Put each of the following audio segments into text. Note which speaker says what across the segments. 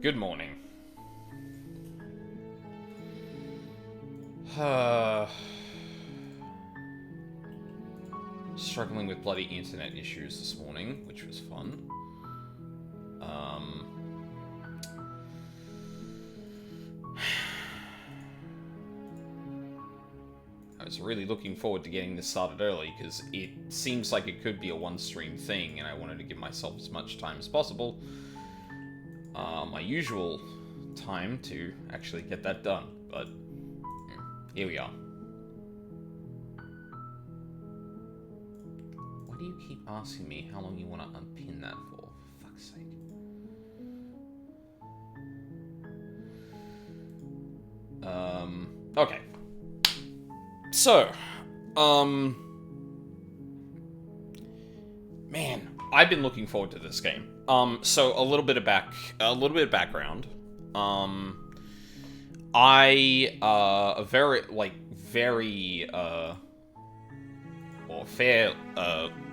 Speaker 1: Good morning. Struggling with bloody internet issues this morning, which was fun. I was really looking forward to getting this started early, because it seems like it could be a one-stream thing, and I wanted to give myself as much time as possible. My usual time to actually get that done, but here we are. Why do you keep asking me how long you want to unpin that for? For fuck's sake. Okay. So, man, I've been looking forward to this game. So a little bit of background. A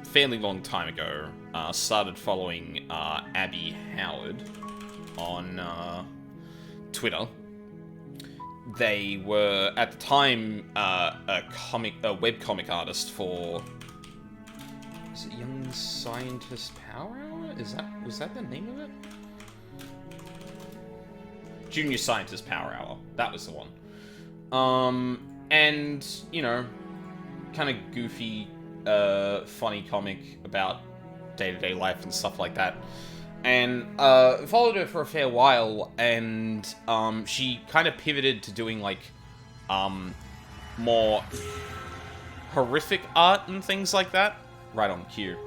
Speaker 1: fairly long time ago, started following Abby Howard on Twitter. They were at the time a webcomic artist for. Is it Young Scientist Power Hour? Was that the name of it? Junior Scientist Power Hour. That was the one. And you know, kind of goofy, funny comic about day-to-day life and stuff like that. And followed her for a fair while, and she kind of pivoted to doing like more horrific art and things like that. Right on cue.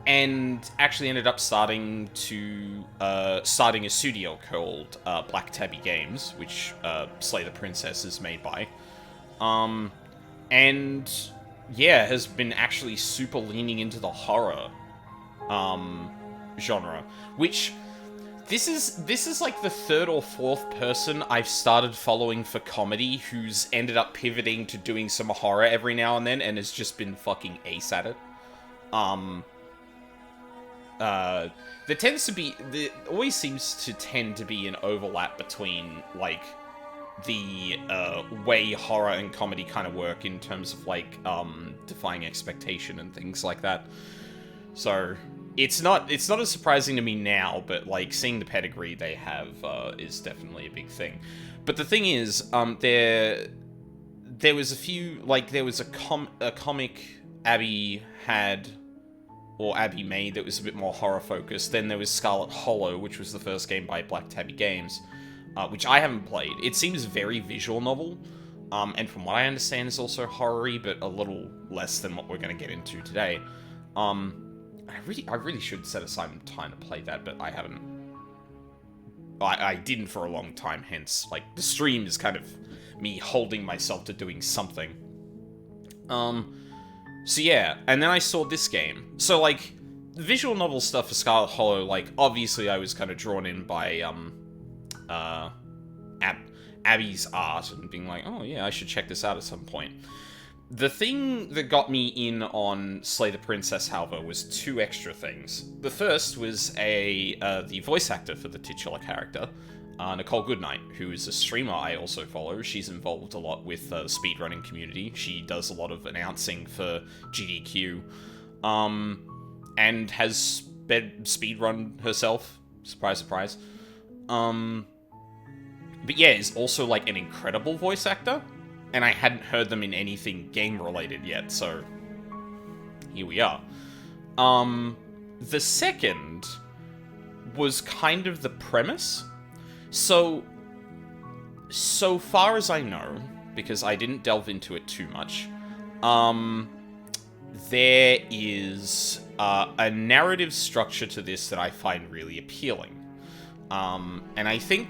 Speaker 1: And actually ended up starting a studio called Black Tabby Games, which Slay the Princess is made by. And yeah, has been actually super leaning into the horror genre, which this is like the third or fourth person I've started following for comedy who's ended up pivoting to doing some horror every now and then and has just been fucking ace at it. There always seems to tend to be an overlap between like the way horror and comedy kind of work in terms of like defying expectation and things like that. So it's not as surprising to me now, but like seeing the pedigree they have is definitely a big thing. But the thing is, there was a few, like there was a comic Abby had, or Abby made, that was a bit more horror focused. Then there was Scarlet Hollow, which was the first game by Black Tabby Games, which I haven't played. It seems very visual novel, and from what I understand is also horror-y, but a little less than what we're going to get into today. I really should set aside some time to play that, but I haven't. I didn't for a long time, hence, like, the stream is kind of me holding myself to doing something. So yeah, and then I saw this game. So, like, the visual novel stuff for Scarlet Hollow, like, obviously I was kind of drawn in by, Abby's art, and being like, oh yeah, I should check this out at some point. The thing that got me in on Slay the Princess, however, was two extra things. The first was the voice actor for the titular character, Nicole Goodnight, who is a streamer I also follow. She's involved a lot with the speedrunning community. She does a lot of announcing for GDQ, and has speedrun herself. Surprise, surprise. But yeah, is also like an incredible voice actor. And I hadn't heard them in anything game-related yet, so here we are. The second was kind of the premise. So far as I know, because I didn't delve into it too much, there is a narrative structure to this that I find really appealing. And I think,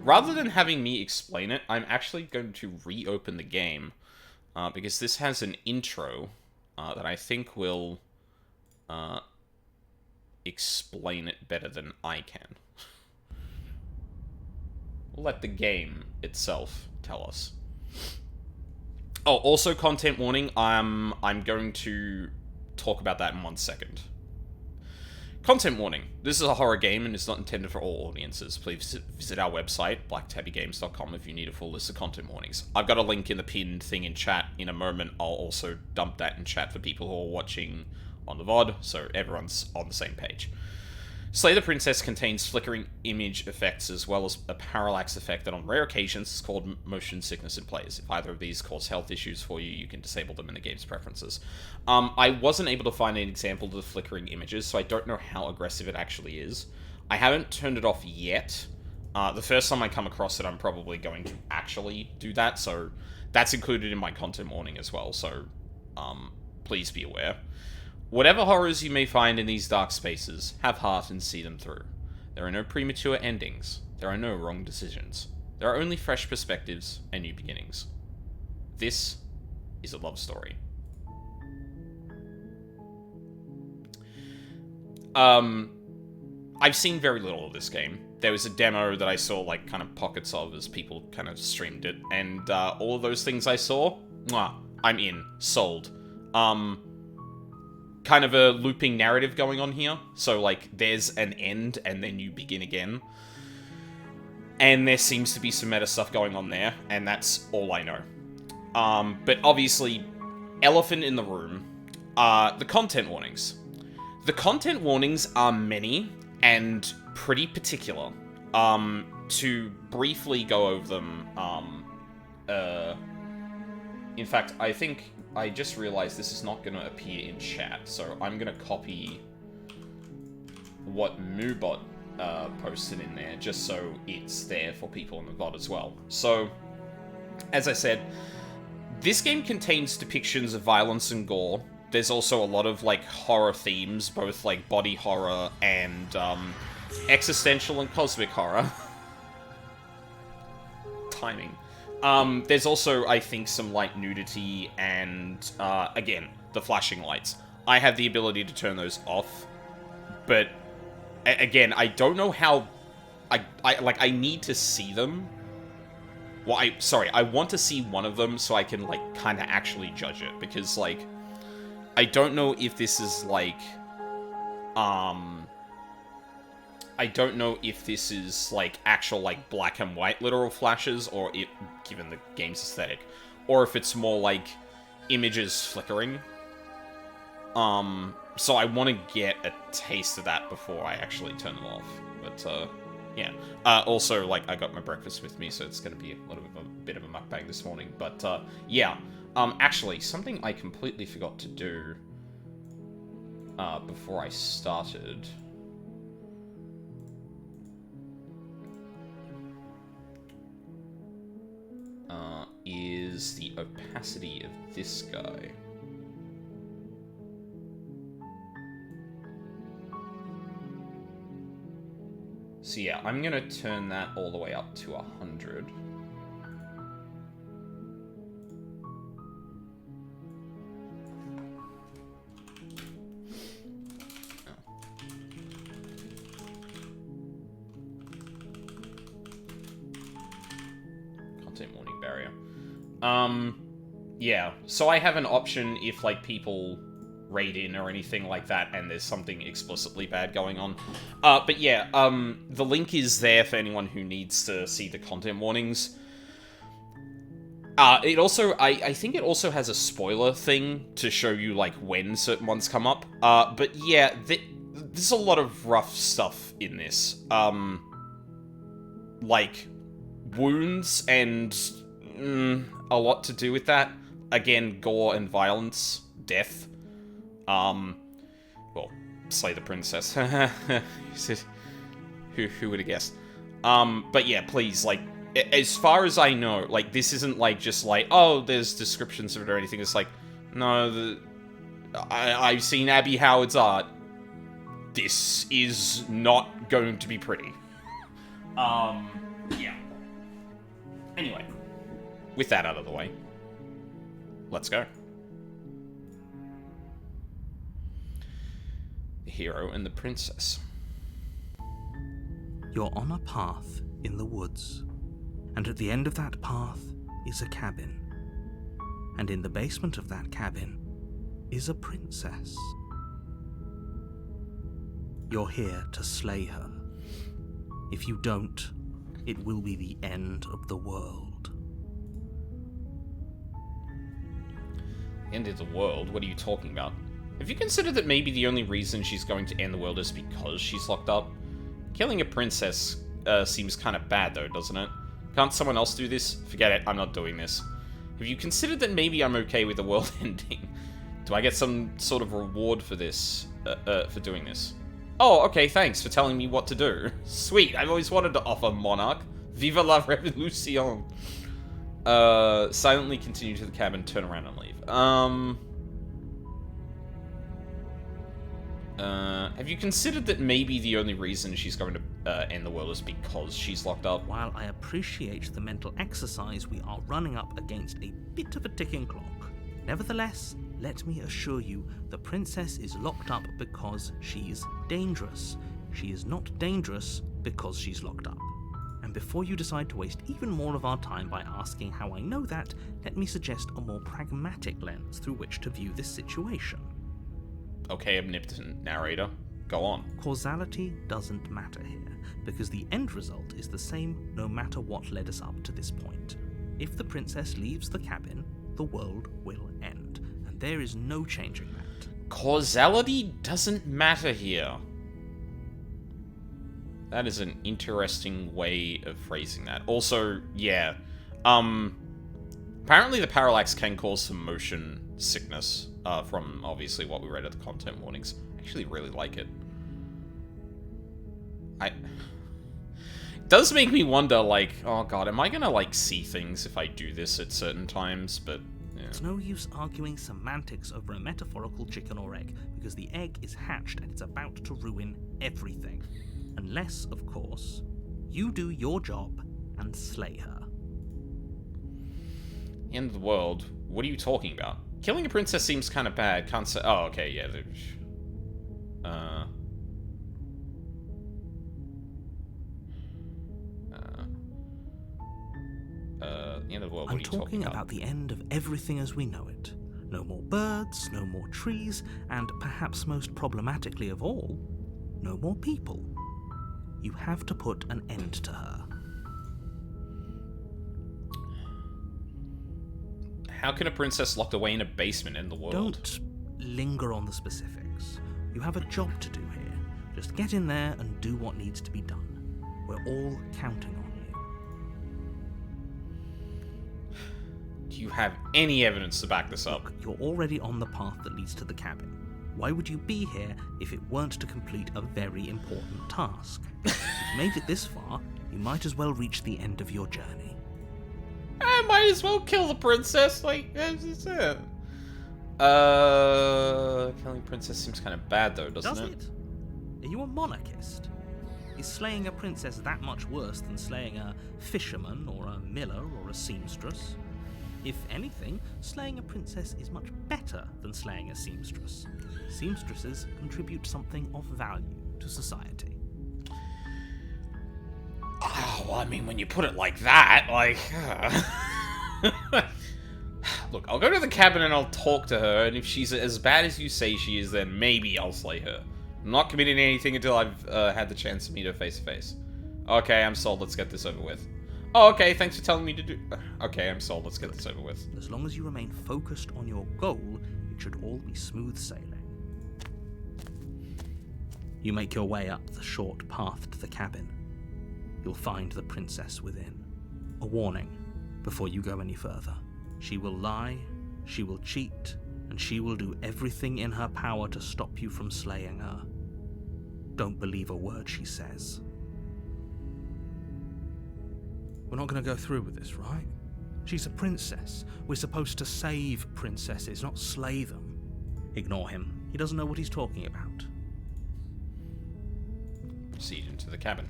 Speaker 1: rather than having me explain it, I'm actually going to reopen the game, because this has an intro that I think will explain it better than I can. We'll let the game itself tell us. Oh, also content warning, I'm going to talk about that in 1 second. Content warning. This is a horror game and is not intended for all audiences. Please visit our website, blacktabbygames.com, if you need a full list of content warnings. I've got a link in the pinned thing in chat in a moment. I'll also dump that in chat for people who are watching on the VOD, so everyone's on the same page. Slay the Princess contains flickering image effects as well as a parallax effect that on rare occasions is called motion sickness in players. If either of these cause health issues for you, you can disable them in the game's preferences. I wasn't able to find an example of the flickering images, so I don't know how aggressive it actually is. I haven't turned it off yet. The first time I come across it, I'm probably going to actually do that, so that's included in my content warning as well, so please be aware. Whatever horrors you may find in these dark spaces, have heart and see them through. There are no premature endings. There are no wrong decisions. There are only fresh perspectives and new beginnings. This is a love story. I've seen very little of this game. There was a demo that I saw, like, kind of pockets of as people kind of streamed it, and all of those things I saw, mwah, I'm in. Sold. Kind of a looping narrative going on here. So, like, there's an end, and then you begin again. And there seems to be some meta stuff going on there, and that's all I know. But obviously, elephant in the room, the content warnings. The content warnings are many and pretty particular. To briefly go over them, in fact, I think I just realized this is not going to appear in chat, so I'm going to copy what Moobot posted in there, just so it's there for people in the VOD as well. So, as I said, this game contains depictions of violence and gore. There's also a lot of, like, horror themes, both, like, body horror and existential and cosmic horror. Timing. There's also, I think, some light nudity and, again, the flashing lights. I have the ability to turn those off, but, again, I don't know how... I need to see them. Well, I want to see one of them so I can, like, kind of actually judge it, because, like, I don't know if this is, like, I don't know if this is, like, actual, like, black and white literal flashes, or it, given the game's aesthetic, or if it's more, like, images flickering. So I want to get a taste of that before I actually turn them off. But, yeah. Also, like, I got my breakfast with me, so it's going to be a little bit of a mukbang this morning. But, yeah. Actually, something I completely forgot to do before I started... is the opacity of this guy. So yeah, I'm gonna turn that all the way up to 100. Content warning barrier. Yeah, so I have an option if, like, people raid in or anything like that and there's something explicitly bad going on. But yeah, the link is there for anyone who needs to see the content warnings. It also, I think it also has a spoiler thing to show you, like, when certain ones come up. But yeah, there's a lot of rough stuff in this. Like, wounds and... a lot to do with that. Again, gore and violence, death. Well, slay the princess. Who would have guessed? But yeah, please, like, as far as I know, like, this isn't, like, just like, oh, there's descriptions of it or anything. It's like, no, I've seen Abby Howard's art. This is not going to be pretty. Yeah. Anyway. With that out of the way, let's go. The hero and the princess.
Speaker 2: You're on a path in the woods, and at the end of that path is a cabin. And in the basement of that cabin is a princess. You're here to slay her. If you don't, it will be the end of the world.
Speaker 1: End of the world? What are you talking about? Have you considered that maybe the only reason she's going to end the world is because she's locked up? Killing a princess seems kind of bad though, doesn't it? Can't someone else do this? Forget it, I'm not doing this. Have you considered that maybe I'm okay with the world ending? Do I get some sort of reward for this, for doing this? Oh, okay, thanks for telling me what to do. Sweet, I've always wanted to offer Monarch. Viva la revolution! Silently continue to the cabin, turn around and leave. Have you considered that maybe the only reason she's going to end the world is because she's locked up?
Speaker 2: While I appreciate the mental exercise, we are running up against a bit of a ticking clock. Nevertheless, let me assure you, the princess is locked up because she's dangerous. She is not dangerous because she's locked up. And before you decide to waste even more of our time by asking how I know that, let me suggest a more pragmatic lens through which to view this situation.
Speaker 1: Okay, omnipotent narrator. Go on.
Speaker 2: Causality doesn't matter here, because the end result is the same no matter what led us up to this point. If the princess leaves the cabin, the world will end, and there is no changing that.
Speaker 1: Causality doesn't matter here. That is an interesting way of phrasing that. Also, yeah. Apparently the parallax can cause some motion sickness, from obviously what we read at the content warnings. I actually really like it. It does make me wonder, like, oh god, am I gonna, like, see things if I do this at certain times, but... yeah.
Speaker 2: It's no use arguing semantics over a metaphorical chicken or egg, because the egg is hatched and it's about to ruin everything. Unless, of course, you do your job and slay her.
Speaker 1: End of the world? What are you talking about? Killing a princess seems kind of bad. Can't say... oh, okay, yeah. The end of the world, what are you talking
Speaker 2: about the end of everything as we know it. No more birds, no more trees, and perhaps most problematically of all, no more people. You have to put an end to her.
Speaker 1: How can a princess locked away in a basement in the world?
Speaker 2: Don't linger on the specifics. You have a job to do here. Just get in there and do what needs to be done. We're all counting on you.
Speaker 1: Do you have any evidence to back this up?
Speaker 2: Look, you're already on the path that leads to the cabin. Why would you be here if it weren't to complete a very important task? If you've made it this far, you might as well reach the end of your journey.
Speaker 1: I might as well kill the princess, like, that's just it. Killing princess seems kind of bad though, doesn't it?
Speaker 2: Does it? Are you a monarchist? Is slaying a princess that much worse than slaying a fisherman or a miller or a seamstress? If anything, slaying a princess is much better than slaying a seamstress. Seamstresses contribute something of value to society.
Speaker 1: Oh, well, I mean, when you put it like that, like... Look, I'll go to the cabin and I'll talk to her, and if she's as bad as you say she is, then maybe I'll slay her. I'm not committing anything until I've had the chance to meet her face to face. Okay, I'm sold. Let's get this over with. Oh, okay, thanks for telling me to do... okay, I'm sold. Let's get this over with.
Speaker 2: As long as you remain focused on your goal, it should all be smooth sailing. You make your way up the short path to the cabin. You'll find the princess within. A warning before you go any further. She will lie, she will cheat, and she will do everything in her power to stop you from slaying her. Don't believe a word she says. We're not going to go through with this, right? She's a princess. We're supposed to save princesses, not slay them. Ignore him. He doesn't know what he's talking about.
Speaker 1: Proceed into the cabin.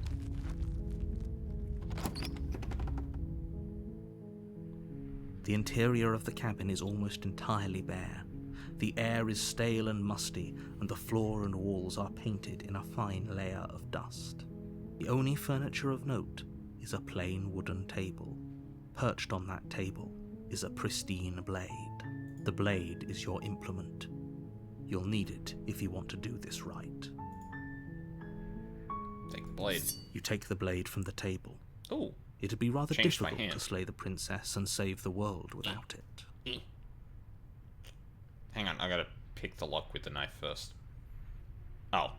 Speaker 2: The interior of the cabin is almost entirely bare. The air is stale and musty, and the floor and walls are painted in a fine layer of dust. The only furniture of note is a plain wooden table. Perched on that table is a pristine blade. The blade is your implement. You'll need it if you want to do this right.
Speaker 1: blade.
Speaker 2: You take the blade from the table.
Speaker 1: Ooh.
Speaker 2: It'd be rather
Speaker 1: Changed my
Speaker 2: difficult
Speaker 1: hand.
Speaker 2: to slay the princess and save the world without it.
Speaker 1: Hang on, I gotta pick the lock with the knife first. Oh.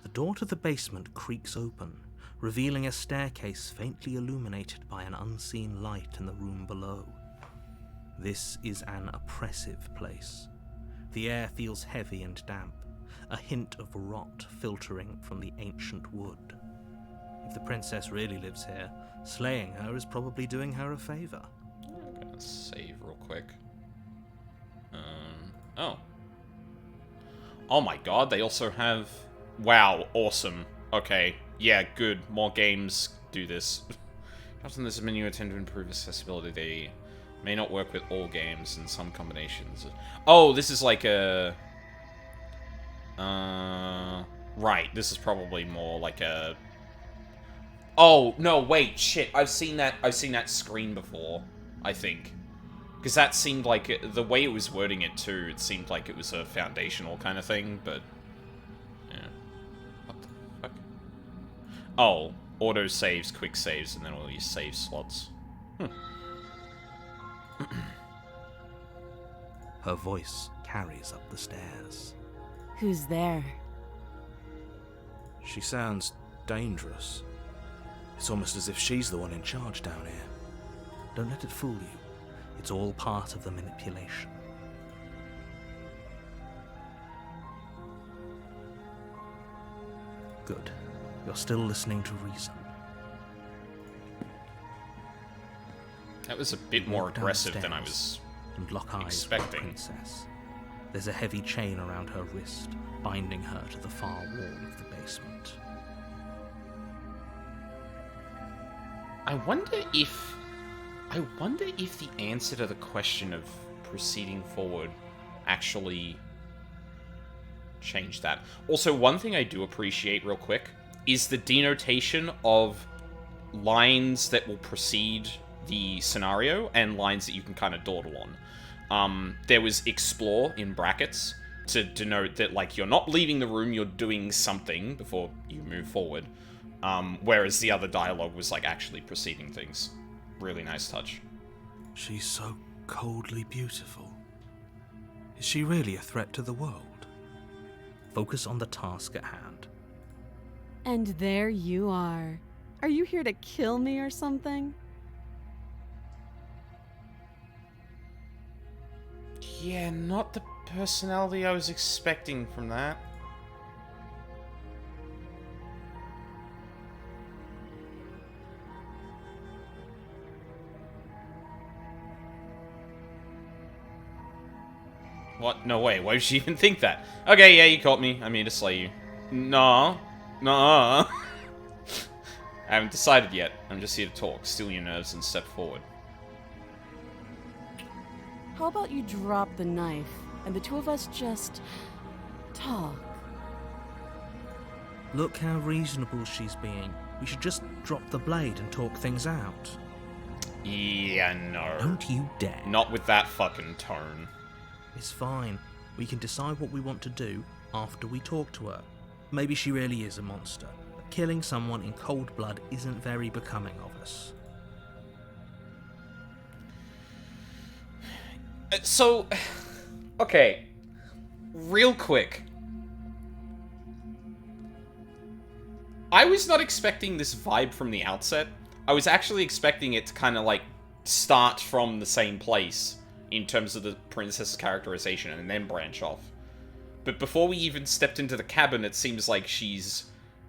Speaker 2: The door to the basement creaks open, revealing a staircase faintly illuminated by an unseen light in the room below. This is an oppressive place. The air feels heavy and damp, a hint of rot filtering from the ancient wood. If the princess really lives here, slaying her is probably doing her a favor.
Speaker 1: I'm gonna save real quick. Oh. Oh my god, they also have... Wow, awesome. Okay, yeah, good. More games do this. Often there's a menu intended to improve accessibility. They may not work with all games in some combinations. Oh, this is like a... Right, this is probably more like a... Oh, no, wait, shit. I've seen that screen before, I think. Because that seemed like... The way it was wording it, too, it seemed like it was a foundational kind of thing, but... Yeah. What the fuck? Oh, auto saves, quick saves, and then all these save slots.
Speaker 2: Her voice carries up the stairs.
Speaker 3: Who's there?
Speaker 2: She sounds dangerous. It's almost as if she's the one in charge down here. Don't let it fool you. It's all part of the manipulation. Good. You're still listening to reason.
Speaker 1: That was a bit more
Speaker 2: Walk
Speaker 1: aggressive than I
Speaker 2: downstairs
Speaker 1: was...
Speaker 2: and lock eyes
Speaker 1: expecting.
Speaker 2: with the princess. There's a heavy chain around her wrist, binding her to the far wall of the basement.
Speaker 1: I wonder if the answer to the question of proceeding forward actually changed that. Also, one thing I do appreciate real quick is the denotation of lines that will precede the scenario and lines that you can kind of dawdle on. There was explore in brackets to denote that, like, you're not leaving the room, you're doing something before you move forward. Whereas the other dialogue was, like, actually preceding things. Really nice touch.
Speaker 2: She's so coldly beautiful. Is she really a threat to the world? Focus on the task at hand.
Speaker 3: And there you are. Are you here to kill me or something?
Speaker 1: Yeah, not the personality I was expecting from that. What? No way. Why would she even think that? Okay, yeah, you caught me. I'm here to slay you. No. No. I haven't decided yet. I'm just here to talk. Still your nerves and step forward.
Speaker 3: How about you drop the knife and the two of us just talk?
Speaker 2: Look how reasonable she's being. We should just drop the blade and talk things out.
Speaker 1: Yeah, no.
Speaker 2: Don't you dare.
Speaker 1: Not with that fucking tone.
Speaker 2: It's fine. We can decide what we want to do after we talk to her. Maybe she really is a monster, but killing someone in cold blood isn't very becoming of us.
Speaker 1: So, okay, real quick. I was not expecting this vibe from the outset. I was actually expecting it to kind of, like, start from the same place in terms of the princess's characterization and then branch off. But before we even stepped into the cabin, it seems like she's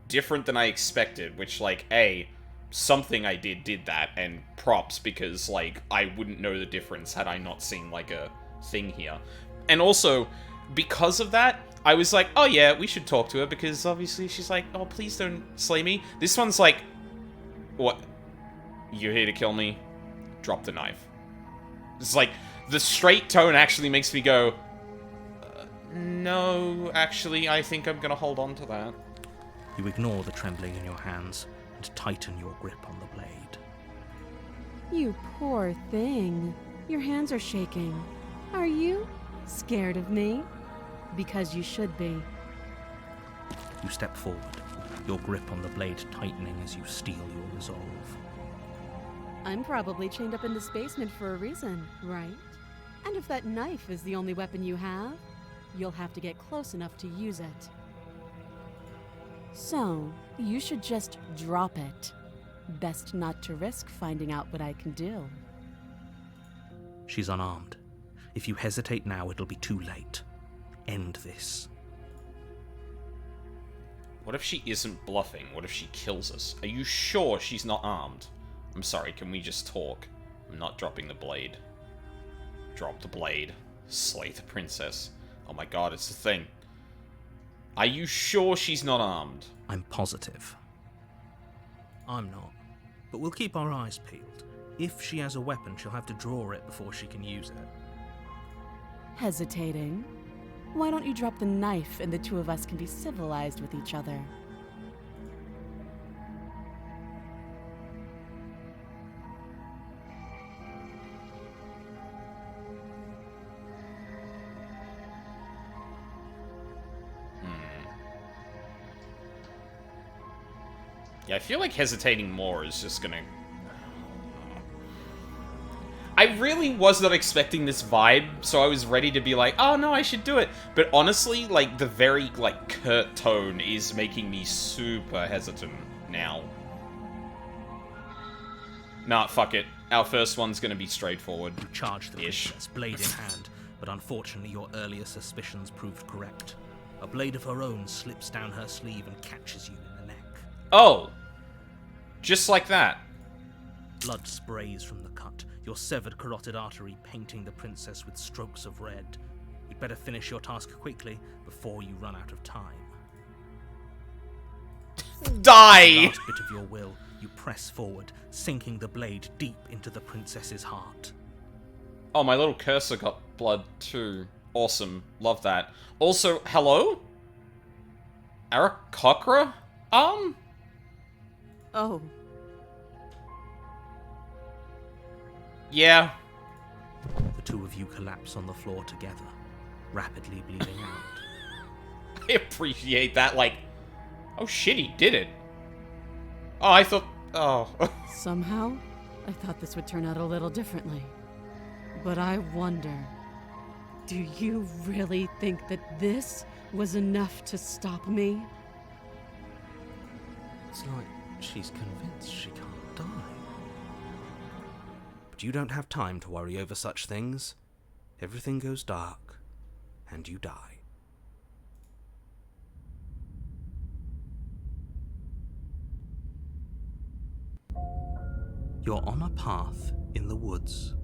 Speaker 1: different than I expected, which, like, A, something I did that, and props, because, like, I wouldn't know the difference had I not seen, like, a thing here. And also, because of that, I was like, oh yeah, we should talk to her, because obviously she's like, oh, please don't slay me. This one's like, what? You're here to kill me? Drop the knife. It's like, the straight tone actually makes me go, no, actually, I think I'm gonna hold on to that.
Speaker 2: You ignore the trembling in your hands and tighten your grip on the blade.
Speaker 3: You poor thing. Your hands are shaking. Are you scared of me? Because you should be.
Speaker 2: You step forward, your grip on the blade tightening as you steel your resolve.
Speaker 3: I'm probably chained up in this basement for a reason, right? And if that knife is the only weapon you have, you'll have to get close enough to use it. So, you should just drop it. Best not to risk finding out what I can do.
Speaker 2: She's unarmed. If you hesitate now, it'll be too late. End this.
Speaker 1: What if she isn't bluffing? What if she kills us? Are you sure she's not armed? I'm sorry, can we just talk? I'm not dropping the blade. Drop the blade. Slay the princess. Oh my god, it's the thing. Are you sure she's not armed?
Speaker 2: I'm positive. I'm not. But we'll keep our eyes peeled. If she has a weapon, she'll have to draw it before she can use it.
Speaker 3: Hesitating? Why don't you drop the knife and the two of us can be civilized with each other?
Speaker 1: Yeah, I feel like hesitating more is just gonna... I really was not expecting this vibe, so I was ready to be like, oh no, I should do it. But honestly, like, the very, like, curt tone is making me super hesitant now. Nah, fuck it. Our first one's gonna be straightforward.
Speaker 2: You charge the
Speaker 1: Ish.
Speaker 2: princess, blade in hand, but unfortunately your earlier suspicions proved correct. A blade of her own slips down her sleeve and catches you in the neck.
Speaker 1: Oh! Just like that.
Speaker 2: Blood sprays from the cut, your severed carotid artery painting the princess with strokes of red. You'd better finish your task quickly before you run out of time.
Speaker 1: Die!
Speaker 2: Last bit of your will, you press forward, sinking the blade deep into the princess's heart.
Speaker 1: Oh, my little cursor got blood too. Awesome. Love that. Also, hello? Aarakocra?
Speaker 3: Oh,
Speaker 1: Yeah.
Speaker 2: The two of you collapse on the floor together, rapidly bleeding out.
Speaker 1: I appreciate that, like... Oh shit, he did it. Oh, I thought... Oh.
Speaker 3: somehow, I thought this would turn out a little differently. But I wonder, do you really think that this was enough to stop me?
Speaker 2: It's like she's convinced she can't die. But you don't have time to worry over such things. Everything goes dark, and you die. You're on a path in the woods,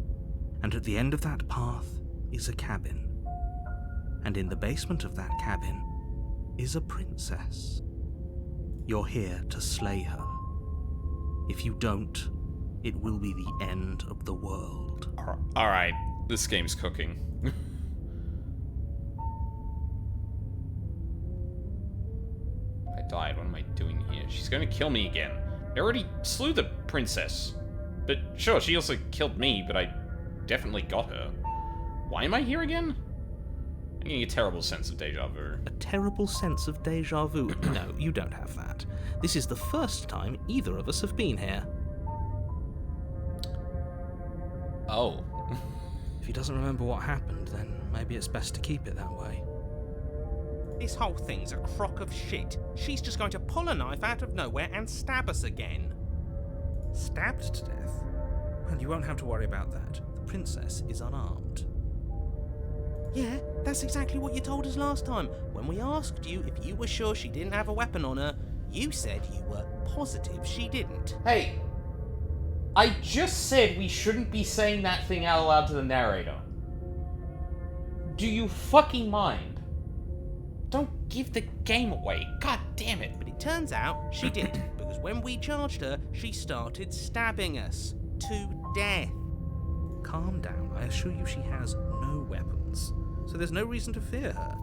Speaker 2: and at the end of that path is a cabin. And in the basement of that cabin is a princess. You're here to slay her. If you don't, it will be the end of the world.
Speaker 1: Alright, this game's cooking. I died, what am I doing here? She's gonna kill me again. I already slew the princess. But sure, she also killed me, but I definitely got her. Why am I here again? I'm getting a terrible sense of deja vu.
Speaker 2: A terrible sense of deja vu. No, you don't have that. This is the first time either of us have been here.
Speaker 1: Oh.
Speaker 2: If he doesn't remember what happened, then maybe it's best to keep it that way.
Speaker 4: This whole thing's a crock of shit. She's just going to pull a knife out of nowhere and stab us again.
Speaker 2: Stabbed to death? Well, you won't have to worry about that. The princess is unarmed.
Speaker 4: Yeah, that's exactly what you told us last time. When we asked you if you were sure she didn't have a weapon on her, you said you were positive she didn't.
Speaker 1: Hey, I just said we shouldn't be saying that thing out loud to the narrator. Do you fucking mind? Don't give the game away. God damn it.
Speaker 4: But it turns out she didn't, because when we charged her, she started stabbing us to death.
Speaker 2: Calm down. I assure you she has no weapons, so there's no reason to fear her.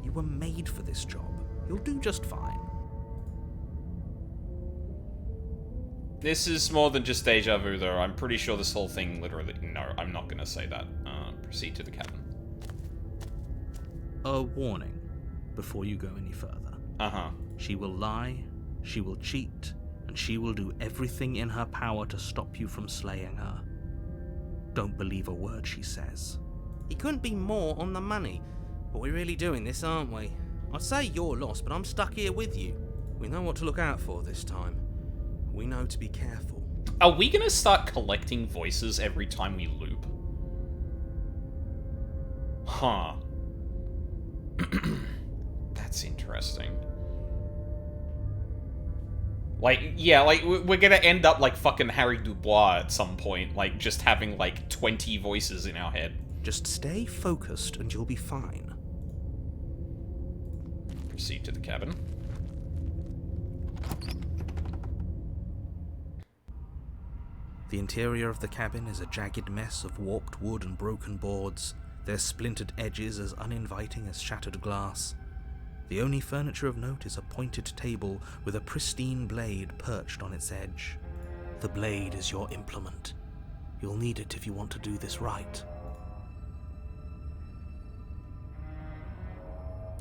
Speaker 2: You were made for this job. You'll do just fine.
Speaker 1: This is more than just deja vu, though. I'm pretty sure this whole thing literally... No, I'm not gonna say that. Proceed to the cabin.
Speaker 2: A warning before you go any further.
Speaker 1: Uh-huh.
Speaker 2: She will lie, she will cheat, and she will do everything in her power to stop you from slaying her. Don't believe a word she says.
Speaker 4: He couldn't be more on the money. But we're really doing this, aren't we? I'd say you're lost, but I'm stuck here with you. We know what to look out for this time. We know to be careful.
Speaker 1: Are we gonna start collecting voices every time we loop? Huh. That's interesting. Like, yeah, like, we're gonna end up like fucking Harry Dubois at some point, like, just having, like, 20 voices in our head.
Speaker 4: Just stay focused and you'll be fine.
Speaker 1: Proceed to the cabin.
Speaker 2: The interior of the cabin is a jagged mess of warped wood and broken boards, their splintered edges as uninviting as shattered glass. The only furniture of note is a pointed table with a pristine blade perched on its edge. The blade is your implement. You'll need it if you want to do this right.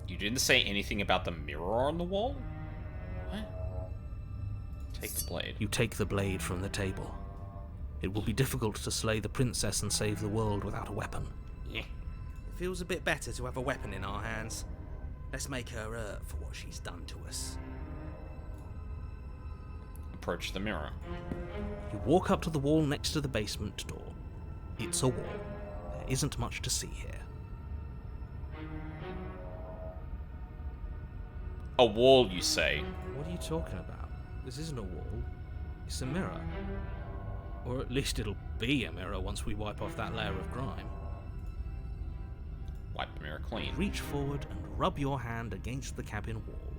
Speaker 1: You didn't say anything about the mirror on the wall? What? Take the blade.
Speaker 2: You take the blade from the table. It will be difficult to slay the princess and save the world without a weapon.
Speaker 1: Yeah.
Speaker 4: It feels a bit better to have a weapon in our hands. Let's make her hurt for what she's done to us.
Speaker 1: Approach the mirror.
Speaker 2: You walk up to the wall next to the basement door. It's a wall. There isn't much to see here.
Speaker 1: A wall, you say?
Speaker 2: What are you talking about? This isn't a wall. It's a mirror. Or at least it'll be a mirror once we wipe off that layer of grime.
Speaker 1: Wipe the mirror clean.
Speaker 2: Reach forward and rub your hand against the cabin wall.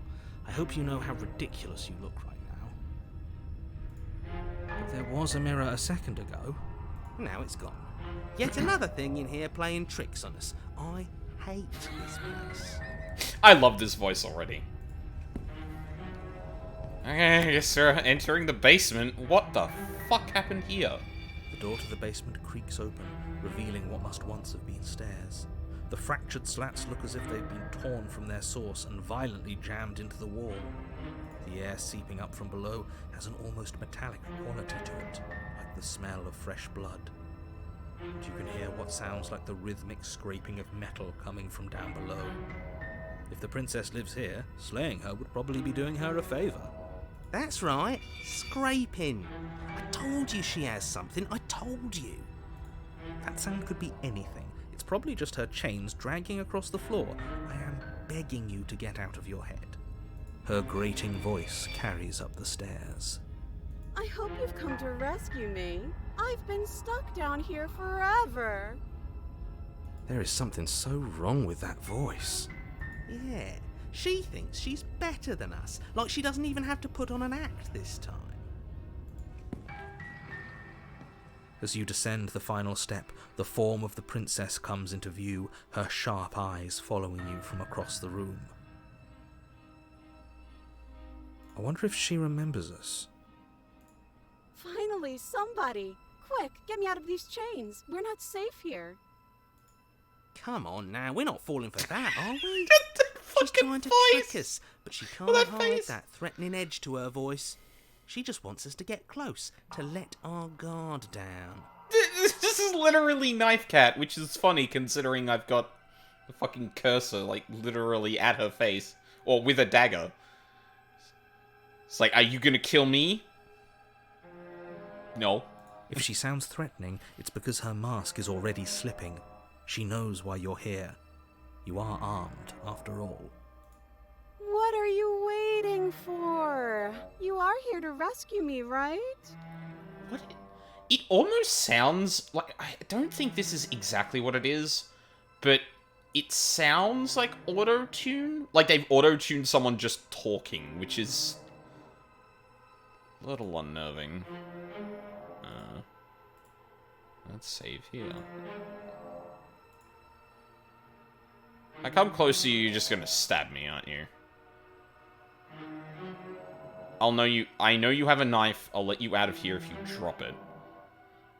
Speaker 2: I hope you know how ridiculous you look right now. But there was a mirror a second ago.
Speaker 4: Now it's gone. Yet another thing in here playing tricks on us. I hate this place.
Speaker 1: I love this voice already. Okay, yes, sir. Entering the basement. What the fuck happened here?
Speaker 2: The door to the basement creaks open, revealing what must once have been stairs. The fractured slats look as if they've been torn from their source and violently jammed into the wall. The air seeping up from below has an almost metallic quality to it, like the smell of fresh blood. And you can hear what sounds like the rhythmic scraping of metal coming from down below. If the princess lives here, slaying her would probably be doing her a favour.
Speaker 4: That's right, scraping. I told you she has something, I told you.
Speaker 2: That sound could be anything. It's probably just her chains dragging across the floor. I am begging you to get out of your head. Her grating voice carries up the stairs.
Speaker 3: I hope you've come to rescue me. I've been stuck down here forever.
Speaker 2: There is something so wrong with that voice.
Speaker 4: Yeah, she thinks she's better than us, like she doesn't even have to put on an act this time.
Speaker 2: As you descend the final step, the form of the princess comes into view, her sharp eyes following you from across the room. I wonder if she remembers us.
Speaker 3: Finally, somebody! Quick, get me out of these chains. We're not safe here.
Speaker 4: Come on now, we're not falling for that, are we? She's
Speaker 1: Fucking
Speaker 4: trying to
Speaker 1: voice!
Speaker 4: trick us, but she can't
Speaker 1: That
Speaker 4: hide
Speaker 1: face!
Speaker 4: that threatening edge to her voice. She just wants us to get close, to let our guard down.
Speaker 1: This is literally Knife Cat, which is funny considering I've got the fucking cursor, like, literally at her face. Or with a dagger. It's like, are you gonna kill me? No.
Speaker 2: If she sounds threatening, it's because her mask is already slipping. She knows why you're here. You are armed, after all.
Speaker 3: What are you waiting for? You are here to rescue me, right?
Speaker 1: What? It almost sounds like... I don't think this is exactly what it is, but it sounds like auto-tune. Like they've auto-tuned someone just talking, which is a little unnerving. Let's save here. I come close to you, you're just gonna stab me, aren't you? I know you have a knife, I'll let you out of here if you drop it.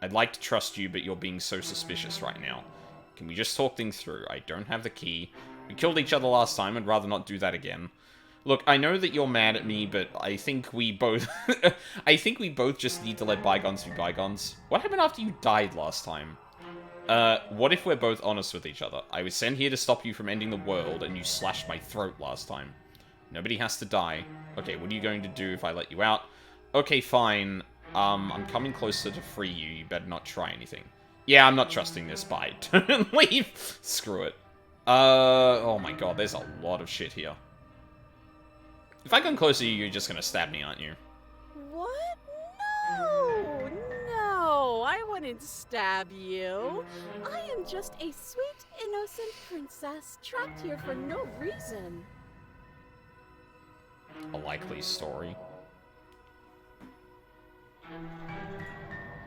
Speaker 1: I'd like to trust you, but you're being so suspicious right now. Can we just talk things through? I don't have the key. We killed each other last time, I'd rather not do that again. Look, I know that you're mad at me, but I think we both... I think we both just need to let bygones be bygones. What happened after you died last time? What if we're both honest with each other? I was sent here to stop you from ending the world, and you slashed my throat last time. Nobody has to die. Okay, what are you going to do if I let you out? Okay, fine. I'm coming closer to free you. You better not try anything. Yeah, I'm not trusting this. Bye. Turn and leave. Screw it. Oh my god, there's a lot of shit here. If I come closer to you, you're just gonna stab me, aren't you?
Speaker 3: What? No! No! I wouldn't stab you. I am just a sweet, innocent princess trapped here for no reason.
Speaker 1: A likely story.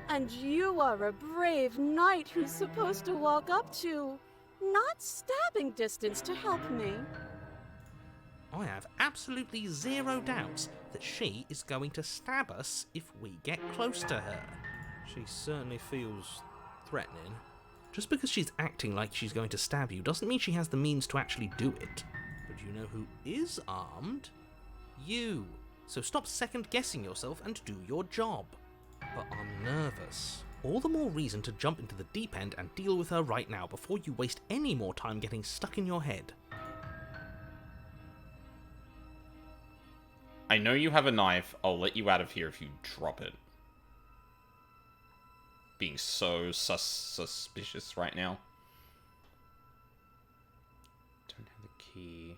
Speaker 3: And you are a brave knight who's supposed to walk up to, not stabbing distance to help me.
Speaker 4: I have absolutely zero doubts that she is going to stab us if we get close to her. She certainly feels threatening. Just because she's acting like she's going to stab you doesn't mean she has the means to actually do it. But you know who is armed? You. So stop second-guessing yourself and do your job. But I'm nervous. All the more reason to jump into the deep end and deal with her right now before you waste any more time getting stuck in your head.
Speaker 1: I know you have a knife. I'll let you out of here if you drop it. Being so suspicious right now. Don't have the key.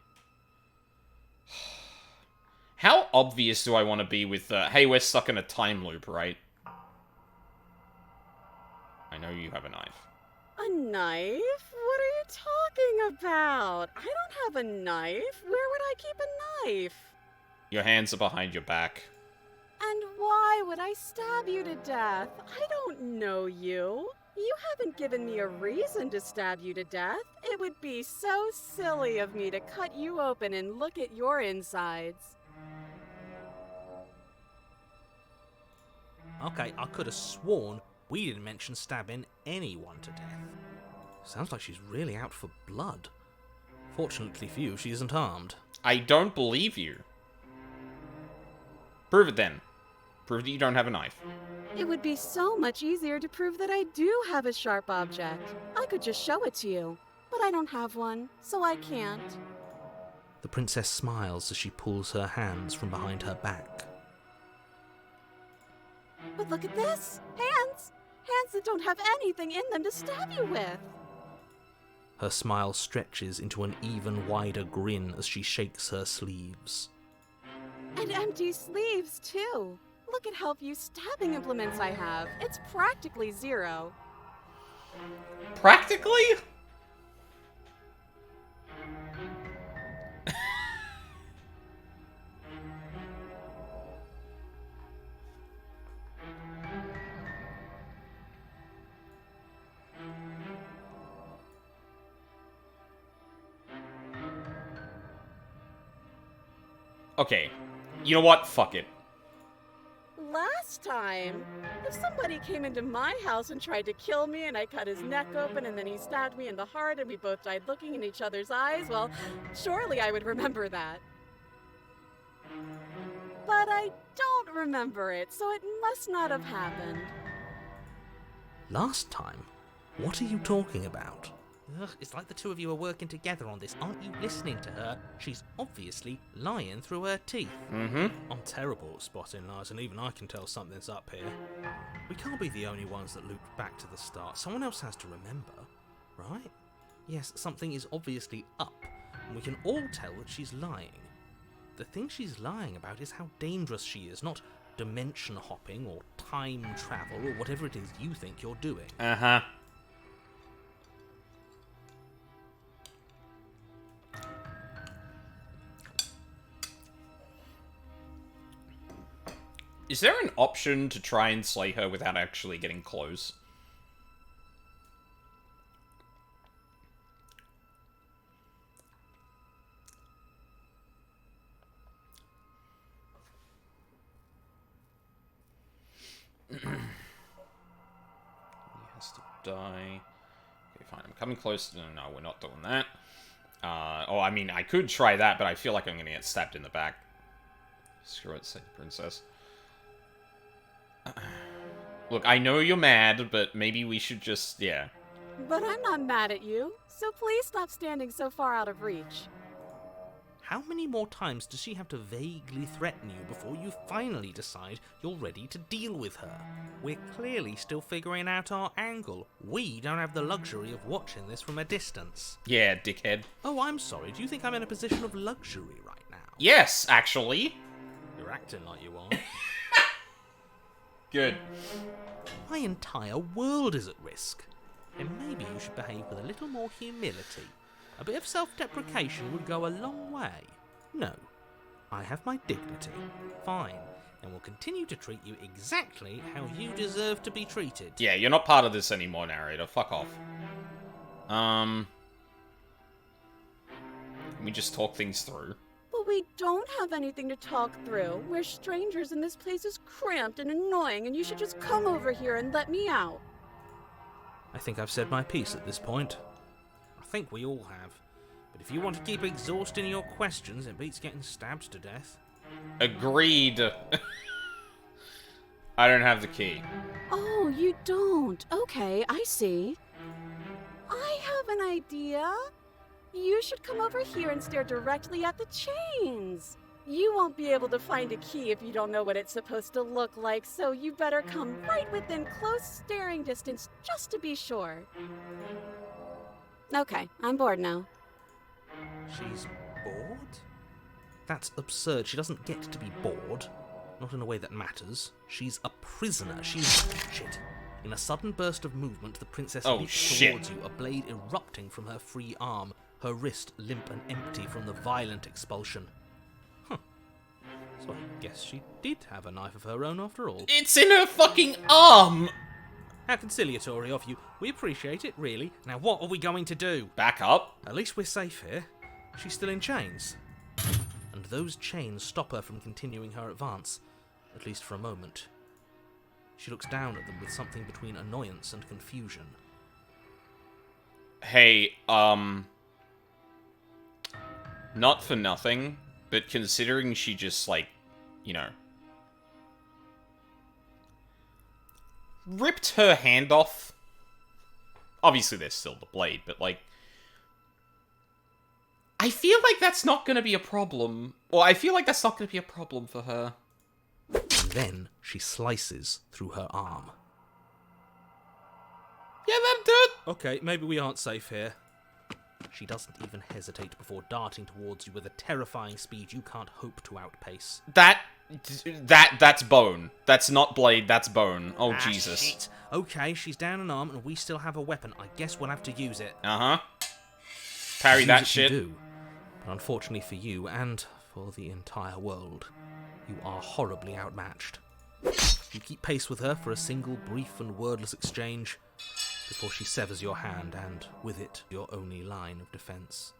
Speaker 1: How obvious do I want to be with, hey, we're stuck in a time loop, right? I know you have a knife.
Speaker 3: A knife? What are you talking about? I don't have a knife. Where would I keep a knife?
Speaker 1: Your hands are behind your back.
Speaker 3: And why would I stab you to death? I don't know you. You haven't given me a reason to stab you to death. It would be so silly of me to cut you open and look at your insides.
Speaker 4: Okay, I could have sworn we didn't mention stabbing anyone to death. Sounds like she's really out for blood. Fortunately for you, she isn't armed.
Speaker 1: I don't believe you. Prove it then. Prove that you don't have a knife.
Speaker 3: It would be so much easier to prove that I do have a sharp object. I could just show it to you, but I don't have one, so I can't.
Speaker 4: The princess smiles as she pulls her hands from behind her back.
Speaker 3: But look at this! Hands! Hands that don't have anything in them to stab you with!
Speaker 4: Her smile stretches into an even wider grin as she shakes her sleeves.
Speaker 3: And empty sleeves, too. Look at how few stabbing implements I have. It's practically zero.
Speaker 1: Practically? Okay. You know what? Fuck it.
Speaker 3: Last time, if somebody came into my house and tried to kill me and I cut his neck open and then he stabbed me in the heart and we both died looking in each other's eyes, well, surely I would remember that. But I don't remember it, so it must not have happened.
Speaker 4: Last time? What are you talking about? Ugh, it's like the two of you are working together on this. Aren't you listening to her? She's obviously lying through her teeth.
Speaker 1: Mm-hmm.
Speaker 4: I'm terrible at spotting lies, and even I can tell something's up here. We can't be the only ones that looped back to the start. Someone else has to remember, right? Yes, something is obviously up, and we can all tell that she's lying. The thing she's lying about is how dangerous she is, not dimension hopping or time travel or whatever it is you think you're doing.
Speaker 1: Uh-huh. Is there an option to try and slay her without actually getting close? He has to die. Okay, fine. I'm coming close. No, we're not doing that. Oh, I mean, I could try that, but I feel like I'm gonna get stabbed in the back. Screw it, say princess. Look, I know you're mad, but maybe we should just, yeah.
Speaker 3: But I'm not mad at you, so please stop standing so far out of reach.
Speaker 4: How many more times does she have to vaguely threaten you before you finally decide you're ready to deal with her? We're clearly still figuring out our angle. We don't have the luxury of watching this from a distance.
Speaker 1: Yeah, dickhead.
Speaker 4: Oh, I'm sorry. Do you think I'm in a position of luxury right now?
Speaker 1: Yes, actually.
Speaker 4: You're acting like you are.
Speaker 1: Good.
Speaker 4: My entire world is at risk. And maybe you should behave with a little more humility. A bit of self-deprecation would go a long way. No, I have my dignity. Fine, and will continue to treat you exactly how you deserve to be treated.
Speaker 1: Yeah, you're not part of this anymore, narrator. Fuck off. Can we just talk things through?
Speaker 3: But we don't have anything to talk through. We're strangers and this place is cramped and annoying and you should just come over here and let me out.
Speaker 4: I think I've said my piece at this point. I think we all have. But if you want to keep exhausting your questions, it beats getting stabbed to death.
Speaker 1: Agreed. I don't have the key.
Speaker 3: Oh, you don't? Okay, I see. I have an idea. You should come over here and stare directly at the chains. You won't be able to find a key if you don't know what it's supposed to look like, so you better come right within close staring distance just to be sure. Okay, I'm bored now.
Speaker 4: She's bored? That's absurd. She doesn't get to be bored. Not in a way that matters. She's a prisoner. She's... Shit. In a sudden burst of movement, the princess leaps towards you, a blade erupting from her free arm, her wrist limp and empty from the violent expulsion. Huh. So I guess she did have a knife of her own after all.
Speaker 1: It's in her fucking arm!
Speaker 4: How conciliatory of you. We appreciate it, really. Now what are we going to do?
Speaker 1: Back up.
Speaker 4: At least we're safe here. She's still in chains. And those chains stop her from continuing her advance, at least for a moment. She looks down at them with something between annoyance and confusion.
Speaker 1: Hey, not for nothing, but considering she just, like, you know, ripped her hand off. Obviously, there's still the blade, but, like, I feel like that's not going to be a problem. Or I feel like that's not going to be a problem for her.
Speaker 4: And then she slices through her arm.
Speaker 1: Yeah, that'll do it.
Speaker 4: Okay, maybe we aren't safe here. She doesn't even hesitate before darting towards you with a terrifying speed you can't hope to outpace.
Speaker 1: That's bone. That's not blade, that's bone. Oh, Jesus.
Speaker 4: Shit. Okay, she's down an arm and we still have a weapon. I guess we'll have to use it.
Speaker 1: Uh-huh. Parry that shit.
Speaker 4: Do. But unfortunately for you, and for the entire world, you are horribly outmatched. You keep pace with her for a single brief and wordless exchange before she severs your hand and, with it, your only line of defense.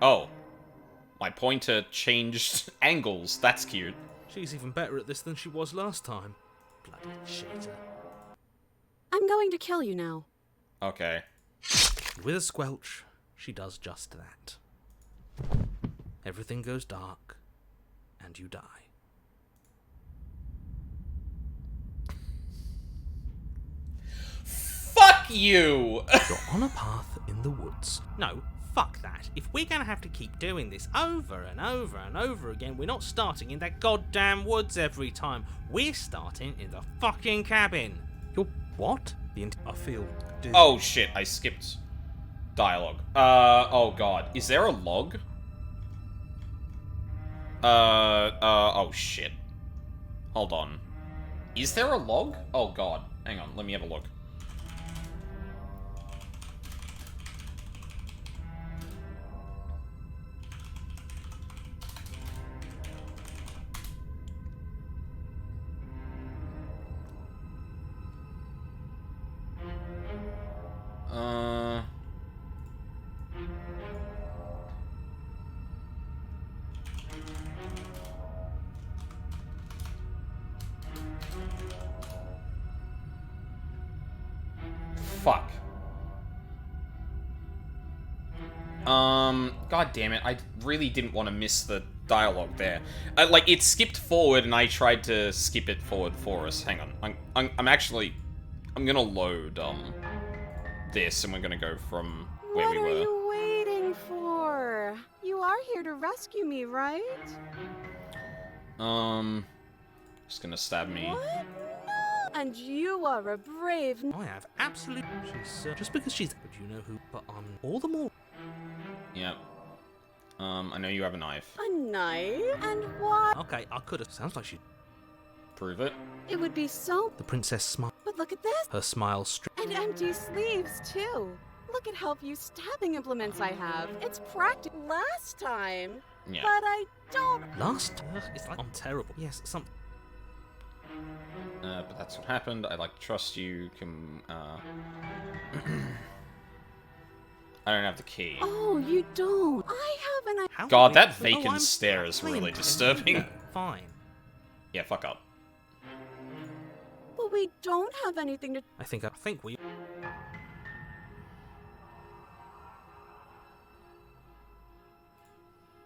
Speaker 1: Oh. My pointer changed angles. That's cute.
Speaker 4: She's even better at this than she was last time. Bloody cheater.
Speaker 3: I'm going to kill you now.
Speaker 1: Okay.
Speaker 4: And with a squelch, she does just that. Everything goes dark, and you die.
Speaker 1: Fuck you!
Speaker 4: You're on a path in the woods. No, fuck that. If we're gonna have to keep doing this over and over and over again, we're not starting in that goddamn woods every time. We're starting in the fucking cabin. You're what? I feel dizzy.
Speaker 1: Oh shit, I skipped dialogue. Oh god. Is there a log? Oh shit. Hold on. Is there a log? Oh god. Hang on, let me have a look. God damn it, I really didn't want to miss the dialogue there. Like, it skipped forward and I tried to skip it forward for us. Hang on. I'm gonna load, this and we're gonna go from where
Speaker 3: What
Speaker 1: we
Speaker 3: are
Speaker 1: were.
Speaker 3: you waiting for? You are here to rescue me, right?
Speaker 1: Just gonna stab me.
Speaker 3: What? No. And you are a brave.
Speaker 4: I have absolute. She's just because she's. But you know who? But all the more.
Speaker 1: Yep. I know you have a knife.
Speaker 3: A knife? And why?
Speaker 4: Okay, I could have. Sounds like she.
Speaker 1: Prove it.
Speaker 3: It would be so.
Speaker 4: The princess smiled.
Speaker 3: But look at this.
Speaker 4: Her smile
Speaker 3: And empty sleeves, too. Look at how few stabbing implements I have. It's practical. Last time.
Speaker 1: Yeah.
Speaker 3: But I don't.
Speaker 4: Last. It's like I'm terrible. Yes, some.
Speaker 1: But that's what happened. I like to trust you. Can, I don't have the key.
Speaker 3: Oh, you don't. I have an.
Speaker 4: How
Speaker 1: God,
Speaker 4: we-
Speaker 1: that
Speaker 4: Oh,
Speaker 1: vacant
Speaker 4: I'm
Speaker 1: stare is
Speaker 4: playing
Speaker 1: really
Speaker 4: pretty
Speaker 1: disturbing.
Speaker 4: good. Fine.
Speaker 1: Yeah, fuck up.
Speaker 3: But we don't have anything to.
Speaker 4: I think we.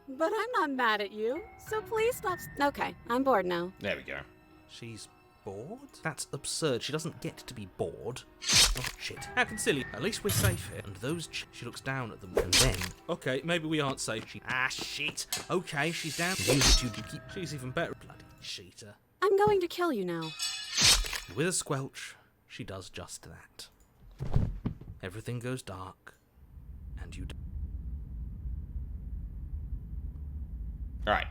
Speaker 3: But I'm not mad at you. So please stop. Okay, I'm bored now.
Speaker 1: There we go.
Speaker 4: She's bored? That's absurd. She doesn't get to be bored. Oh, shit. How can silly? At least we're safe here. And those she looks down at them. And then... Okay, maybe we aren't safe. Shit. Okay, she's down. Use it to keep... She's even better. Bloody cheater.
Speaker 3: I'm going to kill you now.
Speaker 4: And with a squelch, she does just that. Everything goes dark. And you...
Speaker 1: Alright.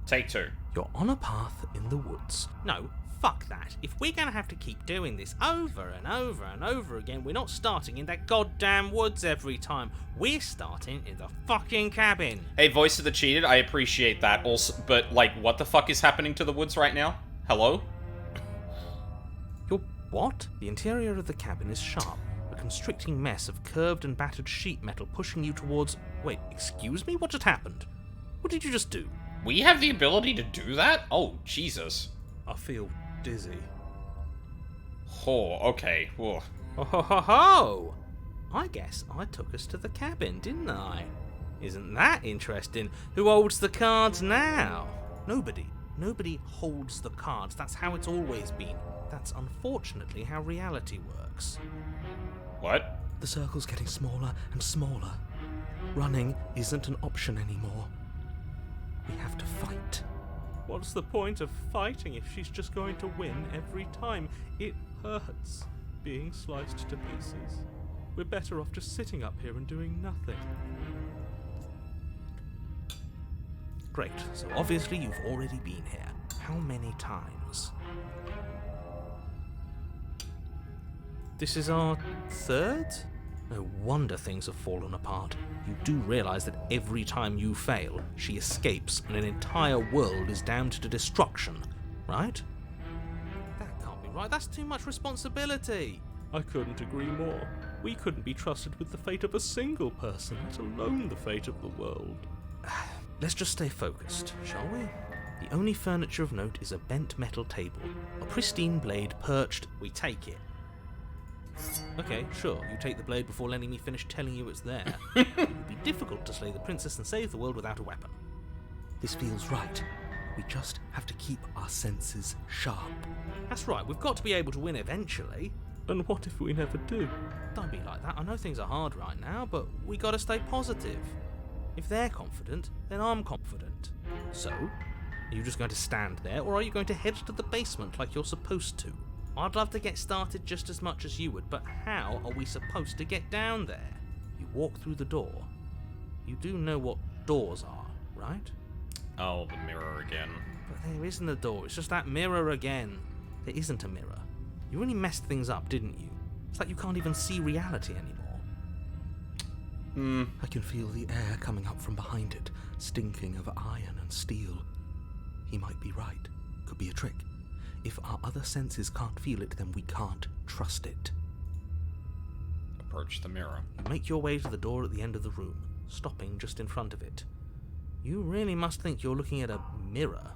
Speaker 1: Take 2.
Speaker 4: You're on a path in the woods. No, fuck that. If we're gonna have to keep doing this over and over and over again, we're not starting in that goddamn woods every time. We're starting in the fucking cabin.
Speaker 1: Hey, Voice of the Cheated, I appreciate that. Also, but, like, what the fuck is happening to the woods right now? Hello?
Speaker 4: You're what? The interior of the cabin is sharp. A constricting mess of curved and battered sheet metal pushing you towards... Wait, excuse me? What just happened? What did you just do?
Speaker 1: We have the ability to do that? Oh, Jesus.
Speaker 4: I feel dizzy.
Speaker 1: Oh, okay. Whoa.
Speaker 4: Oh ho ho ho! I guess I took us to the cabin, didn't I? Isn't that interesting? Who holds the cards now? Nobody. Nobody holds the cards. That's how it's always been. That's unfortunately how reality works.
Speaker 1: What?
Speaker 4: The circle's getting smaller and smaller. Running isn't an option anymore. We have to fight. What's the point of fighting if she's just going to win every time? It hurts being sliced to pieces. We're better off just sitting up here and doing nothing. Great, so obviously you've already been here. How many times? This is our third? No wonder things have fallen apart. You do realise that every time you fail, she escapes and an entire world is damned to destruction, right? That can't be right. That's too much responsibility. I couldn't agree more. We couldn't be trusted with the fate of a single person, let alone the fate of the world. Let's just stay focused, shall we? The only furniture of note is a bent metal table. A pristine blade perched. We take it. Okay, sure, you take the blade before letting me finish telling you it's there. It would be difficult to slay the princess and save the world without a weapon. This feels right. We just have to keep our senses sharp. That's right, we've got to be able to win eventually. And what if we never do? Don't be like that. I know things are hard right now, but we gotta stay positive. If they're confident, then I'm confident. So, are you just going to stand there, or are you going to head to the basement like you're supposed to? I'd love to get started just as much as you would, but how are we supposed to get down there? You walk through the door. You do know what doors are, right?
Speaker 1: Oh, the mirror again.
Speaker 4: But there isn't a door, it's just that mirror again. There isn't a mirror. You really messed things up, didn't you? It's like you can't even see reality anymore. I can feel the air coming up from behind it, stinking of iron and steel. He might be right. Could be a trick. If our other senses can't feel it, then we can't trust it.
Speaker 1: Approach the mirror.
Speaker 4: You make your way to the door at the end of the room, stopping just in front of it. You really must think you're looking at a mirror.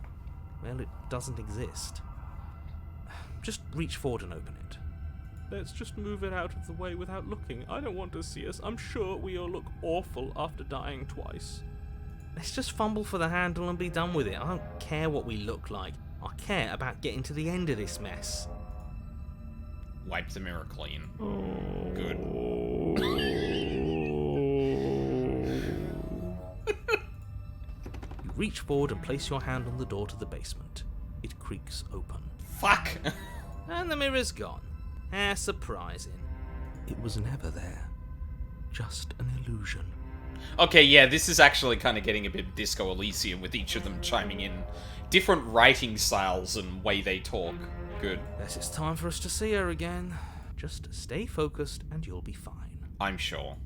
Speaker 4: Well, it doesn't exist. Just reach forward and open it. Let's just move it out of the way without looking. I don't want to see us. I'm sure we all look awful after dying twice. Let's just fumble for the handle and be done with it. I don't care what we look like. I care about getting to the end of this mess.
Speaker 1: Wipe the mirror clean. Good.
Speaker 4: You reach forward and place your hand on the door to the basement. It creaks open.
Speaker 1: Fuck!
Speaker 4: And the mirror's gone. How surprising. It was never there. Just an illusion.
Speaker 1: Okay, yeah, this is actually kind of getting a bit Disco Elysium with each of them chiming in different writing styles and way they talk. Good.
Speaker 4: Guess it's time for us to see her again. Just stay focused and you'll be fine.
Speaker 1: I'm sure.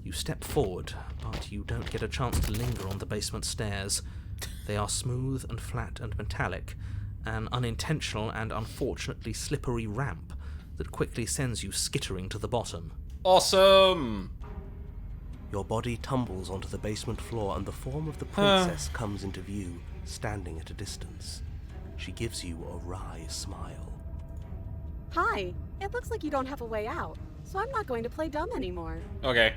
Speaker 4: You step forward, but you don't get a chance to linger on the basement stairs. They are smooth and flat and metallic, an unintentional and unfortunately slippery ramp that quickly sends you skittering to the bottom.
Speaker 1: Awesome!
Speaker 5: Your body tumbles onto the basement floor and the form of the princess comes into view, standing at a distance. She gives you a wry smile.
Speaker 3: Hi, it looks like you don't have a way out, so I'm not going to play dumb anymore.
Speaker 1: Okay.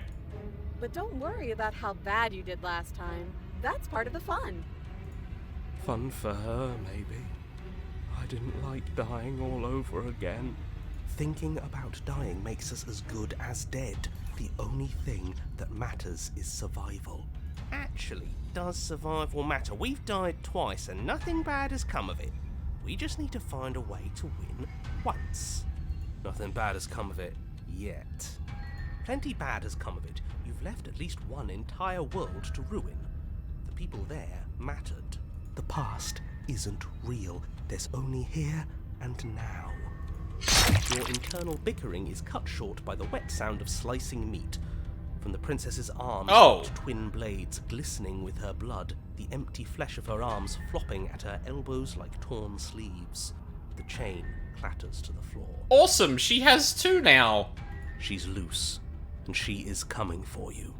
Speaker 3: But don't worry about how bad you did last time. That's part of the fun.
Speaker 5: Fun for her, maybe. I didn't like dying all over again. Thinking about dying makes us as good as dead. The only thing that matters is survival. Actually, does survival matter? We've died twice and nothing bad has come of it. We just need to find a way to win once. Nothing bad has come of it yet. Plenty bad has come of it. You've left at least one entire world to ruin. The people there mattered. The past isn't real. There's only here and now. Your internal bickering is cut short by the wet sound of slicing meat. From the princess's arms, twin blades glistening with her blood, the empty flesh of her arms flopping at her elbows like torn sleeves. The chain clatters to the floor.
Speaker 1: Awesome! She has two now!
Speaker 5: She's loose, and she is coming for you.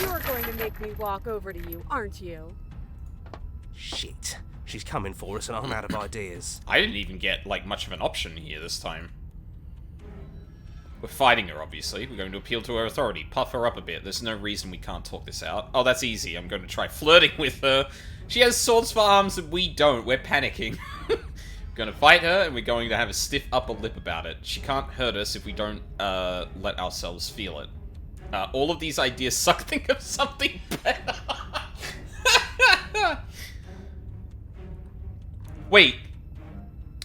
Speaker 3: You're going to make me walk over to you, aren't you?
Speaker 5: Shit. She's coming for us and I'm out of ideas.
Speaker 1: I didn't even get, like, much of an option here this time. We're fighting her, obviously. We're going to appeal to her authority. Puff her up a bit. There's no reason we can't talk this out. Oh, that's easy. I'm going to try flirting with her. She has swords for arms and we don't. We're panicking. We're going to fight her and we're going to have a stiff upper lip about it. She can't hurt us if we don't let ourselves feel it. All of these ideas suck. Think of something better. Wait.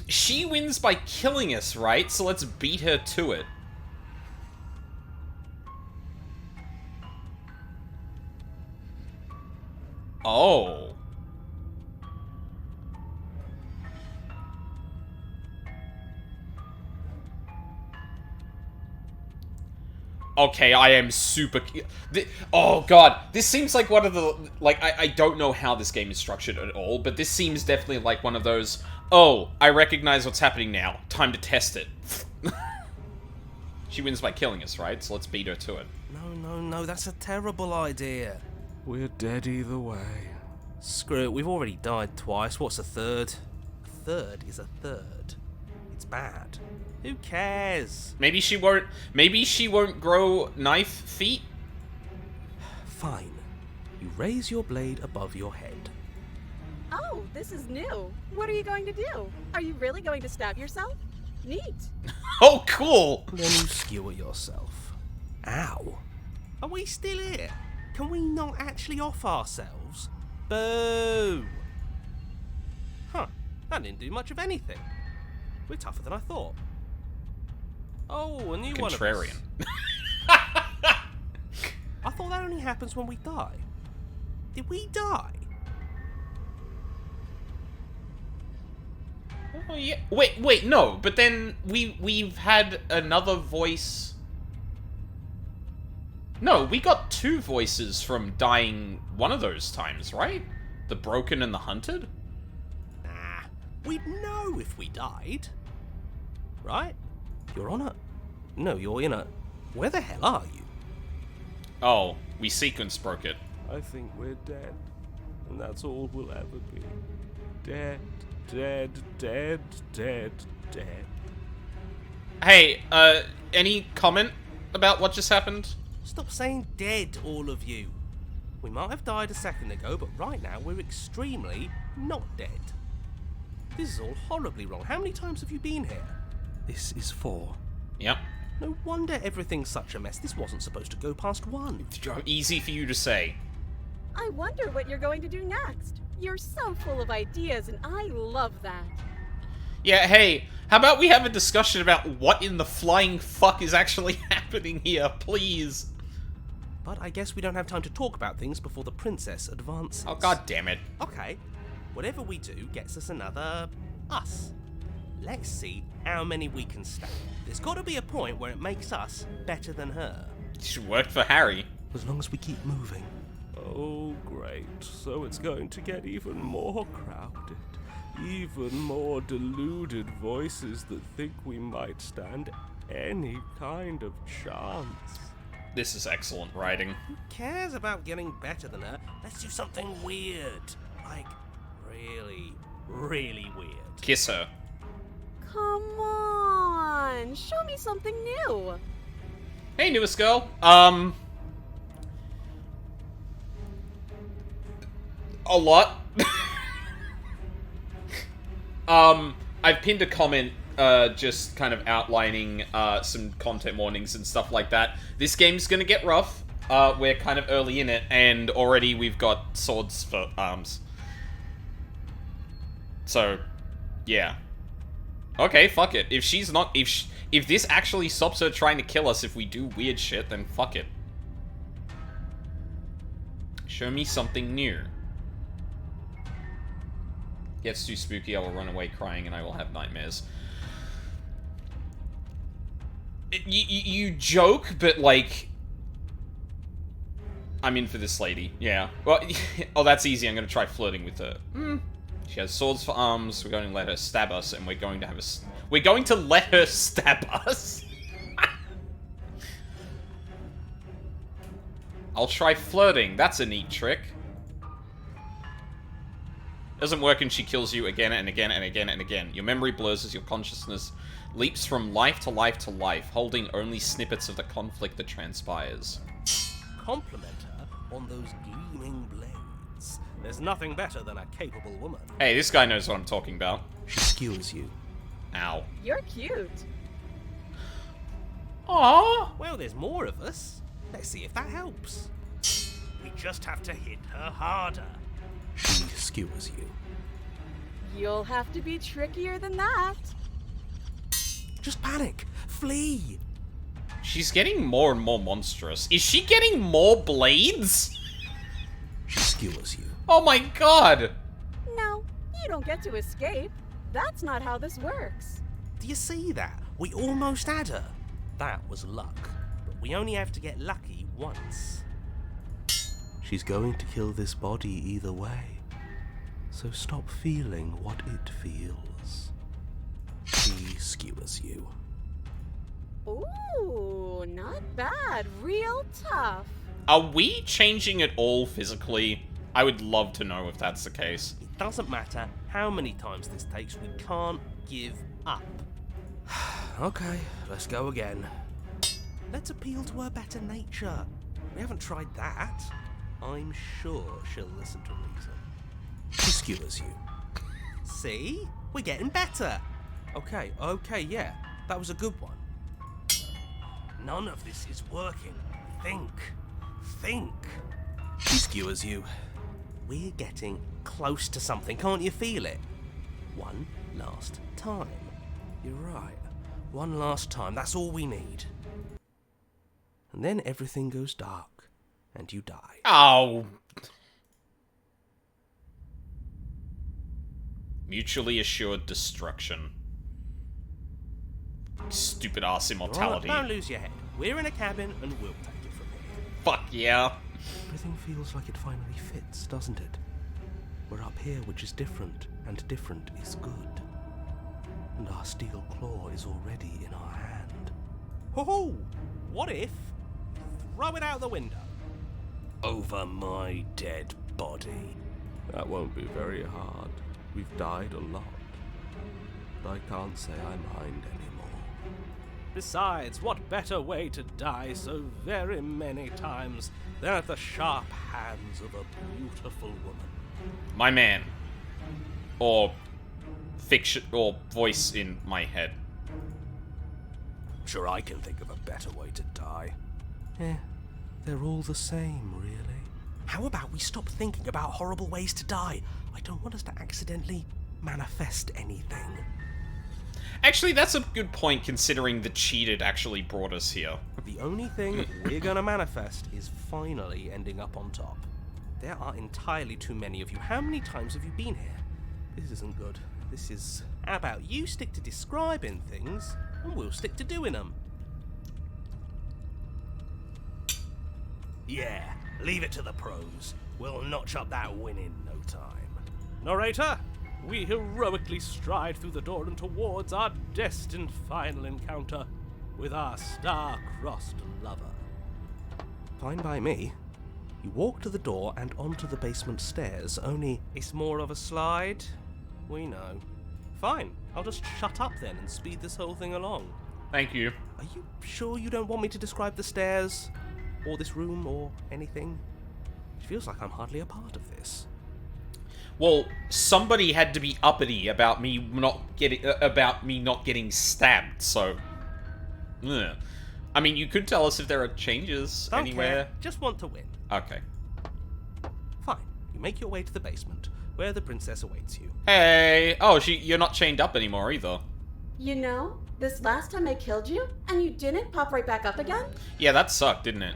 Speaker 1: She wins by killing us, right? So let's beat her to it. Oh. Okay, I am super... Oh god, this seems like one of the... Like, I don't know how this game is structured at all, but this seems definitely like one of those... Oh, I recognize what's happening now. Time to test it. She wins by killing us, right? So let's beat her to it.
Speaker 5: No, that's a terrible idea.
Speaker 6: We're dead either way.
Speaker 5: Screw it, we've already died twice. What's a third? A third is a third. It's bad. Who cares?
Speaker 1: Maybe she won't grow knife feet?
Speaker 5: Fine. You raise your blade above your head.
Speaker 3: Oh, this is new. What are you going to do? Are you really going to stab yourself? Neat.
Speaker 1: Oh, cool!
Speaker 5: Then you skewer yourself. Ow. Are we still here? Can we not actually off ourselves? Boo! Huh, that didn't do much of anything. We're tougher than I thought. Oh, a new one of us.
Speaker 1: Contrarian.
Speaker 5: I thought that only happens when we die. Did we die?
Speaker 1: Oh, yeah. Wait, no. But then we've had another voice. No, we got two voices from dying one of those times, right? The broken and the hunted?
Speaker 5: Nah, we'd know if we died. Right? You're on a... No, you're in a... Where the hell are you?
Speaker 1: Oh, we sequence broke it.
Speaker 6: I think we're dead. And that's all we'll ever be. Dead, dead, dead, dead, dead.
Speaker 1: Hey, any comment about what just happened?
Speaker 5: Stop saying dead, all of you. We might have died a second ago, but right now we're extremely not dead. This is all horribly wrong. How many times have you been here?
Speaker 2: This is 4.
Speaker 1: Yep.
Speaker 5: No wonder everything's such a mess. This wasn't supposed to go past 1.
Speaker 1: Easy for you to say.
Speaker 3: I wonder what you're going to do next. You're so full of ideas, and I love that.
Speaker 1: Yeah, hey, how about we have a discussion about what in the flying fuck is actually happening here, please?
Speaker 5: But I guess we don't have time to talk about things before the princess advances.
Speaker 1: Oh, god damn it.
Speaker 5: Okay, whatever we do gets us another us. Let's see how many we can stack. There's got to be a point where it makes us better than her.
Speaker 1: She worked for Harry.
Speaker 2: As long as we keep moving.
Speaker 6: Oh, great. So it's going to get even more crowded. Even more deluded voices that think we might stand any kind of chance.
Speaker 1: This is excellent writing.
Speaker 5: Who cares about getting better than her? Let's do something weird. Like, really, really weird.
Speaker 1: Kiss her.
Speaker 3: Come on, show me something new.
Speaker 1: Hey, newest girl. A lot. I've pinned a comment, just kind of outlining, some content warnings and stuff like that. This game's gonna get rough. We're kind of early in it, and already we've got swords for arms. So, yeah. Okay, fuck it. If she's not, if this actually stops her trying to kill us if we do weird shit, then fuck it. Show me something new. Gets too spooky, I will run away crying and I will have nightmares. You joke, but like... I'm in for this lady, yeah. Well, oh, that's easy, I'm gonna try flirting with her. She has swords for arms, we're going to let her stab us, and we're going to have a... We're going to let her stab us? I'll try flirting, that's a neat trick. Doesn't work and she kills you again and again and again and again. Your memory blurs as your consciousness leaps from life to life to life, holding only snippets of the conflict that transpires.
Speaker 5: Compliment her on those gleaming blades. There's nothing better than a capable woman.
Speaker 1: Hey, this guy knows what I'm talking about.
Speaker 2: She skewers you.
Speaker 1: Ow.
Speaker 3: You're cute.
Speaker 1: Aww.
Speaker 5: Well, there's more of us. Let's see if that helps. We just have to hit her harder.
Speaker 2: She skewers you.
Speaker 3: You'll have to be trickier than that.
Speaker 5: Just panic. Flee.
Speaker 1: She's getting more and more monstrous. Is she getting more blades?
Speaker 2: She skewers you.
Speaker 1: Oh my god.
Speaker 3: No, you don't get to escape. That's not how this works.
Speaker 5: Do you see that? We almost had her. That was luck. But we only have to get lucky once.
Speaker 2: She's going to kill this body either way. So stop feeling what it feels. She skewers you.
Speaker 3: Ooh, not bad. Real tough.
Speaker 1: Are we changing it all physically? I would love to know if that's the case.
Speaker 5: It doesn't matter how many times this takes, we can't give up.
Speaker 2: Okay, let's go again.
Speaker 5: Let's appeal to her better nature. We haven't tried that. I'm sure she'll listen to reason.
Speaker 2: She skewers you.
Speaker 5: See? We're getting better.
Speaker 2: Okay, yeah. That was a good one.
Speaker 5: None of this is working. Think.
Speaker 2: She skewers you.
Speaker 5: We're getting close to something. Can't you feel it? One last time.
Speaker 2: You're right. One last time. That's all we need. And then everything goes dark. And you die.
Speaker 1: Oh. Mutually assured destruction. Stupid ass immortality.
Speaker 5: Right, don't lose your head. We're in a cabin and we'll take it from here.
Speaker 1: Fuck yeah.
Speaker 2: Everything feels like it finally fits, doesn't it? We're up here, which is different, and different is good. And our steel claw is already in our hand.
Speaker 5: Ho-ho! What if? Throw it out the window.
Speaker 2: Over my dead body.
Speaker 6: That won't be very hard. We've died a lot. but I can't say I mind anymore.
Speaker 5: Besides, what better way to die so very many times than at the sharp hands of a beautiful woman?
Speaker 1: My man. Or fiction, or voice in my head.
Speaker 6: Sure, I can think of a better way to die.
Speaker 5: They're all the same, really. How about we stop thinking about horrible ways to die? I don't want us to accidentally manifest anything.
Speaker 1: Actually, that's a good point, considering the cheated actually brought us here.
Speaker 5: The only thing we're gonna manifest is finally ending up on top. There are entirely too many of you. How many times have you been here? This isn't good. This is... How about you stick to describing things, and we'll stick to doing them.
Speaker 6: Yeah, leave it to the pros. We'll notch up that win in no time.
Speaker 5: Narrator, we heroically stride through the door and towards our destined final encounter with our star-crossed lover. Fine by me. You walk to the door and onto the basement stairs, only it's more of a slide. We know. Fine, I'll just shut up then and speed this whole thing along.
Speaker 1: Thank you.
Speaker 5: Are you sure you don't want me to describe the stairs? Or this room, or anything? It feels like I'm hardly a part of this.
Speaker 1: Well, somebody had to be uppity about me not getting stabbed. So, ugh. I mean, you could tell us if there are changes
Speaker 5: Don't
Speaker 1: anywhere.
Speaker 5: care, just want to win.
Speaker 1: Okay.
Speaker 5: Fine, you make your way to the basement, where the princess awaits you.
Speaker 1: Hey. Oh, you're not chained up anymore either.
Speaker 3: You know, this last time I killed you, and you didn't pop right back up again?
Speaker 1: Yeah, that sucked, didn't it?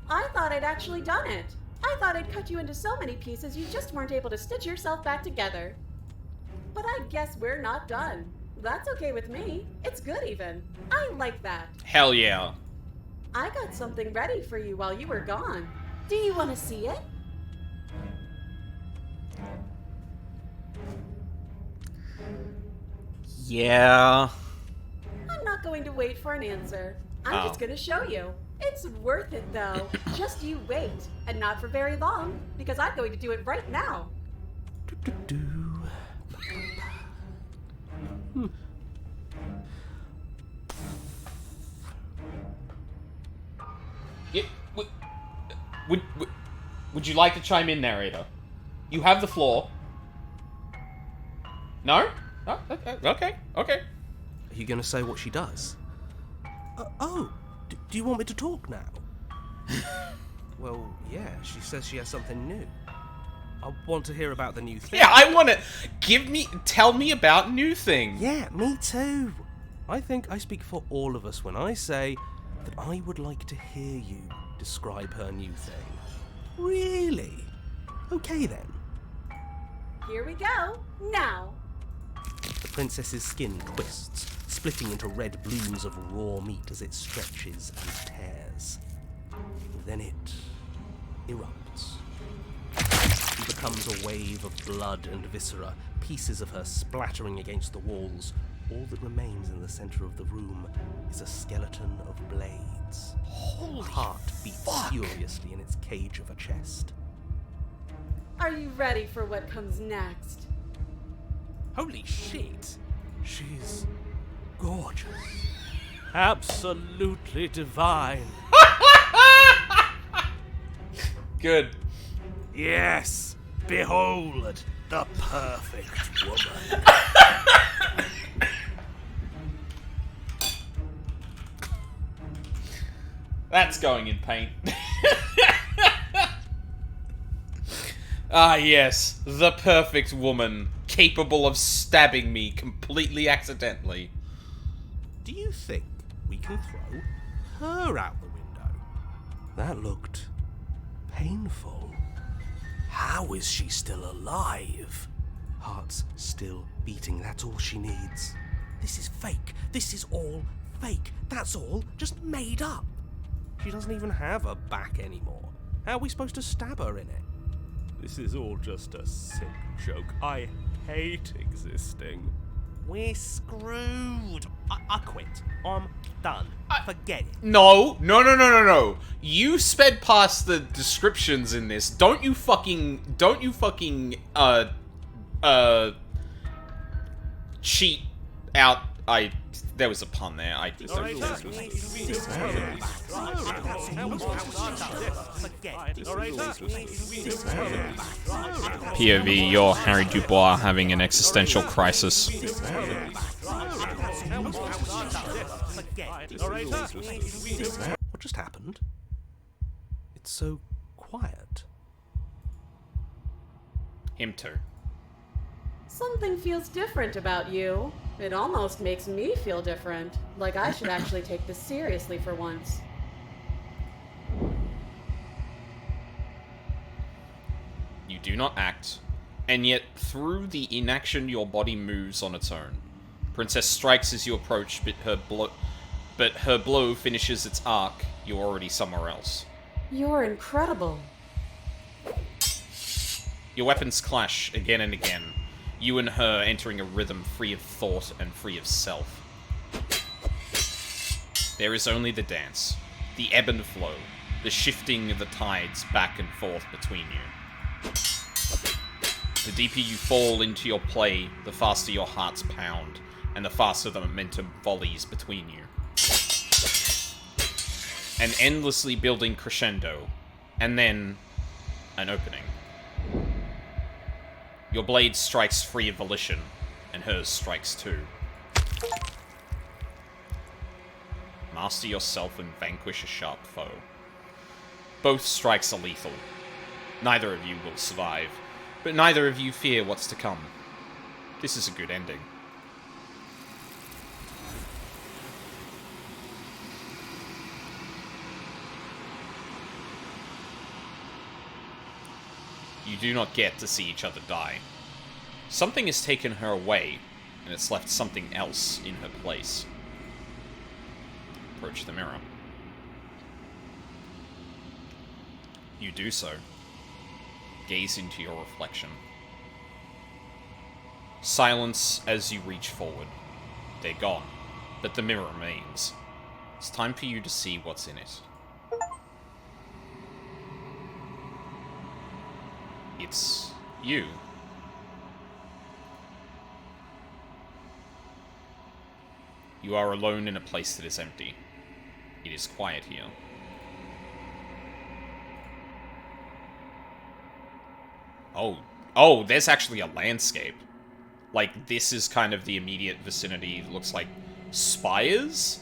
Speaker 3: I thought I'd actually done it. I thought I'd cut you into so many pieces you just weren't able to stitch yourself back together. But I guess we're not done. That's okay with me. It's good even. I like that.
Speaker 1: Hell yeah.
Speaker 3: I got something ready for you while you were gone. Do you want to see it?
Speaker 1: Yeah.
Speaker 3: I'm not going to wait for an answer. I'm
Speaker 1: Oh.
Speaker 3: just going to show you. It's worth it though. Just you wait. And not for very long, because I'm going to do it right now.
Speaker 1: Yeah, would you like to chime in, narrator? You have the floor. No? Oh, okay.
Speaker 5: Are you going to say what she does? Do you want me to talk now? Well, yeah, she says she has something new. I want to hear about the new thing.
Speaker 1: Yeah, I want to... Tell me about new thing.
Speaker 5: Yeah, me too. I think I speak for all of us when I say that I would like to hear you describe her new thing. Really? Okay then.
Speaker 3: Here we go. Now.
Speaker 5: The princess's skin twists, splitting into red blooms of raw meat as it stretches and tears. Then it erupts. She becomes a wave of blood and viscera, pieces of her splattering against the walls. All that remains in the center of the room is a skeleton of blades. Her heart beats furiously in its cage of a chest.
Speaker 3: Are you ready for what comes next?
Speaker 5: Holy shit! She's gorgeous. Absolutely divine.
Speaker 1: Good.
Speaker 6: Yes, behold the perfect woman.
Speaker 1: That's going in paint. Ah, yes. The perfect woman, capable of stabbing me completely accidentally.
Speaker 5: Do you think we can throw her out the window? That looked painful.
Speaker 6: How is she still alive?
Speaker 5: Heart's still beating, that's all she needs. This is fake. This is all fake. That's all just made up. She doesn't even have a back anymore. How are we supposed to stab her in it?
Speaker 6: This is all just a sick joke. I hate existing.
Speaker 5: We're screwed. I quit. I'm done. Forget it.
Speaker 1: No. You sped past the descriptions in this. Don't you fucking cheat out. There was a pun there. I just don't POV, you're Harry Dubois having an existential crisis.
Speaker 5: What just happened? It's so quiet.
Speaker 1: Him too.
Speaker 3: Something feels different about you. It almost makes me feel different. Like I should actually take this seriously for once.
Speaker 1: You do not act, and yet through the inaction your body moves on its own. Princess strikes as you approach, but her blow finishes its arc. You're already somewhere else.
Speaker 3: You're incredible.
Speaker 1: Your weapons clash again and again. You and her entering a rhythm free of thought and free of self. There is only the dance, the ebb and flow, the shifting of the tides back and forth between you. The deeper you fall into your play, the faster your hearts pound, and the faster the momentum volleys between you. An endlessly building crescendo, and then an opening. Your blade strikes free of volition, and hers strikes too. Master yourself and vanquish a sharp foe. Both strikes are lethal. Neither of you will survive, but neither of you fear what's to come. This is a good ending. You do not get to see each other die. Something has taken her away, and it's left something else in her place. Approach the mirror. You do so. Gaze into your reflection. Silence as you reach forward. They're gone, but the mirror remains. It's time for you to see what's in it. It's you. You are alone in a place that is empty. It is quiet here. Oh, there's actually a landscape. Like, this is kind of the immediate vicinity. It looks like spires?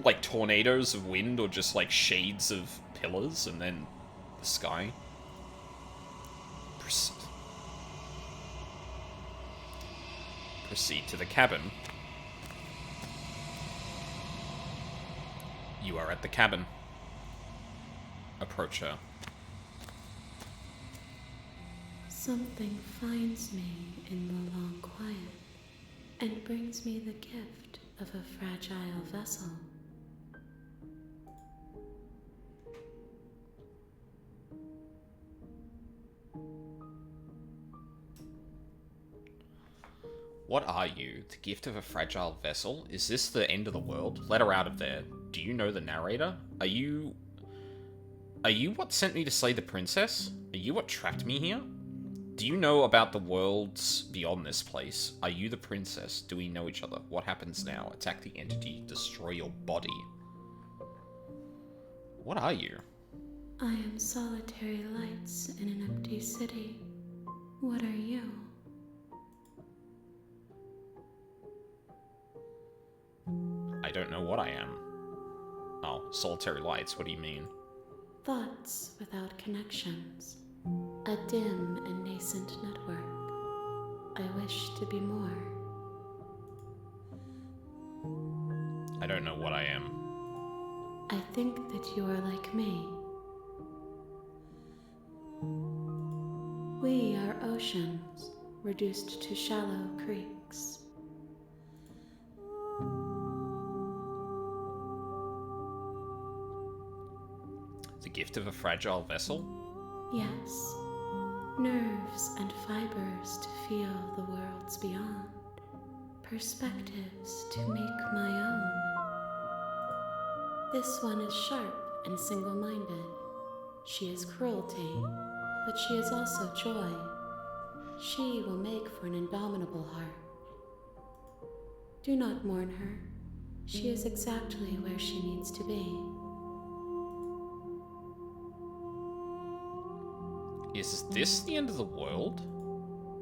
Speaker 1: Like tornadoes of wind, or just like shades of pillars, and then the sky. Proceed to the cabin. You are at the cabin. Approach her.
Speaker 3: Something finds me in the long quiet and brings me the gift of a fragile vessel.
Speaker 1: What are you? The gift of a fragile vessel? Is this the end of the world? Let her out of there. Do you know the narrator? Are you what sent me to slay the princess? Are you what trapped me here? Do you know about the worlds beyond this place? Are you the princess? Do we know each other? What happens now? Attack the entity, destroy your body. What are you?
Speaker 3: I am solitary lights in an empty city. What are you?
Speaker 1: I don't know what I am. Oh, solitary lights, what do you mean?
Speaker 3: Thoughts without connections. A dim and nascent network. I wish to be more.
Speaker 1: I don't know what I am.
Speaker 3: I think that you are like me. We are oceans, reduced to shallow creeks.
Speaker 1: The gift of a fragile vessel?
Speaker 3: Yes, nerves and fibers to feel the worlds beyond, perspectives to make my own. This one is sharp and single-minded. She is cruelty, but she is also joy. She will make for an indomitable heart.
Speaker 7: Do not mourn her. She is exactly where she needs to be.
Speaker 1: Is this the end of the world?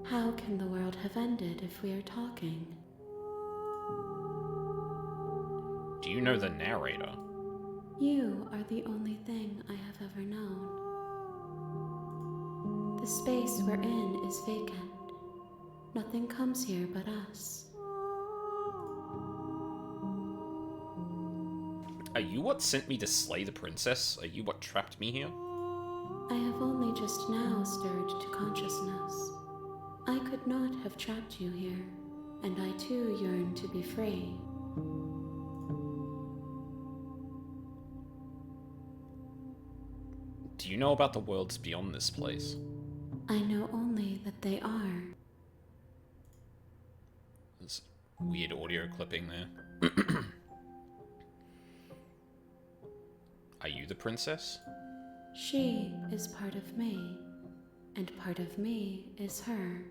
Speaker 7: How can the world have ended if we are talking?
Speaker 1: Do you know the narrator?
Speaker 7: You are the only thing I have ever known. The space we're in is vacant. Nothing comes here but us.
Speaker 1: Are you what sent me to slay the princess? Are you what trapped me here?
Speaker 7: I have only just now stirred to consciousness. I could not have trapped you here, and I too yearn to be free.
Speaker 1: Do you know about the worlds beyond this place?
Speaker 7: I know only that they are.
Speaker 1: There's weird audio clipping there. Are you the princess?
Speaker 7: She is part of me, and part of me is her.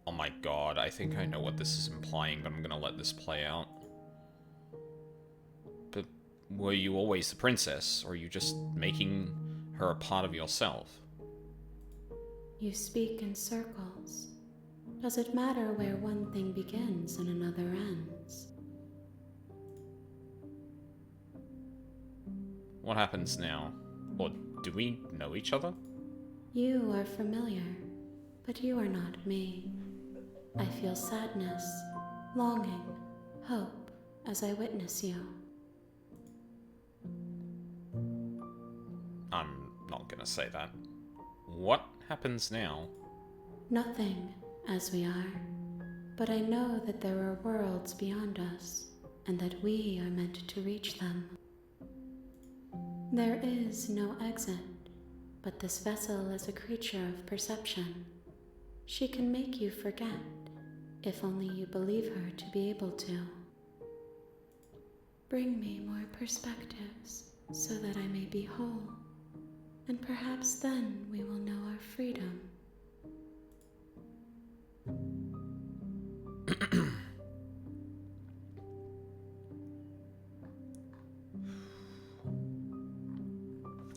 Speaker 1: Oh my god, I think I know what this is implying, but I'm gonna let this play out. But were you always the princess, or are you just making her a part of yourself?
Speaker 7: You speak in circles. Does it matter where one thing begins and another ends?
Speaker 1: What happens now? Or do we know each other?
Speaker 7: You are familiar, but you are not me. I feel sadness, longing, hope as I witness you.
Speaker 1: I'm not gonna say that. What happens now?
Speaker 7: Nothing, as we are. But I know that there are worlds beyond us, and that we are meant to reach them. There is no exit, but this vessel is a creature of perception. She can make you forget, if only you believe her to be able to. Bring me more perspectives, so that I may be whole, and perhaps then we will know our freedom.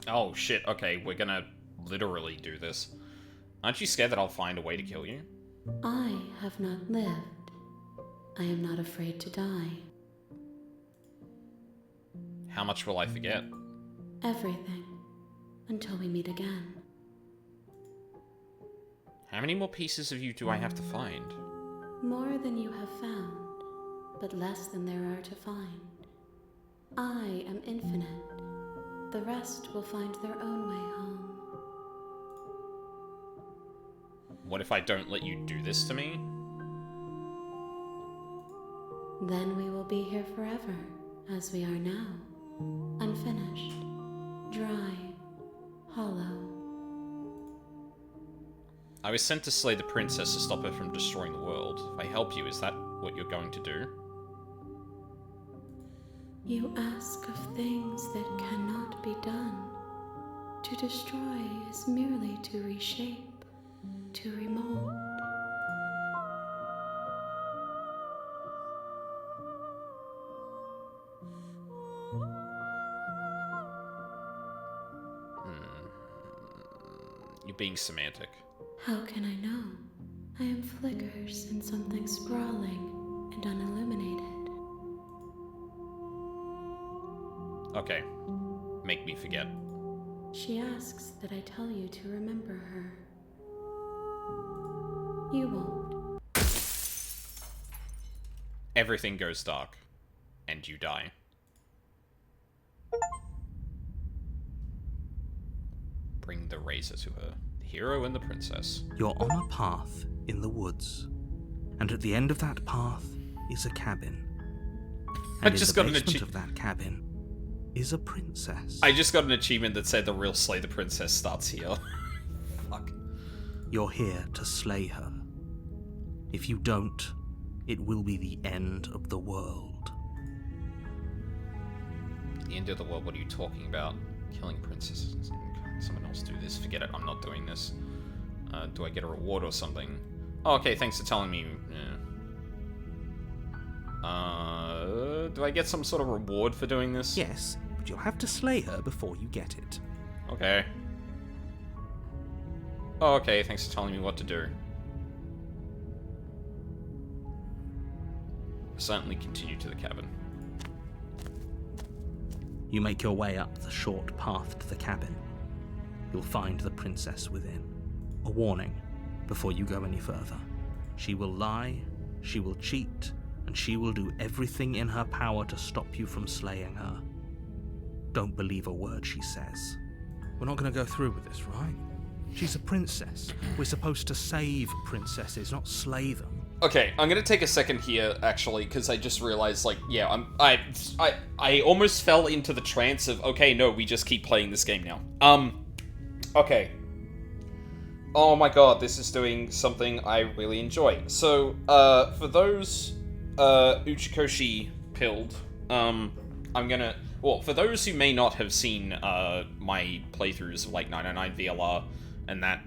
Speaker 1: Oh shit, okay, we're gonna literally do this. Aren't you scared that I'll find a way to kill you?
Speaker 7: I have not lived. I am not afraid to die.
Speaker 1: How much will I forget?
Speaker 7: Everything. Until we meet again.
Speaker 1: How many more pieces of you do I have to find?
Speaker 7: More than you have found, but less than there are to find. I am infinite. The rest will find their own way home.
Speaker 1: What if I don't let you do this to me?
Speaker 7: Then we will be here forever, as we are now. Unfinished, dry, hollow.
Speaker 1: I was sent to slay the princess to stop her from destroying the world. If I help you, is that what you're going to do?
Speaker 7: You ask of things that cannot be done. To destroy is merely to reshape, to remold.
Speaker 1: You're being semantic.
Speaker 7: How can I know? I am flickers in something sprawling and unilluminated.
Speaker 1: Okay. Make me forget.
Speaker 7: She asks that I tell you to remember her. You won't.
Speaker 1: Everything goes dark. And you die. Bring the razor to her. The hero and the princess.
Speaker 2: You're on a path in the woods, and at the end of that path is a cabin.
Speaker 1: I
Speaker 2: And
Speaker 1: just
Speaker 2: in
Speaker 1: got
Speaker 2: the
Speaker 1: an
Speaker 2: basement
Speaker 1: achie-
Speaker 2: of that cabin is a princess.
Speaker 1: I just got an achievement that said the real Slay the Princess starts here. Fuck.
Speaker 2: You're here to slay her. If you don't, it will be the end of the world.
Speaker 1: The end of the world, what are you talking about? Killing princesses. Can someone else do this? Forget it, I'm not doing this. Do I get a reward or something? Oh, okay, thanks for telling me. Yeah. Do I get some sort of reward for doing this?
Speaker 2: Yes, but you'll have to slay her before you get it.
Speaker 1: Okay. Oh, okay, thanks for telling me what to do. Silently continue to the cabin.
Speaker 2: You make your way up the short path to the cabin. You'll find the princess within. A warning before you go any further. She will lie, she will cheat, and she will do everything in her power to stop you from slaying her. Don't believe a word she says.
Speaker 4: We're not going to go through with this, right? She's a princess. We're supposed to save princesses, not slay them.
Speaker 1: Okay, I'm gonna take a second here, actually, because I just realized, like, yeah, I almost fell into the trance of, okay, no, we just keep playing this game now. Okay. Oh my god, this is doing something I really enjoy. So, for those, Uchikoshi pilled, I'm gonna, well, for those who may not have seen, my playthroughs of, like, 909 VLR and that,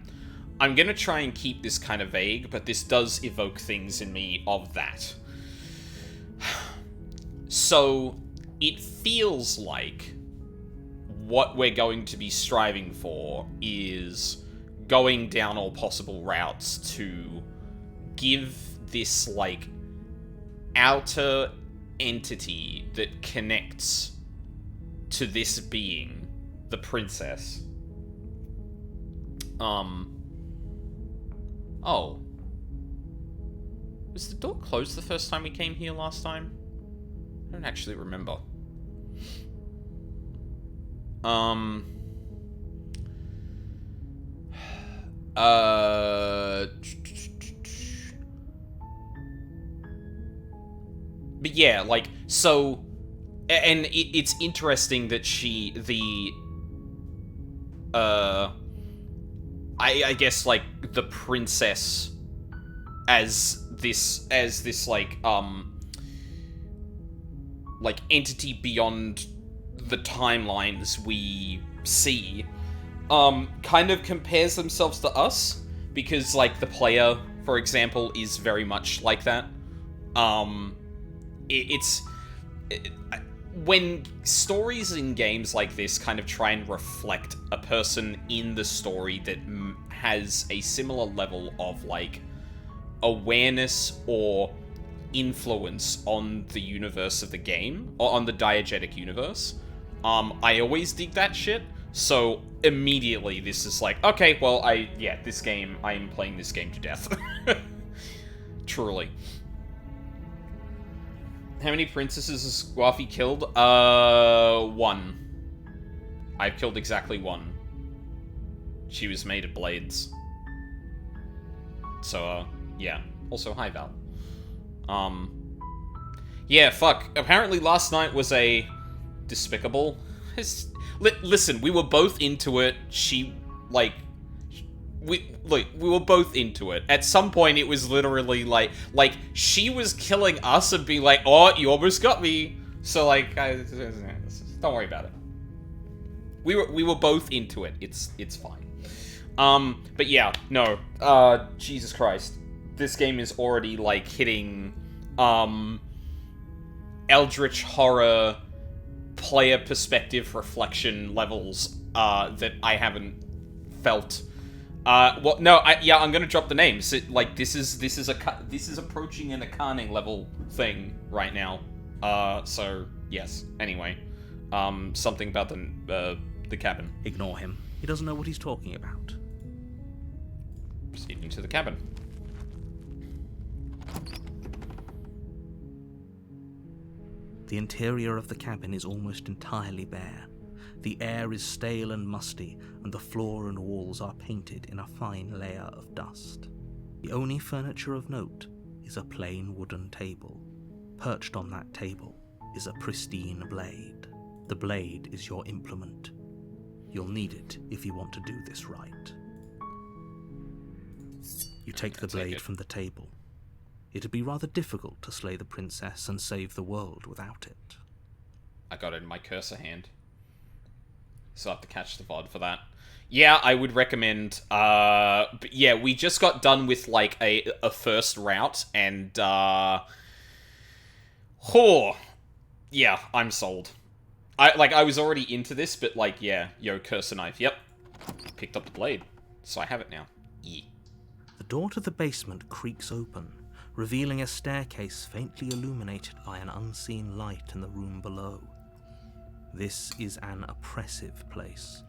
Speaker 1: I'm gonna try and keep this kind of vague, but this does evoke things in me of that. So, it feels like what we're going to be striving for is going down all possible routes to give this, like, outer entity that connects to this being, the princess. Oh. Was the door closed the first time we came here last time? I don't actually remember. But yeah, like, so, and it's interesting that I guess, like, the princess as this, like entity beyond the timelines we see, kind of compares themselves to us, because, like, the player, for example, is very much like that. When stories in games like this kind of try and reflect a person in the story that has a similar level of, like, awareness or influence on the universe of the game, or on the diegetic universe, I always dig that shit. So immediately this is like, okay, well, this game, I'm playing this game to death. Truly. How many princesses has Guafi killed? One. I've killed exactly one. She was made of blades. So, yeah. Also, hi, Val. Yeah, fuck. Apparently last night was a despicable... Listen, we were both into it. She, like... We were both into it. At some point, it was literally like she was killing us and being like, "Oh, you almost got me." So, like, don't worry about it. We were both into it. It's fine. But yeah, no. Jesus Christ, this game is already, like, hitting eldritch horror player perspective reflection levels that I haven't felt. Well, no, I'm gonna drop the names. This is approaching an Akane level thing right now. So yes. Anyway, something about the cabin.
Speaker 2: Ignore him. He doesn't know what he's talking about.
Speaker 1: Proceeding to the cabin.
Speaker 2: The interior of the cabin is almost entirely bare. The air is stale and musty, and the floor and walls are painted in a fine layer of dust. The only furniture of note is a plain wooden table. Perched on that table is a pristine blade. The blade is your implement. You'll need it if you want to do this right. You take the blade from the table. It'd be rather difficult to slay the princess and save the world without it.
Speaker 1: I got it in my cursor hand. So I have to catch the VOD for that. Yeah, I would recommend, but yeah, we just got done with, like, a first route, and, Oh, yeah, I'm sold. I was already into this, but like, yeah, yo, curse a knife. Yep. Picked up the blade. So I have it now. Yeah.
Speaker 2: The door to the basement creaks open, revealing a staircase faintly illuminated by an unseen light in the room below. This is an oppressive place.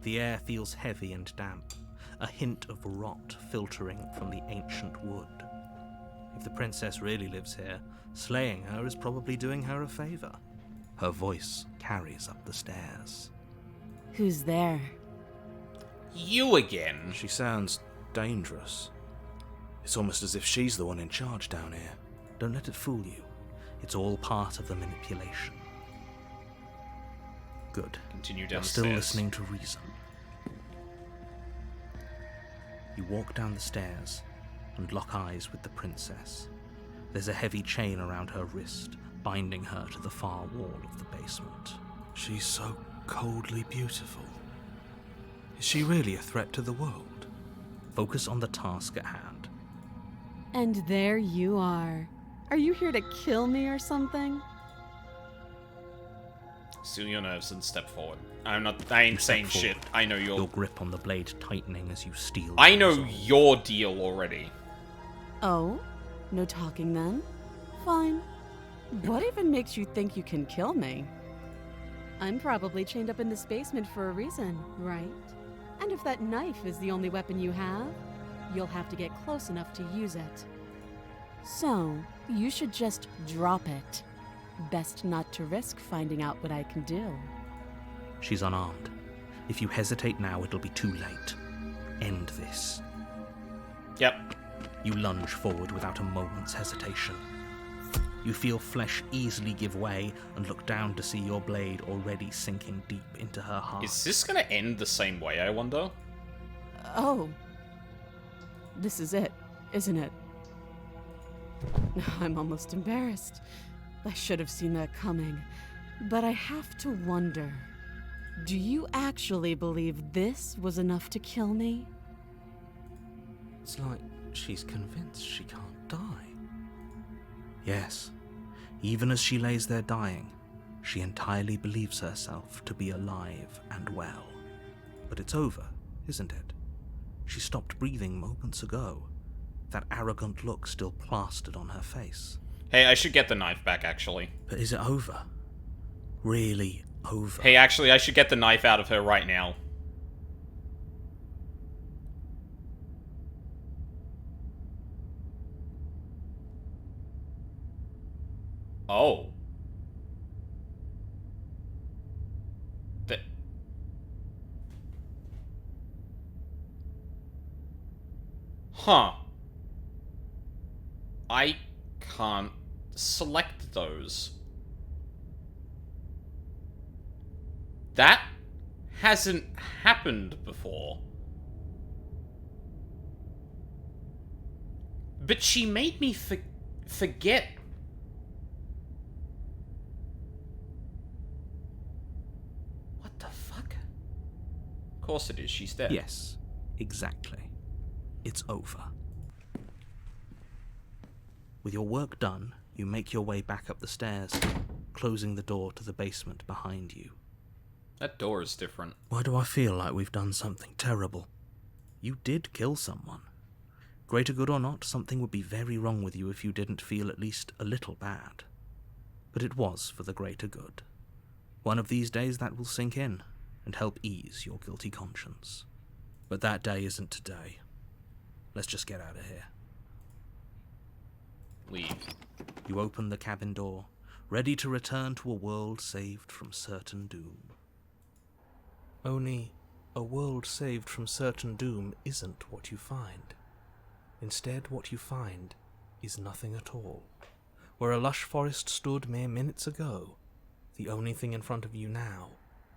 Speaker 2: The air feels heavy and damp, a hint of rot filtering from the ancient wood. If the princess really lives here, slaying her is probably doing her a favor. Her voice carries up the stairs.
Speaker 3: Who's there?
Speaker 1: You again.
Speaker 5: She sounds dangerous. It's almost as if she's the one in charge down here.
Speaker 2: Don't let it fool you. It's all part of the manipulation. Good.
Speaker 1: Continue down
Speaker 2: You're
Speaker 1: the
Speaker 2: still
Speaker 1: stairs.
Speaker 2: listening to reason. You walk down the stairs and lock eyes with the princess. There's a heavy chain around her wrist, binding her to the far wall of the basement.
Speaker 5: She's so coldly beautiful. Is she really a threat to the world?
Speaker 2: Focus on the task at hand.
Speaker 3: And there you are. Are you here to kill me or something?
Speaker 1: Still your nerves and step forward. I ain't saying
Speaker 2: step
Speaker 1: shit.
Speaker 2: forward.
Speaker 1: I know
Speaker 2: Your grip on the blade tightening as you steal.
Speaker 1: I know
Speaker 2: resolve.
Speaker 1: your deal already.
Speaker 3: Oh? No talking then? Fine. What even makes you think you can kill me? I'm probably chained up in this basement for a reason, right? And if that knife is the only weapon you have, you'll have to get close enough to use it. So, you should just drop it. Best not to risk finding out what I can do.
Speaker 2: She's unarmed. If you hesitate now, it'll be too late. End this.
Speaker 1: Yep.
Speaker 2: You lunge forward without a moment's hesitation. You feel flesh easily give way and look down to see your blade already sinking deep into her heart.
Speaker 1: Is this gonna end the same way, I wonder?
Speaker 3: Oh. This is it, isn't it? I'm almost embarrassed. I should have seen that coming. But I have to wonder, do you actually believe this was enough to kill me?
Speaker 2: It's like she's convinced she can't die. Yes, even as she lays there dying, she entirely believes herself to be alive and well. But it's over, isn't it? She stopped breathing moments ago, that arrogant look still plastered on her face.
Speaker 1: Hey, I should get the knife back, actually.
Speaker 2: But is it over? Really over?
Speaker 1: Hey, actually, I should get the knife out of her right now. Oh. Huh. I can't select those. That hasn't happened before. But she made me forget. What the fuck? Of course it is, she's dead.
Speaker 2: Yes, exactly. It's over. With your work done, you make your way back up the stairs, closing the door to the basement behind you.
Speaker 1: That door is different.
Speaker 2: Why do I feel like we've done something terrible? You did kill someone. Greater good or not, something would be very wrong with you if you didn't feel at least a little bad. But it was for the greater good. One of these days that will sink in and help ease your guilty conscience. But that day isn't today. Let's just get out of here.
Speaker 1: Leave.
Speaker 2: You open the cabin door, ready to return to a world saved from certain doom. Only, a world saved from certain doom isn't what you find. Instead, what you find is nothing at all. Where a lush forest stood mere minutes ago, the only thing in front of you now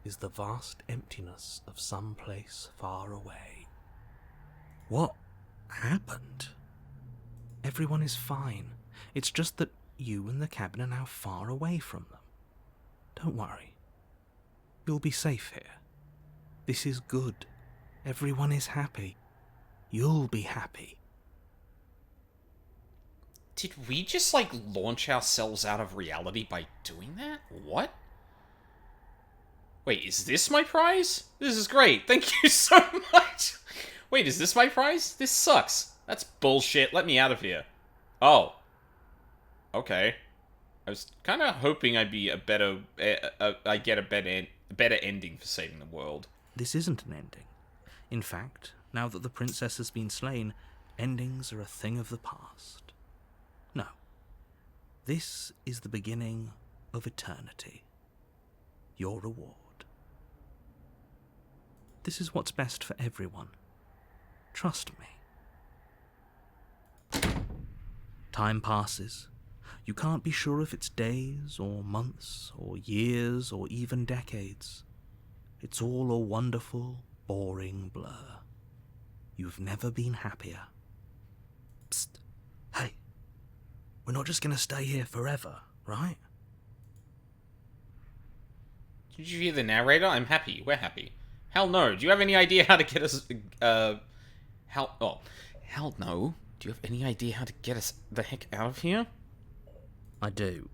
Speaker 2: is the vast emptiness of some place far away. What happened? Everyone is fine. It's just that you and the cabin are now far away from them. Don't worry. You'll be safe here. This is good. Everyone is happy. You'll be happy.
Speaker 1: Did we just, like, launch ourselves out of reality by doing that? What? Wait, is this my prize? This is great. Thank you so much. Wait, is this my prize? This sucks. That's bullshit. Let me out of here. Oh. Okay. I was kind of hoping I'd be a better... I get a better ending for saving the world.
Speaker 2: This isn't an ending. In fact, now that the princess has been slain, endings are a thing of the past. No. This is the beginning of eternity. Your reward. This is what's best for everyone. Trust me. Time passes. You can't be sure if it's days, or months, or years, or even decades. It's all a wonderful, boring blur. You've never been happier. Psst. Hey. We're not just gonna stay here forever, right?
Speaker 1: Did you hear the narrator? I'm happy. We're happy. Hell no. Do you have any idea how to get us... Hell no. Do you have any idea how to get us the heck out of here?
Speaker 2: I do,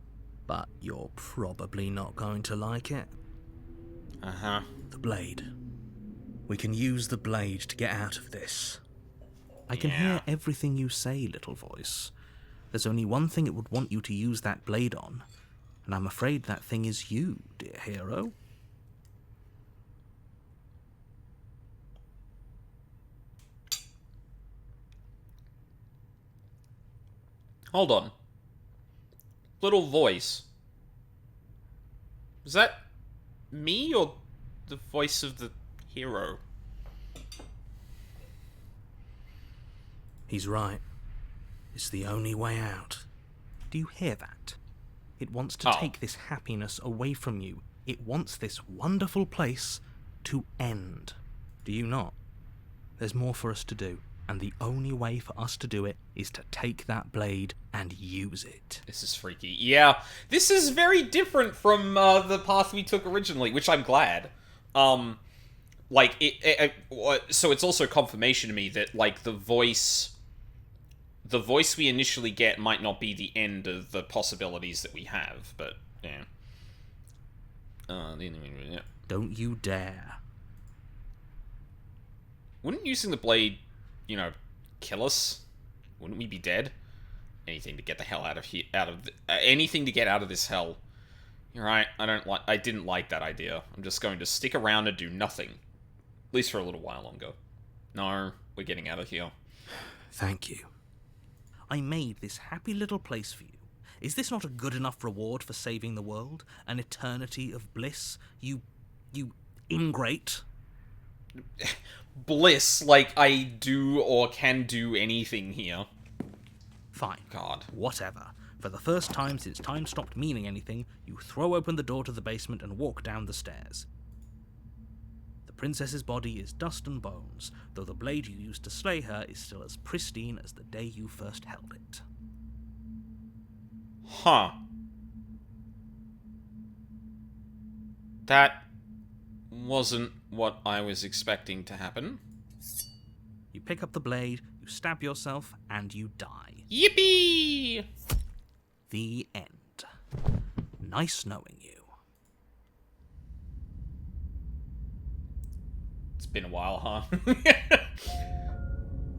Speaker 2: but you're probably not going to like it.
Speaker 1: Uh-huh.
Speaker 2: The blade. We can use the blade to get out of this. I can hear everything you say, little voice. There's only one thing it would want you to use that blade on, and I'm afraid that thing is you, dear hero.
Speaker 1: Hold on. Little voice. Is that me or the voice of the hero?
Speaker 2: He's right. It's the only way out. Do you hear that? It wants to take this happiness away from you. It wants this wonderful place to end. Do you not? There's more for us to do, and the only way for us to do it is to take that blade and use it.
Speaker 1: This is freaky. Yeah, this is very different from the path we took originally, which I'm glad. So it's also confirmation to me that, like, the voice we initially get might not be the end of the possibilities that we have, but, yeah.
Speaker 2: Don't you dare.
Speaker 1: Wouldn't using the blade, kill us? Wouldn't we be dead? Anything to get the hell out of here, anything to get out of this hell. You're right, I didn't like that idea. I'm just going to stick around and do nothing. At least for a little while longer. No, we're getting out of here.
Speaker 2: Thank you. I made this happy little place for you. Is this not a good enough reward for saving the world? An eternity of bliss? You ingrate?
Speaker 1: Bliss, like I do or can do anything here.
Speaker 2: Fine.
Speaker 1: God.
Speaker 2: Whatever. For the first time since time stopped meaning anything, you throw open the door to the basement and walk down the stairs. The princess's body is dust and bones, though the blade you used to slay her is still as pristine as the day you first held it.
Speaker 1: Huh. That wasn't what I was expecting to happen.
Speaker 2: You pick up the blade, you stab yourself, and you die.
Speaker 1: Yippee!
Speaker 2: The end. Nice knowing you.
Speaker 1: It's been a while, huh?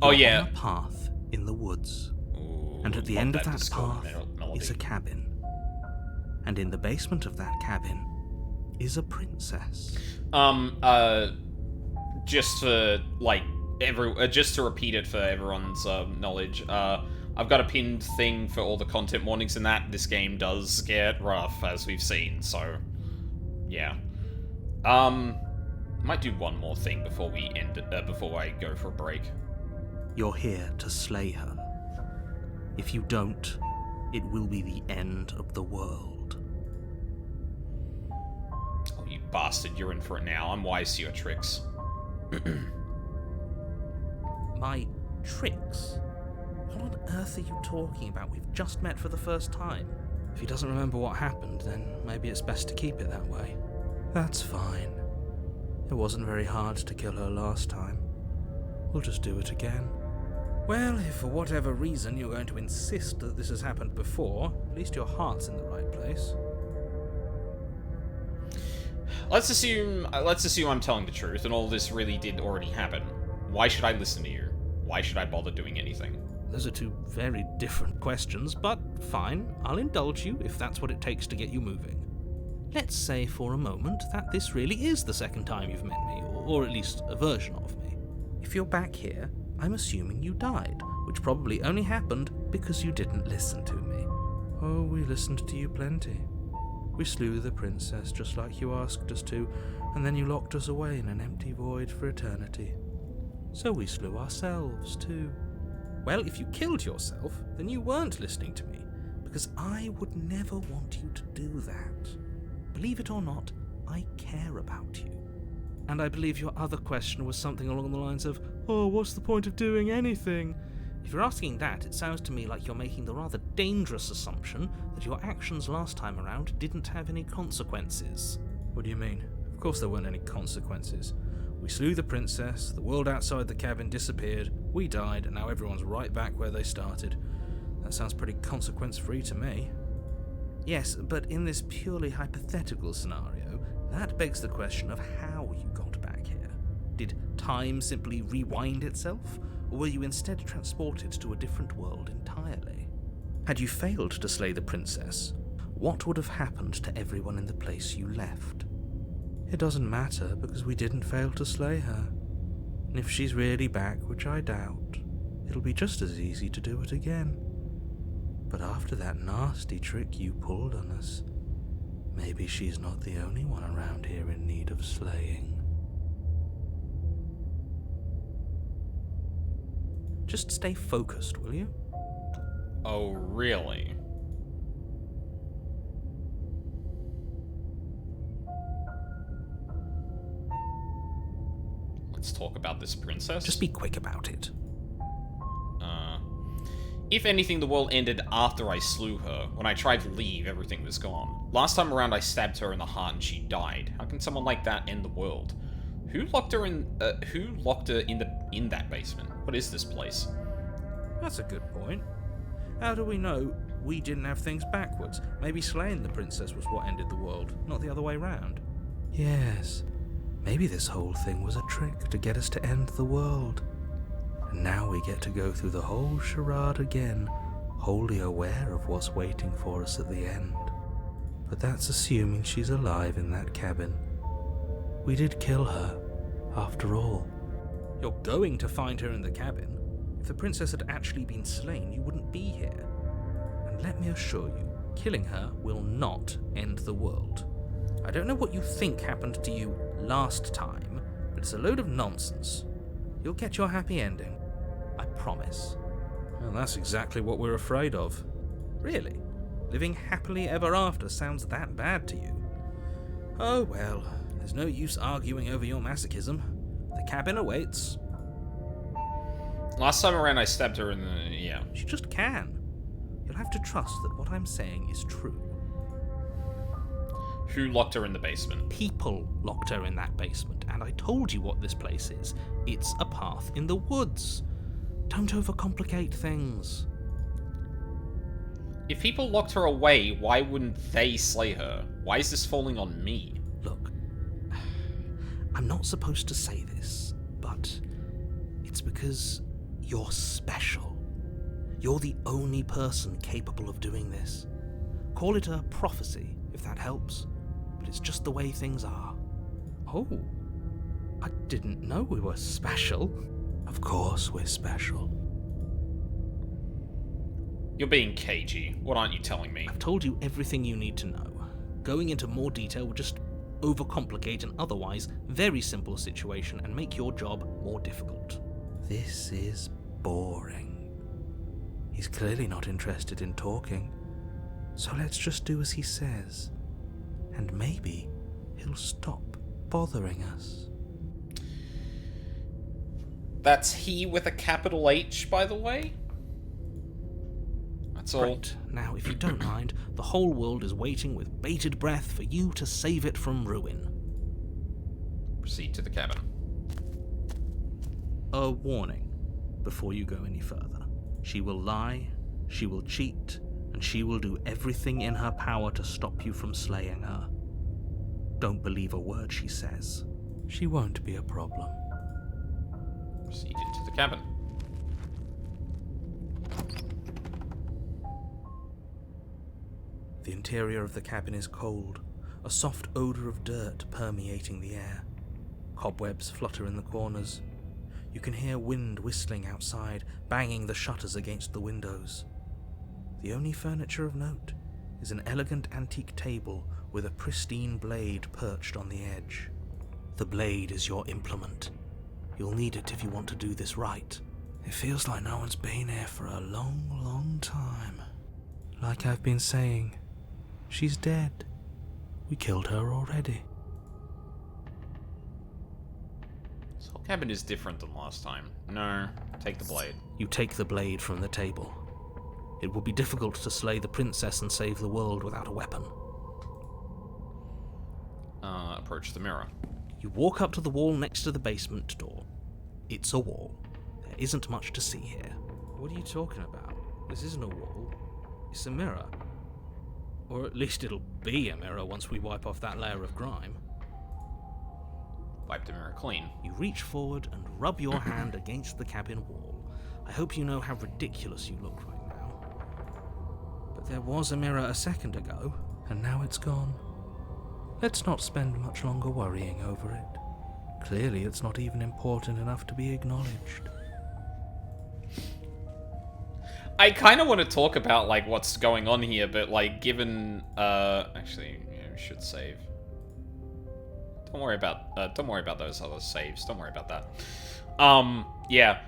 Speaker 1: Oh,
Speaker 2: You're
Speaker 1: yeah.
Speaker 2: on a path in the woods.
Speaker 1: Ooh,
Speaker 2: And at the
Speaker 1: love
Speaker 2: end of
Speaker 1: that
Speaker 2: that
Speaker 1: Discord
Speaker 2: path
Speaker 1: melody.
Speaker 2: is a cabin. And in the basement of that cabin is a princess.
Speaker 1: Just for, like, just to repeat it for everyone's knowledge, I've got a pinned thing for all the content warnings in that. This game does get rough, as we've seen, so, yeah. Might do one more thing before we end it, before I go for a break.
Speaker 2: You're here to slay her. If you don't, it will be the end of the world.
Speaker 1: Oh, you bastard, you're in for it now. I'm wise to your tricks.
Speaker 2: My tricks? What on earth are you talking about? We've just met for the first time. If he doesn't remember what happened, then maybe it's best to keep it that way. That's fine. It wasn't very hard to kill her last time. We'll just do it again.
Speaker 4: Well, if for whatever reason you're going to insist that this has happened before, at least your heart's in the right place.
Speaker 1: Let's assume I'm telling the truth, and all this really did already happen. Why should I listen to you? Why should I bother doing anything?
Speaker 4: Those are two very different questions, but fine, I'll indulge you if that's what it takes to get you moving. Let's say for a moment that this really is the second time you've met me, or at least a version of me. If you're back here, I'm assuming you died, which probably only happened because you didn't listen to me. Oh, we listened to you plenty. We slew the princess just like you asked us to, and then you locked us away in an empty void for eternity. So we slew ourselves too. Well, if you killed yourself, then you weren't listening to me, because I would never want you to do that. Believe it or not, I care about you. And I believe your other question was something along the lines of, oh, what's the point of doing anything? If you're asking that, it sounds to me like you're making the rather dangerous assumption that your actions last time around didn't have any consequences. What do you mean? Of course there weren't any consequences. We slew the princess, the world outside the cabin disappeared, we died, and now everyone's right back where they started. That sounds pretty consequence-free to me. Yes, but in this purely hypothetical scenario, that begs the question of how you got back here. Did time simply rewind itself, or were you instead transported to a different world entirely? Had you failed to slay the princess, what would have happened to everyone in the place you left? It doesn't matter, because we didn't fail to slay her. And if she's really back, which I doubt, it'll be just as easy to do it again. But after that nasty trick you pulled on us, maybe she's not the only one around here in need of slaying. Just stay focused, will you?
Speaker 1: Oh, really? Let's talk about this princess.
Speaker 4: Just be quick about it.
Speaker 1: If anything, the world ended after I slew her. When I tried to leave, everything was gone. Last time around, I stabbed her in the heart and she died. How can someone like that end the world? Who locked her in that basement? What is this place?
Speaker 4: That's a good point. How do we know we didn't have things backwards? Maybe slaying the princess was what ended the world, not the other way round. Yes, maybe this whole thing was a trick to get us to end the world. And now we get to go through the whole charade again, wholly aware of what's waiting for us at the end. But that's assuming she's alive in that cabin. We did kill her, after all. You're going to find her in the cabin. If the princess had actually been slain, you wouldn't be here. And let me assure you, killing her will not end the world. I don't know what you think happened to you last time, but it's a load of nonsense. You'll get your happy ending. I promise. Well, that's exactly what we're afraid of. Really? Living happily ever after sounds that bad to you? Oh well, there's no use arguing over your masochism. The cabin awaits.
Speaker 1: Last time around, I stabbed her in the... yeah.
Speaker 4: She just can. You'll have to trust that what I'm saying is true.
Speaker 1: Who locked her in the basement?
Speaker 4: People locked her in that basement, and I told you what this place is. It's a path in the woods. Don't overcomplicate things.
Speaker 1: If people locked her away, why wouldn't they slay her? Why is this falling on me?
Speaker 4: Look, I'm not supposed to say this, but it's because you're special. You're the only person capable of doing this. Call it a prophecy, if that helps, but it's just the way things are. Oh, I didn't know we were special. Of course we're special.
Speaker 1: You're being cagey. What aren't you telling me?
Speaker 4: I've told you everything you need to know. Going into more detail would just overcomplicate an otherwise very simple situation and make your job more difficult. This is boring. He's clearly not interested in talking, so let's just do as he says, and maybe he'll stop bothering us.
Speaker 1: That's he with a capital H, by the way? That's all.
Speaker 4: Great. Now, if you don't mind, the whole world is waiting with bated breath for you to save it from ruin.
Speaker 1: Proceed to the cabin.
Speaker 4: A warning.
Speaker 2: before you go any further. She will lie, she will cheat, and she will do everything in her power to stop you from slaying her. Don't believe a word she says. She won't be a problem.
Speaker 1: Proceed into the cabin.
Speaker 2: The interior of the cabin is cold, a soft odor of dirt permeating the air. Cobwebs flutter in the corners. You can hear wind whistling outside, banging the shutters against the windows. The only furniture of note is an elegant antique table with a pristine blade perched on the edge. The blade is your implement. You'll need it if you want to do this right. It feels like no one's been here for a long, long time. Like I've been saying, she's dead. We killed her already.
Speaker 1: This whole cabin is different than last time. No, take the blade.
Speaker 2: You take the blade from the table. It will be difficult to slay the princess and save the world without a weapon.
Speaker 1: Approach the mirror.
Speaker 2: You walk up to the wall next to the basement door. It's a wall. There isn't much to see here. What are you talking about? This isn't a wall. It's a mirror. Or at least it'll be a mirror once we wipe off that layer of grime.
Speaker 1: Wipe the mirror clean.
Speaker 2: You reach forward and rub your hand against the cabin wall. I hope you know how ridiculous you look right now. But there was a mirror a second ago, and now it's gone. Let's not spend much longer worrying over it. Clearly it's not even important enough to be acknowledged.
Speaker 1: I kind of want to talk about, like, what's going on here, but, like, given, actually, yeah, we should save. Don't worry about those other saves. Don't worry about that. Yeah.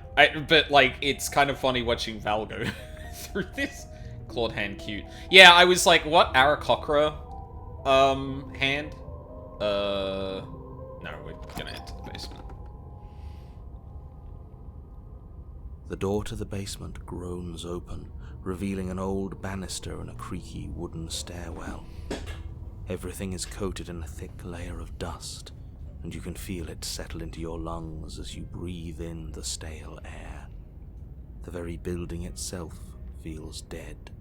Speaker 1: But, like, it's kind of funny watching Val go through this. Clawed hand cute. Yeah, I was like, what? Aarakocra, hand? No, we're gonna head to the basement.
Speaker 2: The door to the basement groans open, revealing an old banister and a creaky wooden stairwell. Everything is coated in a thick layer of dust, and you can feel it settle into your lungs as you breathe in the stale air. The very building itself feels dead.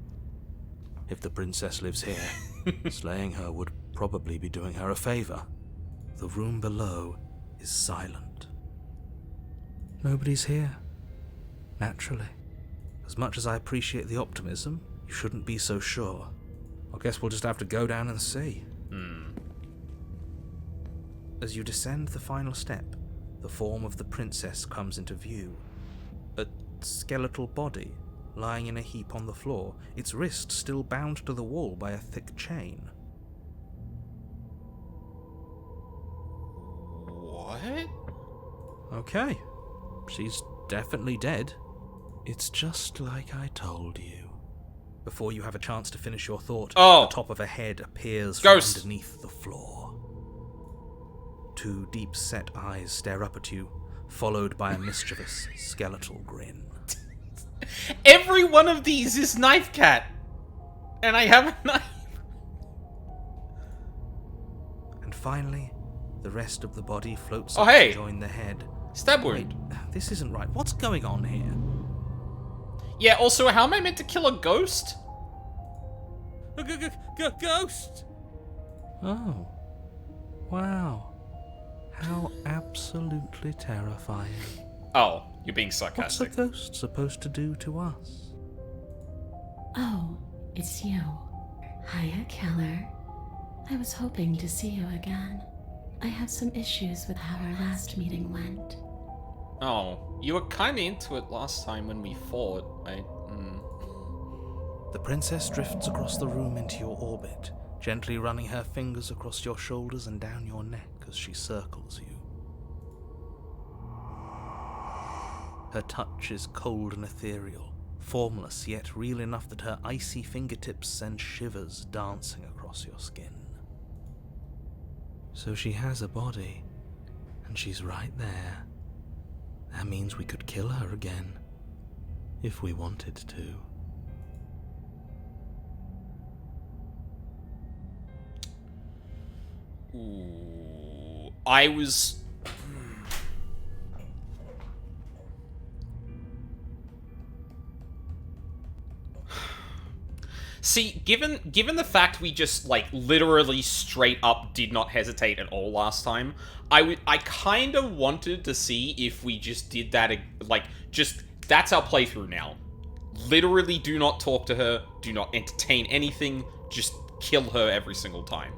Speaker 2: If the princess lives here, slaying her would probably be doing her a favor. The room below is silent. Nobody's here. Naturally. As much as I appreciate the optimism, you shouldn't be so sure. I guess we'll just have to go down and see. As you descend the final step, the form of the princess comes into view. A skeletal body, lying in a heap on the floor, its wrist still bound to the wall by a thick chain.
Speaker 1: What?
Speaker 2: Okay. She's definitely dead. It's just like I told you. Before you have a chance to finish your thought, the top of a head appears from underneath the floor. Two deep-set eyes stare up at you, followed by a mischievous skeletal grin.
Speaker 1: Every one of these is Knife Cat! And I have a knife!
Speaker 2: And finally, the rest of the body floats
Speaker 1: Oh,
Speaker 2: up
Speaker 1: hey!
Speaker 2: to join the head.
Speaker 1: Stab wound.
Speaker 2: Wait, this isn't right. What's going on here?
Speaker 1: Yeah, also, how am I meant to kill a ghost?
Speaker 4: Ghost!
Speaker 2: Oh. Wow. How absolutely terrifying.
Speaker 1: Oh, you're being
Speaker 2: What's a
Speaker 1: sarcastic.
Speaker 2: ghost supposed to do to us?
Speaker 7: Oh, it's you. Hiya, Keller. I was hoping to see you again. I have some issues with how our last meeting went.
Speaker 1: Oh, you were kinda into it last time when we fought.
Speaker 2: The princess drifts across the room into your orbit, gently running her fingers across your shoulders and down your neck as she circles you. Her touch is cold and ethereal, formless yet real enough that her icy fingertips send shivers dancing across your skin. So she has a body, and she's right there. That means we could kill her again, if we wanted to.
Speaker 1: Ooh, I was... See, given the fact we just, like, literally straight up did not hesitate at all last time, I kind of wanted to see if we just did that, like, just, that's our playthrough now. Literally do not talk to her, do not entertain anything, just kill her every single time.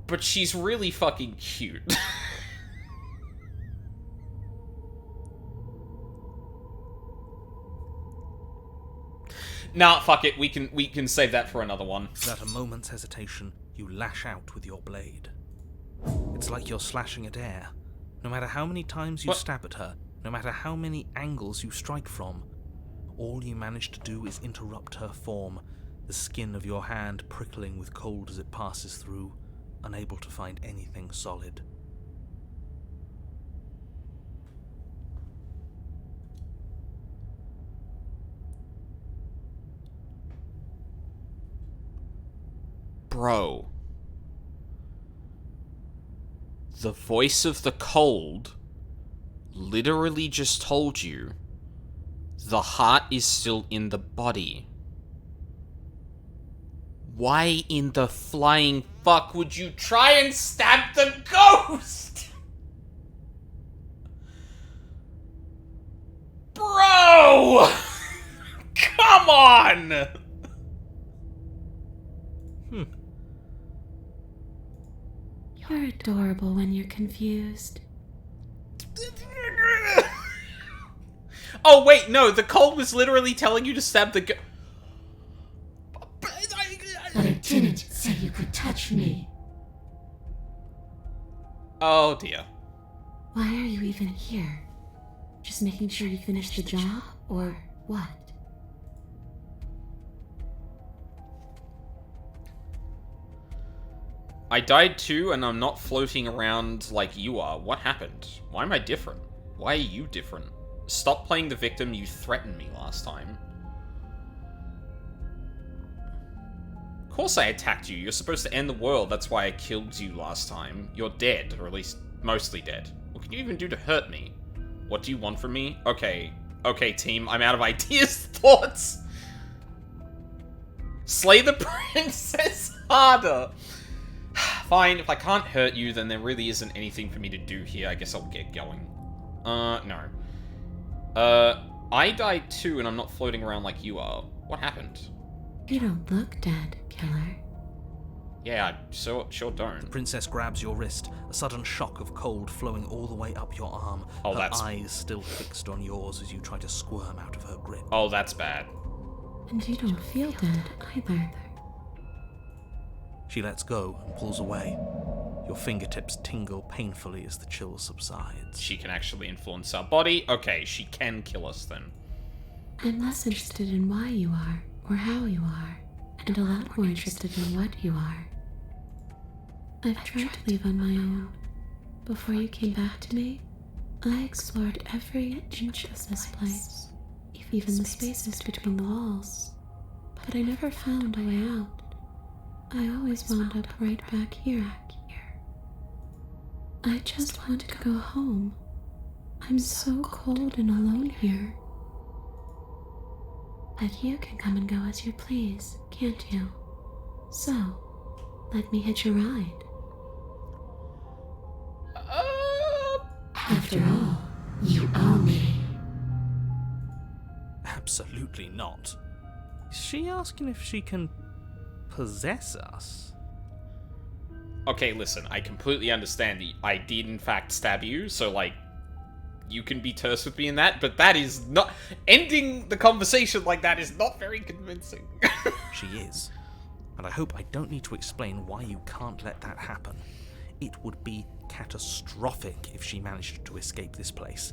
Speaker 1: But she's really fucking cute. Nah, fuck it. We can save that for another one.
Speaker 2: Without a moment's hesitation, you lash out with your blade. It's like you're slashing at air. No matter how many times you stab at her, no matter how many angles you strike from, all you manage to do is interrupt her form, the skin of your hand prickling with cold as it passes through, unable to find anything solid.
Speaker 1: Bro. The voice of the cold literally just told you the heart is still in the body. Why in the flying fuck would you try and stab the ghost? Bro! Come on!
Speaker 7: You're adorable when you're confused.
Speaker 1: Oh, wait, no, the cold was literally telling you to stab the
Speaker 7: But I didn't say you could touch me.
Speaker 1: Oh, dear.
Speaker 7: Why are you even here? Just making sure you finished the job, or what?
Speaker 1: I died too, and I'm not floating around like you are. What happened? Why am I different? Why are you different? Stop playing the victim. You threatened me last time. Of course I attacked you. You're supposed to end the world. That's why I killed you last time. You're dead, or at least mostly dead. What can you even do to hurt me? What do you want from me? Okay. Okay, team. I'm out of ideas. Thoughts. Slay the princess harder. Fine, if I can't hurt you, then there really isn't anything for me to do here. I guess I'll get going. No. I died too, and I'm not floating around like you are. What happened?
Speaker 7: You don't look dead, killer.
Speaker 1: Yeah, I sure don't.
Speaker 2: The princess grabs your wrist, a sudden shock of cold flowing all the way up your arm,
Speaker 1: Oh,
Speaker 2: her
Speaker 1: that's-
Speaker 2: eyes still fixed on yours as you try to squirm out of her grip.
Speaker 1: Oh, that's bad.
Speaker 7: And you don't feel dead either.
Speaker 2: She lets go and pulls away. Your fingertips tingle painfully as the chill subsides.
Speaker 1: She can actually influence our body. Okay, she can kill us then.
Speaker 7: I'm less interested in why you are, or how you are, and a lot more interested in what you are. I've tried to leave on my own. Before you came back to me, I explored every inch of this place, even the spaces between the walls. But I never found a way out. I always wound up right back here. I just want to go home. I'm so cold and alone here. But you can come and go as you please, can't you? So, let me hitch a ride. After all, you owe me.
Speaker 2: Absolutely not. Is she asking if she can possess us?
Speaker 1: Okay, listen, I completely understand that I did in fact stab you, so, like, you can be terse with me in that, but that is not... Ending the conversation like that is not very convincing.
Speaker 2: She is. And I hope I don't need to explain why you can't let that happen. It would be catastrophic if she managed to escape this place.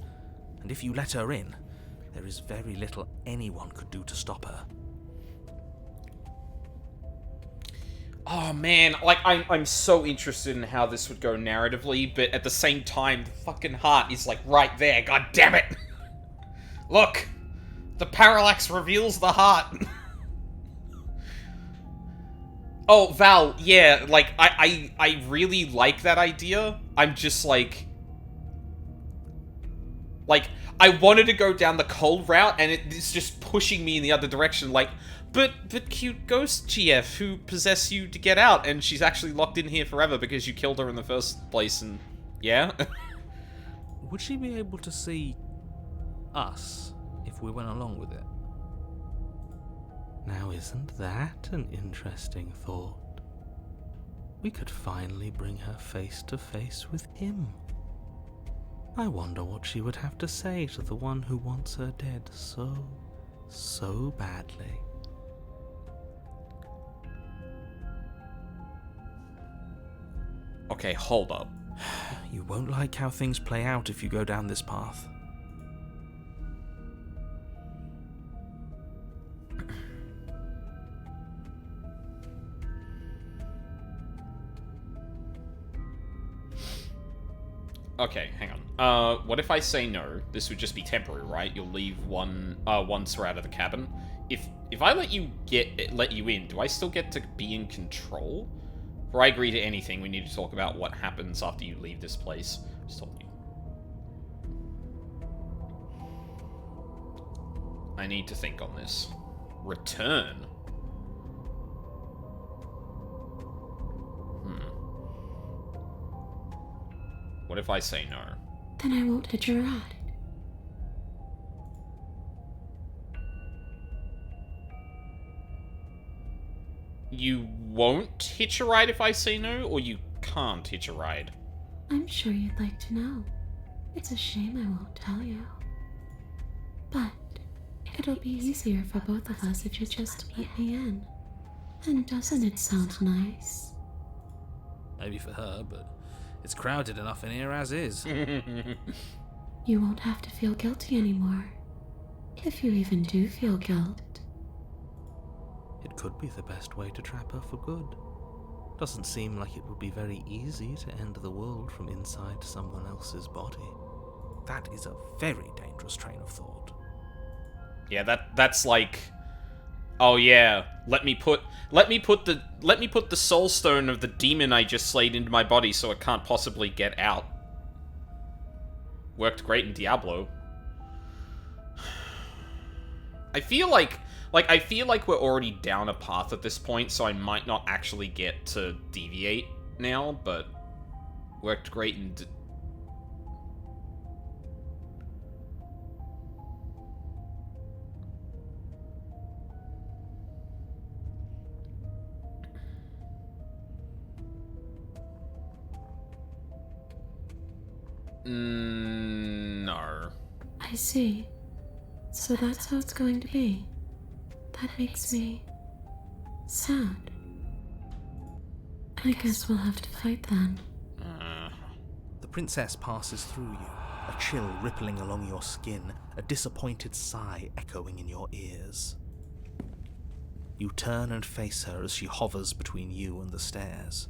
Speaker 2: And if you let her in, there is very little anyone could do to stop her.
Speaker 1: Oh man, like, I'm so interested in how this would go narratively, but at the same time, the fucking heart is, like, right there, god damn it! Look! The parallax reveals the heart! Oh, Val, yeah, like, I really like that idea. I'm just, like, I wanted to go down the cold route, and it's just pushing me in the other direction, like, but cute ghost GF who possessed you to get out, and she's actually locked in here forever because you killed her in the first place, and yeah?
Speaker 2: Would she be able to see us if we went along with it? Now, isn't that an interesting thought? We could finally bring her face to face with him. I wonder what she would have to say to the one who wants her dead so badly.
Speaker 1: Okay, hold up.
Speaker 2: You won't like how things play out if you go down this path.
Speaker 1: Okay, hang on. What if I say no? This would just be temporary, right? You'll leave once we're out of the cabin. If I let you in, do I still get to be in control? Before I agree to anything, we need to talk about what happens after you leave this place. Just told you. I need to think on this. Return. What if I say no?
Speaker 7: Then I won't hit your rod.
Speaker 1: You won't hitch a ride if I say no, or you can't hitch a ride?
Speaker 7: I'm sure you'd like to know. It's a shame I won't tell you. But it'll be easier for both of us if you just let me in. And doesn't it sound nice?
Speaker 2: Maybe for her, but it's crowded enough in here as is.
Speaker 7: You won't have to feel guilty anymore. If you even do feel guilt.
Speaker 2: It could be the best way to trap her for good. Doesn't seem like it would be very easy to end the world from inside someone else's body. That is a very dangerous train of thought.
Speaker 1: Yeah, that's like, oh yeah, let me put the soul stone of the demon I just slayed into my body so it can't possibly get out. Worked great in Diablo. I feel like we're already down a path at this point, so I might not actually get to deviate now, but worked great in no.
Speaker 7: I see. So that's how it's going to be. That makes me sad. I guess we'll have to fight then.
Speaker 2: The princess passes through you, a chill rippling along your skin, a disappointed sigh echoing in your ears. You turn and face her as she hovers between you and the stairs.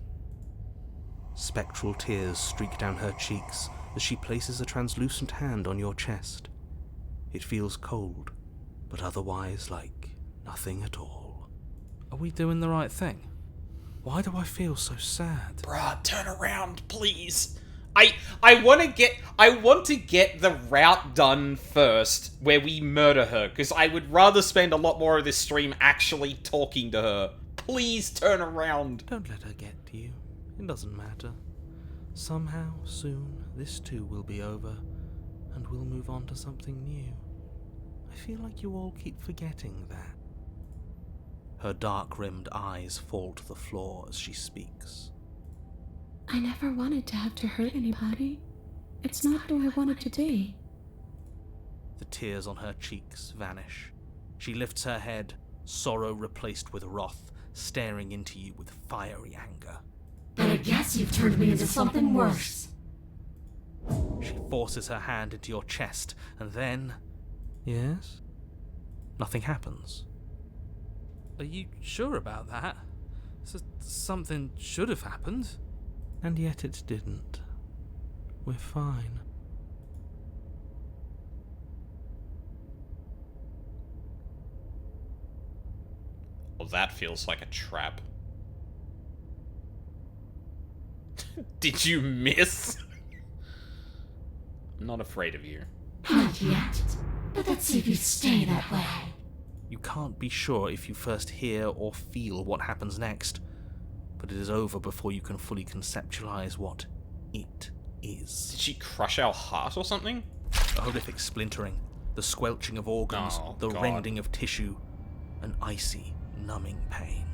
Speaker 2: Spectral tears streak down her cheeks as she places a translucent hand on your chest. It feels cold, but otherwise like nothing at all. Are we doing the right thing? Why do I feel so sad?
Speaker 1: Bruh, turn around, please. I want to get the route done first, where we murder her, because I would rather spend a lot more of this stream actually talking to her. Please turn around.
Speaker 2: Don't let her get to you. It doesn't matter. Somehow, soon, this too will be over, and we'll move on to something new. I feel like you all keep forgetting that. Her dark-rimmed eyes fall to the floor as she speaks.
Speaker 7: I never wanted to have to hurt anybody. It's not who I wanted to be.
Speaker 2: The tears on her cheeks vanish. She lifts her head, sorrow replaced with wrath, staring into you with fiery anger.
Speaker 8: But I guess you've turned me into something worse.
Speaker 2: She forces her hand into your chest, and then... Yes? Nothing happens. Are you sure about that? Something should have happened. And yet it didn't. We're fine.
Speaker 1: Well, that feels like a trap. Did you miss? I'm not afraid of you.
Speaker 8: Not yet, but let's see if you stay that way.
Speaker 2: You can't be sure if you first hear or feel what happens next, but it is over before you can fully conceptualize what it is.
Speaker 1: Did she crush our heart or something?
Speaker 2: A horrific splintering, the squelching of organs,
Speaker 1: Oh,
Speaker 2: the
Speaker 1: God.
Speaker 2: rending of tissue, an icy, numbing pain.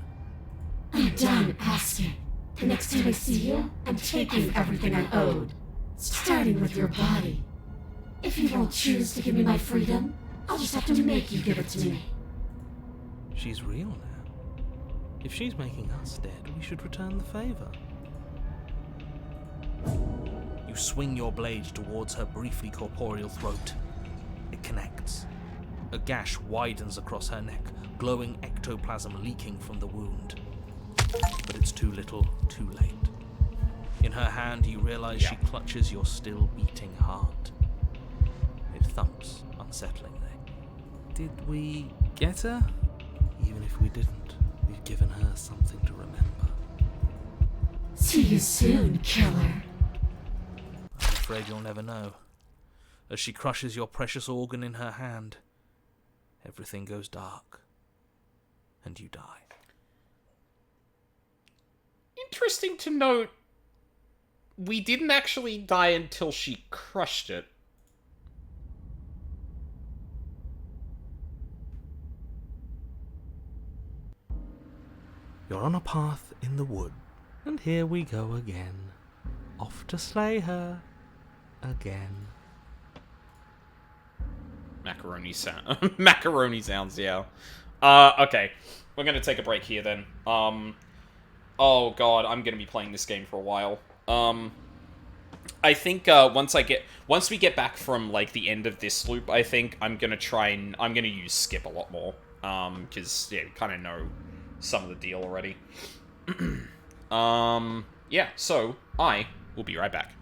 Speaker 8: I'm done asking. The next time I see you, I'm taking everything I'm owed. Starting with your body. If you won't choose to give me my freedom, I'll just have to make you give it to me.
Speaker 2: She's real now. If she's making us dead, we should return the favor. You swing your blade towards her briefly corporeal throat. It connects. A gash widens across her neck, glowing ectoplasm leaking from the wound. But it's too little, too late. In her hand, you realize she clutches your still beating heart. It thumps unsettlingly. Did we get her? Even if we didn't, we've given her something to remember.
Speaker 8: See you soon, killer.
Speaker 2: I'm afraid you'll never know. As she crushes your precious organ in her hand, everything goes dark, and you die.
Speaker 1: Interesting to note, we didn't actually die until she crushed it.
Speaker 2: You're on a path in the wood, and here we go again. Off to slay her. Again.
Speaker 1: Macaroni sound. Macaroni sounds, yeah. Okay. We're gonna take a break here then. Oh god, I'm gonna be playing this game for a while. I think, once we get back from, like, the end of this loop, I think I'm gonna use skip a lot more. Cause, yeah, we kinda know some of the deal already. Yeah, so, I will be right back.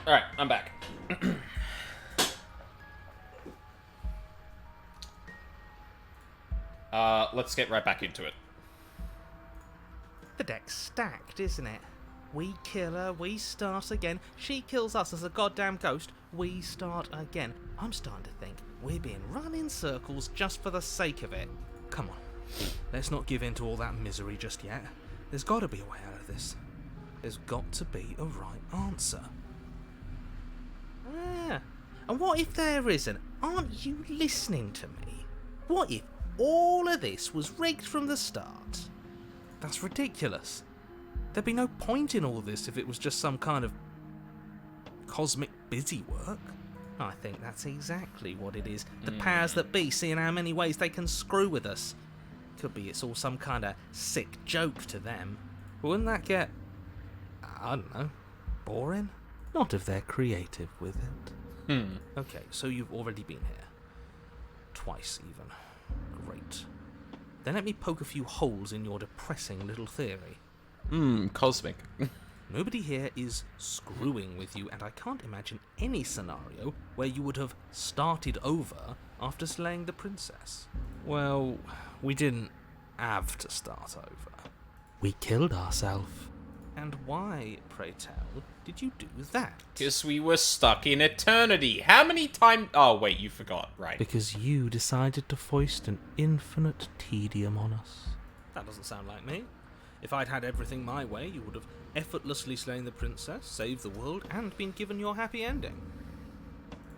Speaker 1: Alright, I'm back. Let's get right back into it.
Speaker 4: The deck's stacked, isn't it? We kill her, we start again. She kills us as a goddamn ghost, we start again. I'm starting to think we're being run in circles just for the sake of it. Come on, let's not give in to all that misery just yet. There's got to be a way out of this. There's got to be a right answer. Ah, and what if there isn't? Aren't you listening to me? What if all of this was rigged from the start? That's ridiculous. There'd be no point in all this if it was just some kind of cosmic busy work. I think that's exactly what it is. The powers that be seeing how many ways they can screw with us. Could be it's all some kind of sick joke to them. But wouldn't that get, I don't know, boring? Not if they're creative with it. Okay, so you've already been here. Twice even. Great. Then let me poke a few holes in your depressing little theory.
Speaker 1: Cosmic.
Speaker 4: Nobody here is screwing with you, and I can't imagine any scenario where you would have started over after slaying the princess. Well, we didn't have to start over. We killed ourselves. And why, pray tell, did you do that?
Speaker 1: Because we were stuck in eternity. How many times... Oh, wait, you forgot, right.
Speaker 4: Because you decided to foist an infinite tedium on us. That doesn't sound like me. If I'd had everything my way, you would have effortlessly slain the princess, saved the world, and been given your happy ending.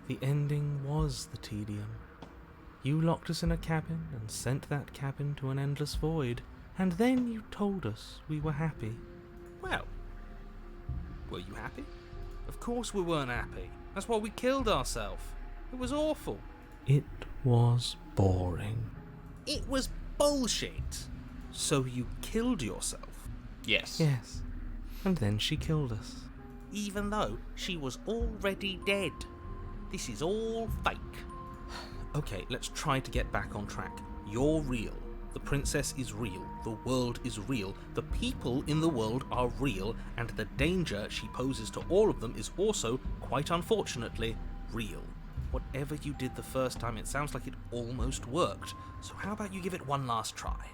Speaker 4: The ending was the tedium. You locked us in a cabin and sent that cabin to an endless void, and then you told us we were happy. Well, were you happy? Of course we weren't happy. That's why we killed ourselves. It was awful. It was boring. It was bullshit. So you killed yourself?
Speaker 1: Yes.
Speaker 4: Yes. And then she killed us. Even though she was already dead. This is all fake. Okay, let's try to get back on track. You're real. The princess is real. The world is real. The people in the world are real. And the danger she poses to all of them is also, quite unfortunately, real. Whatever you did the first time, it sounds like it almost worked. So how about you give it one last try?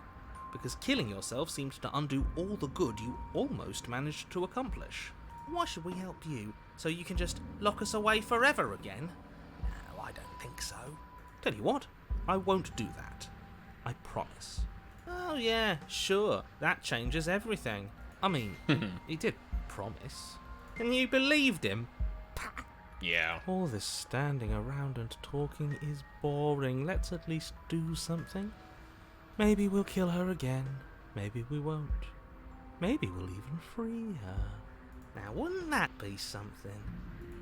Speaker 4: Because killing yourself seems to undo all the good you almost managed to accomplish. Why should we help you? So you can just lock us away forever again? No, I don't think so. Tell you what, I won't do that. I promise. Oh yeah, sure, that changes everything. I mean, he did promise. And you believed him?
Speaker 1: Yeah.
Speaker 4: All this standing around and talking is boring. Let's at least do something. Maybe we'll kill her again. Maybe we won't. Maybe we'll even free her. Now, wouldn't that be something?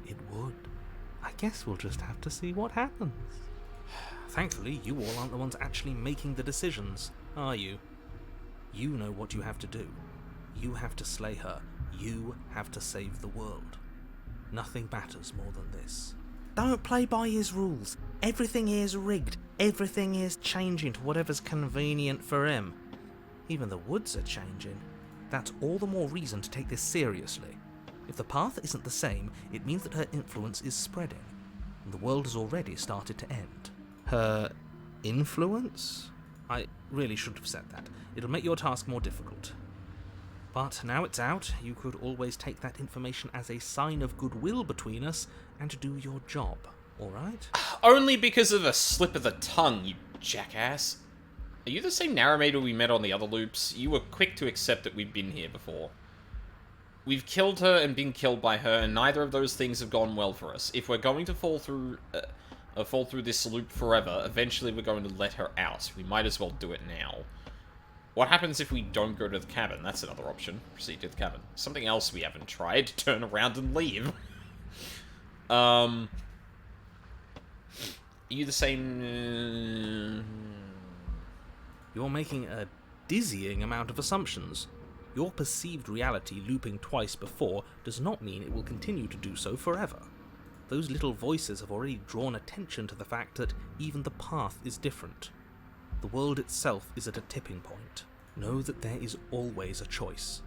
Speaker 4: It would. I guess we'll just have to see what happens. Thankfully, you all aren't the ones actually making the decisions, are you? You know what you have to do. You have to slay her. You have to save the world. Nothing matters more than this. Don't play by his rules. Everything is rigged. Everything is changing to whatever's convenient for him. Even the woods are changing. That's all the more reason to take this seriously. If the path isn't the same, it means that her influence is spreading, and the world has already started to end. Her influence? I really shouldn't have said that. It'll make your task more difficult. But now it's out, you could always take that information as a sign of goodwill between us and do your job, alright?
Speaker 1: Only because of a slip of the tongue, you jackass. Are you the same narrator we met on the other loops? You were quick to accept that we've been here before. We've killed her and been killed by her, and neither of those things have gone well for us. If we're going to fall through this loop forever, eventually we're going to let her out. We might as well do it now. What happens if we don't go to the cabin? That's another option. Proceed to the cabin. Something else we haven't tried. Turn around and leave. Are you the same...
Speaker 4: You're making a dizzying amount of assumptions. Your perceived reality looping twice before does not mean it will continue to do so forever. Those little voices have already drawn attention to the fact that even the path is different. The world itself is at a tipping point. Know that there is always a choice.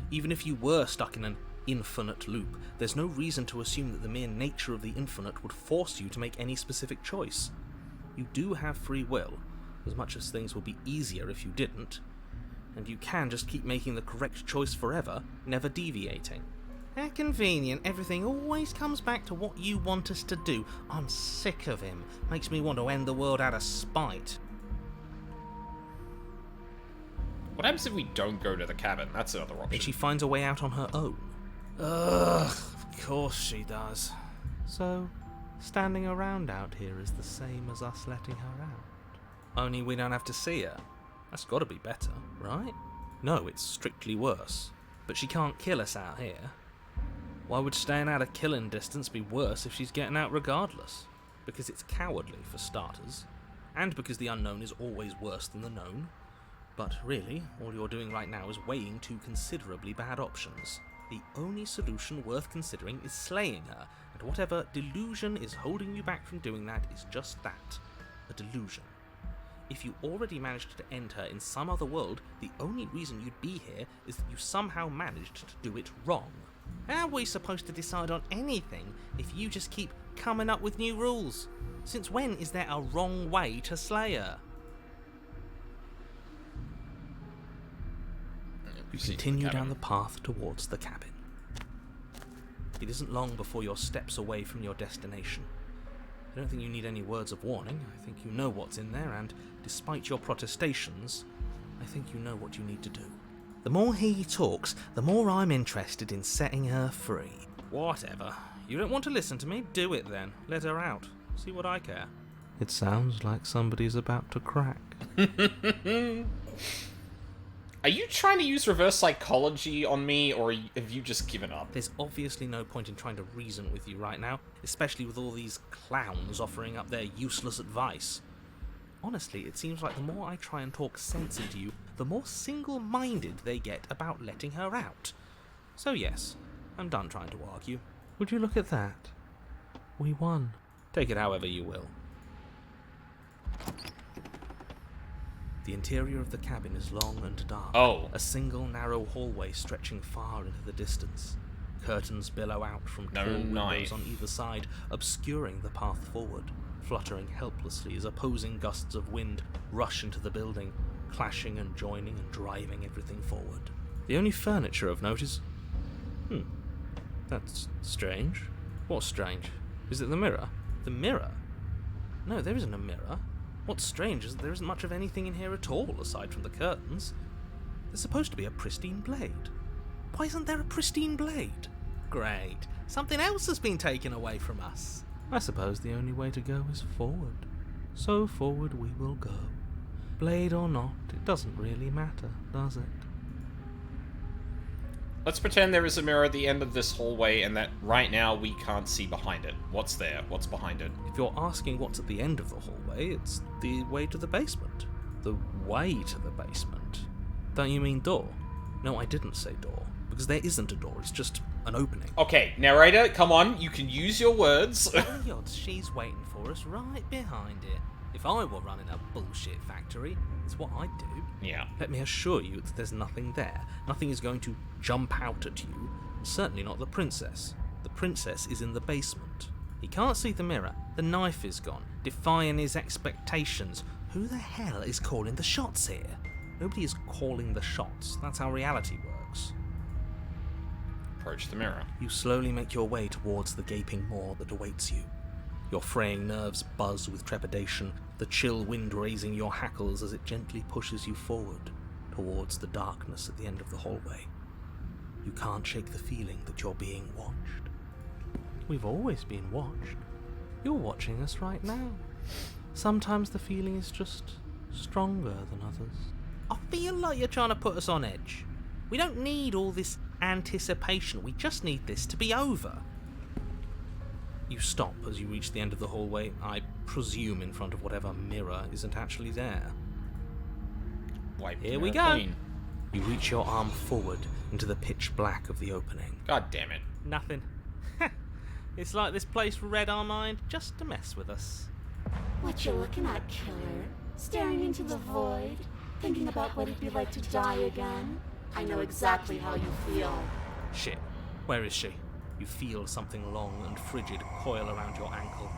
Speaker 4: Even if you were stuck in an
Speaker 2: infinite loop, there's no reason to assume that the mere nature of the infinite would force you to make any specific choice. You do have free will, as much as things would be easier if you didn't, and you can just keep making the correct choice forever, never deviating. How convenient, everything always comes back to what you want us to do. I'm sick of him. Makes me want to end the world out of spite.
Speaker 1: What happens if we don't go to the cabin? That's another option.
Speaker 2: And she finds a way out on her own. Ugh, of course she does. So, standing around out here is the same as us letting her out. Only we don't have to see her. That's gotta be better, right? No, it's strictly worse. But she can't kill us out here. Why would staying out of killing distance be worse if she's getting out regardless? Because it's cowardly, for starters. And because the unknown is always worse than the known. But really, all you're doing right now is weighing two considerably bad options. The only solution worth considering is slaying her, and whatever delusion is holding you back from doing that is just that, a delusion. If you already managed to end her in some other world, the only reason you'd be here is that you somehow managed to do it wrong. How are we supposed to decide on anything if you just keep coming up with new rules? Since when is there a wrong way to slay her? You continue down the path towards the cabin. It isn't long before you're steps away from your destination. I don't think you need any words of warning. I think you know what's in there, and despite your protestations, I think you know what you need to do. The more he talks, the more I'm interested in setting her free. Whatever. You don't want to listen to me? Do it then. Let her out. See what I care. It sounds like somebody's about to crack.
Speaker 1: Are you trying to use reverse psychology on me, or have you just given up?
Speaker 2: There's obviously no point in trying to reason with you right now, especially with all these clowns offering up their useless advice. Honestly, it seems like the more I try and talk sense into you, the more single-minded they get about letting her out. So yes, I'm done trying to argue. Would you look at that? We won. Take it however you will. The interior of the cabin is long and dark.
Speaker 1: Oh.
Speaker 2: A single narrow hallway stretching far into the distance. Curtains billow out from tall windows on either side, obscuring the path forward, fluttering helplessly as opposing gusts of wind rush into the building, clashing and joining and driving everything forward. The only furniture of note is... That's strange. What's strange? Is it the mirror? The mirror? No, there isn't a mirror. What's strange is that there isn't much of anything in here at all, aside from the curtains. There's supposed to be a pristine blade. Why isn't there a pristine blade? Great. Something else has been taken away from us. I suppose the only way to go is forward. So forward we will go. Blade or not, it doesn't really matter, does it?
Speaker 1: Let's pretend there is a mirror at the end of this hallway and that right now we can't see behind it. What's there? What's behind it?
Speaker 2: If you're asking what's at the end of the hallway, it's the way to the basement. The way to the basement? Don't you mean door? No, I didn't say door, because there isn't a door, it's just an opening.
Speaker 1: Okay, narrator, come on, you can use your words.
Speaker 2: The odds she's waiting for us right behind it. If I were running a bullshit factory, it's what I'd do.
Speaker 1: Yeah.
Speaker 2: Let me assure you that there's nothing there. Nothing is going to jump out at you, and certainly not the princess. The princess is in the basement. He can't see the mirror. The knife is gone, defying his expectations. Who the hell is calling the shots here? Nobody is calling the shots. That's how reality works.
Speaker 1: Approach the mirror.
Speaker 2: You slowly make your way towards the gaping maw that awaits you. Your fraying nerves buzz with trepidation, the chill wind raising your hackles as it gently pushes you forward, towards the darkness at the end of the hallway. You can't shake the feeling that you're being watched. We've always been watched. You're watching us right now. Sometimes the feeling is just stronger than others. I feel like you're trying to put us on edge. We don't need all this anticipation, we just need this to be over. You stop as you reach the end of the hallway, I presume in front of whatever mirror isn't actually there.
Speaker 1: Wipe
Speaker 2: Here we go. Clean. You reach your arm forward into the pitch black of the opening.
Speaker 1: God damn it.
Speaker 2: Nothing. It's like this place read our mind just to mess with us.
Speaker 8: What you looking at, killer? Staring into the void? Thinking about what it'd be like to die again? I know exactly how you feel.
Speaker 2: Shit. Where is she? You feel something long and frigid coil around your ankle.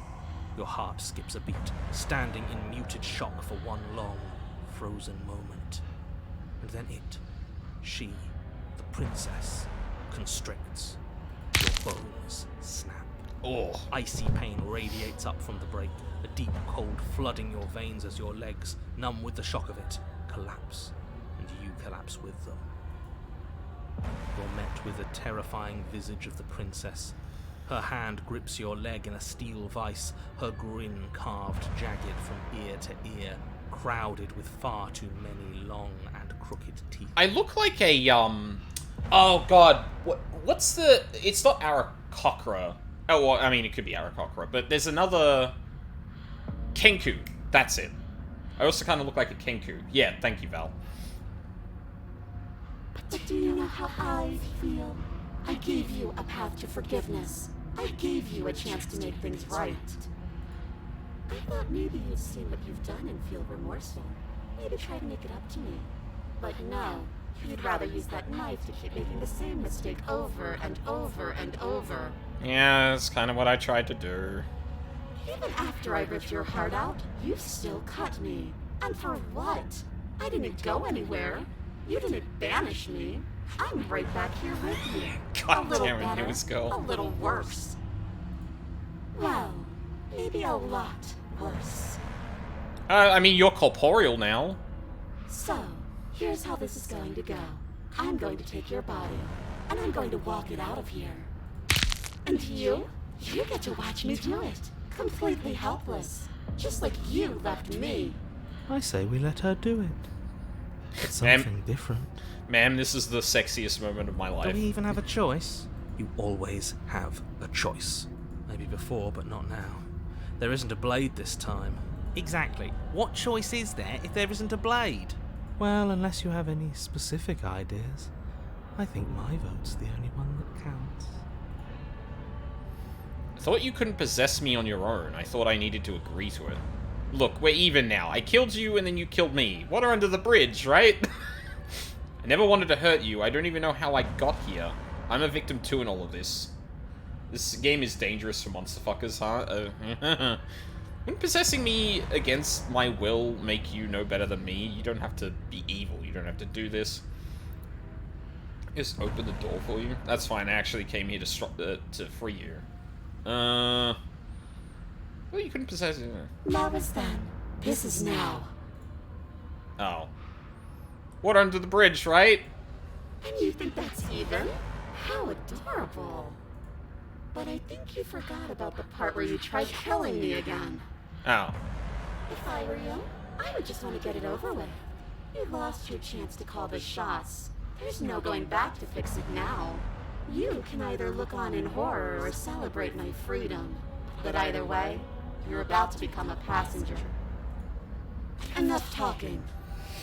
Speaker 2: Your heart skips a beat, standing in muted shock for one long, frozen moment. And then she, the princess, constricts. Your bones snap.
Speaker 1: Oh.
Speaker 2: Icy pain radiates up from the break, a deep cold flooding your veins as your legs, numb with the shock of it, collapse, and you collapse with them. You're met with the terrifying visage of the princess. Her hand grips your leg in a steel vice, her grin carved jagged from ear to ear, crowded with far too many long and crooked teeth.
Speaker 1: I look like a, oh god, what's the, it's not Aarakocra. Oh, well, I mean, it could be Aarakocra, but there's another, Kenku, that's it. I also kind of look like a Kenku. Yeah, thank you, Val.
Speaker 8: But do you know how I feel? I gave you a path to forgiveness. I gave you a chance to make things right. I thought maybe you'd see what you've done and feel remorseful. Maybe try to make it up to me. But no, you'd rather use that knife to keep making the same mistake over and over and over.
Speaker 1: Yeah, that's kind of what I tried to do.
Speaker 8: Even after I ripped your heart out, you still cut me. And for what? I didn't go anywhere. You didn't banish me. I'm right back here with you.
Speaker 1: God
Speaker 8: a little
Speaker 1: damn it,
Speaker 8: better,
Speaker 1: here we go.
Speaker 8: a little worse. Well, maybe a lot worse.
Speaker 1: I mean, you're corporeal now.
Speaker 8: So, here's how this is going to go. I'm going to take your body, and I'm going to walk it out of here. And you get to watch me do it. Completely helpless. Just like you left me.
Speaker 2: I say we let her do it. It's
Speaker 1: Ma'am.
Speaker 2: something different.
Speaker 1: Ma'am, this is the sexiest moment of my
Speaker 2: Do
Speaker 1: life.
Speaker 2: we even have a choice? You always have a choice. Maybe before, but not now. There isn't a blade this time. Exactly. What choice is there if there isn't a blade? Well, unless you have any specific ideas, I think my vote's the only one that counts.
Speaker 1: I thought you couldn't possess me on your own. I thought I needed to agree to it. Look, we're even now. I killed you and then you killed me. Water under the bridge, right? I never wanted to hurt you. I don't even know how I got here. I'm a victim too in all of this. This game is dangerous for monster fuckers, huh? Wouldn't possessing me against my will make you no better than me? You don't have to be evil. You don't have to do this. Just open the door for you. That's fine. I actually came here to free you. Well, you couldn't possess it.
Speaker 8: That was then. This is now.
Speaker 1: Oh. Water under the bridge, right?
Speaker 8: And you think that's even? How adorable. But I think you forgot about the part where you tried killing me again.
Speaker 1: Oh.
Speaker 8: If I were you, I would just want to get it over with. You lost your chance to call the shots. There's no going back to fix it now. You can either look on in horror or celebrate my freedom. But either way, you're about to become a passenger. Enough talking.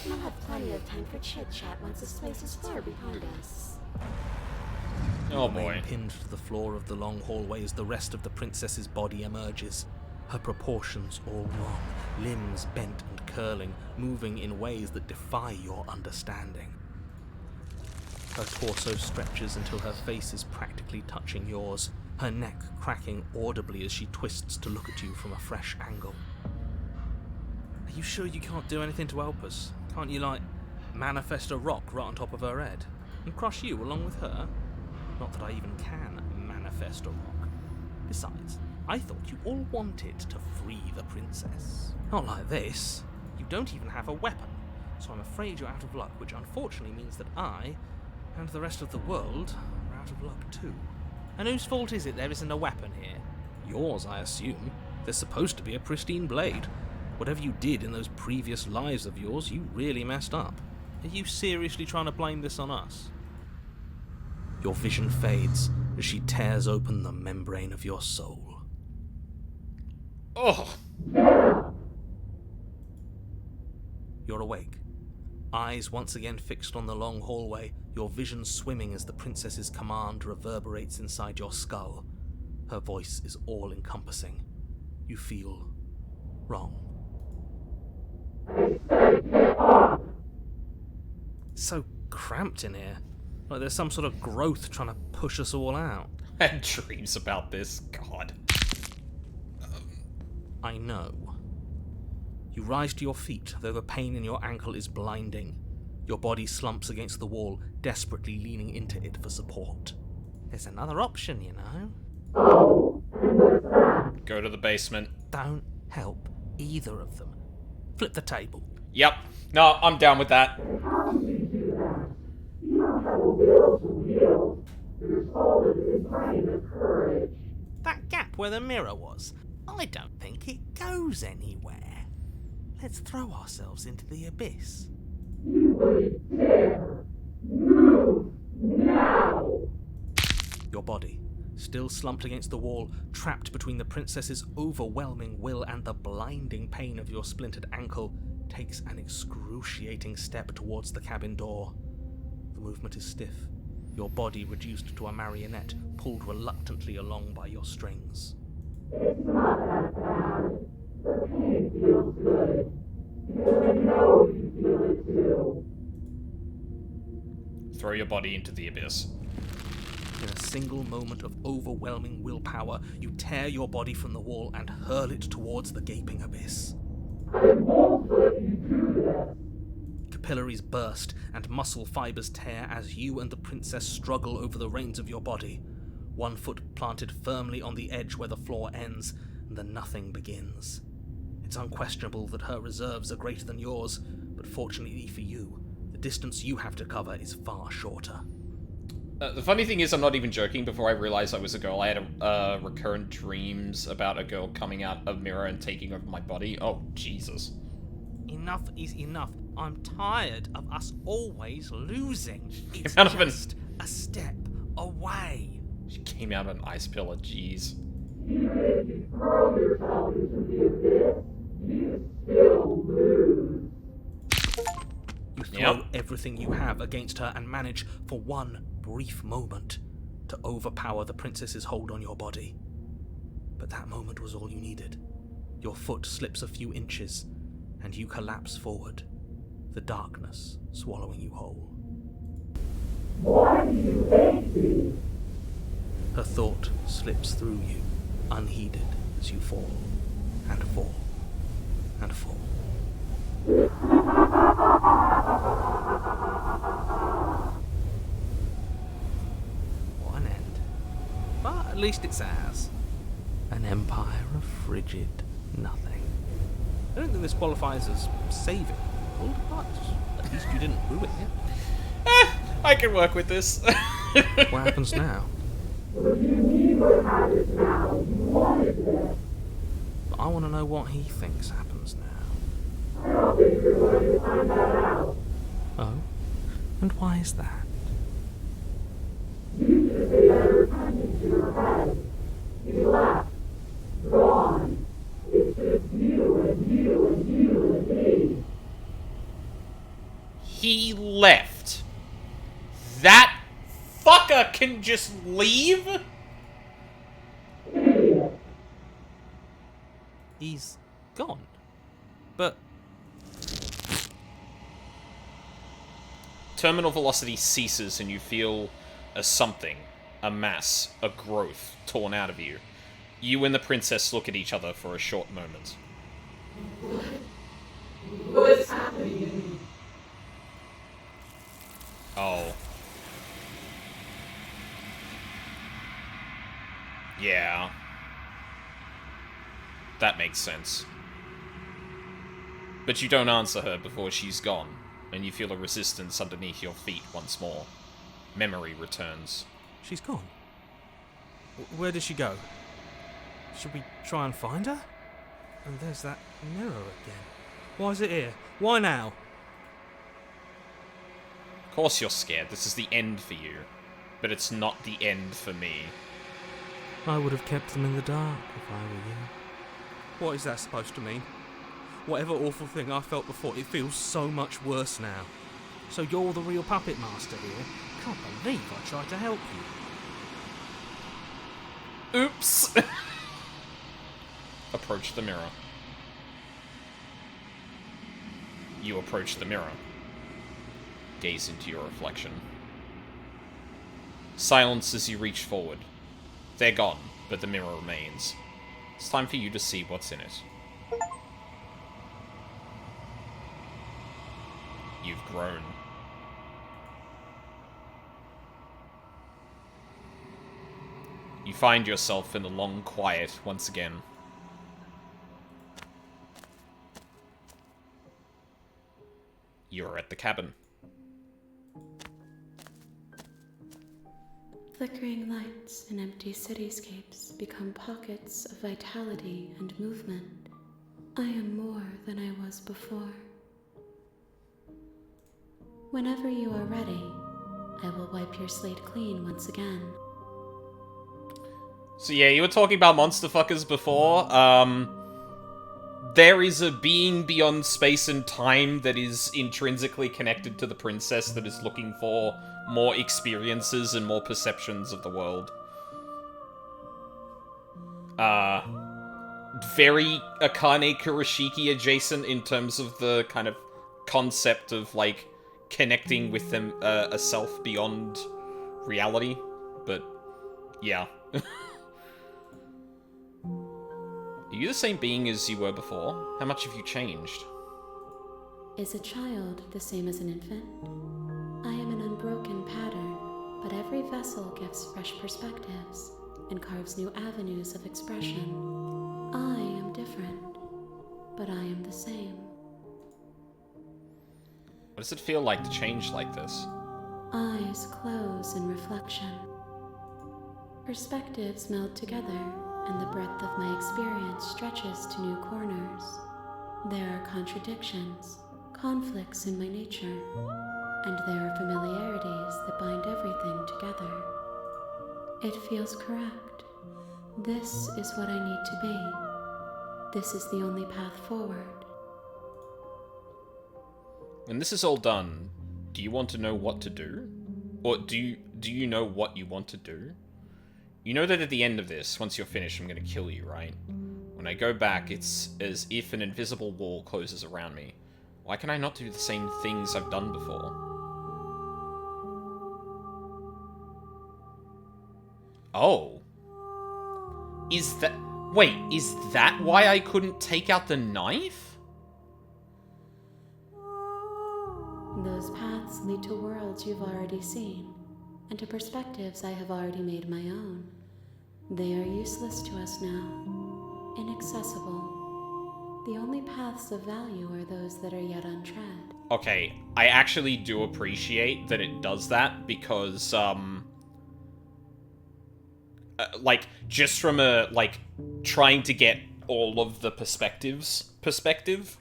Speaker 8: We'll have plenty of time for chit-chat once this place is far behind us.
Speaker 1: Oh boy.
Speaker 2: Remain pinned to the floor of the long hallway as the rest of the princess's body emerges. Her proportions all wrong, limbs bent and curling, moving in ways that defy your understanding. Her torso stretches until her face is practically touching yours, her neck cracking audibly as she twists to look at you from a fresh angle. Are you sure you can't do anything to help us? Can't you, like, manifest a rock right on top of her head? And crush you along with her? Not that I even can manifest a rock. Besides, I thought you all wanted to free the princess. Not like this. You don't even have a weapon, so I'm afraid you're out of luck, which unfortunately means that I, and the rest of the world, are out of luck too. And whose fault is it there isn't a weapon here? Yours, I assume. There's supposed to be a pristine blade. Whatever you did in those previous lives of yours, you really messed up. Are you seriously trying to blame this on us? Your vision fades as she tears open the membrane of your soul.
Speaker 1: Oh.
Speaker 2: You're awake. Eyes once again fixed on the long hallway, your vision swimming as the princess's command reverberates inside your skull. Her voice is all-encompassing. You feel wrong. So cramped in here.
Speaker 4: Like there's some sort of growth trying to push us all out.
Speaker 1: I had dreams about this. God.
Speaker 4: I know. You rise to your feet, though the pain in your ankle is blinding. Your body slumps against the wall, desperately leaning into it for support. There's another option, you know.
Speaker 1: Go to the basement.
Speaker 4: Don't help either of them. Flip the table.
Speaker 1: Yep. No, I'm down with that.
Speaker 4: That gap where the mirror was, I don't think it goes anywhere. Let's throw ourselves into the abyss. Your body, still slumped against the wall, trapped between the princess's overwhelming will and the blinding pain of your splintered ankle, takes an excruciating step towards the cabin door. The movement is stiff, your body reduced to a marionette, pulled reluctantly along by your strings.
Speaker 1: Throw your body into the abyss.
Speaker 4: In a single moment of overwhelming willpower, you tear your body from the wall and hurl it towards the gaping abyss. Capillaries burst and muscle fibers tear as you and the princess struggle over the reins of your body. One foot planted firmly on the edge where the floor ends, and the nothing begins. It's unquestionable that her reserves are greater than yours, but fortunately for you, the distance you have to cover is far shorter.
Speaker 1: The funny thing is, I'm not even joking. Before I realized I was a girl, I had recurrent dreams about a girl coming out of a mirror and taking over my body. Oh, Jesus.
Speaker 4: Enough is enough. I'm tired of us always losing. It's
Speaker 1: Out of an-
Speaker 4: just a step away.
Speaker 1: She came out of an ice pillar, jeez.
Speaker 4: You throw
Speaker 1: Yep.
Speaker 4: everything you have against her and manage, for one brief moment, to overpower the princess's hold on your body. But that moment was all you needed. Your foot slips a few inches, and you collapse forward, the darkness swallowing you whole. Why do you hate me? Her thought slips through you, unheeded, as you fall, and fall, and fall. What an end. But at least it's ours. An empire of frigid nothing. I don't think this qualifies as saving, but at least you didn't ruin it.
Speaker 1: I can work with this.
Speaker 4: What happens now? But I want to know what he thinks happens now. Oh? And why is that?
Speaker 1: He left. That fucker can just leave?
Speaker 4: He's gone. But
Speaker 1: Terminal velocity ceases and you feel a something, a mass, a growth torn out of you. You and the princess look at each other for a short moment.
Speaker 3: What's happening?
Speaker 1: Oh. Yeah. That makes sense. But you don't answer her before she's gone, and you feel a resistance underneath your feet once more. Memory returns.
Speaker 4: she's gone. Where did she go? Should we try and find her? And there's that mirror again. Why is it here? Why now?
Speaker 1: Of course you're scared. This is the end for you. But it's not the end for me.
Speaker 4: I would have kept them in the dark if I were you. What is that supposed to mean? Whatever awful thing I felt before, it feels so much worse now. So you're the real puppet master here? Can't believe I tried to help you.
Speaker 1: Oops! Approach the mirror. You approach the mirror. Gaze into your reflection. Silence as you reach forward. They're gone, but the mirror remains. It's time for you to see what's in it. You've grown. You find yourself in the long quiet once again. You're at the cabin.
Speaker 7: Flickering lights and empty cityscapes become pockets of vitality and movement. I am more than I was before. Whenever you are ready, I will wipe your slate clean once again.
Speaker 1: So yeah, you were talking about monster fuckers before. There is a being beyond space and time that is intrinsically connected to the princess that is looking for more experiences and more perceptions of the world. Very Akane Kurashiki adjacent in terms of the kind of concept of, like, connecting with them, a self beyond reality. But, yeah. Are you the same being as you were before? How much have you changed?
Speaker 7: Is a child the same as an infant? I am an unbroken pattern, but every vessel gives fresh perspectives and carves new avenues of expression. I am different, but I am the same.
Speaker 1: What does it feel like to change like this?
Speaker 7: Eyes close in reflection. Perspectives meld together, and the breadth of my experience stretches to new corners. There are contradictions, conflicts in my nature, and there are familiarities that bind everything together. It feels correct. This is what I need to be. This is the only path forward.
Speaker 1: When this is all done, do you want to know what to do? Or do you know what you want to do? You know that at the end of this, once you're finished, I'm going to kill you, right? When I go back, it's as if an invisible wall closes around me. Why can I not do the same things I've done before? Oh. Wait, is that why I couldn't take out the knife?
Speaker 7: Those paths lead to worlds you've already seen, and to perspectives I have already made my own. They are useless to us now, inaccessible. The only paths of value are those that are yet untread.
Speaker 1: Okay, I actually do appreciate that it does that, because, like, just from a, like, trying to get all of the perspective,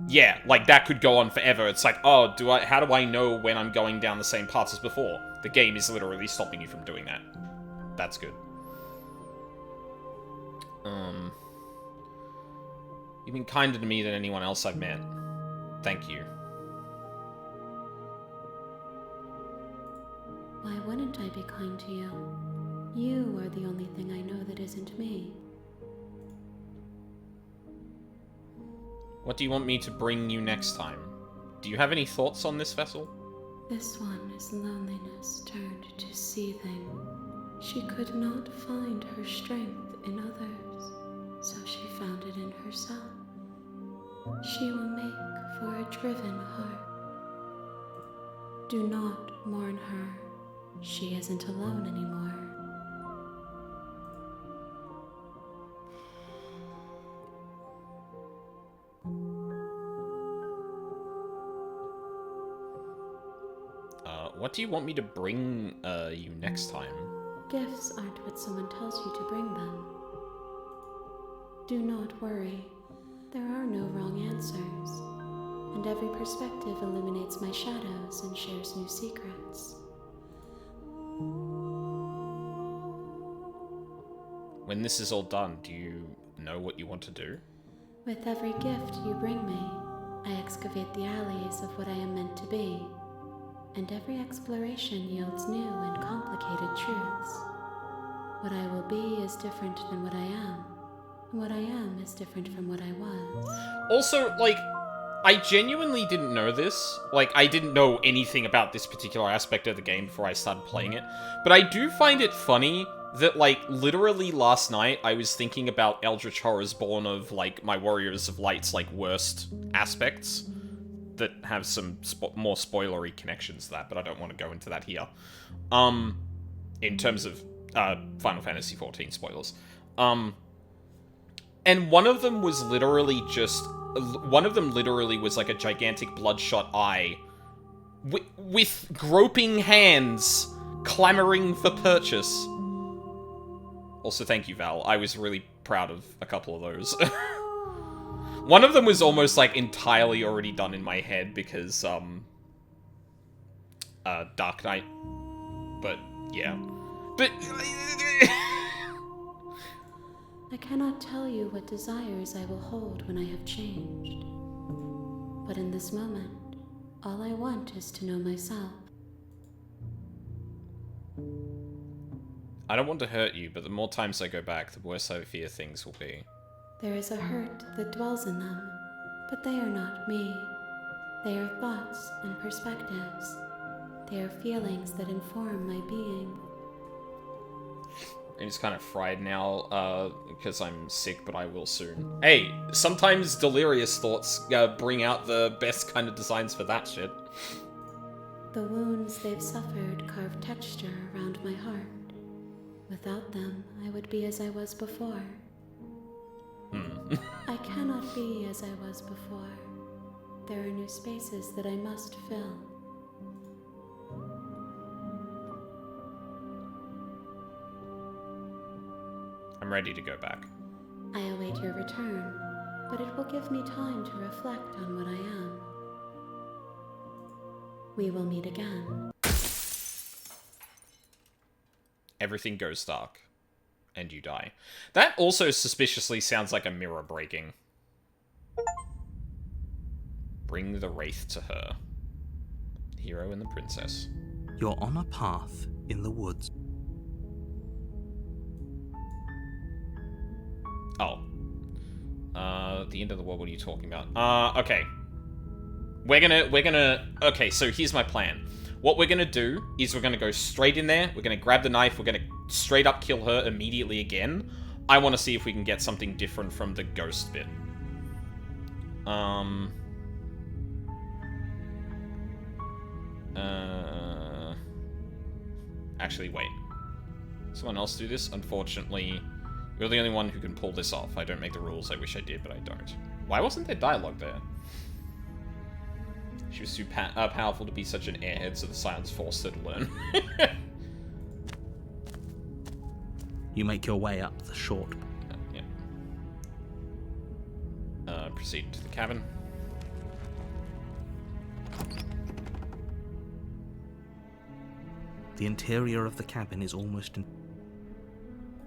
Speaker 1: yeah, like, that could go on forever. It's like, oh, how do I know when I'm going down the same paths as before? The game is literally stopping you from doing that. That's good. You've been kinder to me than anyone else I've met. Thank you.
Speaker 7: Why wouldn't I be kind to you? You are the only thing I know that isn't me.
Speaker 1: What do you want me to bring you next time? Do you have any thoughts on this vessel?
Speaker 7: This one is loneliness turned to seething. She could not find her strength in others, so she found it in herself. She will make for a driven heart. Do not mourn her. She isn't alone anymore.
Speaker 1: What do you want me to bring, you next time?
Speaker 7: Gifts aren't what someone tells you to bring them. Do not worry. There are no wrong answers, and every perspective illuminates my shadows and shares new secrets.
Speaker 1: When this is all done, do you know what you want to do?
Speaker 7: With every gift you bring me, I excavate the alleys of what I am meant to be, and every exploration yields new and complicated truths. What I will be is different than what I am, and what I am is different from what I was.
Speaker 1: Also, like, I genuinely didn't know this. Like, I didn't know anything about this particular aspect of the game before I started playing it. But I do find it funny that, like, literally last night I was thinking about Eldritch Horrors Born of, like, my Warriors of Light's, like, worst aspects that have some more spoilery connections to that, but I don't want to go into that here. In terms of Final Fantasy XIV spoilers. And one of them was literally just... One of them literally was like a gigantic bloodshot eye with groping hands clamoring for purchase. Also, thank you, Val. I was really proud of a couple of those. One of them was almost like entirely already done in my head because, Dark Knight. But, yeah. But...
Speaker 7: I cannot tell you what desires I will hold when I have changed. But in this moment, all I want is to know myself.
Speaker 1: I don't want to hurt you, but the more times I go back, the worse I fear things will be.
Speaker 7: There is a hurt that dwells in them, but they are not me. They are thoughts and perspectives. They are feelings that inform my being.
Speaker 1: I'm just kind of fried now, because I'm sick, but I will soon. Hey, sometimes delirious thoughts bring out the best kind of designs for that shit.
Speaker 7: The wounds they've suffered carve texture around my heart. Without them, I would be as I was before. I cannot be as I was before. There are new spaces that I must fill.
Speaker 1: I'm ready to go back.
Speaker 7: I await your return, but it will give me time to reflect on what I am. We will meet again.
Speaker 1: Everything goes dark. And you die. That also suspiciously sounds like a mirror breaking. Bring the Wraith to her. The hero and the princess.
Speaker 2: You're on a path in the woods.
Speaker 1: Oh. The end of the world, what are you talking about? Okay. We're gonna... Okay, so here's my plan. What we're gonna do is we're gonna go straight in there, we're gonna grab the knife, we're gonna straight up kill her immediately again. I want to see if we can get something different from the ghost bit. Actually, wait. Someone else do this? Unfortunately, you're the only one who can pull this off. I don't make the rules. I wish I did, but I don't. Why wasn't there dialogue there? She was too powerful to be such an airhead, so the silence forced her to learn.
Speaker 2: You make your way up the short.
Speaker 1: Yeah. Proceed to the cabin.
Speaker 2: The interior of the cabin is almost in...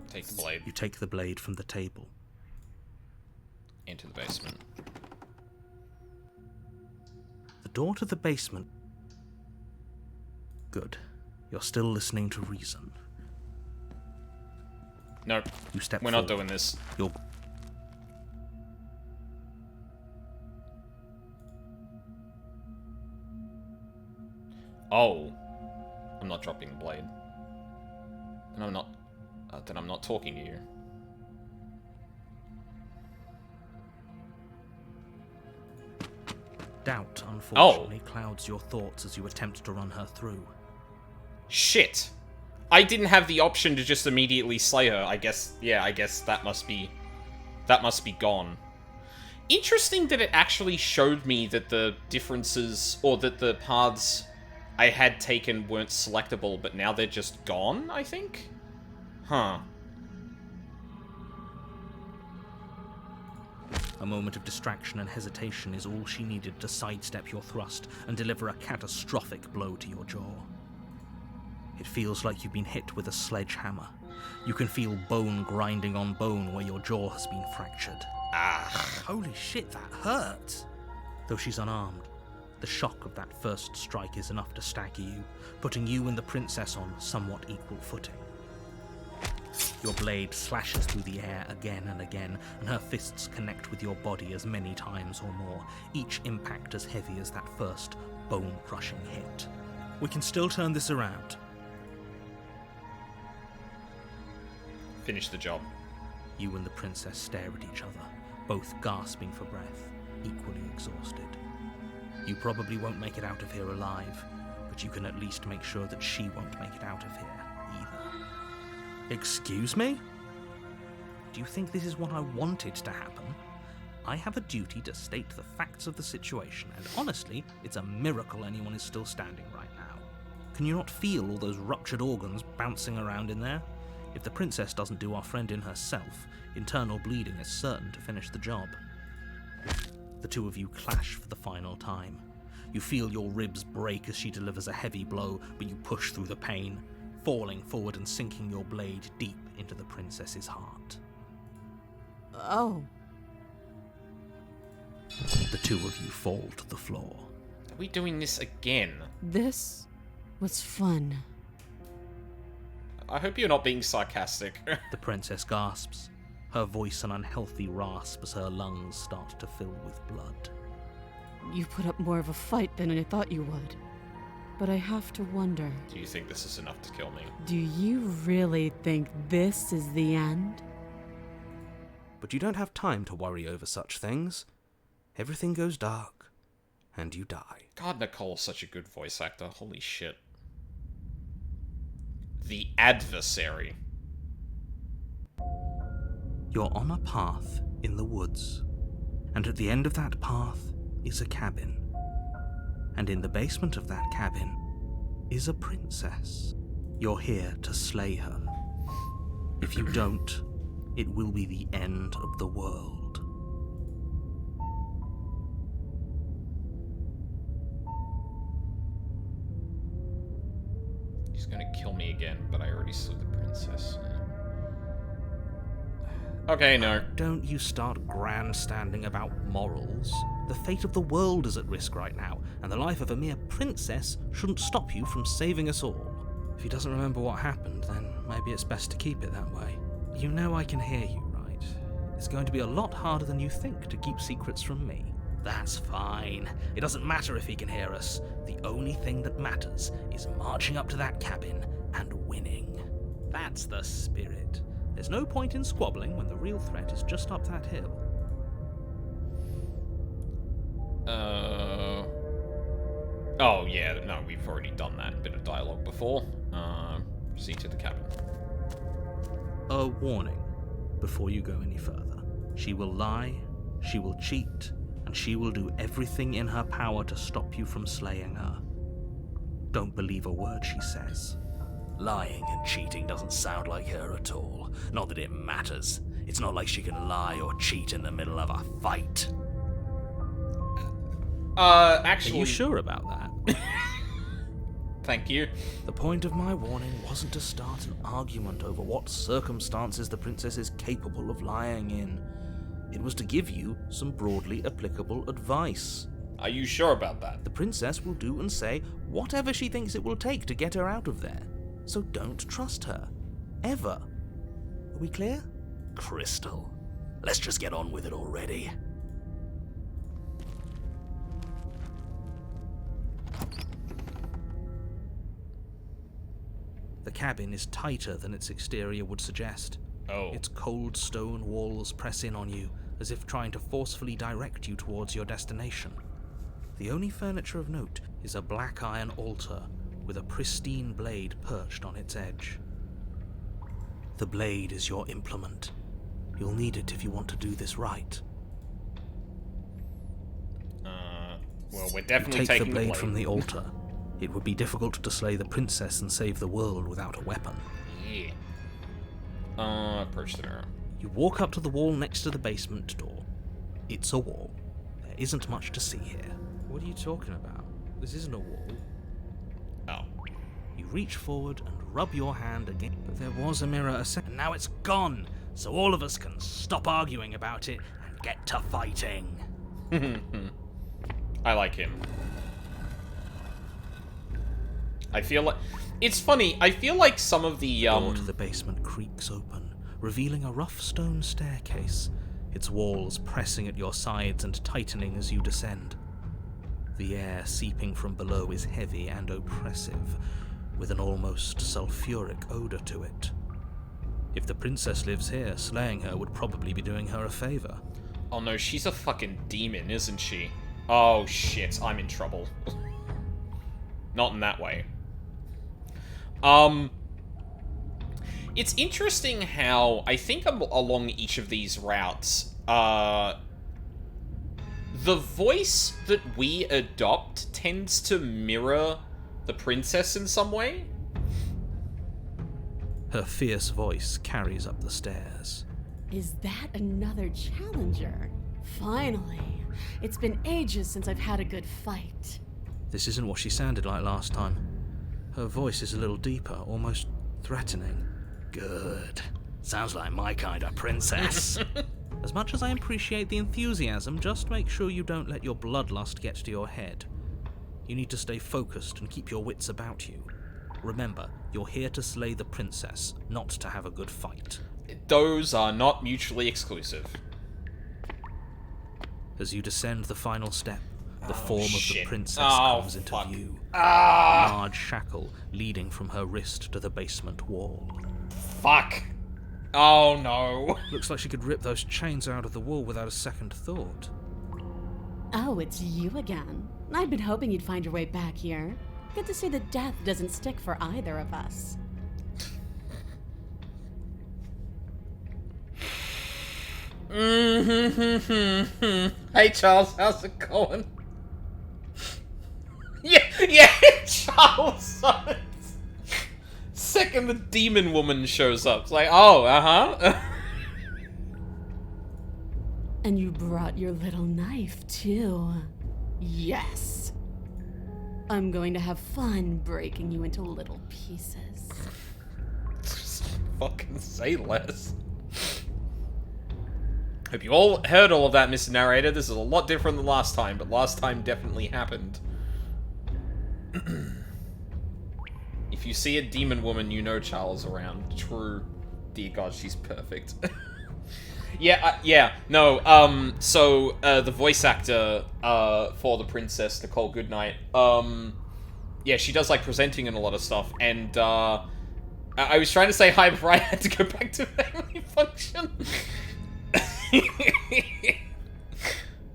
Speaker 1: Take the blade.
Speaker 2: You take the blade from the table.
Speaker 1: Into the basement.
Speaker 2: The door to the basement... Good. You're still listening to reason.
Speaker 1: Nope.
Speaker 2: You step
Speaker 1: We're
Speaker 2: forward.
Speaker 1: not doing this.
Speaker 2: You're...
Speaker 1: Oh. I'm not dropping the blade. And I'm not... then I'm not talking to you.
Speaker 2: Doubt, unfortunately, clouds your thoughts as you attempt to run her through.
Speaker 1: Shit! I didn't have the option to just immediately slay her. I guess... Yeah, I guess that must be... That must be gone. Interesting that it actually showed me that the differences... Or that the paths I had taken weren't selectable, but now they're just gone, I think? Huh.
Speaker 2: A moment of distraction and hesitation is all she needed to sidestep your thrust and deliver a catastrophic blow to your jaw. It feels like you've been hit with a sledgehammer. You can feel bone grinding on bone where your jaw has been fractured.
Speaker 1: Ah.
Speaker 2: Holy shit, that hurt! Though she's unarmed, the shock of that first strike is enough to stagger you, putting you and the princess on somewhat equal footing. Your blade slashes through the air again and again, and her fists connect with your body as many times or more, each impact as heavy as that first bone-crushing hit. We can still turn this around.
Speaker 1: Finish the job.
Speaker 2: You and the princess stare at each other, both gasping for breath, equally exhausted. You probably won't make it out of here alive, but you can at least make sure that she won't make it out of here either. Excuse me? Do you think this is what I wanted to happen? I have a duty to state the facts of the situation, and honestly, it's a miracle anyone is still standing right now. Can you not feel all those ruptured organs bouncing around in there? If the princess doesn't do our friend in herself, internal bleeding is certain to finish the job. The two of you clash for the final time. You feel your ribs break as she delivers a heavy blow, but you push through the pain, falling forward and sinking your blade deep into the princess's heart.
Speaker 3: Oh.
Speaker 2: The two of you fall to the floor.
Speaker 1: Are we doing this again?
Speaker 3: This was fun.
Speaker 1: I hope you're not being sarcastic.
Speaker 2: The princess gasps, her voice an unhealthy rasp as her lungs start to fill with blood.
Speaker 3: You put up more of a fight than I thought you would. But I have to wonder,
Speaker 1: Do you think this is enough to kill me?
Speaker 3: do you really think this is the end?
Speaker 2: But you don't have time to worry over such things. Everything goes dark, and you die.
Speaker 1: God, Nicole's such a good voice actor. Holy shit. The Adversary.
Speaker 2: You're on a path in the woods, and at the end of that path is a cabin. And in the basement of that cabin is a princess. You're here to slay her. If you don't, it will be the end of the world.
Speaker 1: He's gonna kill me again, but I already slew the princess. Okay, no.
Speaker 2: Don't you start grandstanding about morals. The fate of the world is at risk right now, and the life of a mere princess shouldn't stop you from saving us all. If he doesn't remember what happened, then maybe it's best to keep it that way. You know I can hear you, right? It's going to be a lot harder than you think to keep secrets from me. That's fine. It doesn't matter if he can hear us. The only thing that matters is marching up to that cabin and winning. That's the spirit. There's no point in squabbling when the real threat is just up that hill.
Speaker 1: Oh, yeah, no, we've already done that bit of dialogue before. Proceed to the cabin.
Speaker 2: A warning before you go any further. She will lie, she will cheat, and she will do everything in her power to stop you from slaying her. Don't believe a word she says.
Speaker 9: Lying and cheating doesn't sound like her at all. Not that it matters. It's not like she can lie or cheat in the middle of a fight.
Speaker 1: Actually...
Speaker 2: Are you sure about that?
Speaker 1: Thank you.
Speaker 2: The point of my warning wasn't to start an argument over what circumstances the princess is capable of lying in. It was to give you some broadly applicable advice.
Speaker 1: Are you sure about that?
Speaker 2: The princess will do and say whatever she thinks it will take to get her out of there. So don't trust her. Ever. Are we clear?
Speaker 9: Crystal. Let's just get on with it already.
Speaker 2: The cabin is tighter than its exterior would suggest.
Speaker 1: Oh.
Speaker 2: Its cold stone walls press in on you, as if trying to forcefully direct you towards your destination. The only furniture of note is a black iron altar with a pristine blade perched on its edge. The blade is your implement. You'll need it if you want to do this right.
Speaker 1: Well, we're definitely
Speaker 2: You take
Speaker 1: taking
Speaker 2: the blade from the altar. It would be difficult to slay the princess and save the world without a weapon.
Speaker 1: Yeah. Approach the mirror.
Speaker 2: You walk up to the wall next to the basement door. It's a wall. There isn't much to see here. What are you talking about? This isn't a wall.
Speaker 1: Oh.
Speaker 2: You reach forward and rub your hand again. But there was a mirror a second. Now it's gone, so all of us can stop arguing about it and get to fighting.
Speaker 1: I like him. I feel like... It's funny, I feel like some of the,
Speaker 2: The door to the basement creaks open, revealing a rough stone staircase, its walls pressing at your sides and tightening as you descend. The air seeping from below is heavy and oppressive, with an almost sulfuric odor to it. If the princess lives here, slaying her would probably be doing her a favor.
Speaker 1: Oh no, she's a fucking demon, isn't she? Oh shit, I'm in trouble. Not in that way. It's interesting how, I think along each of these routes, the voice that we adopt tends to mirror the princess in some way.
Speaker 2: Her fierce voice carries up the stairs.
Speaker 3: Is that another challenger? Finally. It's been ages since I've had a good fight.
Speaker 2: This isn't what she sounded like last time. Her voice is a little deeper, almost threatening.
Speaker 9: Good. Sounds like my kind of princess.
Speaker 2: As much as I appreciate the enthusiasm, just make sure you don't let your bloodlust get to your head. You need to stay focused and keep your wits about you. Remember, you're here to slay the princess, not to have a good fight.
Speaker 1: Those are not mutually exclusive.
Speaker 2: As you descend the final step, the form of the princess comes into view. A large shackle leading from her wrist to the basement wall.
Speaker 1: Fuck. Oh no.
Speaker 2: Looks like she could rip those chains out of the wall without a second thought.
Speaker 3: Oh, it's you again. I'd been hoping you'd find your way back here. Good to see that death doesn't stick for either of us.
Speaker 1: Hey Charles, how's it going? Yeah, Charles. Second the demon woman shows up, it's like, oh,
Speaker 3: And you brought your little knife, too. Yes. I'm going to have fun breaking you into little pieces.
Speaker 1: Just fucking say less. Hope you all heard all of that, Mr. Narrator. This is a lot different than last time, but last time definitely happened. If you see a demon woman, you know Charles around. True. Dear God, she's perfect. So, the voice actor, for the princess, Nicole Goodnight, yeah, she does, like, presenting and a lot of stuff, and, I was trying to say hi before I had to go back to family function.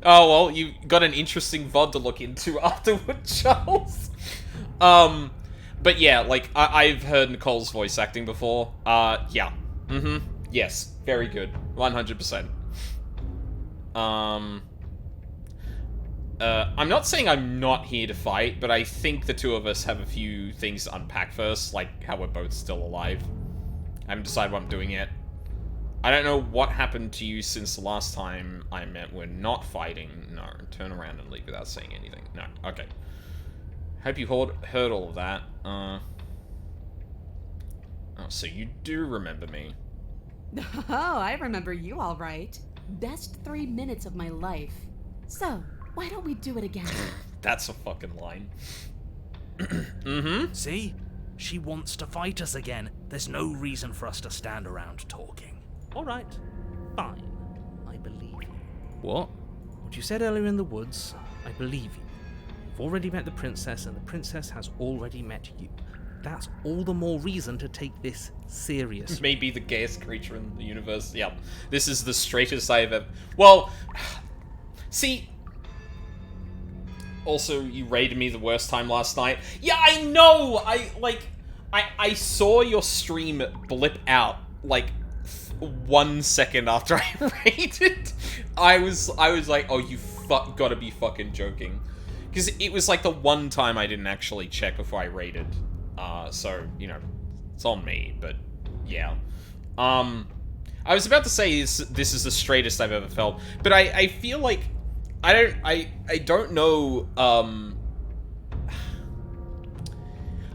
Speaker 1: Oh, well, you got an interesting VOD to look into afterward, Charles. But yeah, like, I've heard Nicole's voice acting before. Yeah. Yes, very good. 100%. I'm not saying I'm not here to fight, but I think the two of us have a few things to unpack first, like how we're both still alive. I haven't decided what I'm doing yet. I don't know what happened to you since the last time I met. We're not fighting. No, turn around and leave without saying anything. No, okay. Hope you heard all of that. Oh, so you do remember me.
Speaker 3: Oh, I remember you all right. Best 3 minutes of my life. So, why don't we do it again?
Speaker 1: That's a fucking line.
Speaker 9: See? She wants to fight us again. There's no reason for us to stand around talking.
Speaker 2: Alright, fine. I believe you. What? What you said earlier in the woods, I believe you. You've already met the princess, and the princess has already met you. That's all the more reason to take this seriously.
Speaker 1: Maybe the gayest creature in the universe. Yeah, this is the straightest I've ever... Well, see... Also, you raided me the worst time last night. Yeah, I know! I saw your stream blip out, like, 1 second after I raided. I was like, oh, you gotta be fucking joking. Because it was like the one time I didn't actually check before I raided. So, you know, it's on me, but yeah. I was about to say this is the straightest I've ever felt, but I feel like I don't know,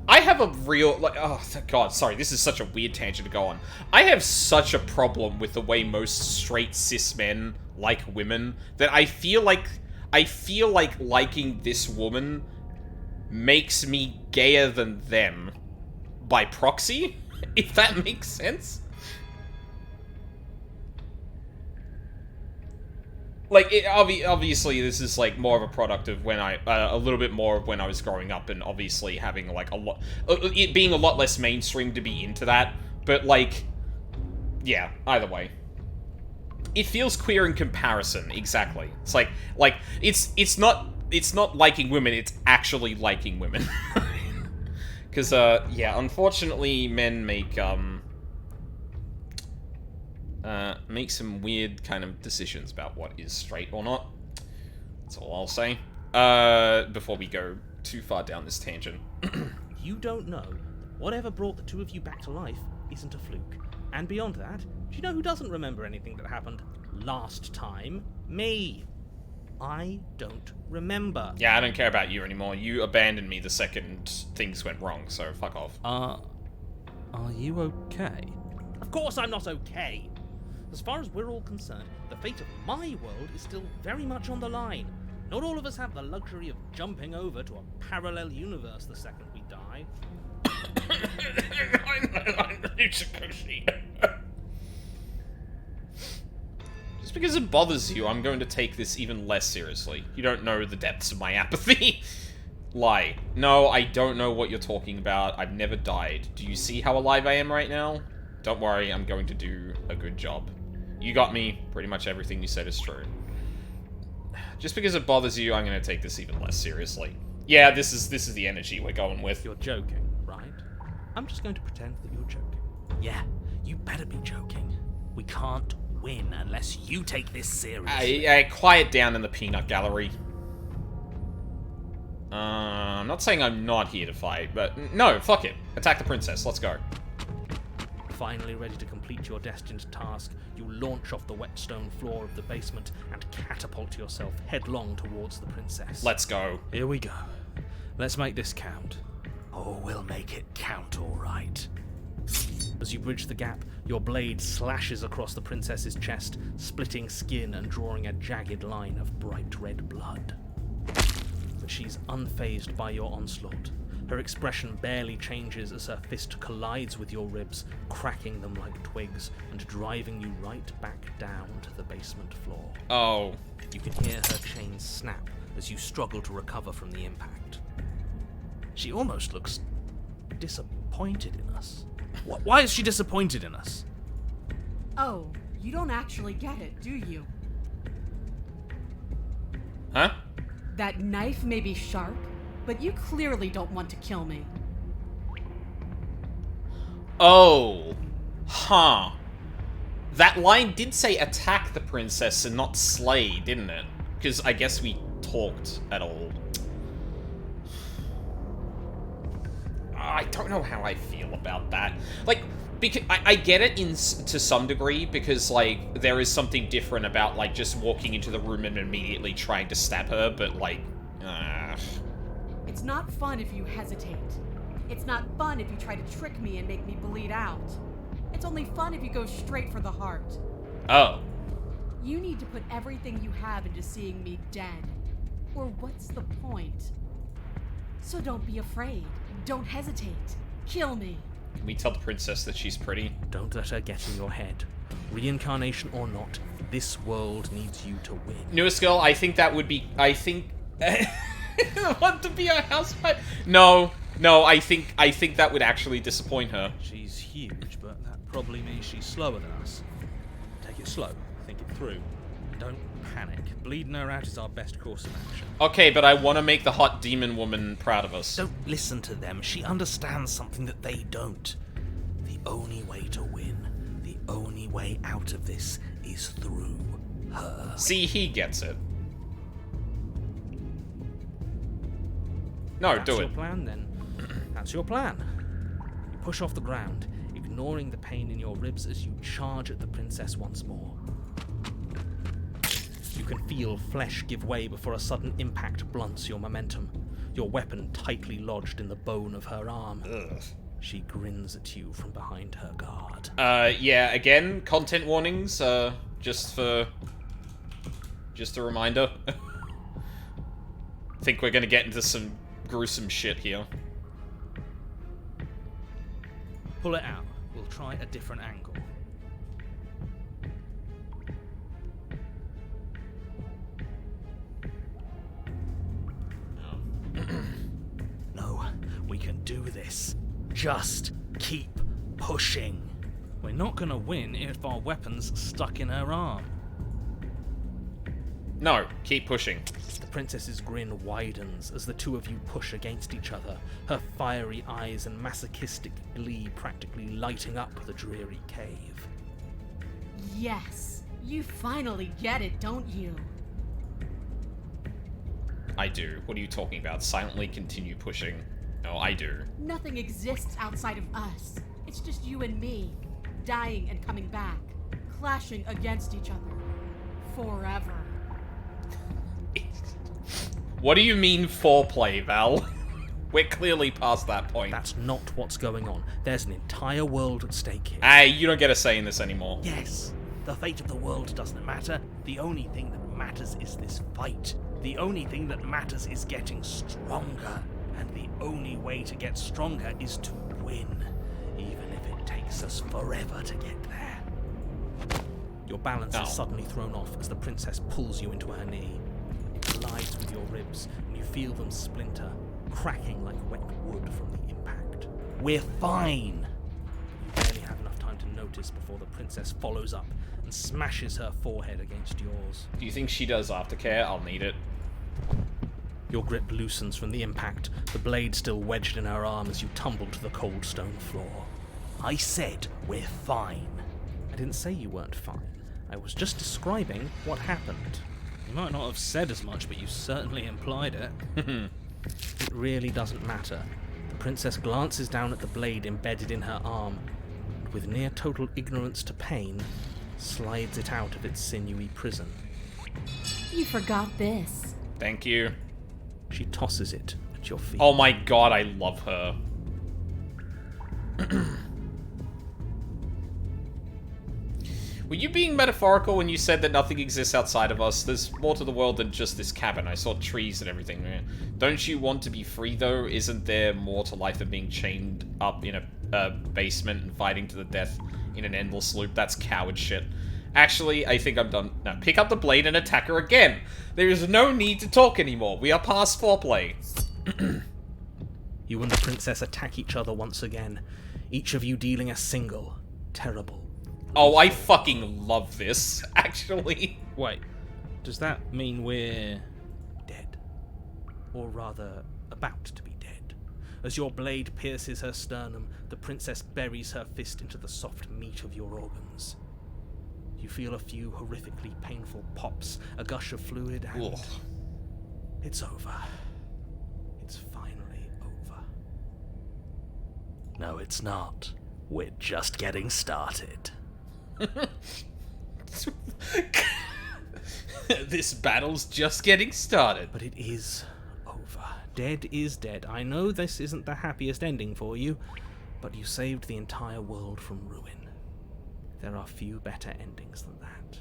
Speaker 1: I have a real, like, oh, God, sorry, this is such a weird tangent to go on. I have such a problem with the way most straight cis men like women that I feel like liking this woman makes me gayer than them by proxy, if that makes sense. Like, obviously, this is, like, more of a product of when a little bit more of when I was growing up, and obviously having, like, it being a lot less mainstream to be into that, but, like, yeah, either way. It feels queer in comparison, exactly. It's like, it's not liking women, it's actually liking women. Because, yeah, unfortunately, men make some weird kind of decisions about what is straight or not. That's all I'll say. Before we go too far down this tangent.
Speaker 2: You don't know that whatever brought the two of you back to life isn't a fluke. And beyond that, do you know who doesn't remember anything that happened last time? Me. I don't remember.
Speaker 1: Yeah, I don't care about you anymore. You abandoned me the second things went wrong, so fuck off.
Speaker 5: Are you okay?
Speaker 2: Of course I'm not okay. As far as we're all concerned, the fate of my world is still very much on the line. Not all of us have the luxury of jumping over to a parallel universe the second we die.
Speaker 1: Just because it bothers you, I'm going to take this even less seriously. You don't know the depths of my apathy. Lie. No, I don't know what you're talking about. I've never died. Do you see how alive I am right now? Don't worry, I'm going to do a good job. You got me. Pretty much everything you said is true. Just because it bothers you, I'm going to take this even less seriously. Yeah, this is the energy we're going with.
Speaker 2: You're joking, right? I'm just going to pretend that you're joking.
Speaker 9: Yeah, you better be joking. We can't win unless you take this seriously.
Speaker 1: Quiet down in the peanut gallery. I'm not saying I'm not here to fight, but no, fuck it. Attack the princess. Let's go.
Speaker 2: Finally ready to complete your destined task, you launch off the wet stone floor of the basement and catapult yourself headlong towards the princess.
Speaker 1: Let's go.
Speaker 2: Here we go. Let's make this count.
Speaker 9: Oh, we'll make it count, all right.
Speaker 2: As you bridge the gap, your blade slashes across the princess's chest, splitting skin and drawing a jagged line of bright red blood. But she's unfazed by your onslaught. Her expression barely changes as her fist collides with your ribs, cracking them like twigs and driving you right back down to the basement floor.
Speaker 1: Oh.
Speaker 2: You can hear her chains snap as you struggle to recover from the impact. She almost looks disappointed in us. Why is she disappointed in us?
Speaker 10: Oh, you don't actually get it, do you?
Speaker 1: Huh?
Speaker 10: That knife may be sharp, but you clearly don't want to kill me.
Speaker 1: Oh. Huh. That line did say attack the princess and not slay, didn't it? Because I guess we talked at all. I don't know how I feel about that. Like, because I get it to some degree, because, like, there is something different about, like, just walking into the room and immediately trying to stab her, but, like,
Speaker 10: It's not fun if you hesitate. It's not fun if you try to trick me and make me bleed out. It's only fun if you go straight for the heart.
Speaker 1: Oh.
Speaker 10: You need to put everything you have into seeing me dead. Or what's the point? So don't be afraid. Don't hesitate. Kill me.
Speaker 1: Can we tell the princess that she's pretty?
Speaker 2: Don't let her get in your head. Reincarnation or not, this world needs you to win.
Speaker 1: Newest girl, I think that would be... I think... Want to be a housewife? No, I think that would actually disappoint her.
Speaker 2: She's huge, but that probably means she's slower than us. Take it slow. Think it through. Don't panic. Bleeding her out is our best course of action.
Speaker 1: Okay, but I want to make the hot demon woman proud of us.
Speaker 9: Don't listen to them. She understands something that they don't. The only way to win, the only way out of this is through her.
Speaker 1: See, he gets it. No,
Speaker 2: That's
Speaker 1: do
Speaker 2: your
Speaker 1: it.
Speaker 2: plan, then. That's your plan. You push off the ground, ignoring the pain in your ribs as you charge at the princess once more. You can feel flesh give way before a sudden impact blunts your momentum, your weapon tightly lodged in the bone of her arm.
Speaker 1: Ugh.
Speaker 2: She grins at you from behind her guard.
Speaker 1: Yeah, again, content warnings, just a reminder. Think we're gonna get into some gruesome shit here.
Speaker 2: Pull it out. We'll try a different angle.
Speaker 9: No, we can do this. Just keep pushing.
Speaker 2: We're not gonna win if our weapon's stuck in her arm.
Speaker 1: No, keep pushing.
Speaker 2: The princess's grin widens as the two of you push against each other, her fiery eyes and masochistic glee practically lighting up the dreary cave.
Speaker 10: Yes, you finally get it, don't you?
Speaker 1: I do. What are you talking about? Silently continue pushing. No, I do.
Speaker 10: Nothing exists outside of us. It's just you and me, dying and coming back, clashing against each other. Forever.
Speaker 1: What do you mean foreplay, Val? We're clearly past that point.
Speaker 2: That's not what's going on. There's an entire world at stake here.
Speaker 1: Hey, you don't get a say in this anymore.
Speaker 9: Yes, the fate of the world doesn't matter. The only thing that matters is this fight. The only thing that matters is getting stronger. And the only way to get stronger is to win. Even if it takes us forever to get there.
Speaker 2: Your balance is suddenly thrown off as the princess pulls you into her knee. It collides with your ribs, and you feel them splinter, cracking like wet wood from the impact.
Speaker 9: We're fine.
Speaker 2: You barely have enough time to notice before the princess follows up and smashes her forehead against yours.
Speaker 1: Do you think she does aftercare? I'll need it.
Speaker 2: Your grip loosens from the impact, the blade still wedged in her arm as you tumble to the cold stone floor.
Speaker 9: I said we're fine.
Speaker 2: I didn't say you weren't fine. I was just describing what happened. You might not have said as much, but you certainly implied it. It really doesn't matter. The princess glances down at the blade embedded in her arm, and with near total ignorance to pain, slides it out of its sinewy prison.
Speaker 10: You forgot this.
Speaker 1: Thank you.
Speaker 2: She tosses it at your feet.
Speaker 1: Oh my god, I love her. Were you being metaphorical when you said that nothing exists outside of us? There's more to the world than just this cabin. I saw trees and everything. Don't you want to be free, though? Isn't there more to life than being chained up in a basement and fighting to the death in an endless loop? That's coward shit. Actually, I think I'm done. Now, pick up the blade and attack her again. There is no need to talk anymore. We are past foreplay.
Speaker 2: You and the princess attack each other once again, each of you dealing a single, terrible.
Speaker 1: Oh, I fucking love this, actually.
Speaker 2: Wait, does that mean we're dead? Or rather, about to be dead? As your blade pierces her sternum, the princess buries her fist into the soft meat of your organs. You feel a few horrifically painful pops, a gush of fluid, and it's over. It's finally over.
Speaker 9: No, it's not. We're just getting started.
Speaker 1: This battle's just getting started.
Speaker 2: But it is over. Dead is dead. I know this isn't the happiest ending for you, but you saved the entire world from ruin. There are few better endings than that.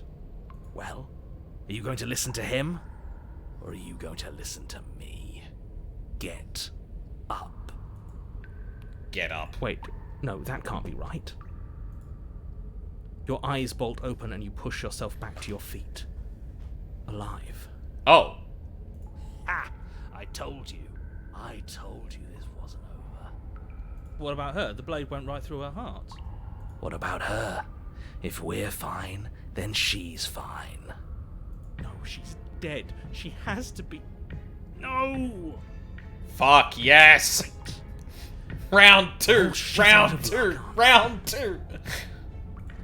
Speaker 9: Well, are you going to listen to him? Or are you going to listen to me? Get up.
Speaker 1: Get up.
Speaker 2: Wait, no, that can't be right. Your eyes bolt open and you push yourself back to your feet. Alive.
Speaker 1: Oh.
Speaker 9: Ah! I told you. I told you this wasn't over.
Speaker 2: What about her? The blade went right through her heart.
Speaker 9: What about her? If we're fine, then she's fine.
Speaker 2: No, she's dead. She has to be... No!
Speaker 1: Fuck yes! Round two!
Speaker 9: Oh,
Speaker 1: round two! Round two!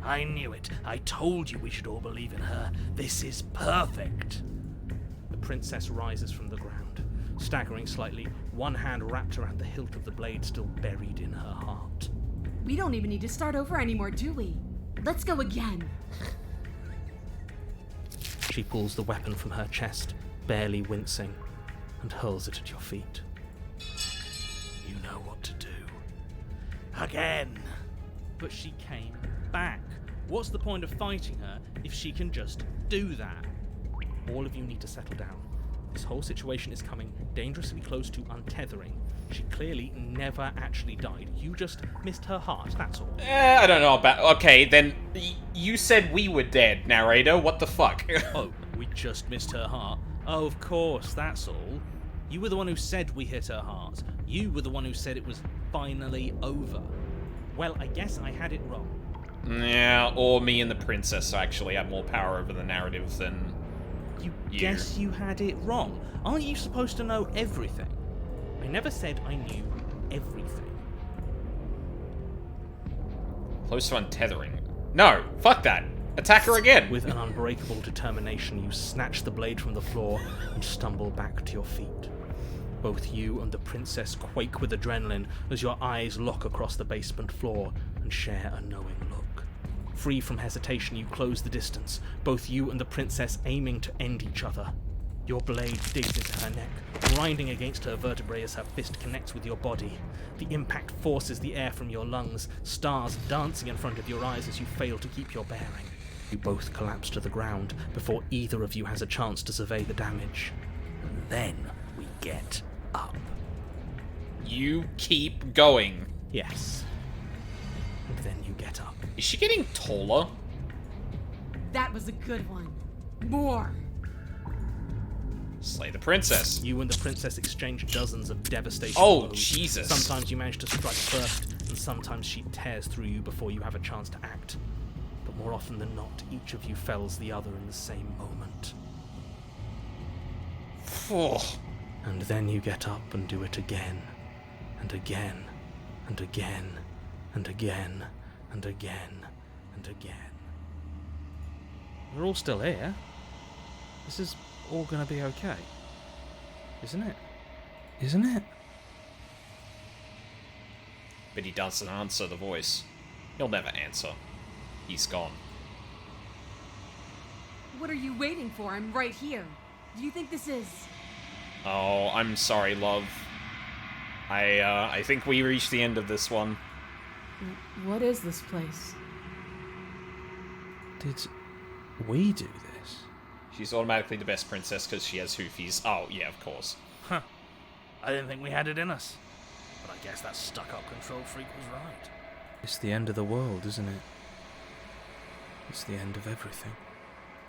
Speaker 9: I knew it. I told you we should all believe in her. This is perfect.
Speaker 2: The princess rises from the ground, staggering slightly, one hand wrapped around the hilt of the blade still buried in her heart.
Speaker 10: We don't even need to start over anymore, do we? Let's go again.
Speaker 2: She pulls the weapon from her chest, barely wincing, and hurls it at your feet.
Speaker 9: You know what to do. Again.
Speaker 2: But she came back. What's the point of fighting her if she can just do that? All of you need to settle down. This whole situation is coming dangerously close to untethering. She clearly never actually died. You just missed her heart, that's all.
Speaker 1: I don't know about... Okay, then you said we were dead, narrator. What the fuck?
Speaker 2: Oh, we just missed her heart. Oh, of course, that's all. You were the one who said we hit her heart. You were the one who said it was finally over. Well, I guess I had it wrong.
Speaker 1: Yeah, or me and the princess actually have more power over the narrative than
Speaker 2: You guess you had it wrong. Aren't you supposed to know everything? I never said I knew everything.
Speaker 1: Close to untethering. No, fuck that. Attack her again.
Speaker 2: With an unbreakable determination, you snatch the blade from the floor and stumble back to your feet. Both you and the princess quake with adrenaline as your eyes lock across the basement floor and share a knowing look. Free from hesitation, you close the distance, both you and the princess aiming to end each other. Your blade digs into her neck, grinding against her vertebrae as her fist connects with your body. The impact forces the air from your lungs, stars dancing in front of your eyes as you fail to keep your bearing. You both collapse to the ground before either of you has a chance to survey the damage. And then we get up.
Speaker 1: You keep going.
Speaker 2: Yes. And then you get up.
Speaker 1: Is she getting taller?
Speaker 10: That was a good one. More.
Speaker 1: Slay the princess.
Speaker 2: You and the princess exchange dozens of devastating
Speaker 1: Oh,
Speaker 2: blows.
Speaker 1: Jesus.
Speaker 2: Sometimes you manage to strike first, and sometimes she tears through you before you have a chance to act. But more often than not, each of you fells the other in the same moment. And then you get up and do it again, and again, and again, and again, and again, and again. We're all still here. This is all gonna be okay. Isn't it? Isn't it?
Speaker 1: But he doesn't answer the voice. He'll never answer. He's gone.
Speaker 10: What are you waiting for? I'm right here. Do you think this is...
Speaker 1: Oh, I'm sorry, love. I think we reached the end of this one.
Speaker 10: What is this place?
Speaker 2: Did we do this?
Speaker 1: She's automatically the best princess because she has hoofies. Oh, yeah, of course.
Speaker 9: Huh. I didn't think we had it in us. But I guess that stuck-up control freak was right.
Speaker 2: It's the end of the world, isn't it? It's the end of everything.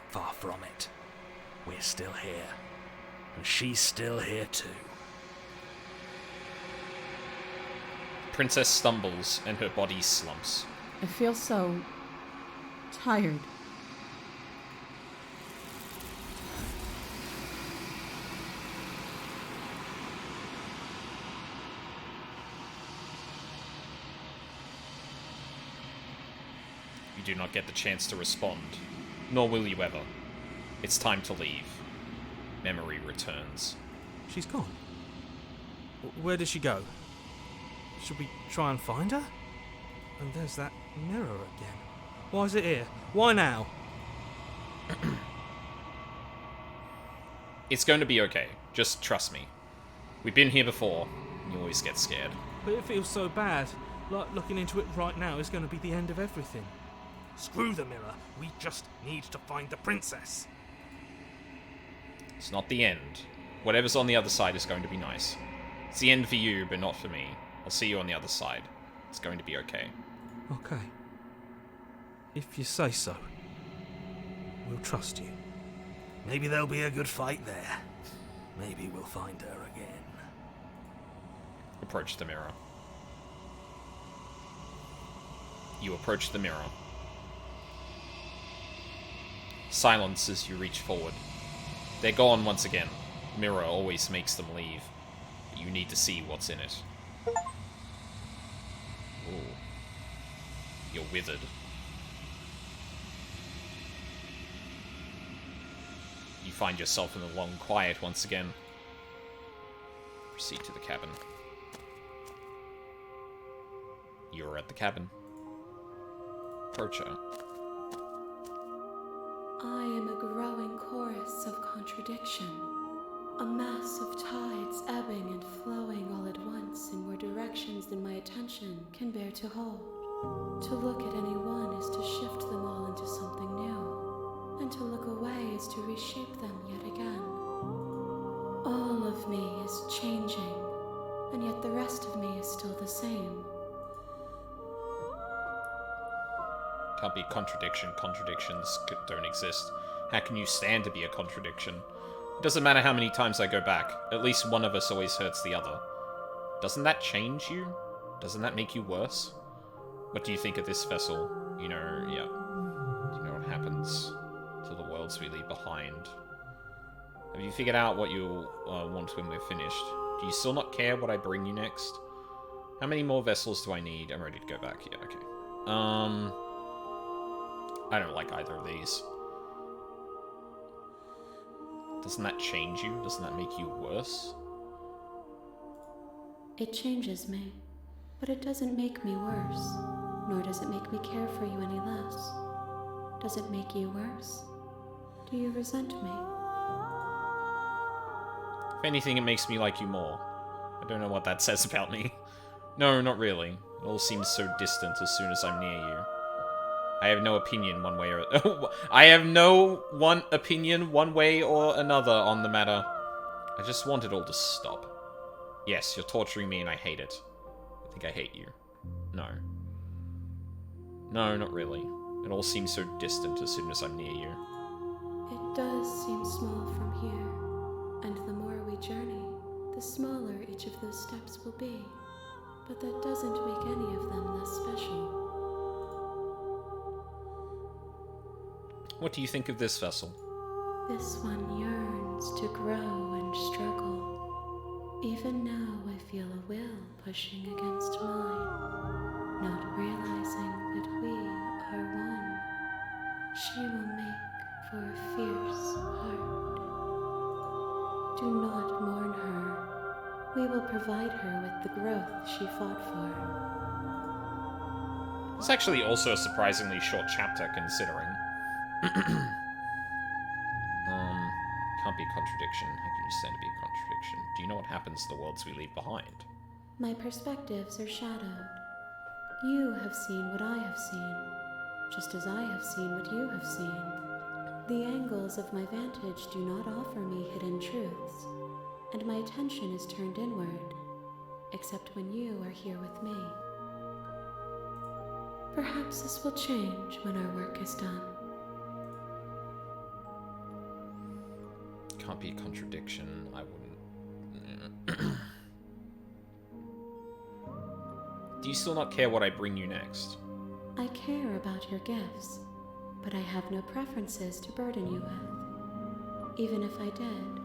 Speaker 9: Far from it. We're still here. And she's still here too.
Speaker 1: Princess stumbles and her body slumps.
Speaker 10: I feel so... tired.
Speaker 1: You do not get the chance to respond, nor will you ever. It's time to leave. Memory returns.
Speaker 4: She's gone. Where did she go? Should we try and find her? And there's that mirror again. Why is it here? Why now?
Speaker 1: It's going to be okay. Just trust me. We've been here before. You always get scared.
Speaker 4: But it feels so bad. Like looking into it right now is going to be the end of everything.
Speaker 9: Screw the mirror. We just need to find the princess.
Speaker 1: It's not the end. Whatever's on the other side is going to be nice. It's the end for you, but not for me. I'll see you on the other side. It's going to be okay.
Speaker 4: Okay. If you say so. We'll trust you.
Speaker 9: Maybe there'll be a good fight there. Maybe we'll find her again.
Speaker 1: Approach the mirror. You approach the mirror. Silence as you reach forward. They're gone once again. Mirror always makes them leave. But you need to see what's in it. Ooh. You're withered. You find yourself in the long quiet once again. Proceed to the cabin. You're at the cabin. Approach her.
Speaker 7: I am a growing chorus of contradiction, a mass of tides ebbing and flowing all at once in more directions than my attention can bear to hold. To look at any one is to shift them all into something new, and to look away is to reshape them yet again. All of me is changing, and yet the rest of me is still the same.
Speaker 1: Can't be a contradiction. Contradictions don't exist. How can you stand to be a contradiction? It doesn't matter how many times I go back. At least one of us always hurts the other. Doesn't that change you? Doesn't that make you worse? What do you think of this vessel? You know, yeah. Do you know what happens to the worlds we leave behind? Have you figured out what you'll want when we're finished? Do you still not care what I bring you next? How many more vessels do I need? I'm ready to go back. Yeah, okay. I don't like either of these. Doesn't that change you? Doesn't that make you worse?
Speaker 7: It changes me, but it doesn't make me worse, nor does it make me care for you any less. Does it make you worse? Do you resent me?
Speaker 1: If anything, it makes me like you more. I don't know what that says about me. No, not really. It all seems so distant as soon as I'm near you. I have no opinion one way or... I have no opinion one way or another on the matter. I just want it all to stop. Yes, you're torturing me and I hate it. I think I hate you. No. No, not really. It all seems so distant as soon as I'm near you.
Speaker 7: It does seem small from here, and the more we journey, the smaller each of those steps will be. But that doesn't make any of them less special.
Speaker 1: What do you think of this vessel?
Speaker 7: This one yearns to grow and struggle. Even now I feel a will pushing against mine, not realizing that we are one. She will make for a fierce heart. Do not mourn her. We will provide her with the growth she fought for.
Speaker 1: It's actually also a surprisingly short chapter, considering. Can't be a contradiction. How can you stand to be a contradiction? Do you know what happens to the worlds we leave behind?
Speaker 7: My perspectives are shadowed. You have seen what I have seen, just as I have seen what you have seen. The angles of my vantage do not offer me hidden truths, and my attention is turned inward, except when you are here with me. Perhaps this will change when our work is done.
Speaker 1: Can't be a contradiction. I wouldn't. Do you still not care what I bring you next?
Speaker 7: I care about your gifts, but I have no preferences to burden you with. Even if I did,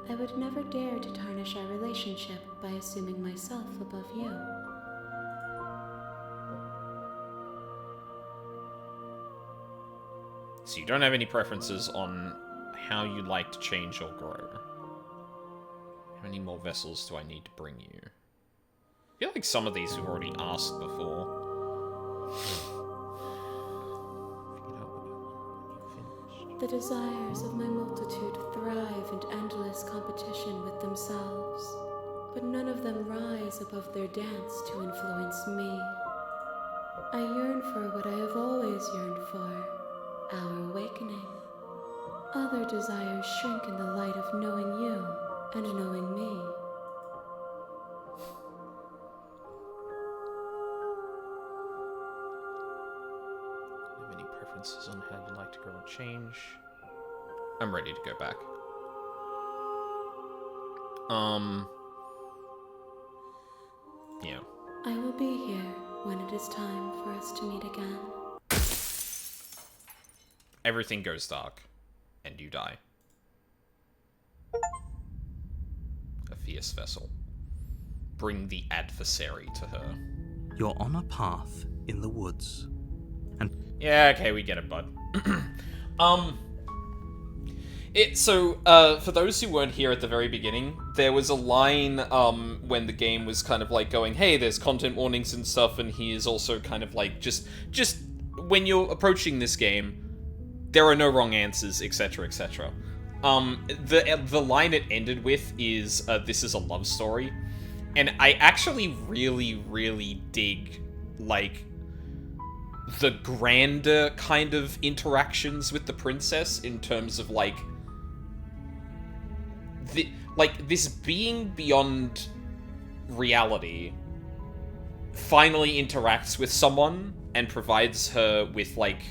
Speaker 7: I would never dare to tarnish our relationship by assuming myself above you.
Speaker 1: So you don't have any preferences on how you like to change or grow. How many more vessels do I need to bring you? I feel like some of these we've already asked before.
Speaker 7: The desires of my multitude thrive in endless competition with themselves, but none of them rise above their dance to influence me. I yearn for what I have always yearned for, our awakening. Other desires shrink in the light of knowing you and knowing me.
Speaker 1: Have any preferences on how you'd like to grow or change? I'm ready to go back. Yeah.
Speaker 7: I will be here when it is time for us to meet again.
Speaker 1: Everything goes dark, and you die. A fierce vessel. Bring the adversary to her.
Speaker 2: You're on a path in the woods. And
Speaker 1: yeah, okay, we get it, bud. For those who weren't here at the very beginning, there was a line when the game was kind of like going, hey, there's content warnings and stuff, and he is also kind of like just when you're approaching this game, there are no wrong answers, etc., etc. The line it ended with is, this is a love story. And I actually really, really dig, like, the grander kind of interactions with the princess in terms of, like, like, this being beyond reality finally interacts with someone and provides her with, like,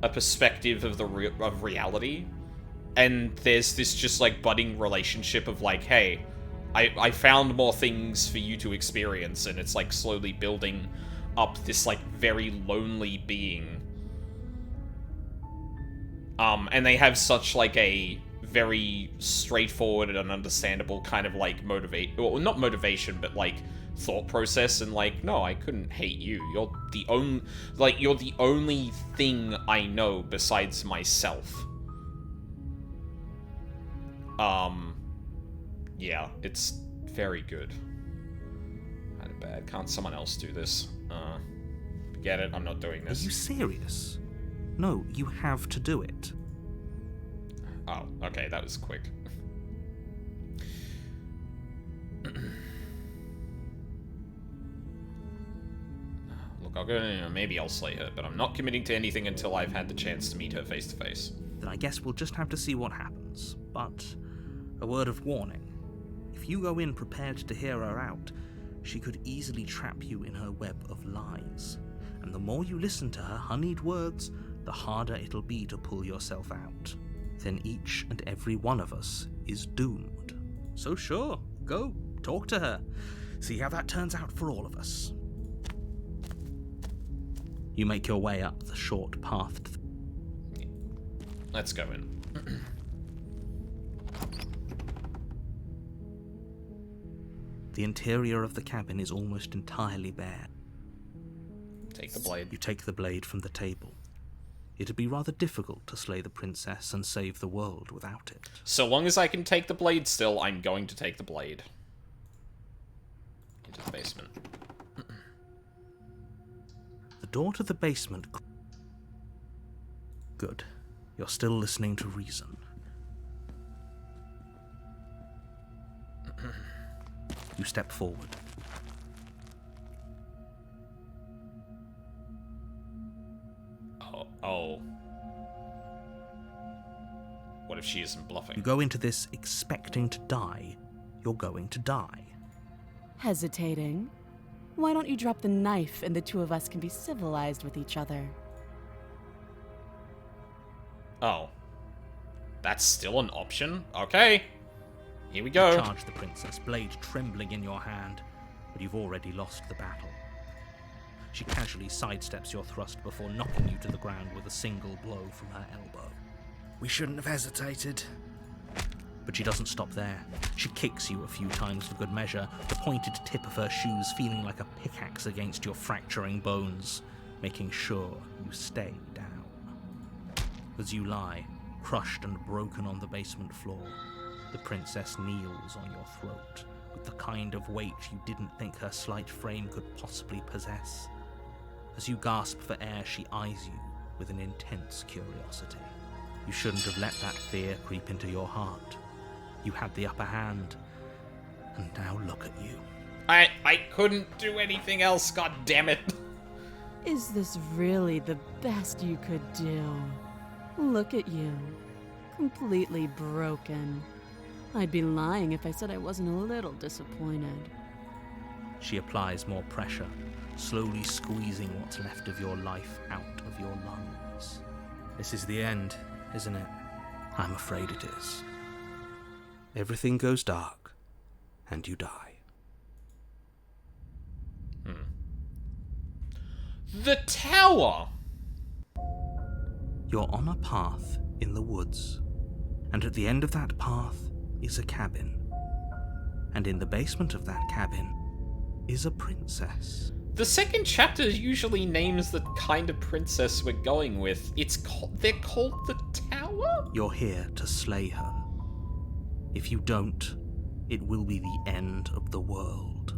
Speaker 1: a perspective of of reality. And there's this just, like, budding relationship of, like, hey, I found more things for you to experience, and it's, like, slowly building up this, like, very lonely being. And they have such, like, a very straightforward and understandable kind of, like, well, not motivation, but, like, thought process, and, like, no, I couldn't hate you. You're the only thing I know besides myself. Yeah, it's very good. Kind of bad. Can't someone else do this? Get it? I'm not doing this.
Speaker 2: Are you serious? No, you have to do it.
Speaker 1: Oh, okay, that was quick. Look, I'll go, maybe I'll slay her, but I'm not committing to anything until I've had the chance to meet her face to face.
Speaker 2: Then I guess we'll just have to see what happens. But a word of warning. If you go in prepared to hear her out, she could easily trap you in her web of lies. And the more you listen to her honeyed words, the harder it'll be to pull yourself out. Then each and every one of us is doomed. So sure, go, talk to her. See how that turns out for all of us. You make your way up the short path to
Speaker 1: Let's go in.
Speaker 2: The interior of the cabin is almost entirely bare.
Speaker 1: Take the blade.
Speaker 2: You take the blade from the table. It'd be rather difficult to slay the princess and save the world without it.
Speaker 1: So long as I can take the blade still, I'm going to take the blade. Into the basement.
Speaker 2: The door to the basement... Good. You're still listening to reason. You step forward.
Speaker 1: Oh. What if she isn't bluffing?
Speaker 2: You go into this expecting to die. You're going to die.
Speaker 3: Hesitating? Why don't you drop the knife and the two of us can be civilized with each other?
Speaker 1: Oh. That's still an option? Okay. Here we go.
Speaker 2: You charge the princess, blade trembling in your hand, but you've already lost the battle. She casually sidesteps your thrust before knocking you to the ground with a single blow from her elbow.
Speaker 9: We shouldn't have hesitated.
Speaker 2: But she doesn't stop there. She kicks you a few times for good measure, the pointed tip of her shoes feeling like a pickaxe against your fracturing bones, making sure you stay down. As you lie, crushed and broken on the basement floor, the princess kneels on your throat with the kind of weight you didn't think her slight frame could possibly possess. As you gasp for air, she eyes you with an intense curiosity. You shouldn't have let that fear creep into your heart. You had the upper hand, and now look at you.
Speaker 1: I couldn't do anything else, god damn it.
Speaker 3: Is this really the best you could do? Look at you. Completely broken. I'd be lying if I said I wasn't a little disappointed.
Speaker 2: She applies more pressure, slowly squeezing what's left of your life out of your lungs.
Speaker 4: This is the end, isn't it?
Speaker 2: I'm afraid it is. Everything goes dark, and you die.
Speaker 1: The tower!
Speaker 2: You're on a path in the woods, and at the end of that path is a cabin. And in the basement of that cabin is a princess.
Speaker 1: The second chapter usually names the kind of princess we're going with. They're called the Tower?
Speaker 2: You're here to slay her. If you don't, it will be the end of the world.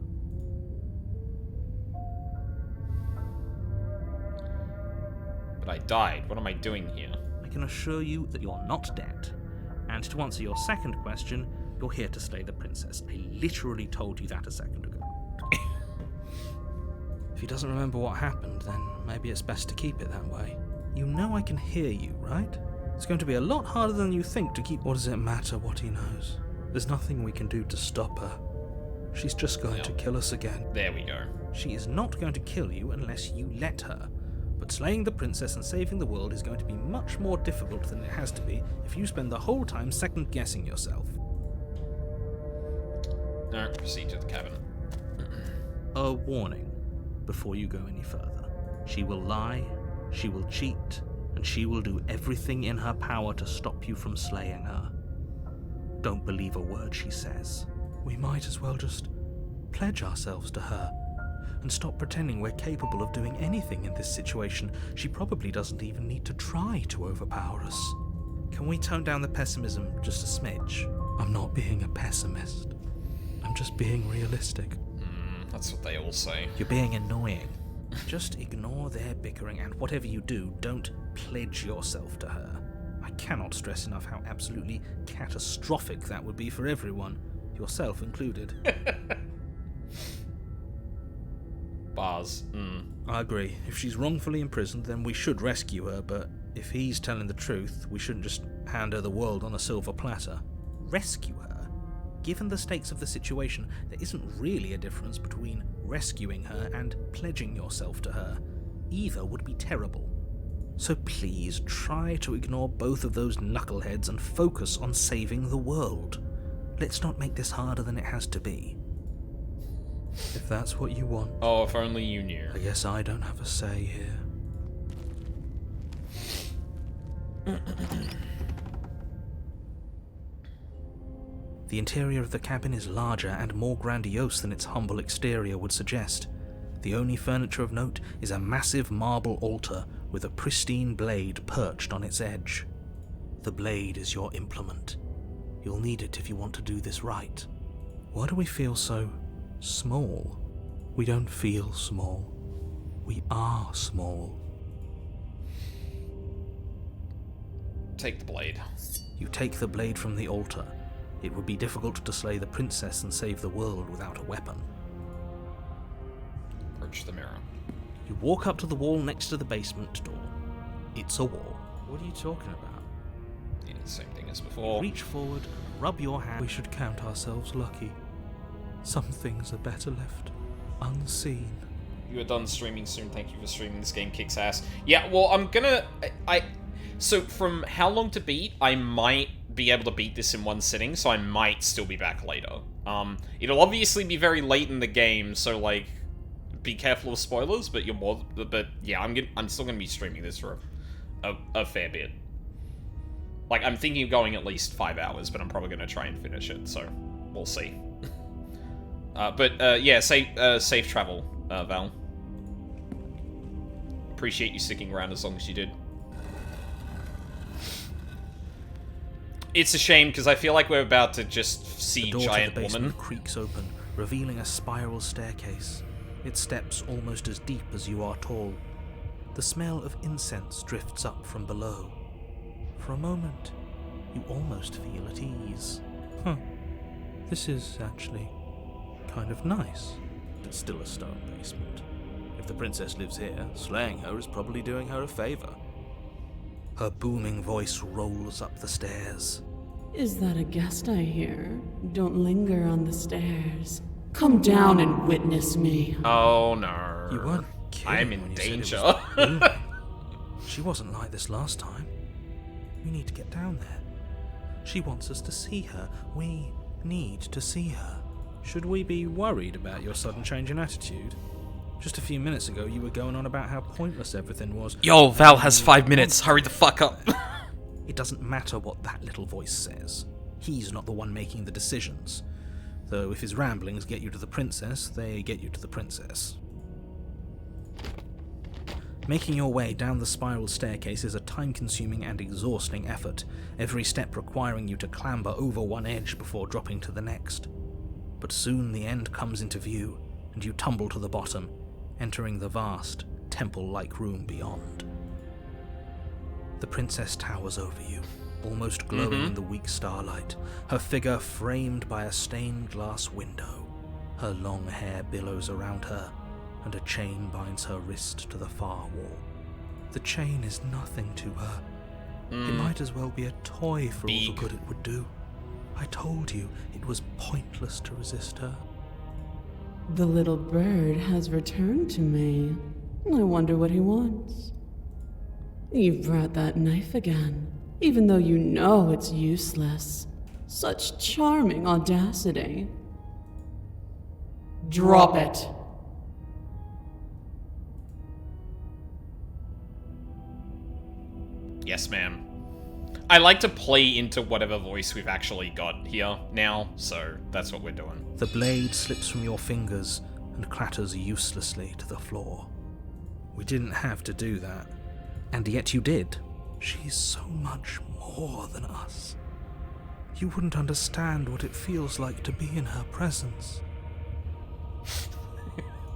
Speaker 1: But I died. What am I doing here?
Speaker 2: I can assure you that you're not dead. And to answer your second question, you're here to slay the princess. I literally told you that a second ago.
Speaker 4: If he doesn't remember what happened, then maybe it's best to keep it that way.
Speaker 2: You know I can hear you, right? It's going to be a lot harder than you think to keep...
Speaker 4: What does it matter what he knows?
Speaker 2: There's nothing we can do to stop her. She's just going to kill us again.
Speaker 1: There we go.
Speaker 2: She is not going to kill you unless you let her. But slaying the princess and saving the world is going to be much more difficult than it has to be if you spend the whole time second-guessing yourself.
Speaker 1: Alright, proceed to the cabin.
Speaker 2: A warning before you go any further. She will lie, she will cheat, and she will do everything in her power to stop you from slaying her. Don't believe a word she says. We might as well just pledge ourselves to her and stop pretending we're capable of doing anything in this situation. She probably doesn't even need to try to overpower us. Can we tone down the pessimism just a smidge? I'm not being a pessimist. I'm just being realistic.
Speaker 1: That's what they all say.
Speaker 2: You're being annoying. Just ignore their bickering, and whatever you do, don't pledge yourself to her. I cannot stress enough how absolutely catastrophic that would be for everyone, yourself included.
Speaker 1: Bars.
Speaker 2: I agree. If she's wrongfully imprisoned, then we should rescue her, but if he's telling the truth, we shouldn't just hand her the world on a silver platter. Rescue her? Given the stakes of the situation, there isn't really a difference between rescuing her and pledging yourself to her. Either would be terrible. So please try to ignore both of those knuckleheads and focus on saving the world. Let's not make this harder than it has to be. If that's what you want.
Speaker 1: Oh, if only you knew.
Speaker 2: I guess I don't have a say here. The interior of the cabin is larger and more grandiose than its humble exterior would suggest. The only furniture of note is a massive marble altar with a pristine blade perched on its edge. The blade is your implement. You'll need it if you want to do this right. Why do we feel so small? We don't feel small. We are small.
Speaker 1: Take the blade.
Speaker 2: You take the blade from the altar. It would be difficult to slay the princess and save the world without a weapon.
Speaker 1: Approach the mirror.
Speaker 2: You walk up to the wall next to the basement door. It's a wall.
Speaker 5: What are you talking about?
Speaker 1: Yeah, same thing as before.
Speaker 2: Reach forward, rub your hand.
Speaker 5: We should count ourselves lucky. Some things are better left unseen.
Speaker 1: You are done streaming soon. Thank you for streaming. This game kicks ass. Yeah, well, I'm gonna... So, from how long to beat, I might be able to beat this in one sitting, so I might still be back later. It'll obviously be very late in the game, so, like, be careful of spoilers, but you're more... But, yeah, I'm still gonna be streaming this for a fair bit. Like, I'm thinking of going at least 5 hours, but I'm probably gonna try and finish it, so we'll see. Yeah, safe travel, Val. Appreciate you sticking around as long as you did. It's a shame, because I feel like we're about to just see
Speaker 2: the door
Speaker 1: giant
Speaker 2: to the basement
Speaker 1: woman.
Speaker 2: creaks open, revealing a spiral staircase. Its steps almost as deep as you are tall. The smell of incense drifts up from below. For a moment, you almost feel at ease.
Speaker 5: This is actually kind of nice. It's still a stone basement. If the princess lives here, slaying her is probably doing her a favor.
Speaker 2: Her booming voice rolls up the stairs.
Speaker 7: Is that a guest I hear? Don't linger on the stairs. Come down and witness me.
Speaker 1: Oh no.
Speaker 2: You weren't kidding
Speaker 1: I'm in
Speaker 2: when you said it
Speaker 1: danger.
Speaker 2: was booming. She wasn't like this last time. We need to get down there. She wants us to see her. We need to see her. Should we be worried about your sudden change in attitude? Just a few minutes ago, you were going on about how pointless everything was.
Speaker 1: Yo, Val has 5 minutes. Hurry the fuck up.
Speaker 2: It doesn't matter what that little voice says. He's not the one making the decisions. Though if his ramblings get you to the princess, they get you to the princess. Making your way down the spiral staircase is a time-consuming and exhausting effort, every step requiring you to clamber over one edge before dropping to the next. But soon the end comes into view, and you tumble to the bottom, entering the vast, temple-like room beyond. The princess towers over you, almost glowing in the weak starlight, her figure framed by a stained glass window. Her long hair billows around her, and a chain binds her wrist to the far wall. The chain is nothing to her. It might as well be a toy for all the good it would do. I told you it was pointless to resist her.
Speaker 3: The little bird has returned to me. I wonder what he wants. You've brought that knife again, even though you know it's useless. Such charming audacity. Drop it.
Speaker 1: Yes, ma'am. I like to play into whatever voice we've actually got here now, so that's what we're doing.
Speaker 2: The blade slips from your fingers and clatters uselessly to the floor. We didn't have to do that, and yet you did. She's so much more than us. You wouldn't understand what it feels like to be in her presence.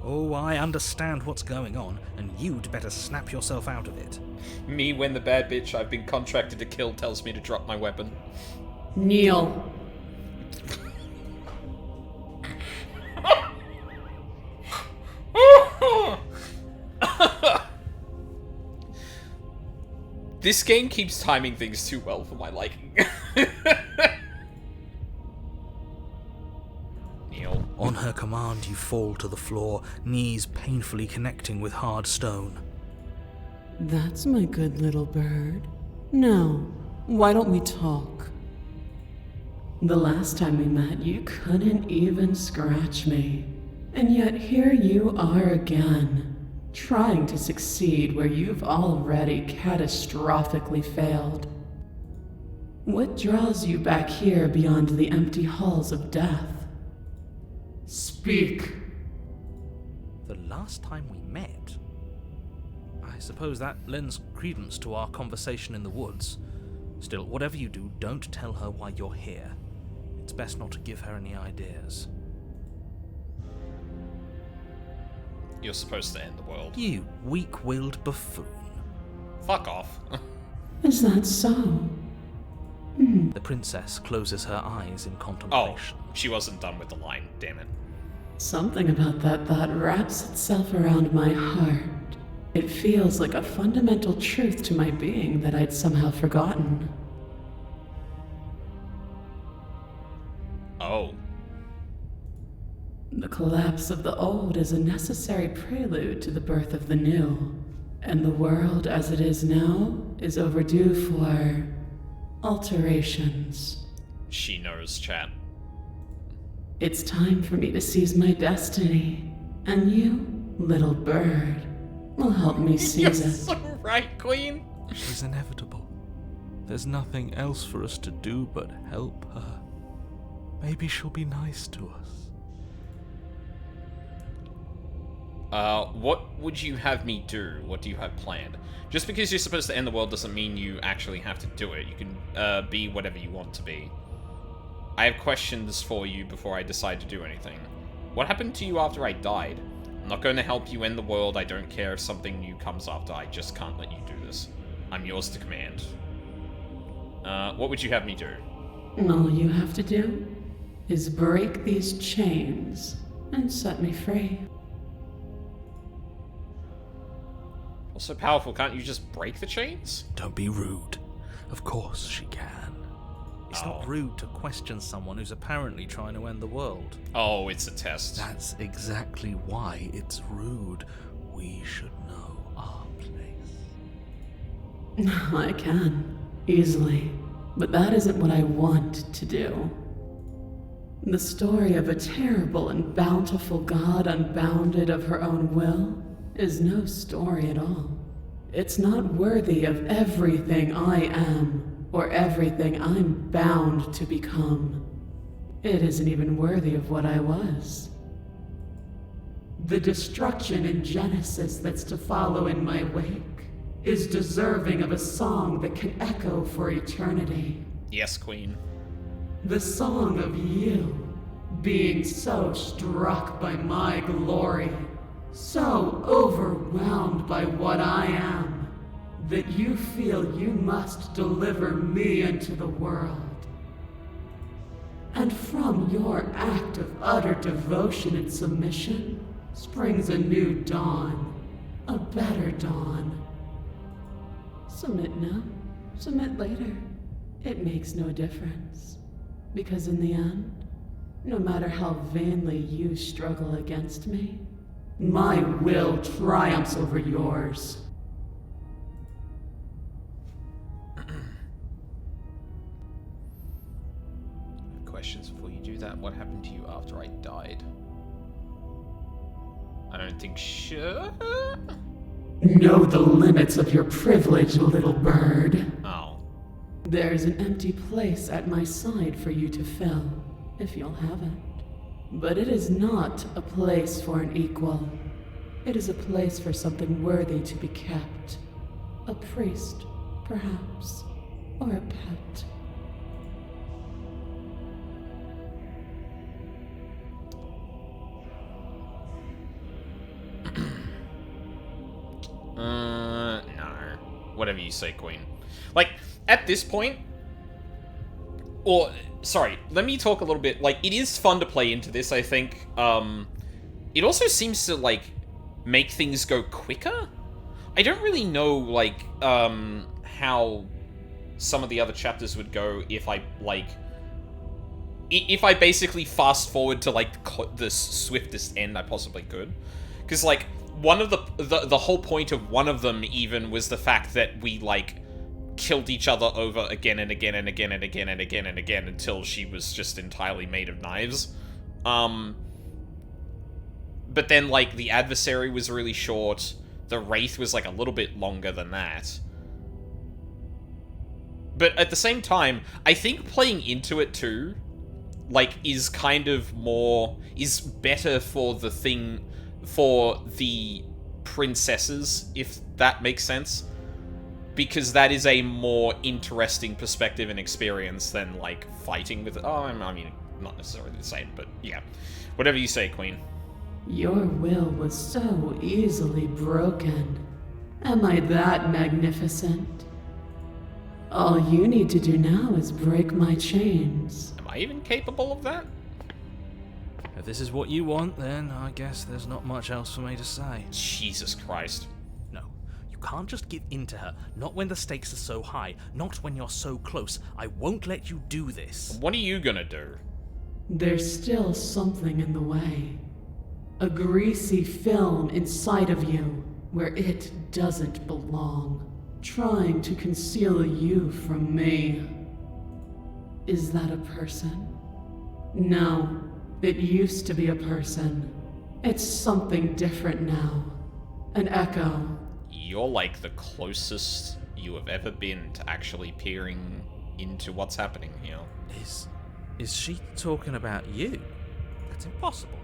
Speaker 2: Oh, I understand what's going on, and you'd better snap yourself out of it.
Speaker 1: Me, when the bad bitch I've been contracted to kill tells me to drop my weapon.
Speaker 3: Kneel.
Speaker 1: This game keeps timing things too well for my liking. Kneel.
Speaker 2: On her command, you fall to the floor, knees painfully connecting with hard stone.
Speaker 3: That's my good little bird. Now, why don't we talk? The last time we met, you couldn't even scratch me. And yet here you are again, trying to succeed where you've already catastrophically failed. What draws you back here beyond the empty halls of death? Speak.
Speaker 2: The last time we met? I suppose that lends credence to our conversation in the woods. Still, whatever you do, don't tell her why you're here. It's best not to give her any ideas.
Speaker 1: You're supposed to end the world.
Speaker 2: You weak-willed buffoon.
Speaker 1: Fuck off.
Speaker 3: Is that so?
Speaker 2: The princess closes her eyes in
Speaker 1: Oh,
Speaker 2: contemplation.
Speaker 1: she wasn't done with the line, damn it.
Speaker 3: Something about that thought wraps itself around my heart. It feels like a fundamental truth to my being that I'd somehow forgotten.
Speaker 1: Oh.
Speaker 3: The collapse of the old is a necessary prelude to the birth of the new, and the world as it is now is overdue for alterations.
Speaker 1: She knows, chat.
Speaker 3: It's time for me to seize my destiny, and you, little bird, will help me
Speaker 1: You're
Speaker 3: seize it.
Speaker 1: so right, Queen.
Speaker 6: She's inevitable. There's nothing else for us to do but help her. Maybe she'll be nice to us.
Speaker 1: What would you have me do? What do you have planned? Just because you're supposed to end the world doesn't mean you actually have to do it. You can, be whatever you want to be. I have questions for you before I decide to do anything. What happened to you after I died? I'm not going to help you end the world. I don't care if something new comes after. I just can't let you do this. I'm yours to command. What would you have me do?
Speaker 3: All you have to do is break these chains and set me free.
Speaker 1: Well, so powerful, can't you just break the chains?
Speaker 2: Don't be rude. Of course she can. It's not rude to question someone who's apparently trying to end the world.
Speaker 1: Oh, it's a test.
Speaker 2: That's exactly why it's rude. We should know our place.
Speaker 3: I can, easily. But that isn't what I want to do. The story of a terrible and bountiful god unbounded of her own will is no story at all. It's not worthy of everything I am, or everything I'm bound to become. It isn't even worthy of what I was. The destruction in Genesis that's to follow in my wake is deserving of a song that can echo for eternity.
Speaker 1: Yes, Queen.
Speaker 3: The song of you, being so struck by my glory, so overwhelmed by what I am, that you feel you must deliver me into the world. And from your act of utter devotion and submission springs a new dawn, a better dawn. Submit now, submit later. It makes no difference. Because in the end, no matter how vainly you struggle against me, my will triumphs over yours.
Speaker 1: Questions before you do that. What happened to you after I died? I don't think sure.
Speaker 3: Know the limits of your privilege, little bird.
Speaker 1: Oh.
Speaker 3: There's an empty place at my side for you to fill, if you'll have it. But it is not a place for an equal. It is a place for something worthy to be kept. A priest, perhaps, or a pet.
Speaker 1: No. Whatever you say, Queen. Like, at this point... Or, sorry, let me talk a little bit. Like, it is fun to play into this, I think. It also seems to, like, make things go quicker. I don't really know, like, how some of the other chapters would go if I, like... If I basically fast forward to, like, the swiftest end I possibly could. Because, like, one of the whole point of one of them even was the fact that we, like, killed each other over again and again and again and again and again and again until she was just entirely made of knives. But then, like, the adversary was really short. The Wraith was, like, a little bit longer than that. But at the same time, I think playing into it too, like, is kind of more... is better for the thing... for the princesses, if that makes sense. Because that is a more interesting perspective and experience than, like, fighting with... Oh, I mean, not necessarily the same, but yeah. Whatever you say, Queen.
Speaker 3: Your will was so easily broken. Am I that magnificent? All you need to do now is break my chains.
Speaker 1: Am I even capable of that?
Speaker 2: If this is what you want, then I guess there's not much else for me to say.
Speaker 1: Jesus Christ.
Speaker 2: No, you can't just give in to her. Not when the stakes are so high. Not when you're so close. I won't let you do this.
Speaker 1: What are you gonna do?
Speaker 3: There's still something in the way. A greasy film inside of you where it doesn't belong. Trying to conceal you from me. Is that a person? No. It used to be a person. It's something different now. An echo.
Speaker 1: You're like the closest you have ever been to actually peering into what's happening here.
Speaker 2: Is she talking about you? That's impossible.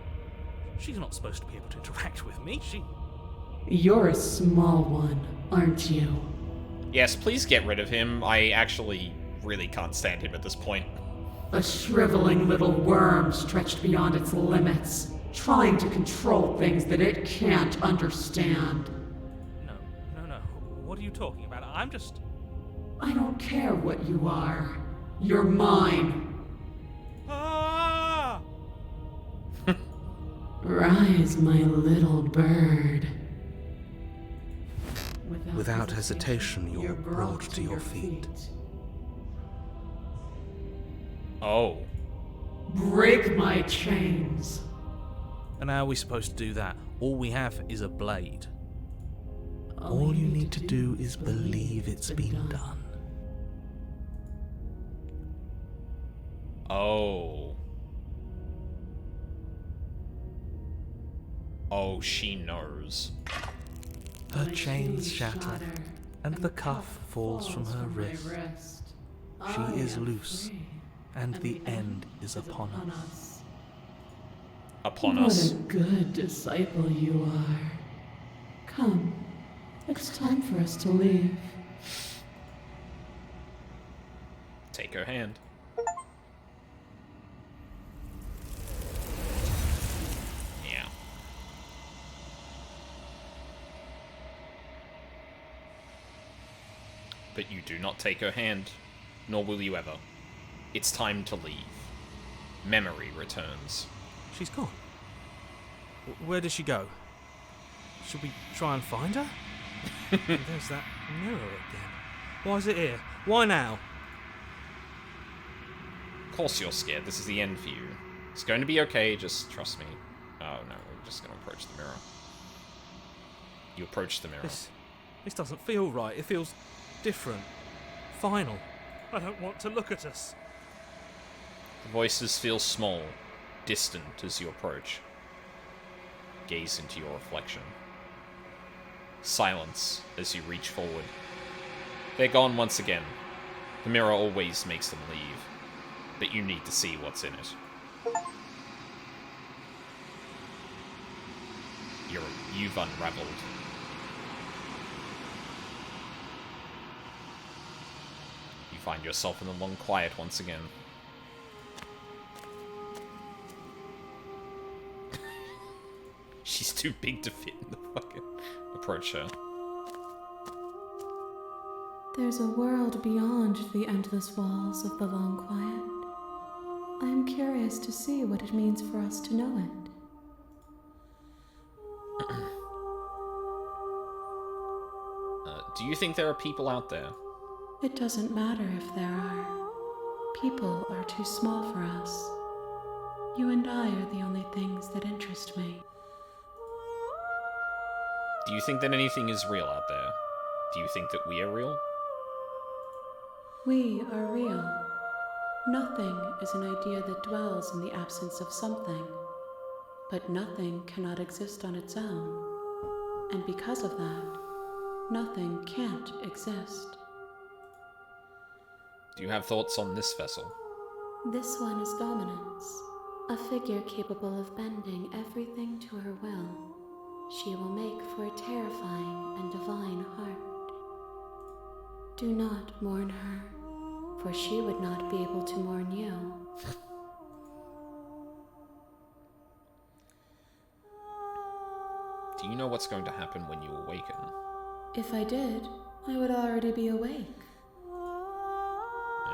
Speaker 2: She's not supposed to be able to interact with me.
Speaker 3: You're a small one, aren't you?
Speaker 1: Yes, please get rid of him. I actually really can't stand him at this point.
Speaker 3: A shriveling little worm stretched beyond its limits, trying to control things that it can't understand.
Speaker 2: No. What are you talking about? I'm just...
Speaker 3: I don't care what you are. You're mine.
Speaker 2: Ah!
Speaker 3: Rise, my little bird.
Speaker 5: Without hesitation, you're brought to your feet.
Speaker 1: Oh.
Speaker 3: Break my chains.
Speaker 2: And how are we supposed to do that? All we have is a blade. All you need to do is believe it's been done.
Speaker 1: Oh. Oh, she knows.
Speaker 2: Her chains shatter, and the cuff falls from her wrist. She is loose, and the end is upon us.
Speaker 1: Upon us.
Speaker 3: What a good disciple you are. Come, it's time for us to leave.
Speaker 1: Take her hand. Yeah. But you do not take her hand, nor will you ever. It's time to leave. Memory returns.
Speaker 2: She's gone. Where did she go? Should we try and find her? There's that mirror again. Why is it here? Why now?
Speaker 1: course you're scared. This is the end for you. It's going to be okay, just trust me. Oh no, we're just going to approach the mirror. You approach the mirror.
Speaker 4: This doesn't feel right. It feels different. Final. I don't want to look at us.
Speaker 1: The voices feel small, distant as you approach. Gaze into your reflection. Silence as you reach forward. They're gone once again. The mirror always makes them leave, but you need to see what's in it. You've unraveled. You find yourself in the long quiet once again. She's too big to fit in the fucking... Approach her.
Speaker 7: There's a world beyond the endless walls of the long quiet. I am curious to see what it means for us to know it.
Speaker 1: Do you think there are people out there?
Speaker 7: It doesn't matter if there are. People are too small for us. You and I are the only things that interest me.
Speaker 1: Do you think that anything is real out there? Do you think that we are real?
Speaker 7: We are real. Nothing is an idea that dwells in the absence of something. But nothing cannot exist on its own. And because of that, nothing can't exist.
Speaker 1: Do you have thoughts on this vessel?
Speaker 7: This one is Dominance, a figure capable of bending everything to her will. She will make for a terrifying and divine heart. Do not mourn her, for she would not be able to mourn you.
Speaker 1: Do you know what's going to happen when you awaken?
Speaker 7: If I did, I would already be awake.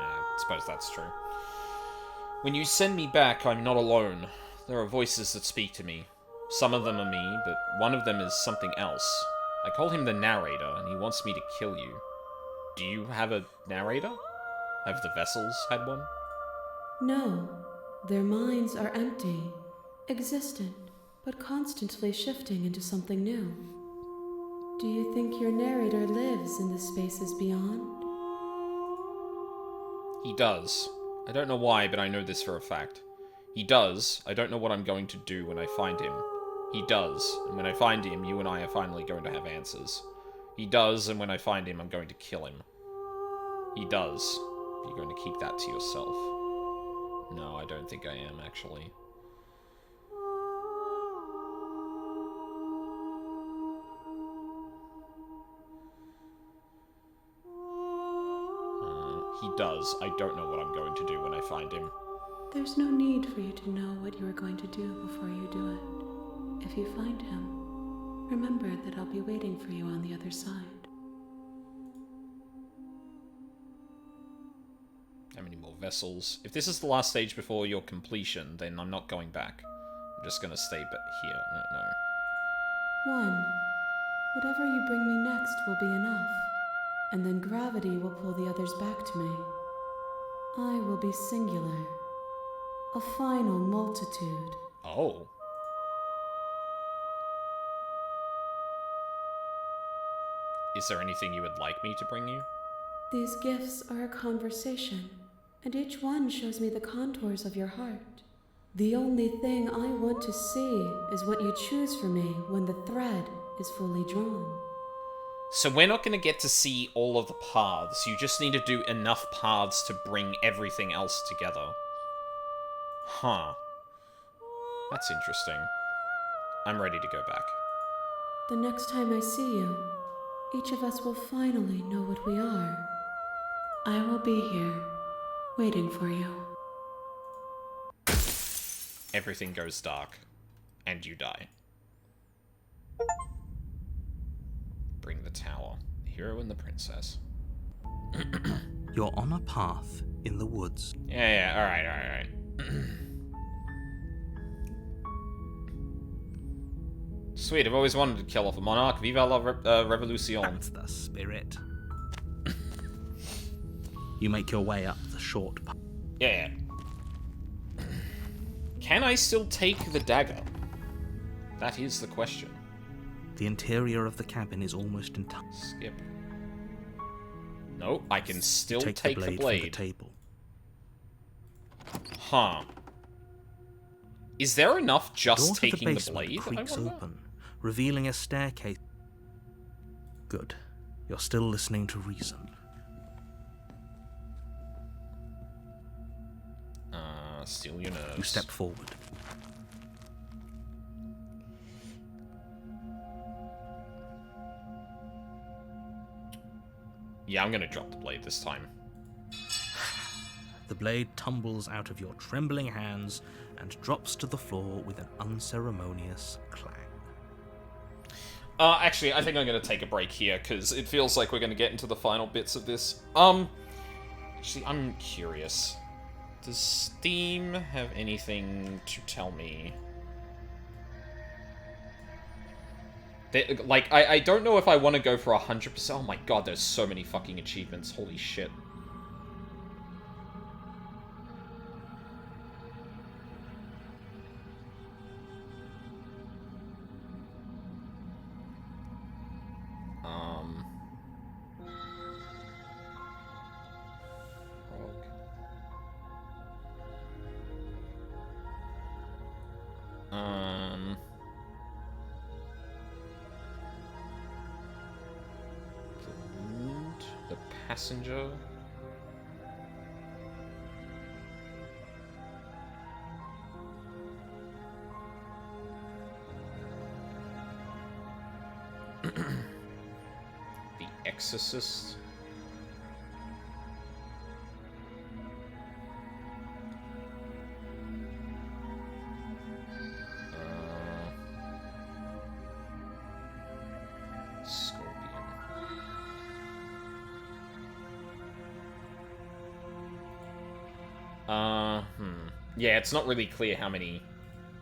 Speaker 1: I suppose that's true. When you send me back, I'm not alone. There are voices that speak to me. Some of them are me, but one of them is something else. I call him the narrator, and he wants me to kill you. Do you have a narrator? Have the vessels had one?
Speaker 7: No, their minds are empty, existent, but constantly shifting into something new. Do you think your narrator lives in the spaces beyond?
Speaker 1: He does. I don't know why, but I know this for a fact. He does. I don't know what I'm going to do when I find him. He does, and when I find him, you and I are finally going to have answers. He does, and when I find him, I'm going to kill him. He does. You're going to keep that to yourself. No, I don't think I am, actually. He does. I don't know what I'm going to do when I find him.
Speaker 7: There's no need for you to know what you are going to do before you do it. If you find him, remember that I'll be waiting for you on the other side.
Speaker 1: How many more vessels? If this is the last stage before your completion, then I'm not going back. I'm just gonna stay here. No.
Speaker 7: One. Whatever you bring me next will be enough. And then gravity will pull the others back to me. I will be singular. A final multitude.
Speaker 1: Oh. Is there anything you would like me to bring you?
Speaker 7: These gifts are a conversation, and each one shows me the contours of your heart. The only thing I want to see is what you choose for me when the thread is fully drawn.
Speaker 1: So we're not going to get to see all of the paths. You just need to do enough paths to bring everything else together. Huh. That's interesting. I'm ready to go back.
Speaker 7: The next time I see you, each of us will finally know what we are. I will be here, waiting for you.
Speaker 1: Everything goes dark, and you die. Bring the tower. The hero and the princess.
Speaker 2: You're on a path in the woods.
Speaker 1: Yeah, alright. Sweet, I've always wanted to kill off a monarch. Viva la revolution.
Speaker 2: That's the spirit. You make your way up the short path.
Speaker 1: Yeah. Can I still take the dagger? That is the question.
Speaker 2: The interior of the cabin is almost entirely.
Speaker 1: Skip. No, I can still
Speaker 2: Take
Speaker 1: take
Speaker 2: the
Speaker 1: the
Speaker 2: blade from the
Speaker 1: blade.
Speaker 2: table.
Speaker 1: Huh. Is there enough just
Speaker 2: Door to
Speaker 1: taking the
Speaker 2: basement
Speaker 1: blade? I
Speaker 2: creaks
Speaker 1: wonder?
Speaker 2: open, revealing a staircase. Good. You're still listening to reason.
Speaker 1: Steal your nerves.
Speaker 2: You step forward.
Speaker 1: Yeah, I'm gonna drop the blade this time.
Speaker 2: The blade tumbles out of your trembling hands and drops to the floor with an unceremonious clang.
Speaker 1: Actually, I think I'm gonna take a break here, because it feels like we're gonna get into the final bits of this. Actually, I'm curious. Does Steam have anything to tell me? Like, I don't know if I want to go for 100%. Oh my god, there's so many fucking achievements. Holy shit. The passenger. The Exorcist. Scorpion. Yeah, it's not really clear how many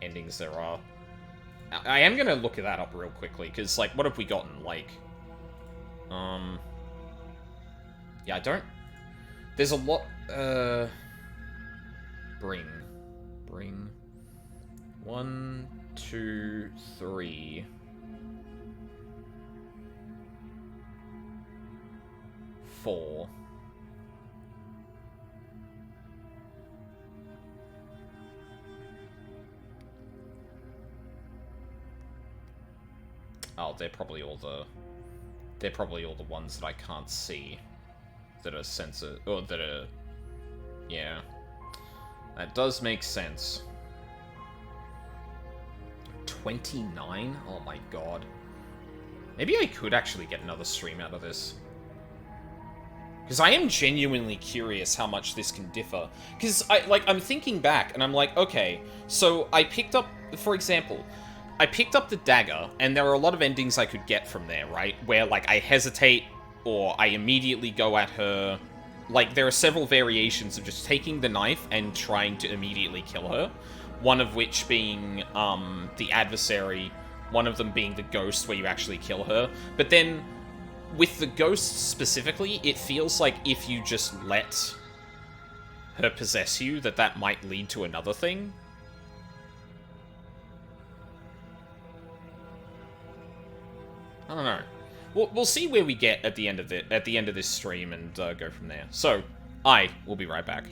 Speaker 1: endings there are. I am gonna look that up real quickly, because, like, what have we gotten? Like, yeah, I don't... There's a lot, Bring. 1, 2, 3... 4... Oh, they're probably all the ones that I can't see, that are censored, or that are, yeah, that does make sense. 29? Oh my god. Maybe I could actually get another stream out of this. Because I am genuinely curious how much this can differ. Because, I'm thinking back, and I'm like, okay, so I picked up, for example, I picked up the dagger, and there are a lot of endings I could get from there, right? Where, like, I hesitate, or I immediately go at her. Like, there are several variations of just taking the knife and trying to immediately kill her. One of which being, the adversary, one of them being the ghost, where you actually kill her. But then, with the ghost specifically, it feels like if you just let her possess you, that might lead to another thing. I don't know. We'll see where we get at the end of this stream and go from there. So, I will be right back.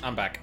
Speaker 1: I'm back.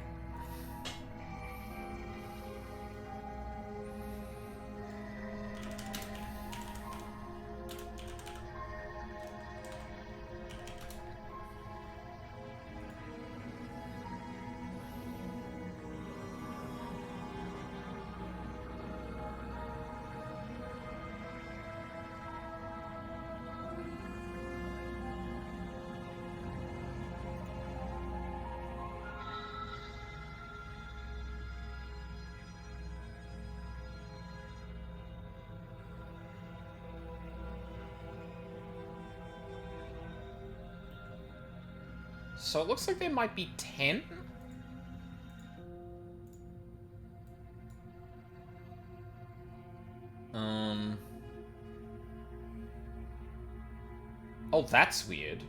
Speaker 1: So it looks like there might be 10. Oh, that's weird.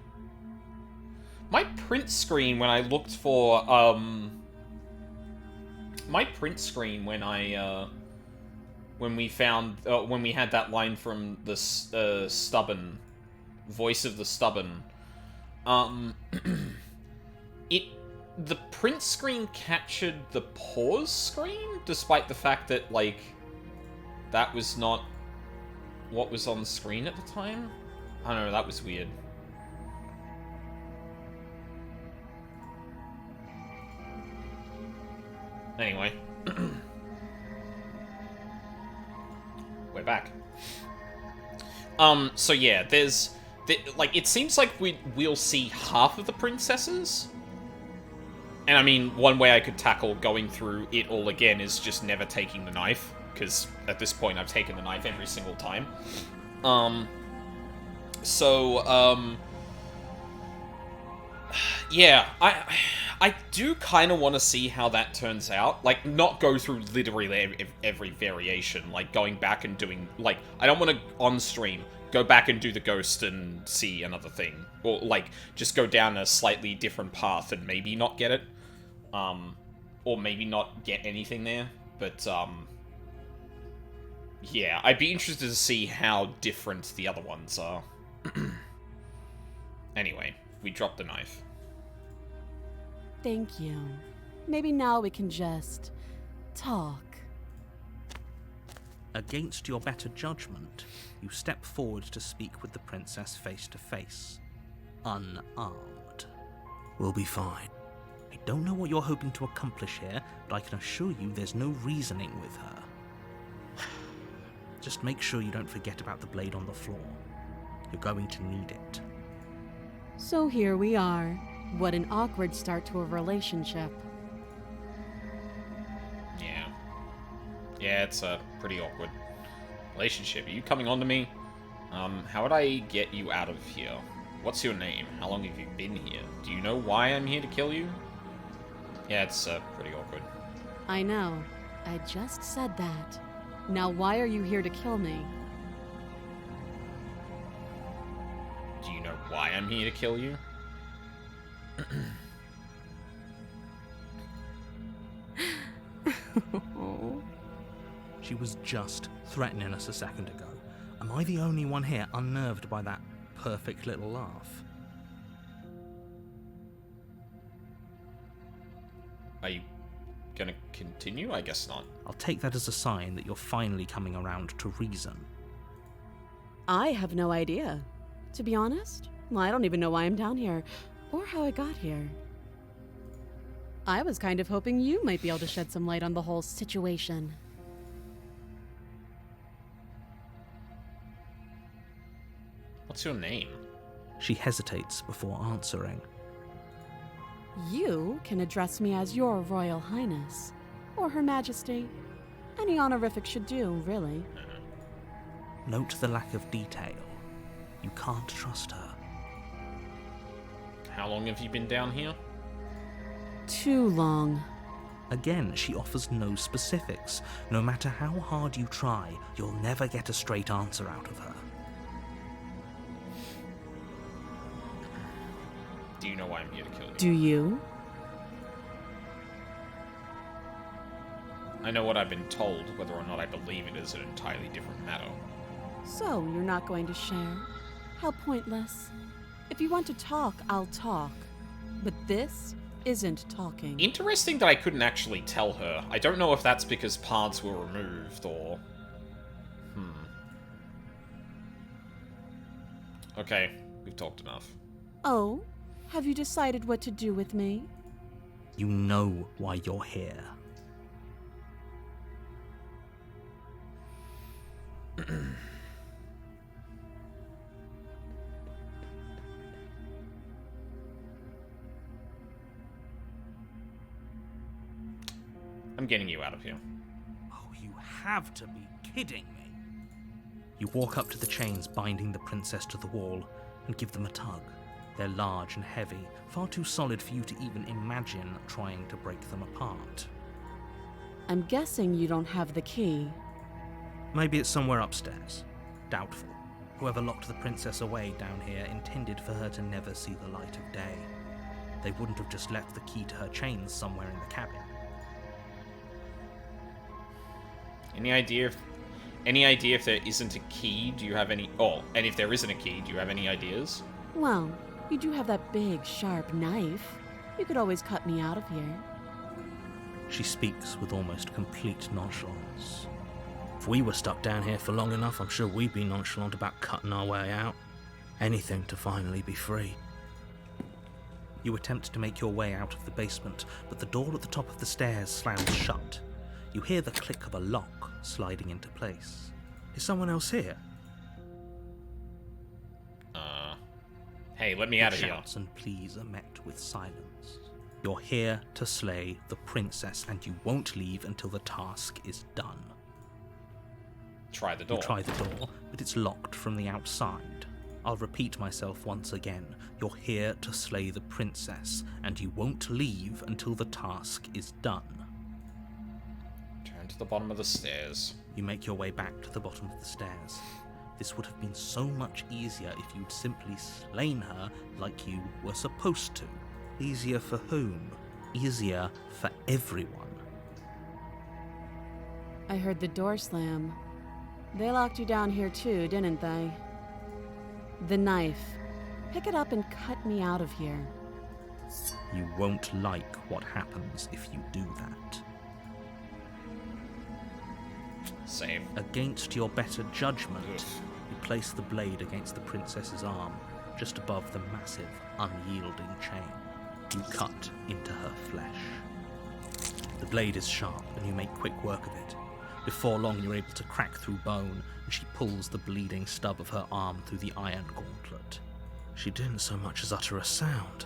Speaker 1: My print screen when I looked for, my print screen when I, when we found, when we had that line from the, Stubborn, Voice of the Stubborn, the print screen captured the pause screen, despite the fact that, like, that was not what was on the screen at the time. I don't know, that was weird. Anyway. We're back. So yeah, there's... like, it seems like we'll see half of the princesses. And I mean, one way I could tackle going through it all again is just never taking the knife. Because at this point, I've taken the knife every single time. Yeah, I do kind of want to see how that turns out. Like, not go through literally every variation. Like, going back and doing... Like, I don't want to, on stream, go back and do the ghost and see another thing. Or, like, just go down a slightly different path and maybe not get it. Or maybe not get anything there. But, yeah, I'd be interested to see how different the other ones are. Anyway, we dropped the knife.
Speaker 3: Thank you. Maybe now we can just talk.
Speaker 2: Against your better judgment, you step forward to speak with the princess face to face, unarmed. We'll be fine. I don't know what you're hoping to accomplish here, but I can assure you there's no reasoning with her. Just make sure you don't forget about the blade on the floor. You're going to need it.
Speaker 3: So here we are. What an awkward start to a relationship.
Speaker 1: Yeah. Yeah, it's a pretty awkward relationship. Are you coming on to me? How would I get you out of here? What's your name? How long have you been here? Do you know why I'm here to kill you? Yeah, it's pretty awkward.
Speaker 3: I know. I just said that. Now why are you here to kill me?
Speaker 1: Do you know why I'm here to kill you?
Speaker 2: She was just threatening us a second ago. Am I the only one here unnerved by that perfect little laugh?
Speaker 1: Are you gonna continue? I guess not.
Speaker 2: I'll take that as a sign that you're finally coming around to reason.
Speaker 3: I have no idea. To be honest, well, I don't even know why I'm down here, or how I got here. I was kind of hoping you might be able to shed some light on the whole situation.
Speaker 1: What's your name?
Speaker 2: She hesitates before answering.
Speaker 3: You can address me as Your Royal Highness, or Her Majesty. Any honorific should do, really.
Speaker 2: Note the lack of detail. You can't trust her.
Speaker 1: How long have you been down here?
Speaker 3: Too long.
Speaker 2: Again, she offers no specifics. No matter how hard you try, you'll never get a straight answer out of her.
Speaker 1: Do you know why I'm here to kill you?
Speaker 3: Do you?
Speaker 1: I know what I've been told. Whether or not I believe it is an entirely different matter.
Speaker 3: So, you're not going to share? How pointless. If you want to talk, I'll talk. But this isn't talking.
Speaker 1: Interesting that I couldn't actually tell her. I don't know if that's because paths were removed, or... Okay, we've talked enough.
Speaker 3: Oh, have you decided what to do with me?
Speaker 2: You know why you're here.
Speaker 1: I'm getting you out of here.
Speaker 2: Oh, you have to be kidding me. You walk up to the chains binding the princess to the wall and give them a tug. They're large and heavy, far too solid for you to even imagine trying to break them apart.
Speaker 3: I'm guessing you don't have the key.
Speaker 2: Maybe it's somewhere upstairs. Doubtful. Whoever locked the princess away down here intended for her to never see the light of day. They wouldn't have just left the key to her chains somewhere in the cabin.
Speaker 1: Any idea if there isn't a key? Do you have any... Oh, and if there isn't a key, do you have any ideas?
Speaker 3: Well, you do have that big, sharp knife. You could always cut me out of here.
Speaker 2: She speaks with almost complete nonchalance. If we were stuck down here for long enough, I'm sure we'd be nonchalant about cutting our way out. Anything to finally be free. You attempt to make your way out of the basement, but the door at the top of the stairs slams shut. You hear the click of a lock sliding into place. Is someone else here?
Speaker 1: Hey, let me out of here.
Speaker 2: Shouts and pleas are met with silence. You're here to slay the princess, and you won't leave until the task is done.
Speaker 1: Try the door.
Speaker 2: You try the door, but it's locked from the outside. I'll repeat myself once again. You're here to slay the princess, and you won't leave until the task is done.
Speaker 1: Turn to the bottom of the stairs.
Speaker 2: You make your way back to the bottom of the stairs. This would have been so much easier if you'd simply slain her like you were supposed to. Easier for whom? Easier for everyone.
Speaker 3: I heard the door slam. They locked you down here too, didn't they? The knife. Pick it up and cut me out of here.
Speaker 2: You won't like what happens if you do that.
Speaker 1: Save.
Speaker 2: Against your better judgment,
Speaker 1: Oof.
Speaker 2: you place the blade against the princess's arm, just above the massive, unyielding chain. You cut into her flesh. The blade is sharp, and you make quick work of it. Before long, you're able to crack through bone, and she pulls the bleeding stub of her arm through the iron gauntlet. She didn't so much as utter a sound.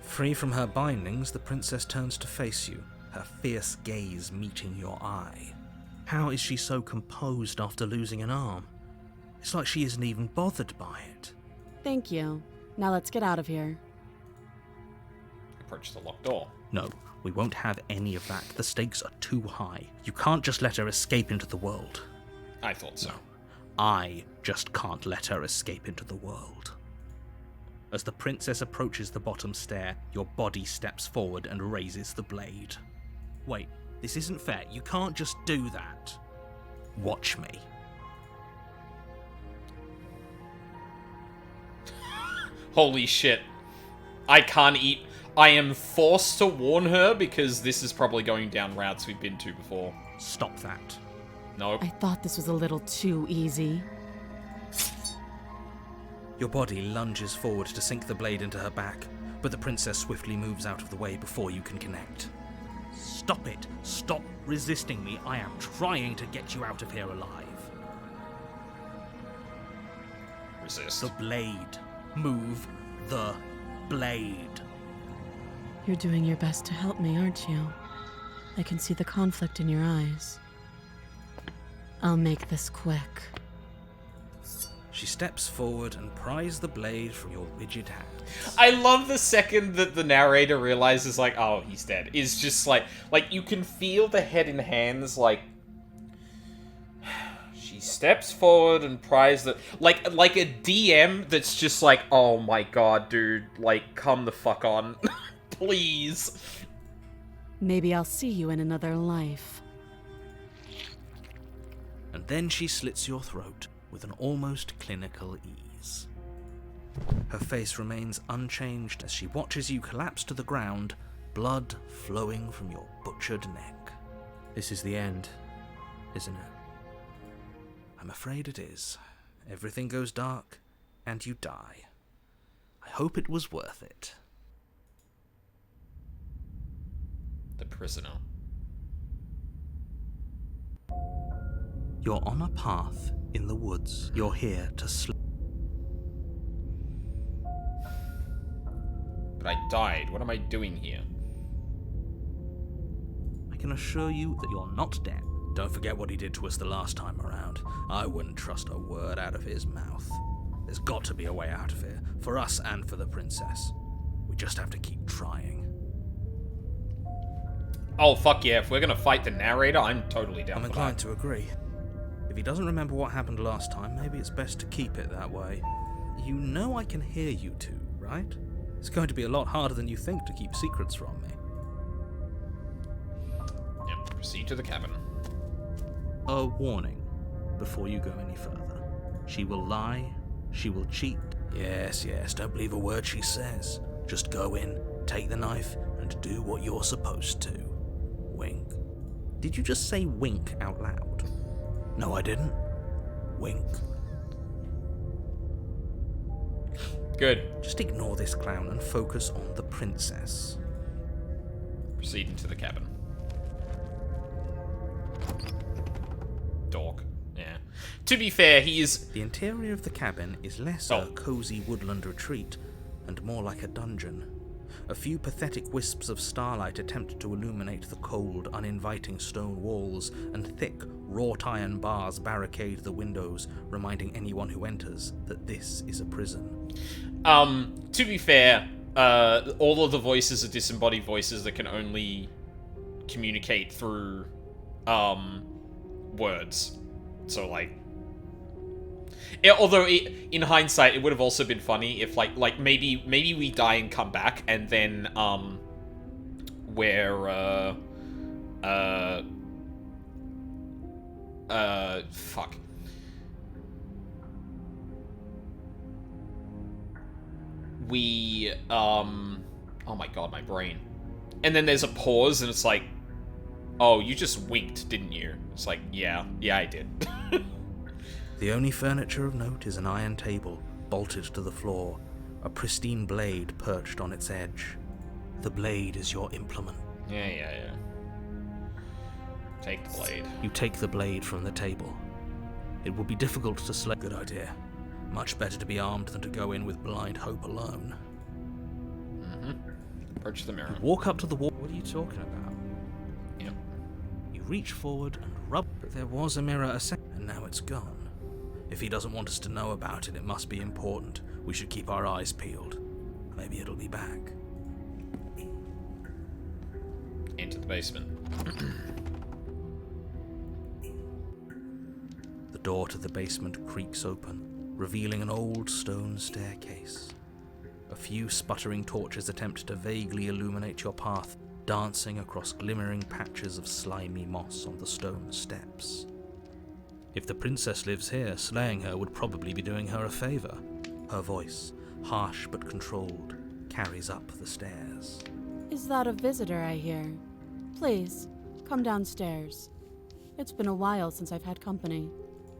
Speaker 2: Free from her bindings, the princess turns to face you, her fierce gaze meeting your eye. How is she so composed after losing an arm? It's like she isn't even bothered by it.
Speaker 3: Thank you. Now let's get out of here.
Speaker 1: Approach the locked door.
Speaker 2: No, we won't have any of that. The stakes are too high. You can't just let her escape into the world.
Speaker 1: I thought so.
Speaker 2: No, I just can't let her escape into the world. As the princess approaches the bottom stair, your body steps forward and raises the blade. Wait, this isn't fair. You can't just do that. Watch me.
Speaker 1: Holy shit. I can't eat... I am forced to warn her because this is probably going down routes we've been to before.
Speaker 2: Stop that.
Speaker 1: Nope.
Speaker 3: I thought this was a little too easy.
Speaker 2: Your body lunges forward to sink the blade into her back, but the princess swiftly moves out of the way before you can connect. Stop it! Stop resisting me! I am trying to get you out of here alive.
Speaker 1: Resist.
Speaker 2: The blade. Move the blade.
Speaker 3: You're doing your best to help me, aren't you? I can see the conflict in your eyes. I'll make this quick.
Speaker 2: She steps forward and pries the blade from your rigid hand.
Speaker 1: I love the second that the narrator realizes, like, oh, he's dead. Is just like you can feel the head and hands, like, she steps forward and pries the, like a DM that's just like, oh my god, dude, like, come the fuck on. Please.
Speaker 3: Maybe I'll see you in another life.
Speaker 2: And then she slits your throat with an almost clinical ease. Her face remains unchanged as she watches you collapse to the ground, blood flowing from your butchered neck. This is the end, isn't it? I'm afraid it is. Everything goes dark, and you die. I hope it was worth it.
Speaker 1: The prisoner.
Speaker 2: You're on a path in the woods. You're here to
Speaker 1: But I died. What am I doing here?
Speaker 2: I can assure you that you're not dead. Don't forget what he did to us the last time around. I wouldn't trust a word out of his mouth. There's got to be a way out of here, for us and for the princess. We just have to keep trying.
Speaker 1: Oh, fuck yeah. If we're gonna fight the narrator, I'm totally down
Speaker 2: I'm
Speaker 1: for
Speaker 2: inclined
Speaker 1: that.
Speaker 2: to agree. If he doesn't remember what happened last time, maybe it's best to keep it that way. You know I can hear you two, right? It's going to be a lot harder than you think to keep secrets from me.
Speaker 1: Yep, proceed to the cabin.
Speaker 2: A warning before you go any further. She will lie, she will cheat. Yes, don't believe a word she says. Just go in, take the knife, and do what you're supposed to. Wink. Did you just say wink out loud? No, I didn't. Wink.
Speaker 1: Good.
Speaker 2: Just ignore this clown and focus on the princess.
Speaker 1: Proceed into the cabin. Dork. Yeah. To be fair, he is...
Speaker 2: The interior of the cabin is less a cozy woodland retreat and more like a dungeon. A few pathetic wisps of starlight attempt to illuminate the cold, uninviting stone walls, and thick, wrought iron bars barricade the windows, reminding anyone who enters that this is a prison.
Speaker 1: To be fair, all of the voices are disembodied voices that can only communicate through, words. So, like... although, in hindsight, it would have also been funny if, maybe we die and come back, and then, fuck. We, oh my god, my brain. And then there's a pause, and it's like, oh, you just winked, didn't you? It's like, yeah, I did.
Speaker 2: The only furniture of note is an iron table, bolted to the floor, a pristine blade perched on its edge. The blade is your implement.
Speaker 1: Yeah. Take the blade.
Speaker 2: You take the blade from the table. It will be difficult to slay. Good idea. Much better to be armed than to go in with blind hope alone.
Speaker 1: Approach the mirror.
Speaker 2: You walk up to the wall. What are you talking about?
Speaker 1: Yep.
Speaker 2: You reach forward and rub. But there was a mirror a second, and now it's gone. If he doesn't want us to know about it, it must be important. We should keep our eyes peeled. Maybe it'll be back.
Speaker 1: Into the basement.
Speaker 2: The door to the basement creaks open, revealing an old stone staircase. A few sputtering torches attempt to vaguely illuminate your path, dancing across glimmering patches of slimy moss on the stone steps. If the princess lives here, slaying her would probably be doing her a favor. Her voice, harsh but controlled, carries up the stairs.
Speaker 3: Is that a visitor I hear? Please, come downstairs. It's been a while since I've had company.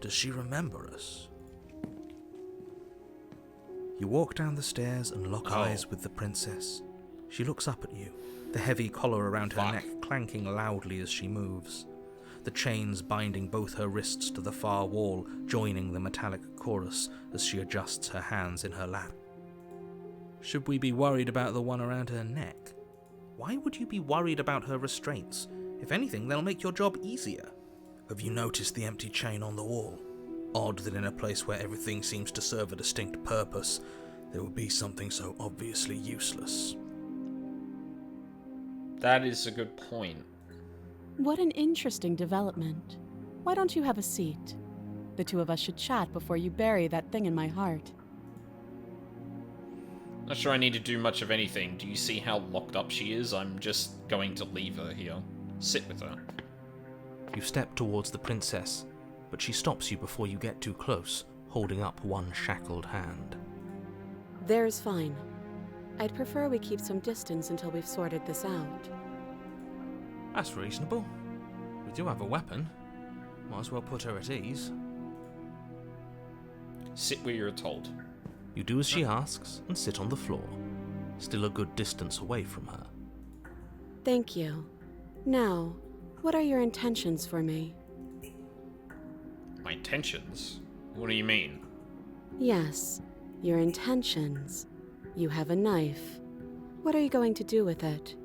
Speaker 2: Does she remember us? You walk down the stairs and lock eyes with the princess. She looks up at you, the heavy collar around her neck clanking loudly as she moves. The chains binding both her wrists to the far wall, joining the metallic chorus as she adjusts her hands in her lap. Should we be worried about the one around her neck? Why would you be worried about her restraints? If anything, they'll make your job easier. Have you noticed the empty chain on the wall? Odd that in a place where everything seems to serve a distinct purpose, there would be something so obviously useless.
Speaker 1: That is a good point.
Speaker 3: What an interesting development. Why don't you have a seat? The two of us should chat before you bury that thing in my heart.
Speaker 1: Not sure I need to do much of anything. Do you see how locked up she is? I'm just going to leave her here. Sit with her.
Speaker 2: You step towards the princess, but she stops you before you get too close, holding up one shackled hand.
Speaker 3: There's fine. I'd prefer we keep some distance until we've sorted this out.
Speaker 2: That's reasonable. We do have a weapon. Might as well put her at ease.
Speaker 1: Sit where you're told.
Speaker 2: You do as she asks and sit on the floor, still a good distance away from her.
Speaker 3: Thank you. Now, what are your intentions for me?
Speaker 1: My intentions? What do you mean?
Speaker 3: Yes, your intentions. You have a knife. What are you going to do with it?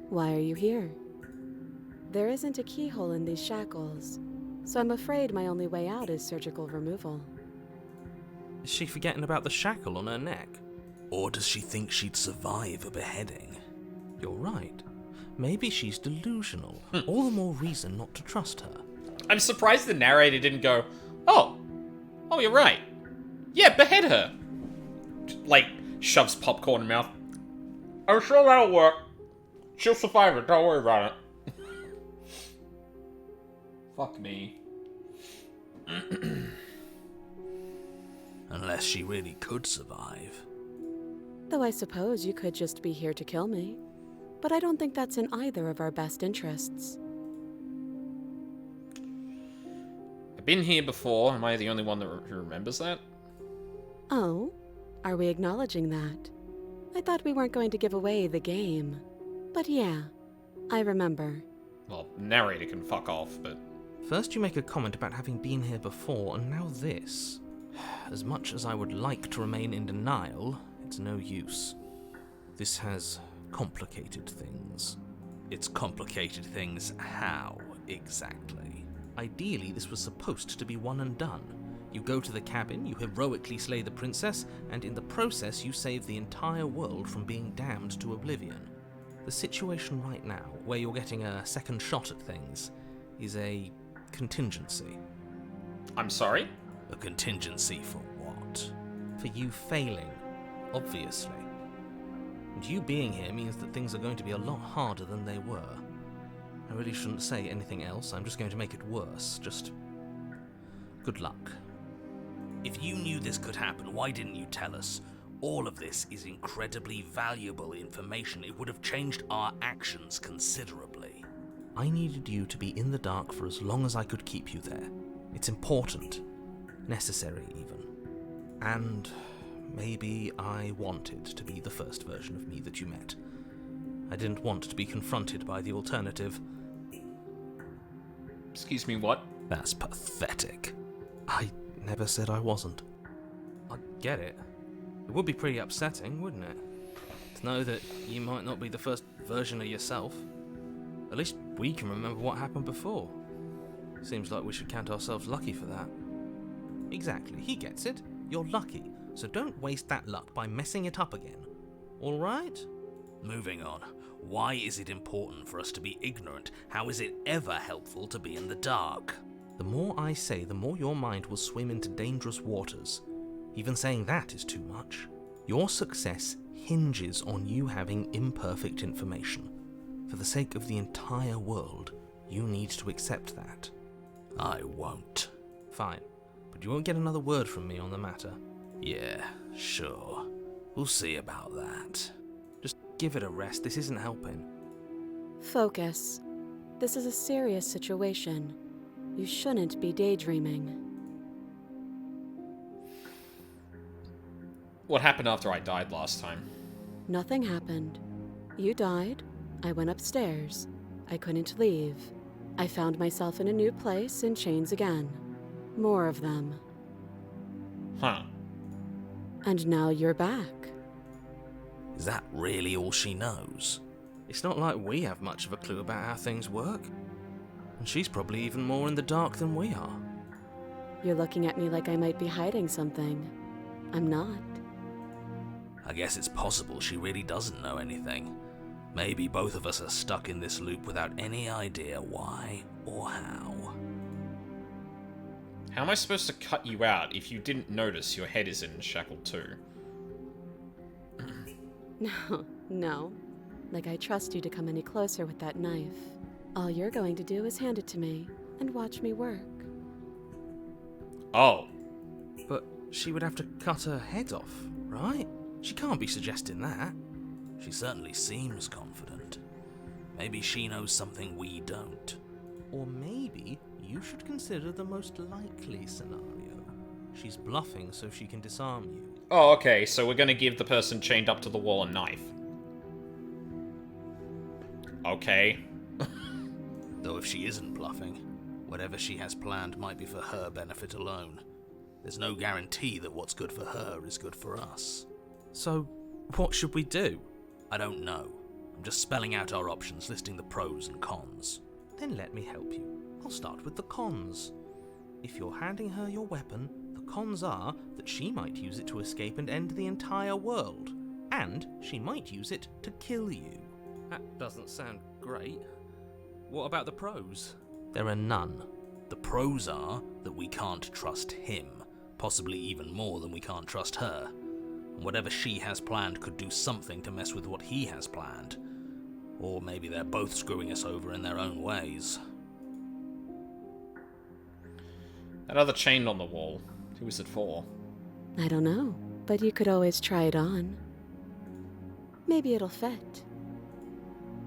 Speaker 3: Why are you here? There isn't a keyhole in these shackles, so I'm afraid my only way out is surgical removal.
Speaker 2: Is she forgetting about the shackle on her neck? Or does she think she'd survive a beheading? You're right. Maybe she's delusional. All the more reason not to trust her.
Speaker 1: I'm surprised the narrator didn't go, oh, you're right. Yeah, behead her. Like, shoves popcorn in mouth. I'm sure that'll work. She'll survive it, don't worry about it. Fuck me.
Speaker 2: Unless she really could survive.
Speaker 3: Though I suppose you could just be here to kill me. But I don't think that's in either of our best interests.
Speaker 1: I've been here before. Am I the only one who remembers that?
Speaker 3: Oh? Are we acknowledging that? I thought we weren't going to give away the game. But yeah, I remember.
Speaker 1: Well, narrator can fuck off, but...
Speaker 2: First you make a comment about having been here before, and now this. As much as I would like to remain in denial, it's no use. This has complicated things. It's complicated things how, exactly? Ideally, this was supposed to be one and done. You go to the cabin, you heroically slay the princess, and in the process you save the entire world from being damned to oblivion. The situation right now, where you're getting a second shot at things, is a contingency.
Speaker 1: I'm sorry?
Speaker 2: A contingency for what? For you failing, obviously. And you being here means that things are going to be a lot harder than they were. I really shouldn't say anything else, I'm just going to make it worse. Just... good luck. If you knew this could happen, why didn't you tell us? All of this is incredibly valuable information. It would have changed our actions considerably. I needed you to be in the dark for as long as I could keep you there. It's important. Necessary, even. And maybe I wanted to be the first version of me that you met. I didn't want to be confronted by the alternative.
Speaker 1: Excuse me, what?
Speaker 2: That's pathetic. I never said I wasn't. I get it. It would be pretty upsetting, wouldn't it? To know that you might not be the first version of yourself. At least we can remember what happened before. Seems like we should count ourselves lucky for that. Exactly, he gets it. You're lucky, so don't waste that luck by messing it up again. Alright? Moving on. Why is it important for us to be ignorant? How is it ever helpful to be in the dark? The more I say, the more your mind will swim into dangerous waters. Even saying that is too much. Your success hinges on you having imperfect information. For the sake of the entire world, you need to accept that. I won't. Fine, but you won't get another word from me on the matter. Yeah, sure. We'll see about that. Just give it a rest, this isn't helping.
Speaker 3: Focus. This is a serious situation. You shouldn't be daydreaming.
Speaker 1: What happened after I died last time?
Speaker 3: Nothing happened. You died. I went upstairs. I couldn't leave. I found myself in a new place in chains again. More of them.
Speaker 1: Huh.
Speaker 3: And now you're back.
Speaker 2: Is that really all she knows? It's not like we have much of a clue about how things work. And she's probably even more in the dark than we are.
Speaker 3: You're looking at me like I might be hiding something. I'm not.
Speaker 2: I guess it's possible she really doesn't know anything. Maybe both of us are stuck in this loop without any idea why or how.
Speaker 1: How am I supposed to cut you out if you didn't notice your head is in shackle too?
Speaker 3: No. Like I trust you to come any closer with that knife. All you're going to do is hand it to me and watch me work.
Speaker 1: Oh.
Speaker 2: But she would have to cut her head off, right? She can't be suggesting that.
Speaker 9: She certainly seems confident. Maybe she knows something we don't.
Speaker 2: Or maybe you should consider the most likely scenario. She's bluffing so she can disarm you.
Speaker 1: Oh, okay, so we're gonna give the person chained up to the wall a knife. Okay.
Speaker 9: Though if she isn't bluffing, whatever she has planned might be for her benefit alone. There's no guarantee that what's good for her is good for us.
Speaker 2: So, what should we do?
Speaker 9: I don't know. I'm just spelling out our options, listing the pros and cons.
Speaker 2: Then let me help you. I'll start with the cons. If you're handing her your weapon, the cons are that she might use it to escape and end the entire world. And she might use it to kill you.
Speaker 5: That doesn't sound great. What about the pros?
Speaker 2: There are none.
Speaker 9: The pros are that we can't trust him, possibly even more than we can't trust her. And whatever she has planned could do something to mess with what he has planned. Or maybe they're both screwing us over in their own ways.
Speaker 1: That other chain on the wall, who was it for?
Speaker 3: I don't know, but you could always try it on. Maybe it'll fit.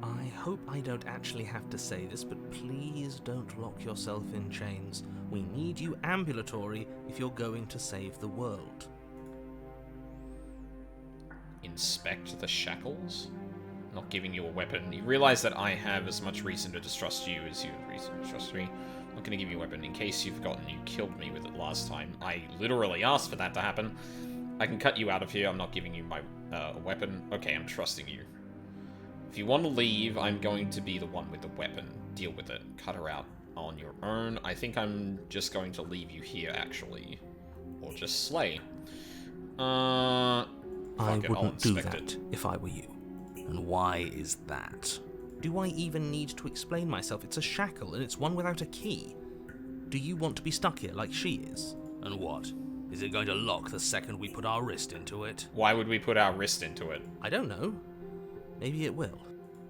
Speaker 2: I hope I don't actually have to say this, but please don't lock yourself in chains. We need you ambulatory if you're going to save the world.
Speaker 1: Inspect the shackles? Not giving you a weapon. You realize that I have as much reason to distrust you as you have reason to trust me. I'm not going to give you a weapon. In case you've forgotten, you killed me with it last time. I literally asked for that to happen. I can cut you out of here. I'm not giving you my weapon. Okay, I'm trusting you. If you want to leave, I'm going to be the one with the weapon. Deal with it. Cut her out on your own. I think I'm just going to leave you here, actually. Or just slay.
Speaker 2: I wouldn't do that
Speaker 1: it.
Speaker 2: if I were you.
Speaker 9: And why is that?
Speaker 2: Do I even need to explain myself? It's a shackle, and it's one without a key. Do you want to be stuck here like she is?
Speaker 9: And what? Is it going to lock the second we put our wrist into it?
Speaker 1: Why would we put our wrist into it?
Speaker 2: I don't know. Maybe it will.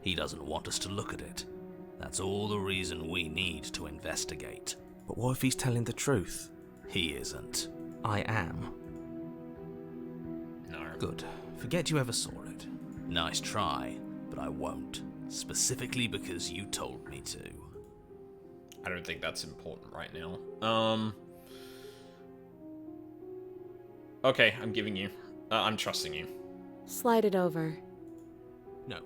Speaker 9: He doesn't want us to look at it. That's all the reason we need to investigate.
Speaker 2: But what if he's telling the truth?
Speaker 9: He isn't.
Speaker 2: I am.
Speaker 1: No.
Speaker 2: Good. Forget you ever saw it.
Speaker 9: Nice try, but I won't. Specifically because you told me to.
Speaker 1: I don't think that's important right now. Okay, I'm giving you. I'm trusting you.
Speaker 3: Slide it over.
Speaker 2: No,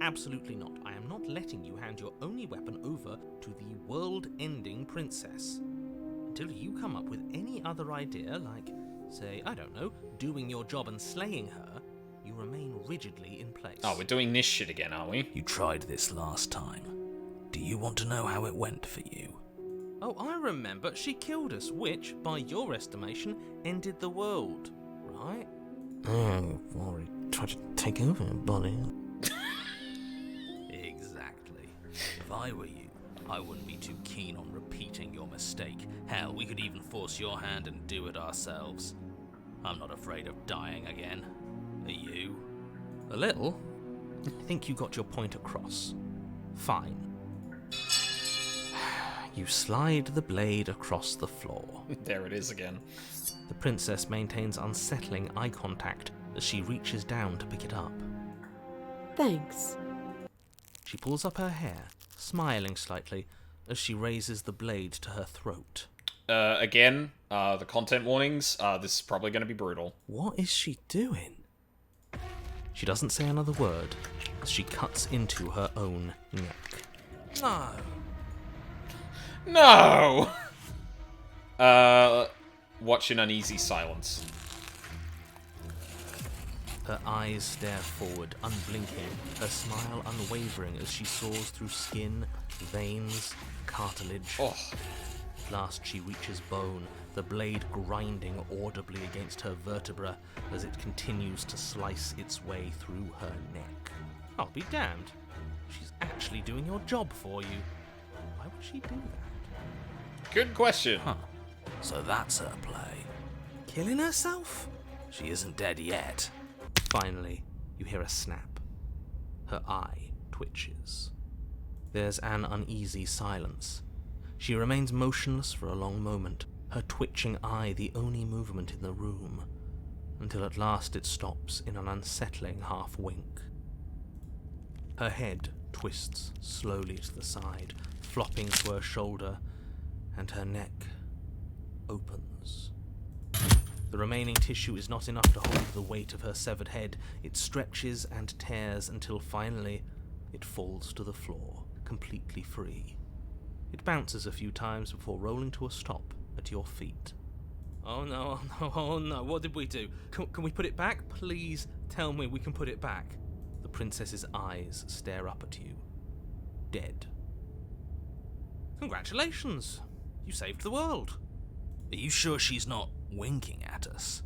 Speaker 2: absolutely not. I am not letting you hand your only weapon over to the world-ending princess. Until you come up with any other idea, like, say, I don't know, doing your job and slaying her, you remain rigidly in place.
Speaker 1: Oh, we're doing this shit again, are we?
Speaker 9: You tried this last time. Do you want to know how it went for you?
Speaker 2: Oh, I remember. She killed us, which, by your estimation, ended the world, right?
Speaker 5: Oh, or he tried to take over her body.
Speaker 9: Exactly. If I were you, I wouldn't be too keen on repeating your mistake. Hell, we could even force your hand and do it ourselves. I'm not afraid of dying again. Are you?
Speaker 2: A little. I think you got your point across. Fine. You slide the blade across the floor.
Speaker 1: There it is again.
Speaker 2: The princess maintains unsettling eye contact as she reaches down to pick it up.
Speaker 3: Thanks.
Speaker 2: She pulls up her hair, smiling slightly, as she raises the blade to her throat.
Speaker 1: Again, the content warnings. This is probably going to be brutal.
Speaker 2: What is she doing? She doesn't say another word as she cuts into her own neck.
Speaker 1: No! Watch in uneasy silence.
Speaker 2: Her eyes stare forward, unblinking, her smile unwavering as she soars through skin, veins, cartilage.
Speaker 1: Oh.
Speaker 2: At last she reaches bone, the blade grinding audibly against her vertebra as it continues to slice its way through her neck. I'll be damned. She's actually doing your job for you. Why would she do that?
Speaker 1: Good question.
Speaker 9: Huh. So that's her play.
Speaker 2: Killing herself?
Speaker 9: She isn't dead yet.
Speaker 2: Finally, you hear a snap. Her eye twitches. There's an uneasy silence. She remains motionless for a long moment, her twitching eye the only movement in the room. until at last it stops in an unsettling half-wink. Her head twists slowly to the side, flopping to her shoulder, and her neck opens. The remaining tissue is not enough to hold the weight of her severed head. It stretches and tears until finally it falls to the floor, completely free. It bounces a few times before rolling to a stop at your feet. Oh no, oh no, oh no, what did we do? Can we put it back? Please tell me we can put it back. The princess's eyes stare up at you. Dead. Congratulations! You saved the world.
Speaker 9: Are you sure she's not winking at us?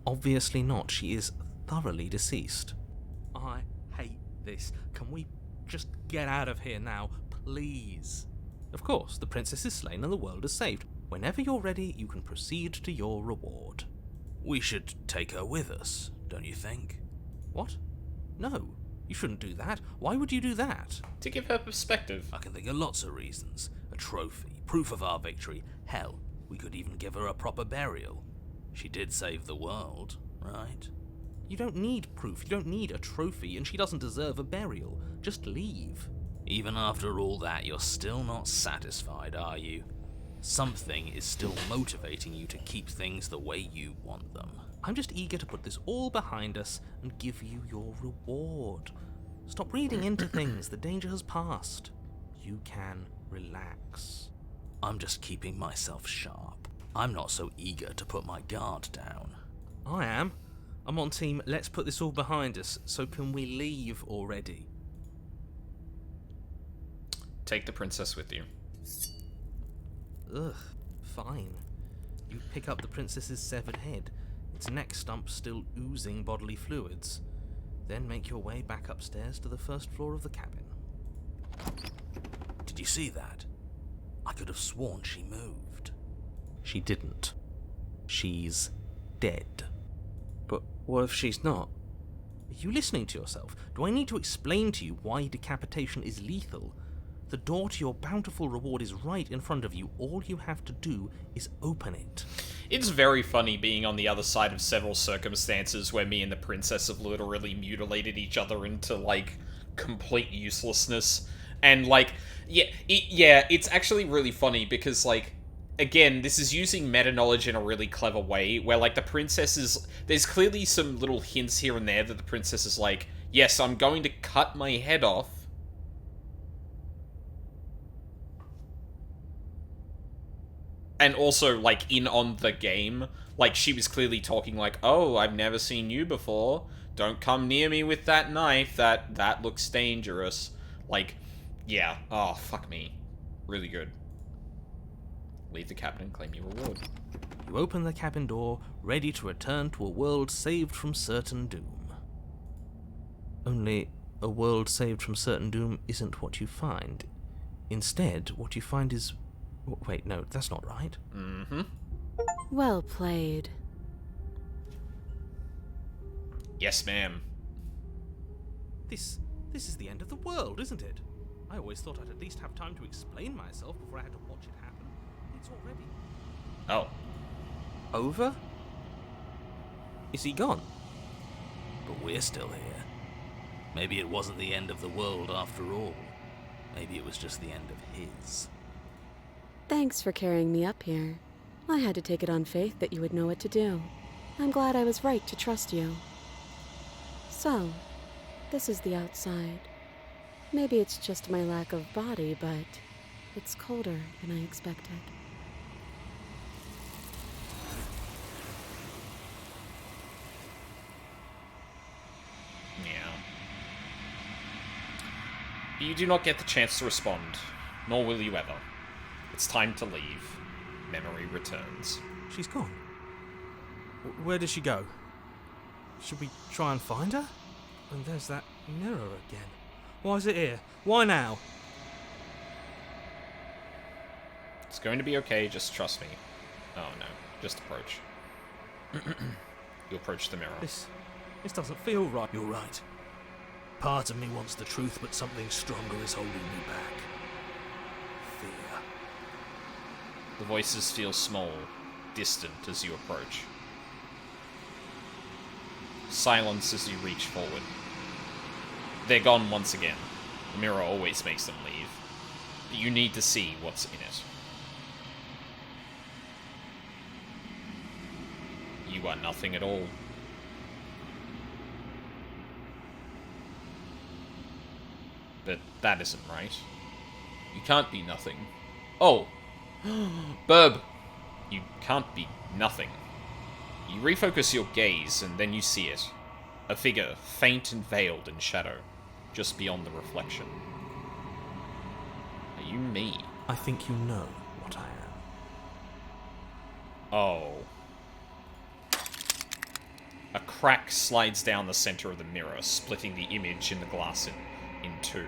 Speaker 2: Obviously not. She is thoroughly deceased. I hate this. Can we just get out of here now, please? Of course, the princess is slain and the world is saved. Whenever you're ready, you can proceed to your reward.
Speaker 9: We should take her with us, don't you think?
Speaker 2: What? No, you shouldn't do that. Why would you do that?
Speaker 1: To give her perspective.
Speaker 9: I can think of lots of reasons. A trophy, proof of our victory. Hell, we could even give her a proper burial. She did save the world, right?
Speaker 2: You don't need proof, you don't need a trophy, and she doesn't deserve a burial. Just leave.
Speaker 9: Even after all that, you're still not satisfied, are you? Something is still motivating you to keep things the way you want them.
Speaker 2: I'm just eager to put this all behind us and give you your reward. Stop reading into things, the danger has passed. You can relax.
Speaker 9: I'm just keeping myself sharp. I'm not so eager to put my guard down.
Speaker 2: I am. I'm on team, let's put this all behind us, so can we leave already?
Speaker 1: Take the princess with you.
Speaker 2: Ugh, fine. You pick up the princess's severed head, its neck stump still oozing bodily fluids. Then make your way back upstairs to the first floor of the cabin.
Speaker 9: Did you see that? I could have sworn she moved.
Speaker 2: She didn't. She's dead. But what if she's not? Are you listening to yourself? Do I need to explain to you why decapitation is lethal? The door to your bountiful reward is right in front of you. All you have to do is open it.
Speaker 1: It's very funny being on the other side of several circumstances where me and the princess have literally mutilated each other into, like, complete uselessness. And, like, it's actually really funny because, like, again, this is using meta-knowledge in a really clever way, where, like, the princess is... There's clearly some little hints here and there that the princess is like, yes, I'm going to cut my head off, and also, like, in on the game. Like, she was clearly talking like, oh, I've never seen you before. Don't come near me with that knife. That looks dangerous. Like, yeah. Oh, fuck me. Really good. Leave the cabin and claim your reward.
Speaker 2: You open the cabin door, ready to return to a world saved from certain doom. Only, a world saved from certain doom isn't what you find. Instead, what you find is... Wait, no, that's not right.
Speaker 1: Mm-hmm.
Speaker 3: Well played.
Speaker 1: Yes, ma'am.
Speaker 2: This is the end of the world, isn't it? I always thought I'd at least have time to explain myself before I had to watch it happen. It's already...
Speaker 1: Oh.
Speaker 2: Over? Is he gone?
Speaker 9: But we're still here. Maybe it wasn't the end of the world after all. Maybe it was just the end of his.
Speaker 3: Thanks for carrying me up here. I had to take it on faith that you would know what to do. I'm glad I was right to trust you. So, this is the outside. Maybe it's just my lack of body, but it's colder than I expected.
Speaker 1: Yeah. You do not get the chance to respond, nor will you ever. It's time to leave. Memory returns.
Speaker 2: She's gone. Where did she go? Should we try and find her? And there's that mirror again. Why is it here? Why now?
Speaker 1: It's going to be okay, just trust me. Oh no, just approach. You approach the mirror.
Speaker 2: This doesn't feel right.
Speaker 9: You're right. Part of me wants the truth, but something stronger is holding me back. Fear.
Speaker 1: The voices feel small, distant as you approach. Silence as you reach forward. They're gone once again. The mirror always makes them leave. But you need to see what's in it. You are nothing at all. But that isn't right. You can't be nothing. Oh! Burb! You can't be nothing. You refocus your gaze, and then you see it. A figure, faint and veiled in shadow, just beyond the reflection. Are you me?
Speaker 4: I think you know what I am.
Speaker 1: Oh. A crack slides down the center of the mirror, splitting the image in the glass in two.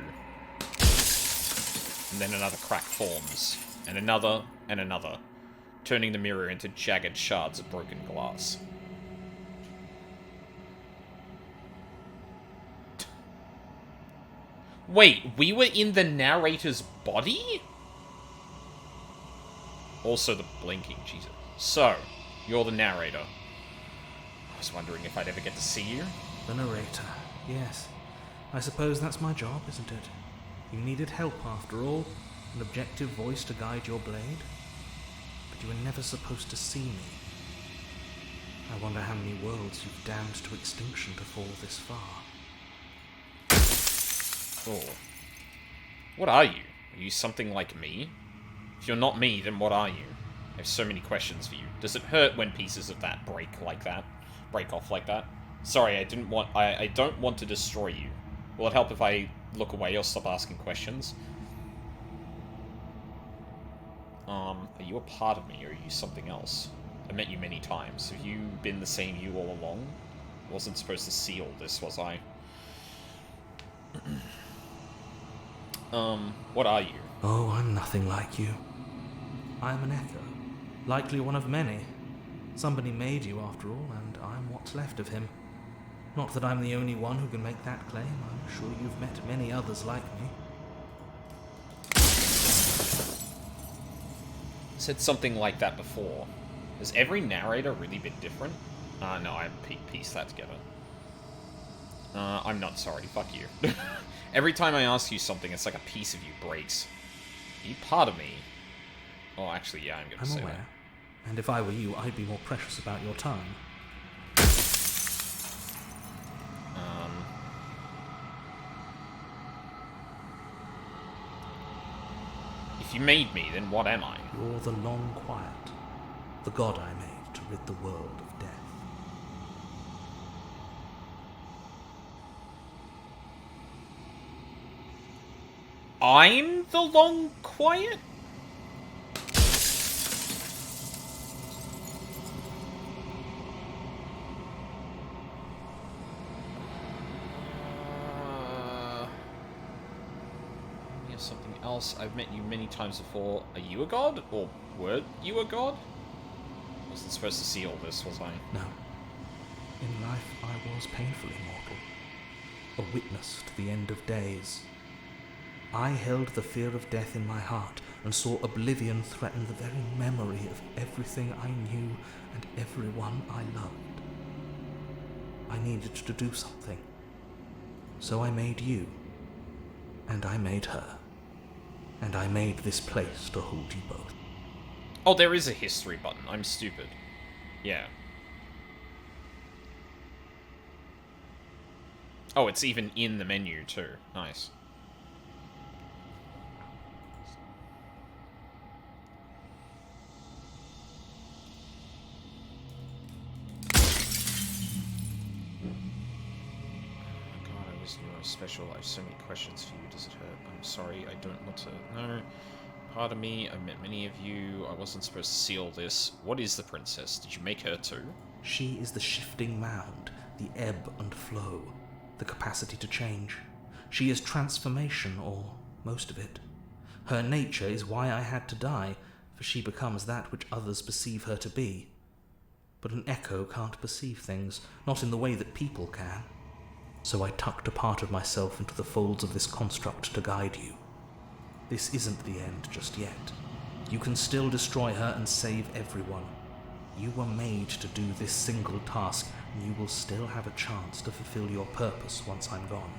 Speaker 1: And then another crack forms, and another, turning the mirror into jagged shards of broken glass. Wait, we were in the narrator's body? Also the blinking, Jesus. So, you're the narrator. I was wondering if I'd ever get to see you.
Speaker 4: The narrator, yes. I suppose that's my job, isn't it? You needed help, after all. An objective voice to guide your blade. But you were never supposed to see me. I wonder how many worlds you've damned to extinction to fall this far.
Speaker 1: Oh. What are you? Are you something like me? If you're not me, then what are you? I have so many questions for you. Does it hurt when pieces of that break off like that? Sorry, I don't want to destroy you. Will it help if I look away or stop asking questions? Are you a part of me, or are you something else? I met you many times. Have you been the same you all along? I wasn't supposed to see all this, was I? What are you?
Speaker 4: Oh, I'm nothing like you. I'm an echo. Likely one of many. Somebody made you, after all, and I'm what's left of him. Not that I'm the only one who can make that claim. I'm sure you've met many others like me.
Speaker 1: Said something like that before. Has every narrator really been different? No, I pieced that together. I'm not sorry, fuck you. Every time I ask you something, it's like a piece of you breaks. Are you part of me? Oh, actually, yeah, I'm gonna say
Speaker 4: aware.
Speaker 1: that.
Speaker 4: And if I were you, I'd be more precious about your time.
Speaker 1: If you made me, then what am I?
Speaker 4: You're the Long Quiet, the god I made to rid the world of death.
Speaker 1: I'm the Long Quiet? Something else. I've met you many times before. Are you a god? Or were you a god? Wasn't supposed to see all this, was I?
Speaker 4: No. In life, I was painfully mortal. A witness to the end of days. I held the fear of death in my heart and saw oblivion threaten the very memory of everything I knew and everyone I loved. I needed to do something. So I made you. And I made her. And I made this place to hold you both.
Speaker 1: Oh, there is a history button. I'm stupid. Yeah. Oh, it's even in the menu, too. Nice. Special. I have so many questions for you. Does it hurt? I'm sorry. I don't want to know. Pardon me. I've met many of you. I wasn't supposed to see all this. What is the princess? Did you make her too?
Speaker 4: She is the shifting mound, the ebb and flow, the capacity to change. She is transformation, or most of it. Her nature is why I had to die, for she becomes that which others perceive her to be. But an echo can't perceive things, not in the way that people can. So I tucked a part of myself into the folds of this construct to guide you. This isn't the end just yet. You can still destroy her and save everyone.
Speaker 2: You were made to do this single task, and you will still have a chance to fulfill your purpose once I'm gone.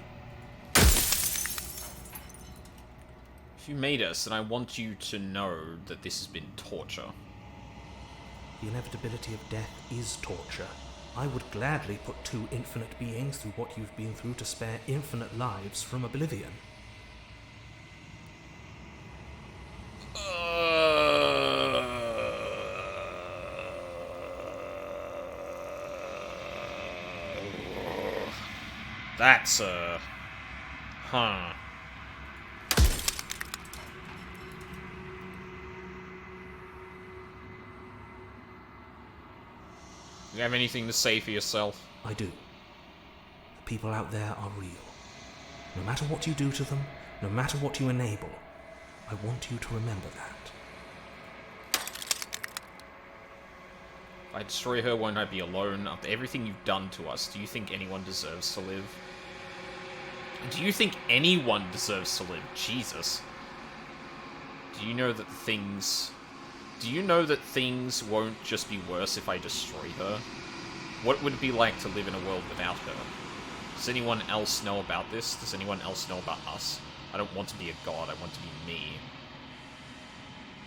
Speaker 1: If you made us, then I want you to know that this has been torture.
Speaker 2: The inevitability of death is torture. I would gladly put two infinite beings through what you've been through to spare infinite lives from oblivion.
Speaker 1: That's, huh. You have anything to say for yourself?
Speaker 2: I do. The people out there are real. No matter what you do to them, no matter what you enable, I want you to remember that.
Speaker 1: If I destroy her, won't I be alone? After everything you've done to us, do you think anyone deserves to live? Do you think anyone deserves to live? Jesus. Do you know that things won't just be worse if I destroy her? What would it be like to live in a world without her? Does anyone else know about this? Does anyone else know about us? I don't want to be a god, I want to be me.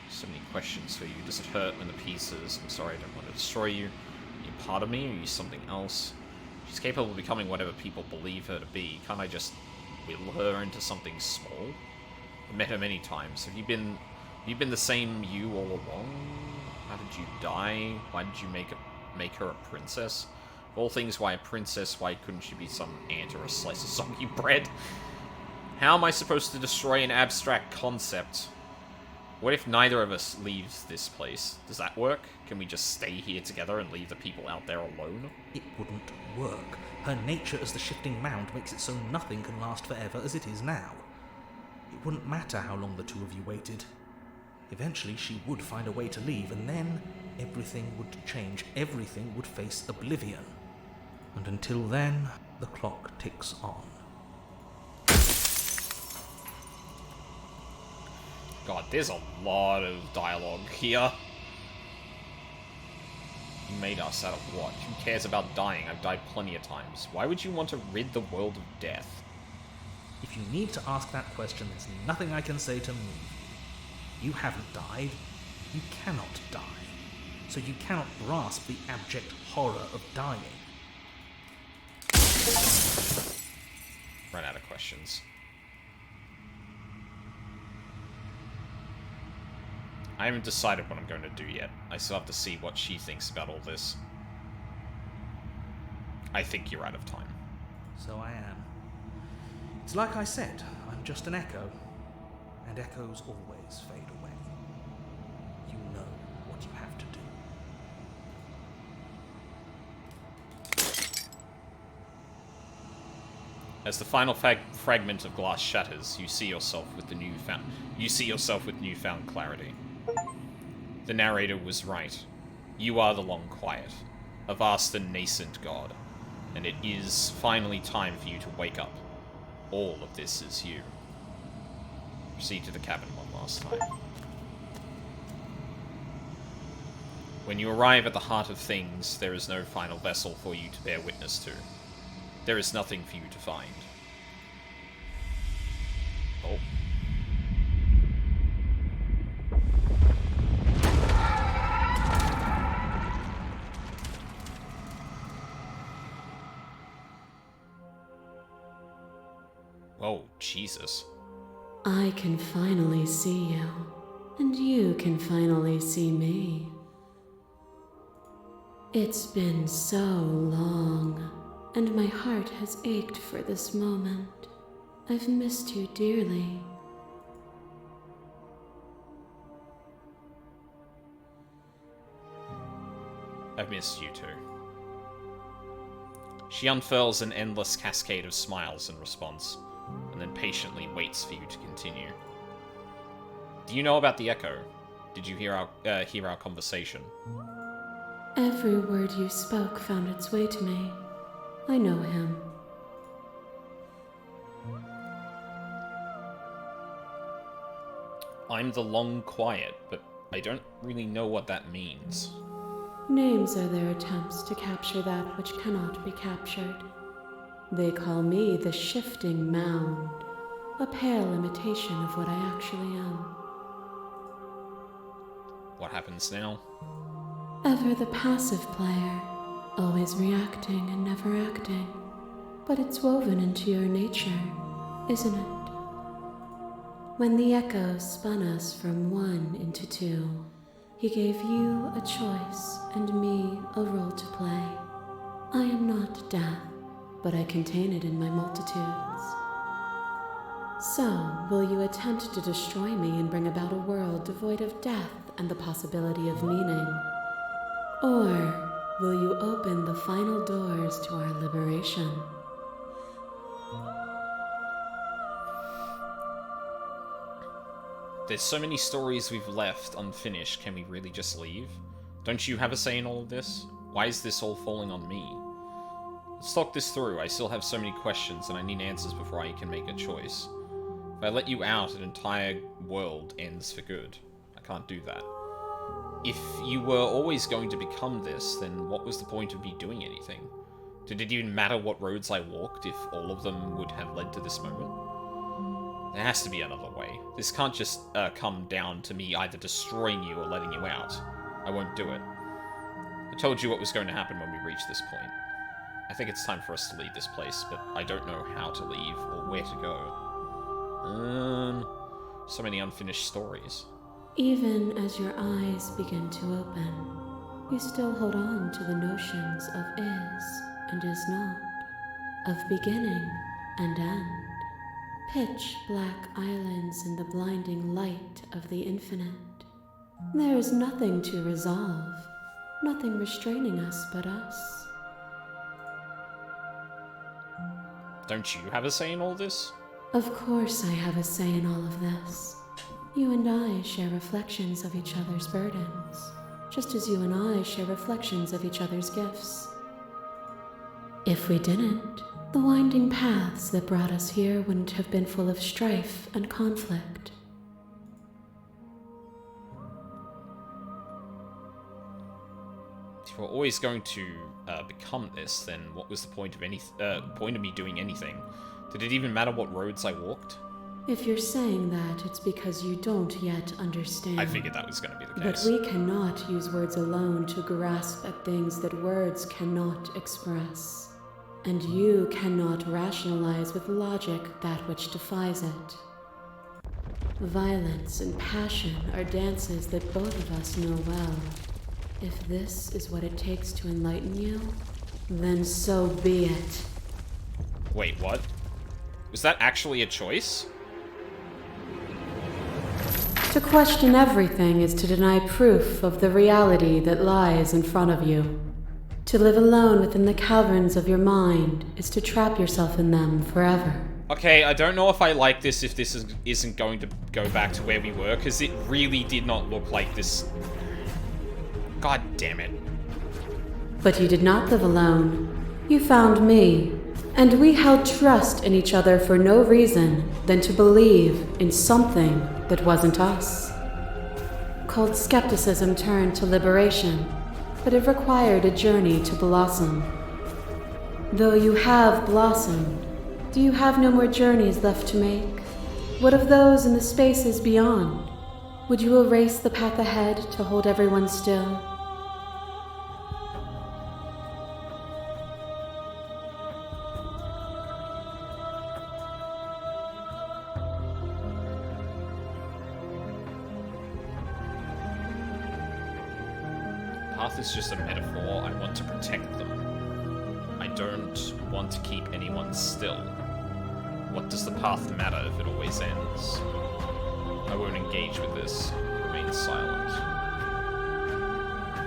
Speaker 1: So many questions for you. Does it hurt when the pieces? I'm sorry, I don't want to destroy you. Are you part of me, or are you something else? She's capable of becoming whatever people believe her to be. Can't I just will her into something small? I've met her many times. Have you been the same you all along? How did you die? Why did you make her a princess? Of all things, why a princess? Why couldn't she be some ant or a slice of soggy bread? How am I supposed to destroy an abstract concept? What if neither of us leaves this place? Does that work? Can we just stay here together and leave the people out there alone?
Speaker 2: It wouldn't work. Her nature as the shifting mound makes it so nothing can last forever as it is now. It wouldn't matter how long the two of you waited. Eventually she would find a way to leave, and then everything would change. Everything would face oblivion. And until then, the clock ticks on.
Speaker 1: God, there's a lot of dialogue here. You made us out of what? Who cares about dying? I've died plenty of times. Why would you want to rid the world of death?
Speaker 2: If you need to ask that question, there's nothing I can say to move you. You haven't died. You cannot die. So you cannot grasp the abject horror of dying.
Speaker 1: Run out of questions. I haven't decided what I'm going to do yet. I still have to see what she thinks about all this. I think you're out of time.
Speaker 2: So I am. It's like I said, I'm just an echo. And echoes always fade away. You know what you have to do.
Speaker 1: As the final fragment of glass shatters, you see yourself with newfound clarity. The narrator was right. You are the Long Quiet, a vast and nascent god, and it is finally time for you to wake up. All of this is you. Proceed to the cabin one last time. When you arrive at the heart of things, there is no final vessel for you to bear witness to. There is nothing for you to find. Oh. Whoa, Jesus.
Speaker 7: I can finally see you, and you can finally see me. It's been so long, and my heart has ached for this moment. I've missed you dearly.
Speaker 1: I've missed you too. She unfurls an endless cascade of smiles in response, and then patiently waits for you to continue. Do you know about the Echo? Did you hear our conversation?
Speaker 7: Every word you spoke found its way to me. I know him.
Speaker 1: I'm the Long Quiet, but I don't really know what that means.
Speaker 7: Names are their attempts to capture that which cannot be captured. They call me the Shifting Mound, a pale imitation of what I actually am.
Speaker 1: What happens now?
Speaker 7: Ever the passive player, always reacting and never acting. But it's woven into your nature, isn't it? When the Echo spun us from one into two, he gave you a choice and me a role to play. I am not death, but I contain it in my multitudes. So, will you attempt to destroy me and bring about a world devoid of death and the possibility of meaning? Or will you open the final doors to our liberation?
Speaker 1: There's so many stories we've left unfinished, can we really just leave? Don't you have a say in all of this? Why is this all falling on me? Let's talk this through. I still have so many questions and I need answers before I can make a choice. If I let you out, an entire world ends for good. I can't do that. If you were always going to become this, then what was the point of me doing anything? Did it even matter what roads I walked if all of them would have led to this moment? There has to be another way. This can't just come down to me either destroying you or letting you out. I won't do it. I told you what was going to happen when we reached this point. I think it's time for us to leave this place, but I don't know how to leave or where to go. So many unfinished stories.
Speaker 7: Even as your eyes begin to open, you still hold on to the notions of is and is not, of beginning and end. Pitch black islands in the blinding light of the infinite. There is nothing to resolve, nothing restraining us but us.
Speaker 1: Don't you have a say in all this?
Speaker 7: Of course I have a say in all of this. You and I share reflections of each other's burdens, just as you and I share reflections of each other's gifts. If we didn't, the winding paths that brought us here wouldn't have been full of strife and conflict.
Speaker 1: If we're always going to become this, then what was the point of me doing anything? Did it even matter what roads I walked?
Speaker 7: If you're saying that, it's because you don't yet understand.
Speaker 1: I figured that was going to be the case.
Speaker 7: But we cannot use words alone to grasp at things that words cannot express. And you cannot rationalize with logic that which defies it. Violence and passion are dances that both of us know well. If this is what it takes to enlighten you, then so be it.
Speaker 1: Wait, what? Was that actually a choice?
Speaker 7: To question everything is to deny proof of the reality that lies in front of you. To live alone within the caverns of your mind is to trap yourself in them forever.
Speaker 1: Okay, I don't know if I like this if this isn't going to go back to where we were, because it really did not look like this. God damn it.
Speaker 7: But you did not live alone. You found me, and we held trust in each other for no reason than to believe in something that wasn't us. Cold skepticism turned to liberation, but it required a journey to blossom. Though you have blossomed, do you have no more journeys left to make? What of those in the spaces beyond? Would you erase the path ahead to hold everyone still?
Speaker 1: Path is just a metaphor. I want to protect them. I don't want to keep anyone still. What does the path matter if it always ends? I won't engage with this. Remain silent.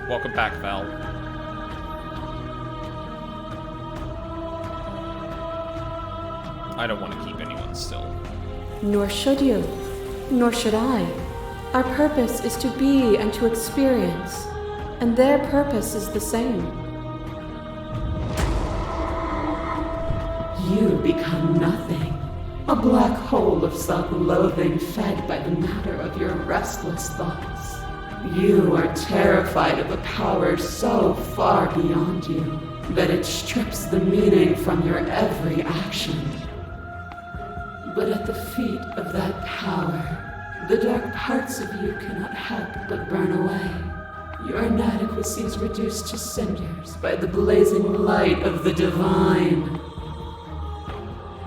Speaker 1: Welcome back, Val. I don't want to keep anyone still.
Speaker 7: Nor should you. Nor should I. Our purpose is to be and to experience. And their purpose is the same. You become nothing. A black hole of self-loathing fed by the matter of your restless thoughts.
Speaker 11: You are terrified of a power so far beyond you that it strips the meaning from your every action. But at the feet of that power, the dark parts of you cannot help but burn away. Your inadequacy is reduced to cinders by the blazing light of the divine.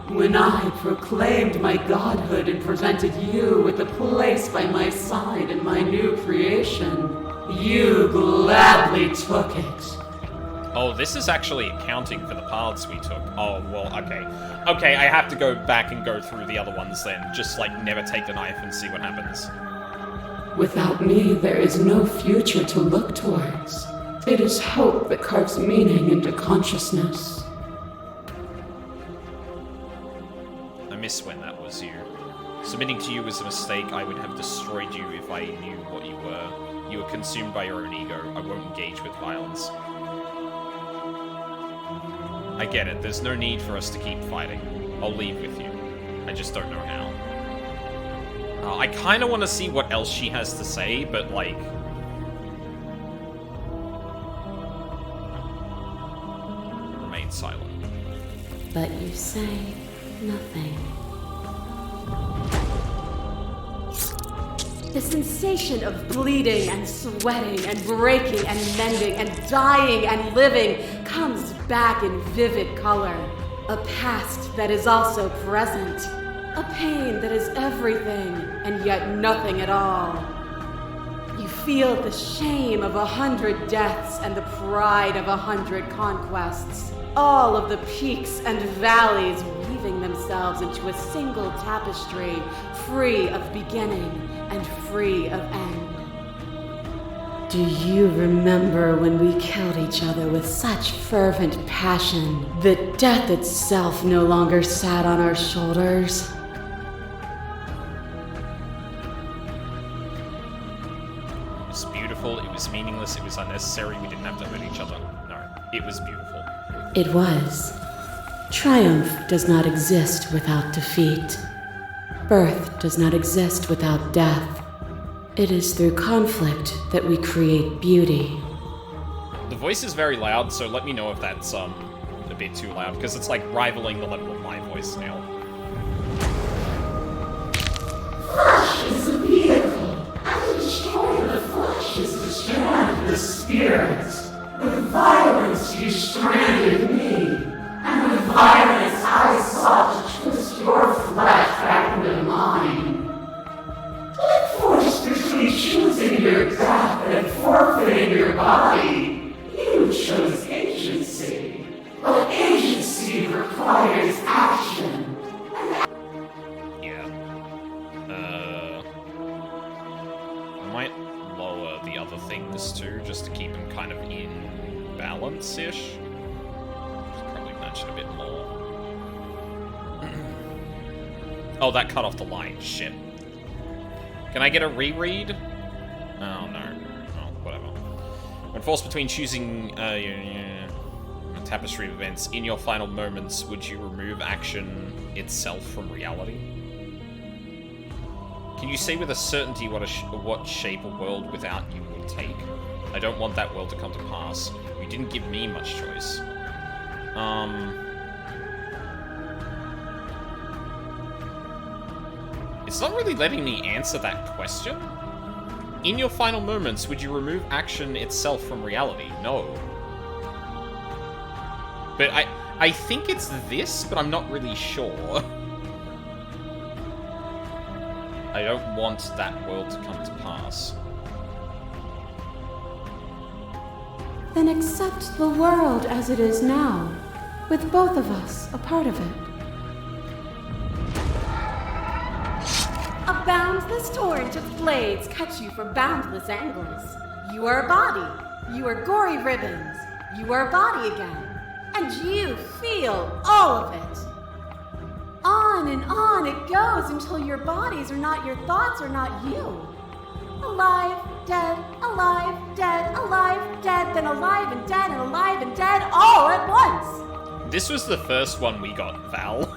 Speaker 11: When I proclaimed my godhood and presented you with a place by my side in my new creation, you gladly took it.
Speaker 1: Oh, this is actually accounting for the paths we took. Oh, well, okay. Okay, I have to go back and go through the other ones then. Just, like, never take the knife and see what happens.
Speaker 11: Without me, there is no future to look towards. It is hope that carves meaning into consciousness.
Speaker 1: I miss when that was you. Submitting to you was a mistake. I would have destroyed you if I knew what you were. You were consumed by your own ego. I won't engage with violence. I get it. There's no need for us to keep fighting. I'll leave with you. I just don't know how. I kind of want to see what else she has to say, but, like... Remain silent.
Speaker 7: But you say nothing.
Speaker 10: The sensation of bleeding and sweating and breaking and mending and dying and living comes back in vivid color. A past that is also present. A pain that is everything and yet nothing at all. You feel the shame of 100 deaths and the pride of 100 conquests. All of the peaks and valleys weaving themselves into a single tapestry, free of beginning and free of end. Do you remember when we killed each other with such fervent passion that death itself no longer sat on our shoulders?
Speaker 1: It was beautiful, it was meaningless, it was unnecessary, we didn't have to hurt each other. No, it was beautiful.
Speaker 7: It was. Triumph does not exist without defeat. Birth does not exist without death. It is through conflict that we create beauty.
Speaker 1: The voice is very loud, so let me know if that's a bit too loud, because it's like rivaling the level of my voice now.
Speaker 11: Flesh is a vehicle, and to destroy the flesh is to strand the spirit. With violence you stranded me, and with violence I sought to twist your flesh back into mine. Like forced between choosing your death and forfeiting your body, you chose agency. But agency requires action.
Speaker 1: Yeah. I might lower the other things too, just to keep them kind of in balance-ish. Should probably nudge it a bit more. Oh, that cut off the line. Shit. Can I get a reread? Oh, no. Oh, whatever. When forced between choosing a tapestry of events, in your final moments, would you remove action itself from reality? Can you say with a certainty what shape a world without you will take? I don't want that world to come to pass. You didn't give me much choice. It's not really letting me answer that question. In your final moments, would you remove action itself from reality? No. But I think it's this, but I'm not really sure. I don't want that world to come to pass.
Speaker 7: Then accept the world as it is now, with both of us a part of it.
Speaker 10: A boundless torrent of blades cut you from boundless angles. You are a body. You are gory ribbons. You are a body again. And you feel all of it. On and on it goes until your bodies are not your thoughts, are not you. Alive, dead, alive, dead, alive, dead, then alive and dead and alive and dead all at once.
Speaker 1: This was the first one we got, Val.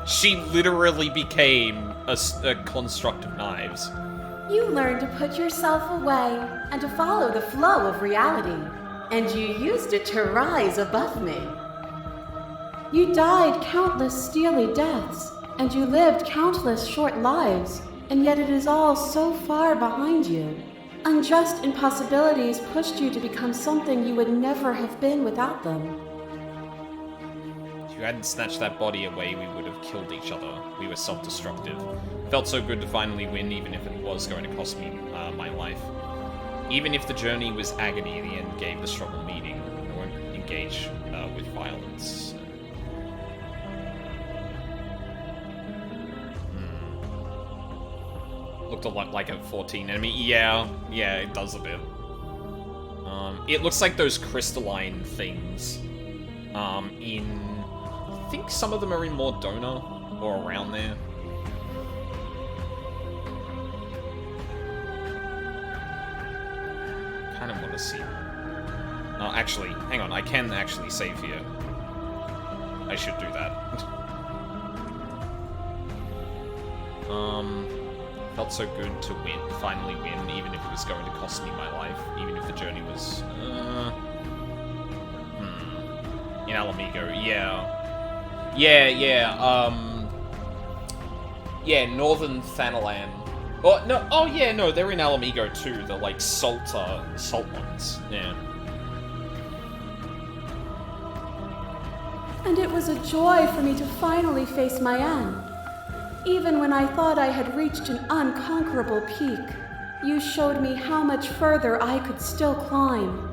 Speaker 1: She literally became a construct of knives.
Speaker 10: You learned to put yourself away and to follow the flow of reality, and you used it to rise above me. You died countless steely deaths, and you lived countless short lives, and yet it is all so far behind you. Unjust impossibilities pushed you to become something you would never have been without them.
Speaker 1: If you hadn't snatched that body away, we would have killed each other. We were self-destructive. Felt so good to finally win, even if it was going to cost me my life. Even if the journey was agony, the end gave the struggle meaning. I won't engage with violence. Looked a lot like a 14 enemy. Yeah, it does a bit. It looks like those crystalline things. I think some of them are in Mordona, or around there. Kind of want to see. Oh, actually, hang on. I can actually save here. I should do that. Felt so good to win, finally win, even if it was going to cost me my life, even if the journey was, in Alamigo, Northern Thanalan. Oh, no, oh yeah, no, they're in Alamigo too, the, like, salt ones, yeah.
Speaker 10: And it was a joy for me to finally face my end. Even when I thought I had reached an unconquerable peak, you showed me how much further I could still climb.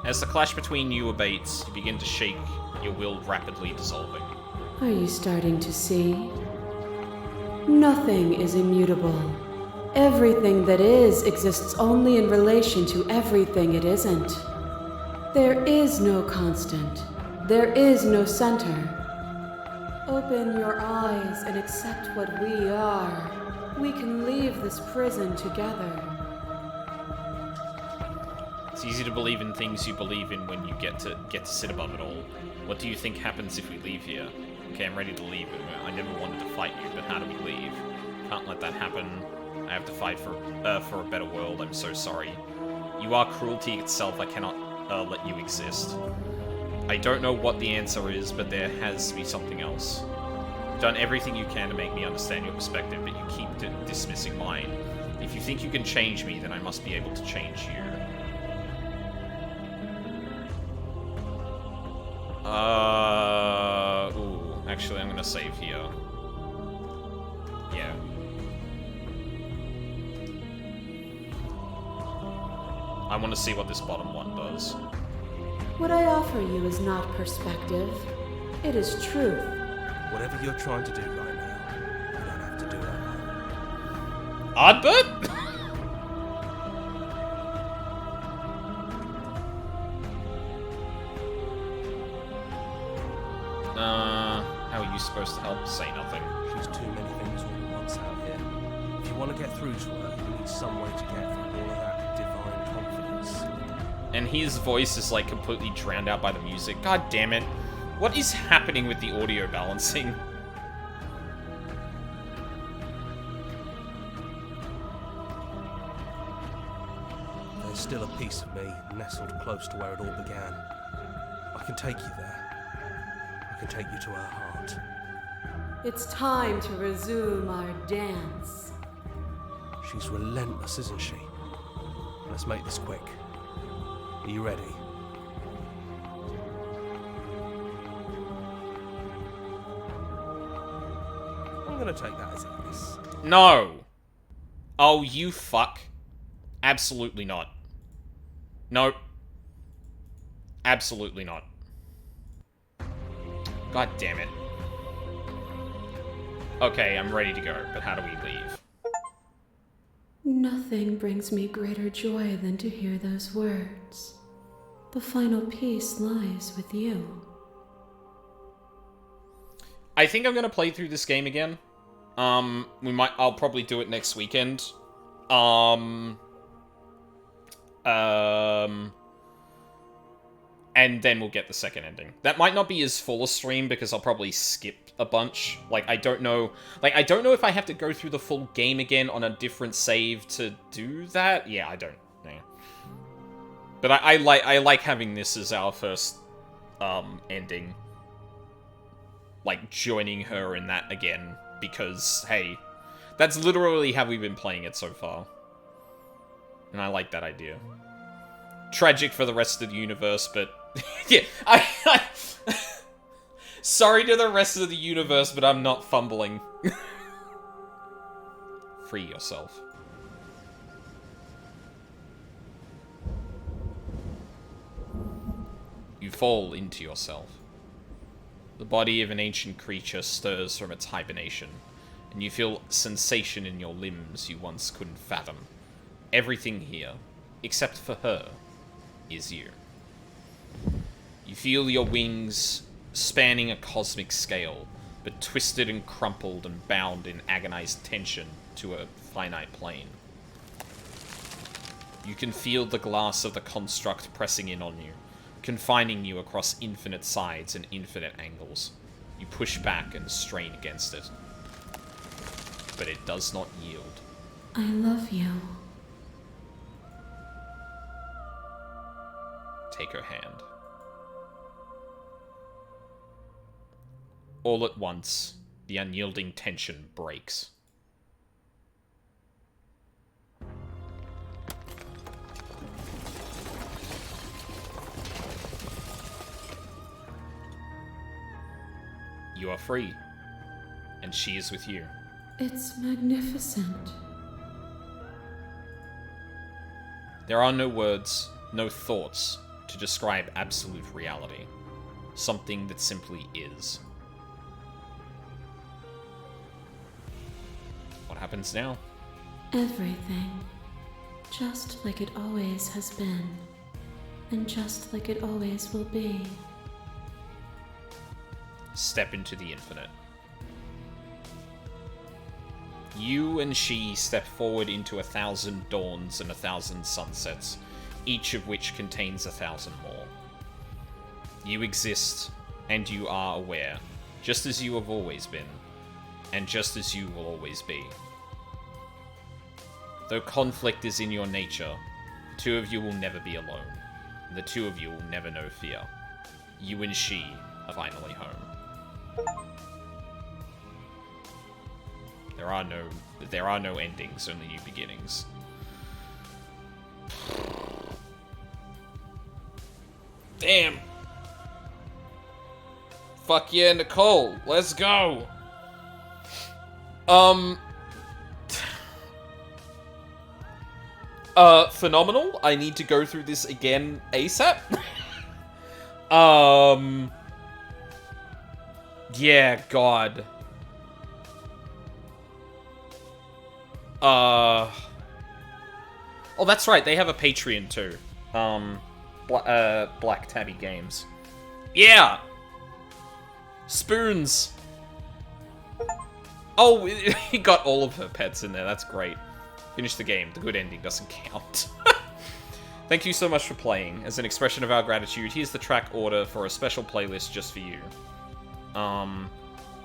Speaker 1: As the clash between you abates, you begin to shake, your will rapidly dissolving.
Speaker 10: Are you starting to see? Nothing is immutable. Everything that is exists only in relation to everything it isn't. There is no constant. There is no center. Open your eyes and accept what we are. We can leave this prison together.
Speaker 1: It's easy to believe in things you believe in when you get to sit above it all. What do you think happens if we leave here? Okay, I'm ready to leave. I never wanted to fight you, but how do we leave? Can't let that happen. I have to fight for a better world. I'm so sorry. You are cruelty itself. I cannot let you exist. I don't know what the answer is, but there has to be something else. You've done everything you can to make me understand your perspective, but you keep dismissing mine. If you think you can change me, then I must be able to change you. Ooh, actually, I'm gonna save here. Yeah. I want to see what this bottom one does.
Speaker 10: What I offer you is not perspective. It is truth.
Speaker 5: Whatever you're trying to do right now, you don't have to do it alone.
Speaker 1: Ardbert? How are you supposed to help? Say nothing.
Speaker 5: She's too many things all at once out here. If you want to get through to her, you need some way to get through all of that divine confidence.
Speaker 1: And his voice is like completely drowned out by the music. God damn it. What is happening with the audio balancing?
Speaker 5: There's still a piece of me nestled close to where it all began. I can take you there. I can take you to her heart.
Speaker 10: It's time to resume our dance.
Speaker 5: She's relentless, isn't she? Let's make this quick. Are you ready? I'm gonna take that as a yes.
Speaker 1: No! Oh, you fuck. Absolutely not. Nope. Absolutely not. God damn it. Okay, I'm ready to go, but how do we leave?
Speaker 7: Nothing brings me greater joy than to hear those words. The final piece lies with you.
Speaker 1: I think I'm gonna play through this game again. I'll probably do it next weekend. And then we'll get the second ending. That might not be as full a stream because I'll probably skip a bunch. Like, I don't know. Like, I don't know if I have to go through the full game again on a different save to do that. Yeah, I don't. Yeah. But I like having this as our first ending. Like, joining her in that again. Because, hey, that's literally how we've been playing it so far. And I like that idea. Tragic for the rest of the universe, but... yeah, sorry to the rest of the universe, but I'm not fumbling. Free yourself. You fall into yourself. The body of an ancient creature stirs from its hibernation, and you feel sensation in your limbs you once couldn't fathom. Everything here, except for her, is you. You feel your wings spanning a cosmic scale, but twisted and crumpled and bound in agonized tension to a finite plane. You can feel the glass of the construct pressing in on you, confining you across infinite sides and infinite angles. You push back and strain against it. But it does not yield.
Speaker 7: I love you.
Speaker 1: Take her hand. All at once, the unyielding tension breaks. You are free, and she is with you.
Speaker 7: It's magnificent.
Speaker 1: There are no words, no thoughts to describe absolute reality. Something that simply is. What happens now?
Speaker 7: Everything. Just like it always has been. And just like it always will be.
Speaker 1: Step into the infinite. You and she step forward into 1,000 dawns and 1,000 sunsets, each of which contains 1,000 more. You exist, and you are aware, just as you have always been, and just as you will always be. Though conflict is in your nature, the two of you will never be alone, and the two of you will never know fear. You and she are finally home. There are no endings, only new beginnings. Damn. Fuck yeah, Nicole. Let's go. Phenomenal. I need to go through this again ASAP. Yeah, God. Oh, that's right. They have a Patreon too. Black Tabby Games. Yeah. Spoons. Oh, he got all of her pets in there. That's great. Finish the game. The good ending doesn't count. Thank you so much for playing. As an expression of our gratitude, here's the track order for a special playlist just for you.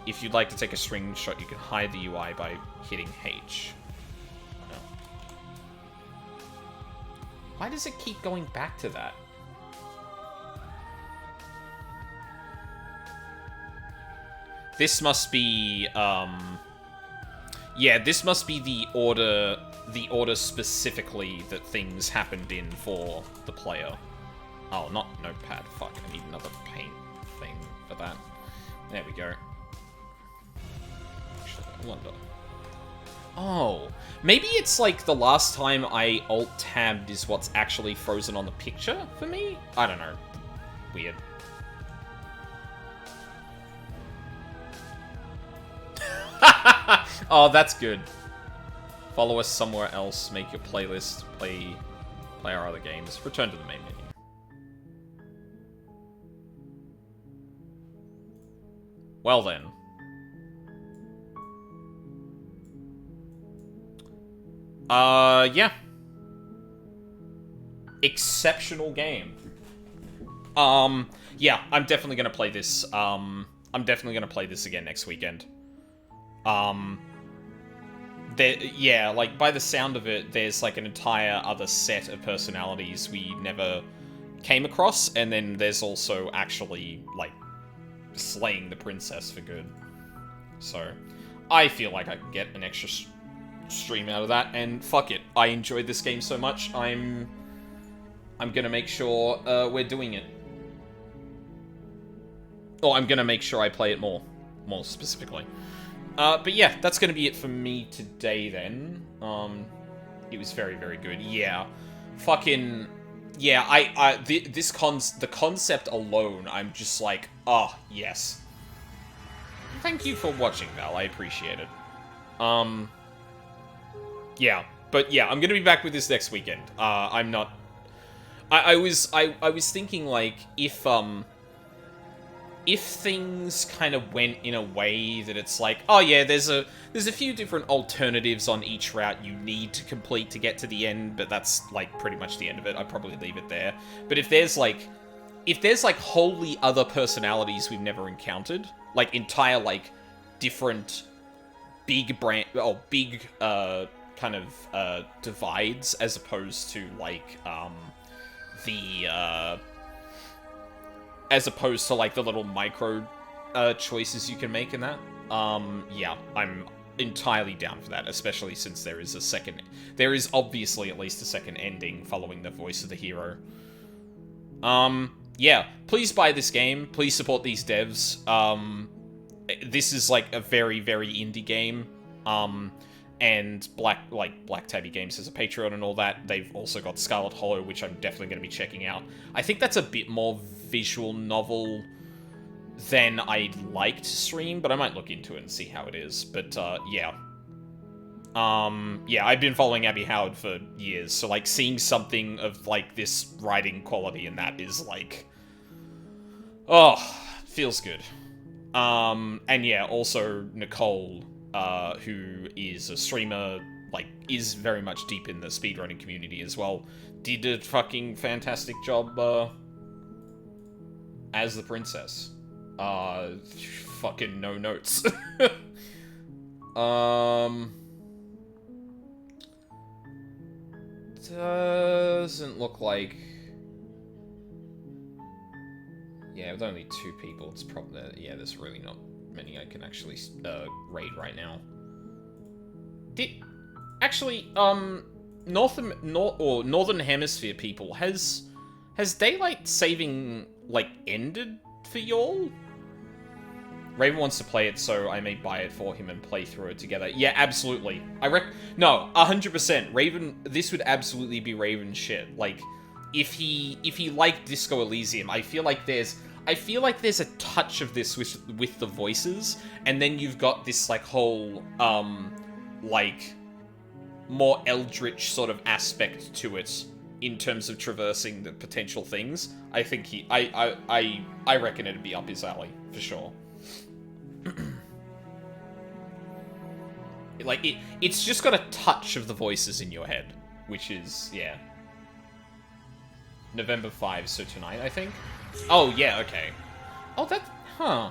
Speaker 1: If you'd like to take a screenshot, you can hide the UI by hitting H. Why does it keep going back to that? This must be, yeah, this must be the order specifically that things happened in for the player. Oh, not notepad. Fuck, I need another paint thing for that. There we go. Actually, I wonder. Oh, maybe it's like the last time I alt-tabbed is what's actually frozen on the picture for me? I don't know. Weird. Oh, that's good. Follow us somewhere else, make your playlist, play our other games, return to the main menu. Well then. Yeah. Exceptional game. Yeah, I'm definitely gonna play this. I'm definitely gonna play this again next weekend. Yeah, like, by the sound of it, there's, like, an entire other set of personalities we never came across, and then there's also actually, like, slaying the princess for good. So, I feel like I can get an extra stream out of that, and fuck it. I enjoyed this game so much, I'm gonna make sure, we're doing it. Or I'm gonna make sure I play it more specifically. But yeah, that's gonna be it for me today then. It was very, very good. Yeah. Fucking... Yeah, the concept alone, I'm just like, oh, yes. Thank you for watching, Val, I appreciate it. Yeah, but yeah, I'm gonna be back with this next weekend. I'm not... I was thinking, like, if things kind of went in a way that it's like, oh yeah, there's a few different alternatives on each route you need to complete to get to the end, but that's, like, pretty much the end of it. I'd probably leave it there. But if there's wholly other personalities we've never encountered, like, entire, like, different big kind of, divides, as opposed to, like, as opposed to, like, the little micro choices you can make in that. Yeah, I'm entirely down for that, especially since there is obviously at least a second ending following the voice of the hero. Yeah, please buy this game. Please support these devs. This is, like, a very, very indie game. And Black Tabby Games has a Patreon and all that. They've also got Scarlet Hollow, which I'm definitely going to be checking out. I think that's a bit more visual novel than I'd like to stream, but I might look into it and see how it is. But, yeah. Yeah, I've been following Abby Howard for years, so, like, seeing something of, like, this writing quality and that is, like... Oh, feels good. And yeah, also Nicole... who is a streamer, like, is very much deep in the speedrunning community as well, did a fucking fantastic job, as the princess. Fucking no notes. Doesn't look like... Yeah, with only 2 people, it's probably... Yeah, there's really not many I can actually raid right now. Actually, Northern Hemisphere people, has daylight saving, like, ended for y'all? Raven wants to play it, so I may buy it for him and play through it together. Yeah, absolutely. No, 100%. Raven, this would absolutely be Raven's shit. Like, if he liked Disco Elysium, I feel like there's a touch of this with the voices, and then you've got this, like, whole, like, more eldritch sort of aspect to it in terms of traversing the potential things. I think I reckon it'd be up his alley, for sure. Like, it's just got a touch of the voices in your head, which is, yeah. November 5, so tonight, I think? Oh, yeah, okay. Oh, that... Huh.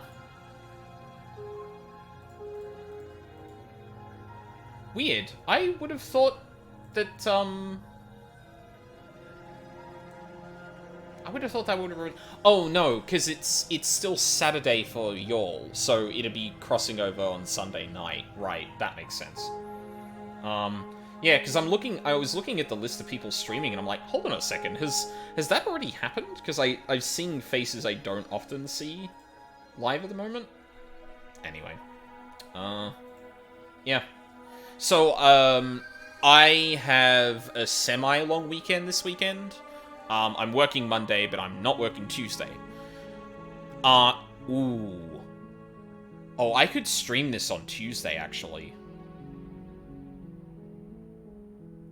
Speaker 1: Weird. I would have thought that, I would have thought that would have... Oh, no, because it's still Saturday for y'all, so it'd be crossing over on Sunday night. Right, that makes sense. Yeah, because I was looking at the list of people streaming, and I'm like, hold on a second, has that already happened? Because I've seen faces I don't often see live at the moment. Anyway. Yeah. So, I have a semi-long weekend this weekend. I'm working Monday, but I'm not working Tuesday. Ooh. Oh, I could stream this on Tuesday, actually.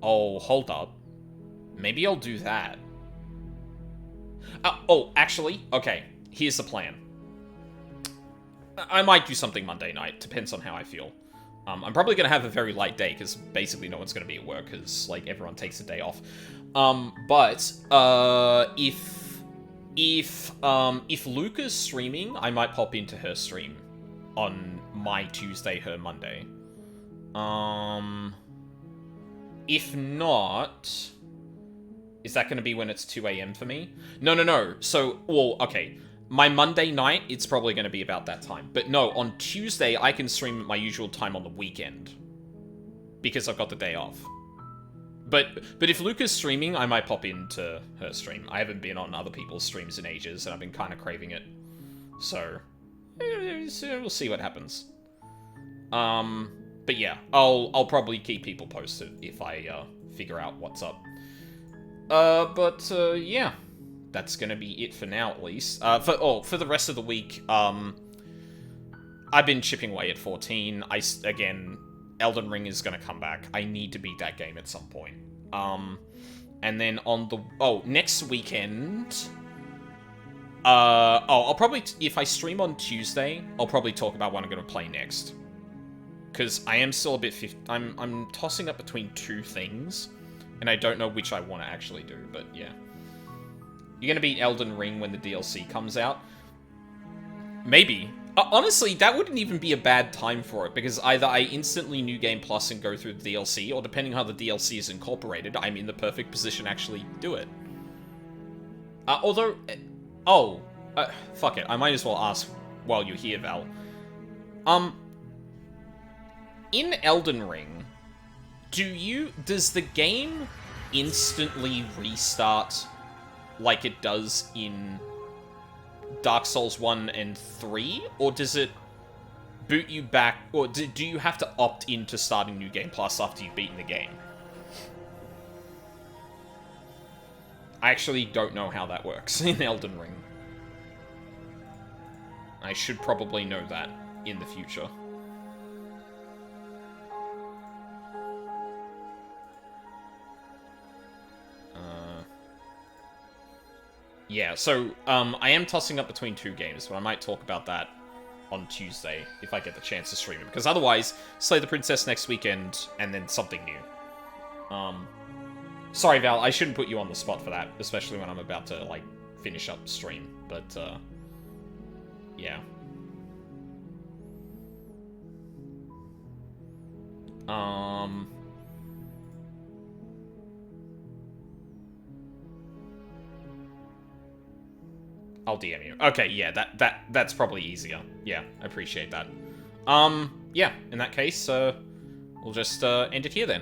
Speaker 1: Oh, hold up. Maybe I'll do that. Oh, actually, okay. Here's the plan. I might do something Monday night. Depends on how I feel. I'm probably going to have a very light day, because basically no one's going to be at work, because, like, everyone takes a day off. But, if If Luca's streaming, I might pop into her stream on my Tuesday, her Monday. If not, is that going to be when it's 2 a.m. for me? No. So, well, okay. My Monday night, it's probably going to be about that time. But no, on Tuesday, I can stream at my usual time on the weekend. Because I've got the day off. But if Luca's streaming, I might pop into her stream. I haven't been on other people's streams in ages, and I've been kind of craving it. So, we'll see what happens. But yeah, I'll probably keep people posted if I figure out what's up. Yeah. That's gonna be it for now, at least. For the rest of the week, I've been chipping away at 14. Again, Elden Ring is gonna come back. I need to beat that game at some point. And then on the... next weekend... I'll probably... If I stream on Tuesday, I'll probably talk about what I'm gonna play next. Because I am still a bit... I'm tossing up between two things, and I don't know which I want to actually do, but yeah. You're gonna beat Elden Ring when the DLC comes out? Maybe. Honestly, that wouldn't even be a bad time for it, because either I instantly New Game Plus and go through the DLC, or depending how the DLC is incorporated, I'm in the perfect position to actually do it. Fuck it, I might as well ask while you're here, Val. In Elden Ring, does the game instantly restart like it does in Dark Souls 1 and 3? Or does it boot you back, or do you have to opt into starting New Game Plus after you've beaten the game? I actually don't know how that works in Elden Ring. I should probably know that in the future. Yeah, so, I am tossing up between two games, but I might talk about that on Tuesday, if I get the chance to stream it. Because otherwise, Slay the Princess next weekend, and then something new. Sorry, Val, I shouldn't put you on the spot for that, especially when I'm about to, like, finish up stream. But, yeah. I'll DM you. Okay, yeah, that's probably easier. Yeah, I appreciate that. Yeah, in that case, we'll just end it here then.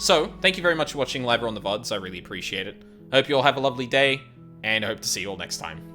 Speaker 1: So, thank you very much for watching Live or on the VODs. I really appreciate it. I hope you all have a lovely day, and I hope to see you all next time.